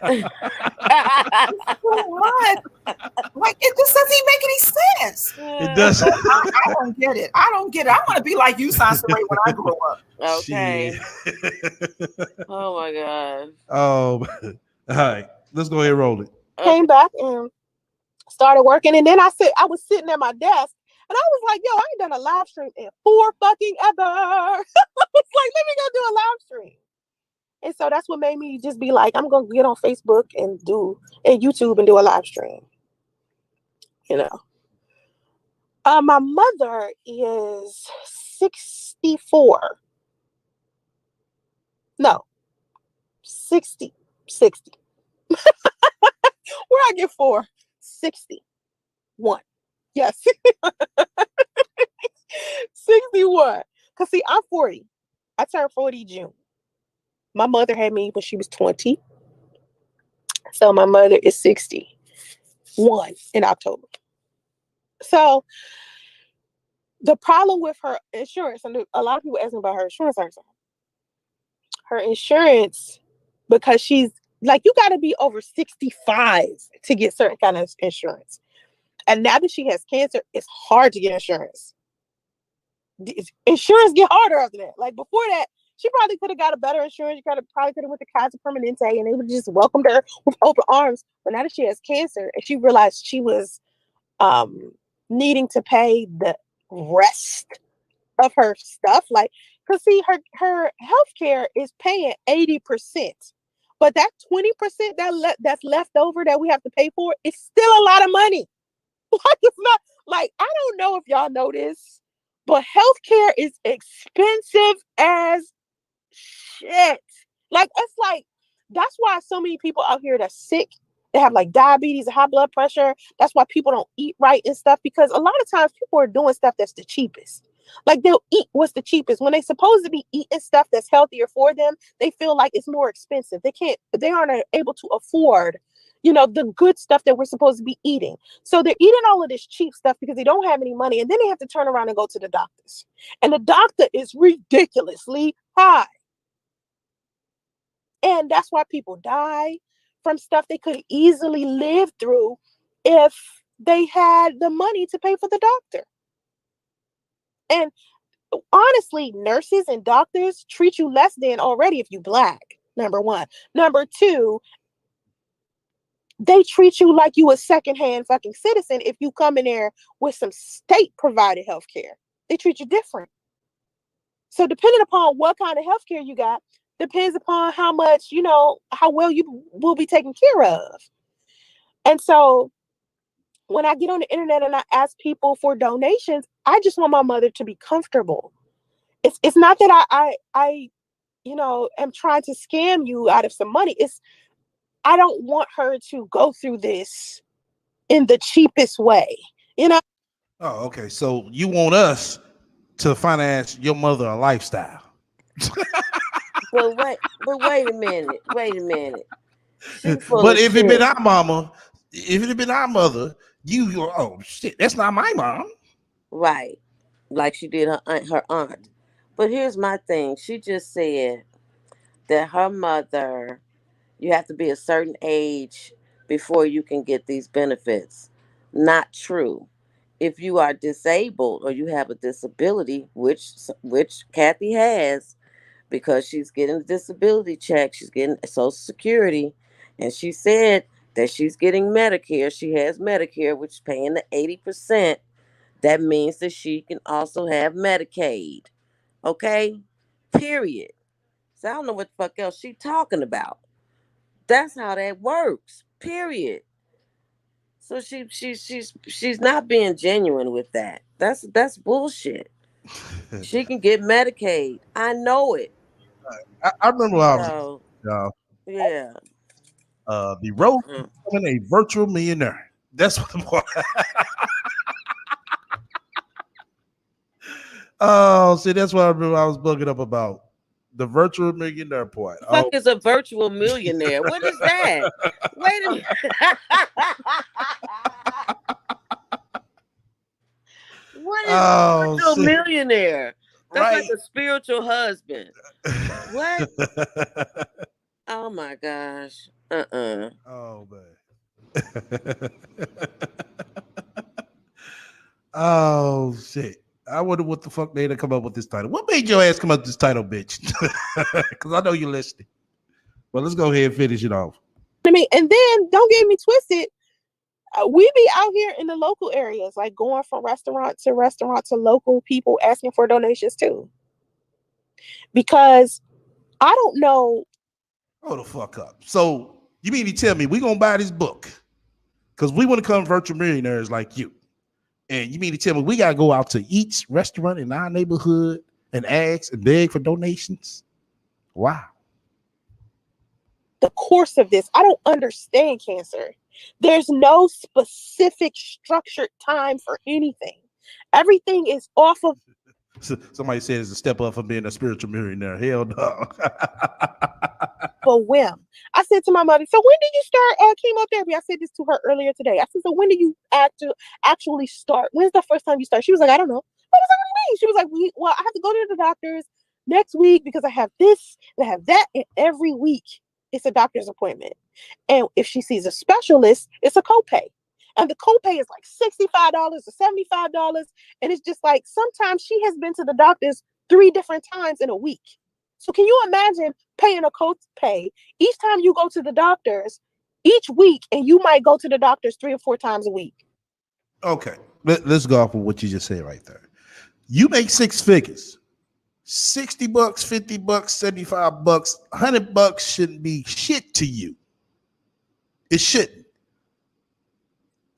It's too much. Like, it just doesn't even make any sense. It doesn't. I don't get it. I don't get it. I want to be like you, Sansoray, when I grow up. Okay. Oh my God. Oh, all right. Let's go ahead and roll it. Came back and started working, and then I was sitting at my desk. And I was like, yo, I ain't done a live stream in forever. I was like, let me go do a live stream. And so that's what made me just be like, I'm going to get on Facebook and YouTube and do a live stream. You know. My mother is 64. No, 60. Where I get 4? 61. Yes. 61. Because see, I'm 40. I turned 40 June. My mother had me when she was 20. So my mother is 61 in October. So the problem with her insurance, and a lot of people ask me about her insurance. Her insurance, because she's like, you got to be over 65 to get certain kind of insurance. And now that she has cancer, it's hard to get insurance. Insurance get harder after that. Like before that, she probably could have got a better insurance. She probably could have went to Kaiser Permanente and they would just welcomed her with open arms. But now that she has cancer and she realized she was needing to pay the rest of her stuff, like, because see, her healthcare is paying 80%, but that 20% that's left over that we have to pay for is still a lot of money. Like it's not like, I don't know if y'all know this, but healthcare is expensive as shit. Like it's like, that's why so many people out here that's sick, they have like diabetes and high blood pressure. That's why people don't eat right and stuff, because a lot of times people are doing stuff that's the cheapest. Like they'll eat what's the cheapest when they supposed to be eating stuff that's healthier for them. They feel like it's more expensive. They aren't able to afford, the good stuff that we're supposed to be eating. So they're eating all of this cheap stuff because they don't have any money. And then they have to turn around and go to the doctors. And the doctor is ridiculously high. And that's why people die from stuff they could easily live through if they had the money to pay for the doctor. And honestly, nurses and doctors treat you less than already if you Black, number one. Number two, they treat you like you a secondhand fucking citizen if you come in there with some state provided health care. They treat you different. So depending upon what kind of health care you got, depends upon how much, how well you will be taken care of. And so when I get on the internet and I ask people for donations, I just want my mother to be comfortable. It's not that I am trying to scam you out of some money. I don't want her to go through this in the cheapest way, Oh, okay. So you want us to finance your mother a lifestyle? But wait a minute. Wait a minute. She full But of if it been shit. our mama, if it had been our mother, you go, oh shit, that's not my mom. Right. Like she did her aunt. But here's my thing. She just said that her mother, you have to be a certain age before you can get these benefits. Not true. If you are disabled or you have a disability, which Kathy has, because she's getting a disability check, she's getting Social Security, and she said that she's getting Medicare. She has Medicare, which is paying the 80%. That means that she can also have Medicaid. Okay? Period. So I don't know what the fuck else she talking about. That's how that works. Period. So she's not being genuine with that. That's bullshit. She can get Medicaid. I know it. I remember when I was So uh, yeah. the road to Mm. becoming a virtual millionaire. That's what the boy. Oh, see, that's what I remember I was bugging up about. The virtual millionaire part. The fuck Oh, is a virtual millionaire? What is that? Wait a minute. What is a oh, virtual shit. millionaire? That's like Right. a spiritual husband. What? Oh my gosh. Oh man. Oh shit. I wonder what the fuck made her come up with this title. What made your ass come up with this title, bitch? Because I know you're listening. But let's go ahead and finish it off. and then don't get me twisted. We be out here in the local areas, like going from restaurant to local people asking for donations too. Because I don't know. Hold the fuck up. So you mean to tell me we gonna buy this book because we want to become virtual millionaires like you? And you mean to tell me we gotta go out to each restaurant in our neighborhood and ask and beg for donations? Wow. The course of this, I don't understand cancer. There's no specific structured time for anything. Everything is off of Somebody said it's a step up from being a spiritual millionaire. Hell no. a whim. I said to my mother, so when did you start chemotherapy? I said this to her earlier today. I said, so when do you actually start? When's the first time you start? She was like, I don't know. I was like, what do you mean? She was like, well, I have to go to the doctors next week because I have this and I have that. And every week it's a doctor's appointment. And if she sees a specialist, it's a copay. And the copay is like $65 or $75. And it's just like sometimes she has been to the doctors 3 different times in a week. So can you imagine paying a copay each time you go to the doctors each week, and you might go to the doctors 3 or 4 times a week? Okay, let's go off of what you just said right there. You make 6 figures. $60, $50, $75, $100 shouldn't be shit to you. It shouldn't.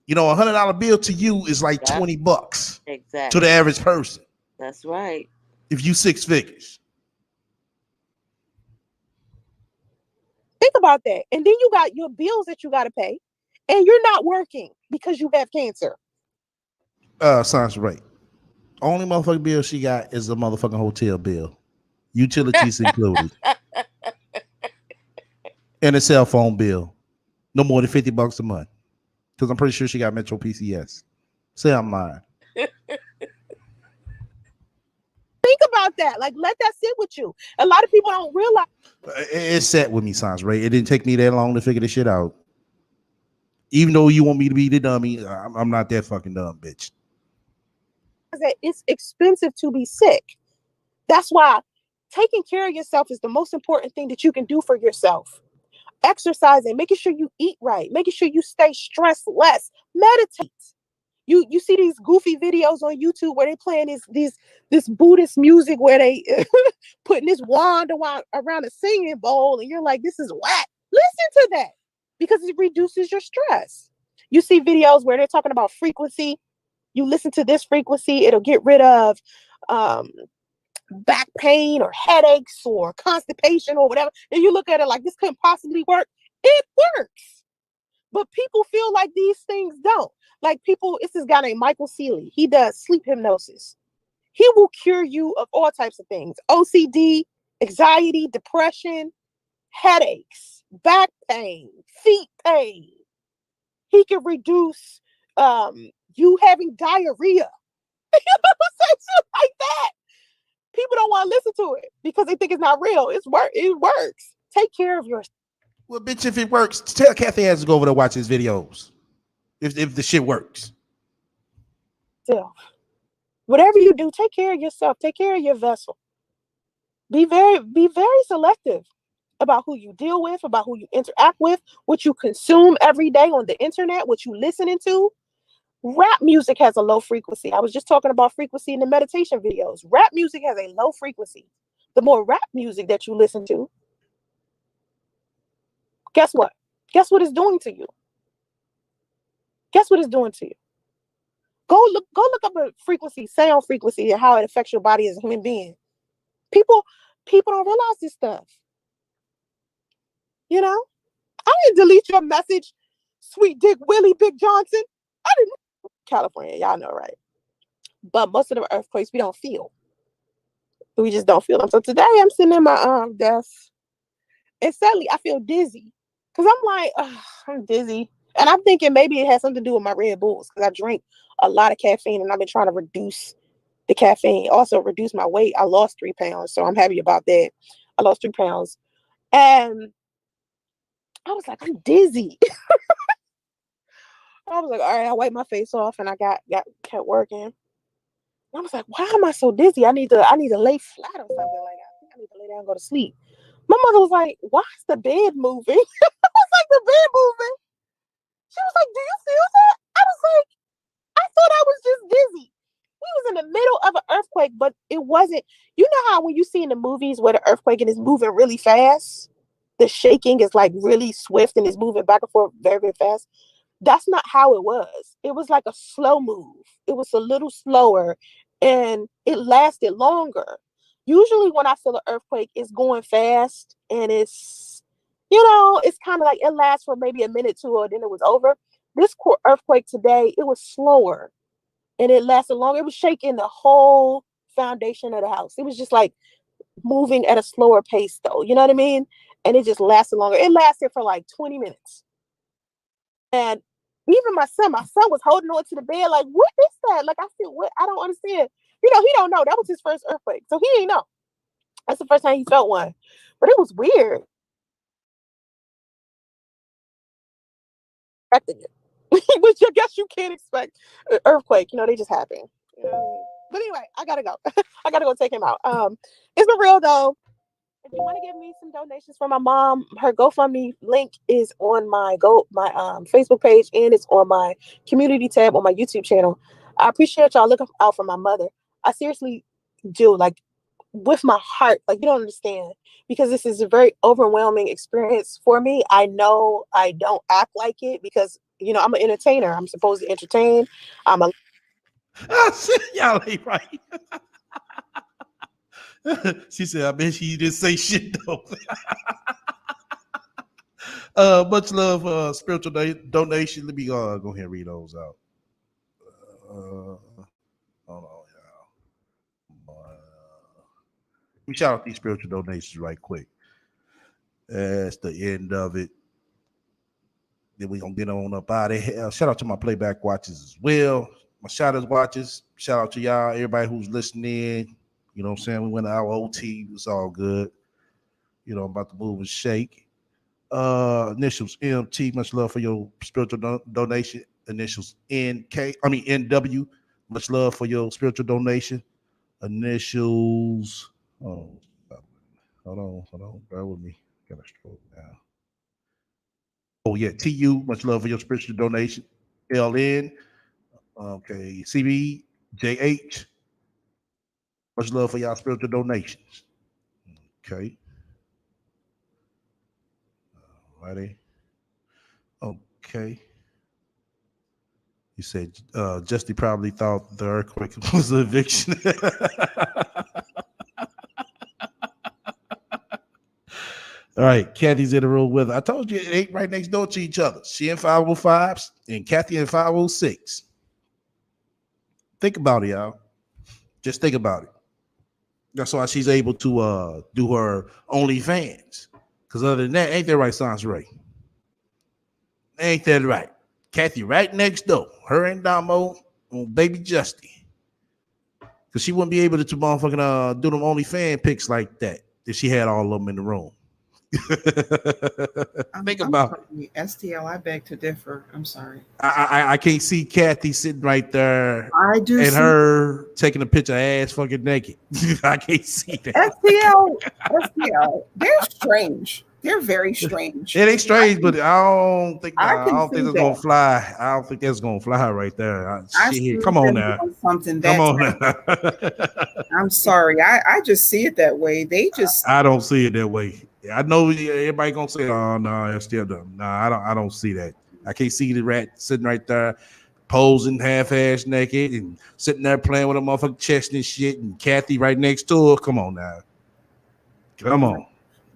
You know, $100 bill to you is like Yep. $20 to Exactly. the average person. That's right. If you 6 figures. Think about that. And then you got your bills that you got to pay, and you're not working because you have cancer. Sounds right. Only motherfucking bill she got is a motherfucking hotel bill. Utilities included. And a cell phone bill. No more than $50 a month. Because I'm pretty sure she got Metro PCS. Say I'm lying. Think about that. Like, let that sit with you. A lot of people don't realize. It sat with me, Sans Ray. It didn't take me that long to figure this shit out. Even though you want me to be the dummy, I'm not that fucking dumb, bitch. That it's expensive to be sick. That's why taking care of yourself is the most important thing that you can do for yourself. Exercising, making sure you eat right, making sure you stay stressed less, meditate. You see these goofy videos on YouTube where they playing this Buddhist music where they putting this wand around a singing bowl, and you're like, this is whack. Listen to that because it reduces your stress. You see videos where they're talking about frequency. You listen to this frequency, it'll get rid of um, back pain or headaches or constipation or whatever. And you look at it like this couldn't possibly work. It works. But people feel like these things don't. Like people, it's this guy named Michael Seeley. He does sleep hypnosis. He will cure you of all types of things: OCD, anxiety, depression, headaches, back pain, feet pain. He can reduce you having diarrhea. Shit like that. People don't want to listen to it because they think it's not real. It works. Take care of yourself. Well, bitch, if it works, tell Kathy has to go over there watch his videos. If the shit works. Whatever you do, take care of yourself. Take care of your vessel. Be very selective about who you deal with, about who you interact with, what you consume every day on the internet, what you listening to. Rap music has a low frequency. I was just talking about frequency in the meditation videos. Rap music has a low frequency. The more rap music that you listen to, guess what? Guess what it's doing to you? Guess what it's doing to you? Go look up a frequency, sound frequency, and how it affects your body as a human being. People don't realize this stuff. You know? I didn't delete your message, sweet dick Willie Big Johnson. I didn't. California, y'all know, right? But most of the earthquakes we don't feel. We just don't feel them. So today I'm sitting in my desk, and sadly I feel dizzy because I'm like, I'm dizzy, and I'm thinking maybe it has something to do with my Red Bulls because I drink a lot of caffeine, and I've been trying to reduce the caffeine, also reduce my weight. I lost 3 pounds, so I'm happy about that. I lost 3 pounds, and I was like, I'm dizzy. I was like, all right, I wiped my face off, and I kept working. I was like, why am I so dizzy? I need to lay flat or something. Like, I think I need to lay down and go to sleep. My mother was like, why is the bed moving? I was like, the bed moving. She was like, do you feel that? I was like, I thought I was just dizzy. We was in the middle of an earthquake, but it wasn't. You know how when you see in the movies where the earthquake is moving really fast, the shaking is like really swift and it's moving back and forth very, very fast. That's not how it was. It was like a slow move. It was a little slower and it lasted longer. Usually when I feel an earthquake, it's going fast and it's kind of like it lasts for maybe a minute, 2, or then it was over. This earthquake today, it was slower and it lasted longer. It was shaking the whole foundation of the house. It was just like moving at a slower pace though. You know what I mean? And it just lasted longer. It lasted for like 20 minutes. And even my son was holding on to the bed like, what is that? Like, I feel what? I don't understand. He don't know. That was his first earthquake. So he didn't know. That's the first time he felt one. But it was weird. Which I guess you can't expect an earthquake. They just happen. You know what I mean? But anyway, I gotta go. I gotta go take him out. It's been real though. If you want to give me some donations for my mom, her GoFundMe link is on my Facebook page and it's on my community tab on my YouTube channel. I appreciate y'all looking out for my mother. I seriously do, like, with my heart. Like, you don't understand, because this is a very overwhelming experience for me. I know I don't act like it because I'm an entertainer. I'm supposed to entertain. Y'all ain't right. She said, I bet she didn't say shit though. Much love, spiritual donation. Let me go ahead and read those out. Hold on, y'all. We shout out these spiritual donations right quick. That's the end of it. Then we gonna get on up out of here. Shout out to my playback watchers as well. My shouters watchers. Shout out to y'all, everybody who's listening. You know what I'm saying? We went to our OT. It's all good. I'm about to move and shake. Initials MT. Much love for your spiritual donation. Initials NW. Much love for your spiritual donation. Initials Oh, hold on. Bear with me. Gotta scroll down. Oh yeah, TU. Much love for your spiritual donation. LN. Okay, CB, JH. Much love for y'all spiritual donations. Okay. Alrighty. Okay. You said Justy probably thought the earthquake was an eviction. All right, Kathy's in the room with her. I told you it ain't right next door to each other. She in 505s and Kathy in 506. Think about it, y'all. Just think about it. That's why she's able to do her OnlyFans. Because other than that, ain't that right, Sansaray? Ain't that right? Kathy right next door. Her and Damo on baby Justy. Because she wouldn't be able to motherfucking do them OnlyFans pics like that if she had all of them in the room. Think about it. STL, I beg to differ. I'm sorry. I can't see Kathy sitting right there. I do and see her taking a picture of ass fucking naked. I can't see that. STL, they're strange. They're very strange. It ain't strange, but I don't think I that's that. gonna fly. I don't think that's gonna fly right there. See Come on now. Something Come on now. I'm sorry. I just see it that way. They just I don't see it that way. I know everybody gonna say, "Oh no, it's still dumb." No, I don't see that. I can't see the rat sitting right there, posing half-ass naked and sitting there playing with a motherfucking chest and shit, and Kathy right next to her. Come on now. Come on.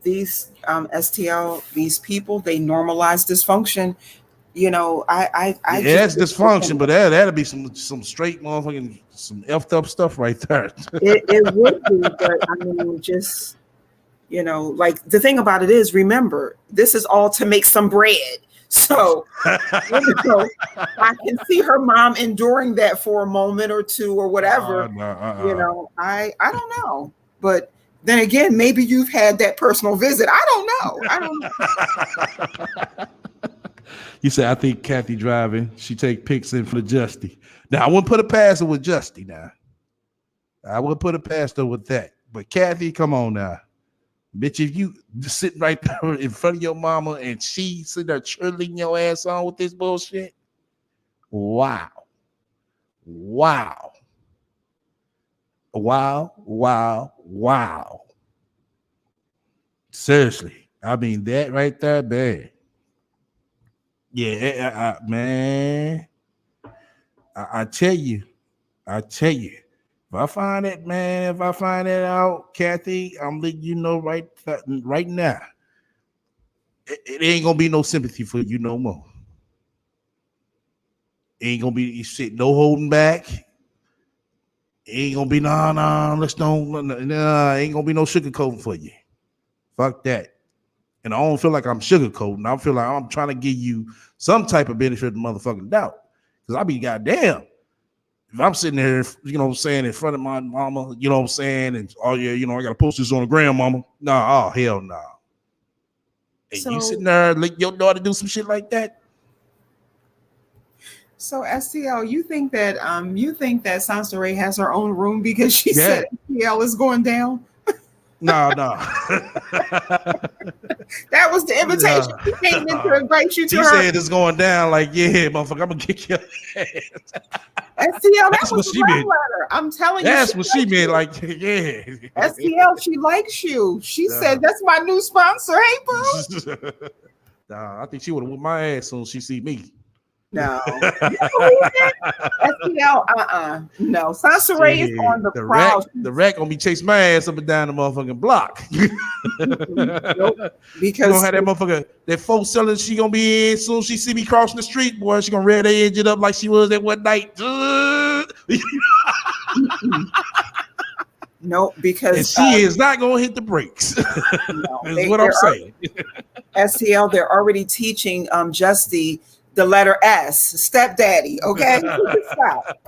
These STL, these people, they normalize dysfunction. You know, that's dysfunction, but that'll be some straight motherfucking some effed up stuff right there. it would be, but I mean, just you know, like the thing about it is, remember, this is all to make some bread. So, you know, I can see her mom enduring that for a moment or two or whatever. You know, I don't know, but then again, maybe you've had that personal visit. I don't know. You say, I think Kathy driving. She take pics in for Justy. Now, I wouldn't put a past her with Justy now. I would put a past her with that. But Kathy, come on now. Bitch, if you just sitting right there in front of your mama and she sitting there churling your ass on with this bullshit. Wow. Wow. Wow. Wow. Wow. Seriously. I mean, that right there, bad. Yeah, man. I tell you, if I find it, man, if I find it out, Kathy, I'm letting you know right now. It ain't gonna be no sympathy for you no more. Ain't gonna be shit, no holding back. Ain't gonna be let's don't ain't gonna be no sugarcoating for you. Fuck that. And I don't feel like I'm sugarcoating. I feel like I'm trying to give you some type of benefit of the motherfucking doubt. Because I be goddamn. If I'm sitting there, you know what I'm saying, in front of my mama, you know what I'm saying, and oh yeah, you know, I gotta post this on the gram, mama. Nah, oh hell no. And you sitting there, let your daughter do some shit like that. So STL, you think that Sansa Ray has her own room because she said STL is going down? No. That was the invitation. She came in to invite you to her. She said it's going down. Like, yeah, motherfucker, I'm gonna kick your ass. STL, that's what she meant. I'm telling you, that's what she meant. Like, yeah. STL, she likes you. She said that's my new sponsor. Hey, boo. Nah, I think she would have whipped my ass as soon as she see me. No. STL, no. Sansa Ray is on the prowl. The rat gonna be chasing my ass up and down the motherfucking block. Nope. Because she gonna have that motherfucker, that folks selling she gonna be in as soon as she see me crossing the street, boy. She gonna rear that engine up like she was that one night. No, because and she is not gonna hit the brakes. Is what I'm saying. STL, they're already teaching Justy the letter S, stepdaddy. Okay, stop.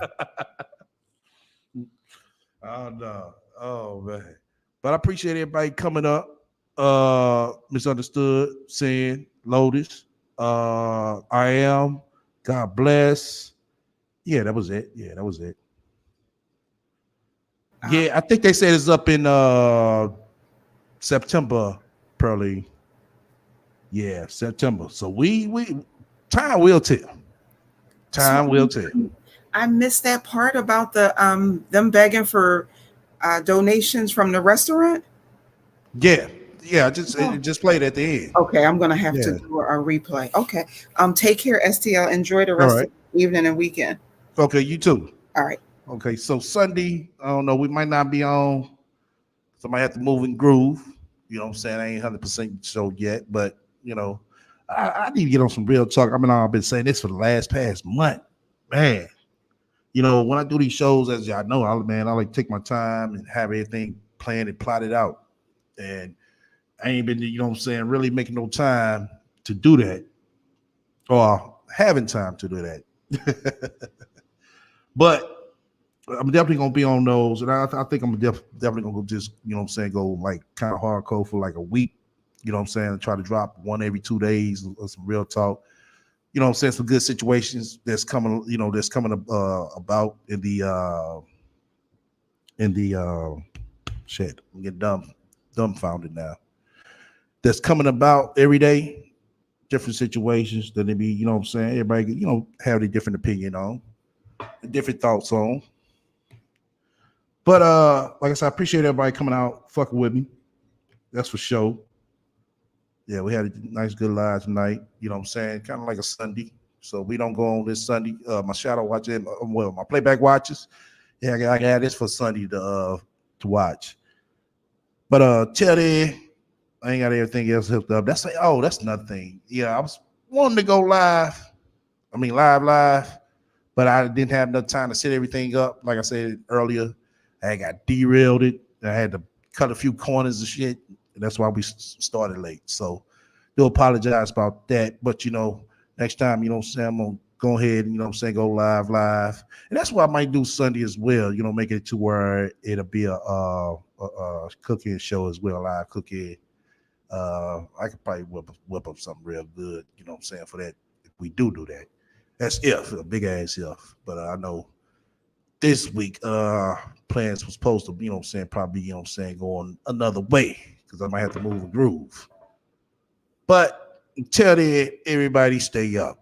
Oh no, oh man. But I appreciate everybody coming up. Misunderstood, saying Lotus. I am. God bless. Yeah, that was it. Yeah, I think they said it's up in September, Pearly. Yeah, September. So we time will tell. Time will tell. I missed that part about the them begging for donations from the restaurant. Yeah, yeah. It just played at the end. Okay, I'm gonna have to Yeah. do a replay. Okay. Take care, STL. Enjoy the All rest right. of the evening and weekend. Okay, you too. All right. Okay, so Sunday, I don't know. We might not be on. Somebody have to move and groove. You know what I'm saying? I ain't 100% sure yet, but you know, I need to get on some real talk. I mean, I've been saying this for the past month, man. You know, when I do these shows, as y'all know, I like to take my time and have everything planned and plotted out. And I ain't been, you know what I'm saying, really making no time to do that or having time to do that. But I'm definitely gonna be on those, and I think I'm definitely gonna go just, you know what I'm saying, go like kind of hardcore for like a week. You know what I'm saying? Try to drop one every 2 days or some real talk. You know what I'm saying? Some good situations that's coming, about in the shit. I'm getting dumbfounded now. That's coming about every day, different situations that they be, you know what I'm saying? Everybody, have their different opinion on, different thoughts on. But like I said, I appreciate everybody coming out, fucking with me. That's for sure. Yeah, we had a nice, good live tonight. You know what I'm saying? Kind of like a Sunday. So we don't go on this Sunday. My shadow watching, my playback watches. Yeah, I got this for Sunday to watch. But till then, I ain't got everything else hooked up. That's another thing. Yeah, I was wanting to go live. I mean, live, but I didn't have enough time to set everything up. Like I said earlier, I got derailed it. I had to cut a few corners of shit. And that's why we started late. So do apologize about that. But, next time, you know what I'm saying, I'm going to go ahead and, you know what I'm saying, go live. And that's what I might do Sunday as well, make it to where it'll be a cooking show as well, live cooking. I could probably whip up something real good, you know what I'm saying, for that, if we do that. That's if, a big ass if. But I know this week, plans was supposed to, you know what I'm saying, probably, you know what I'm saying, going another way, because I might have to move and groove. But until then, everybody stay up.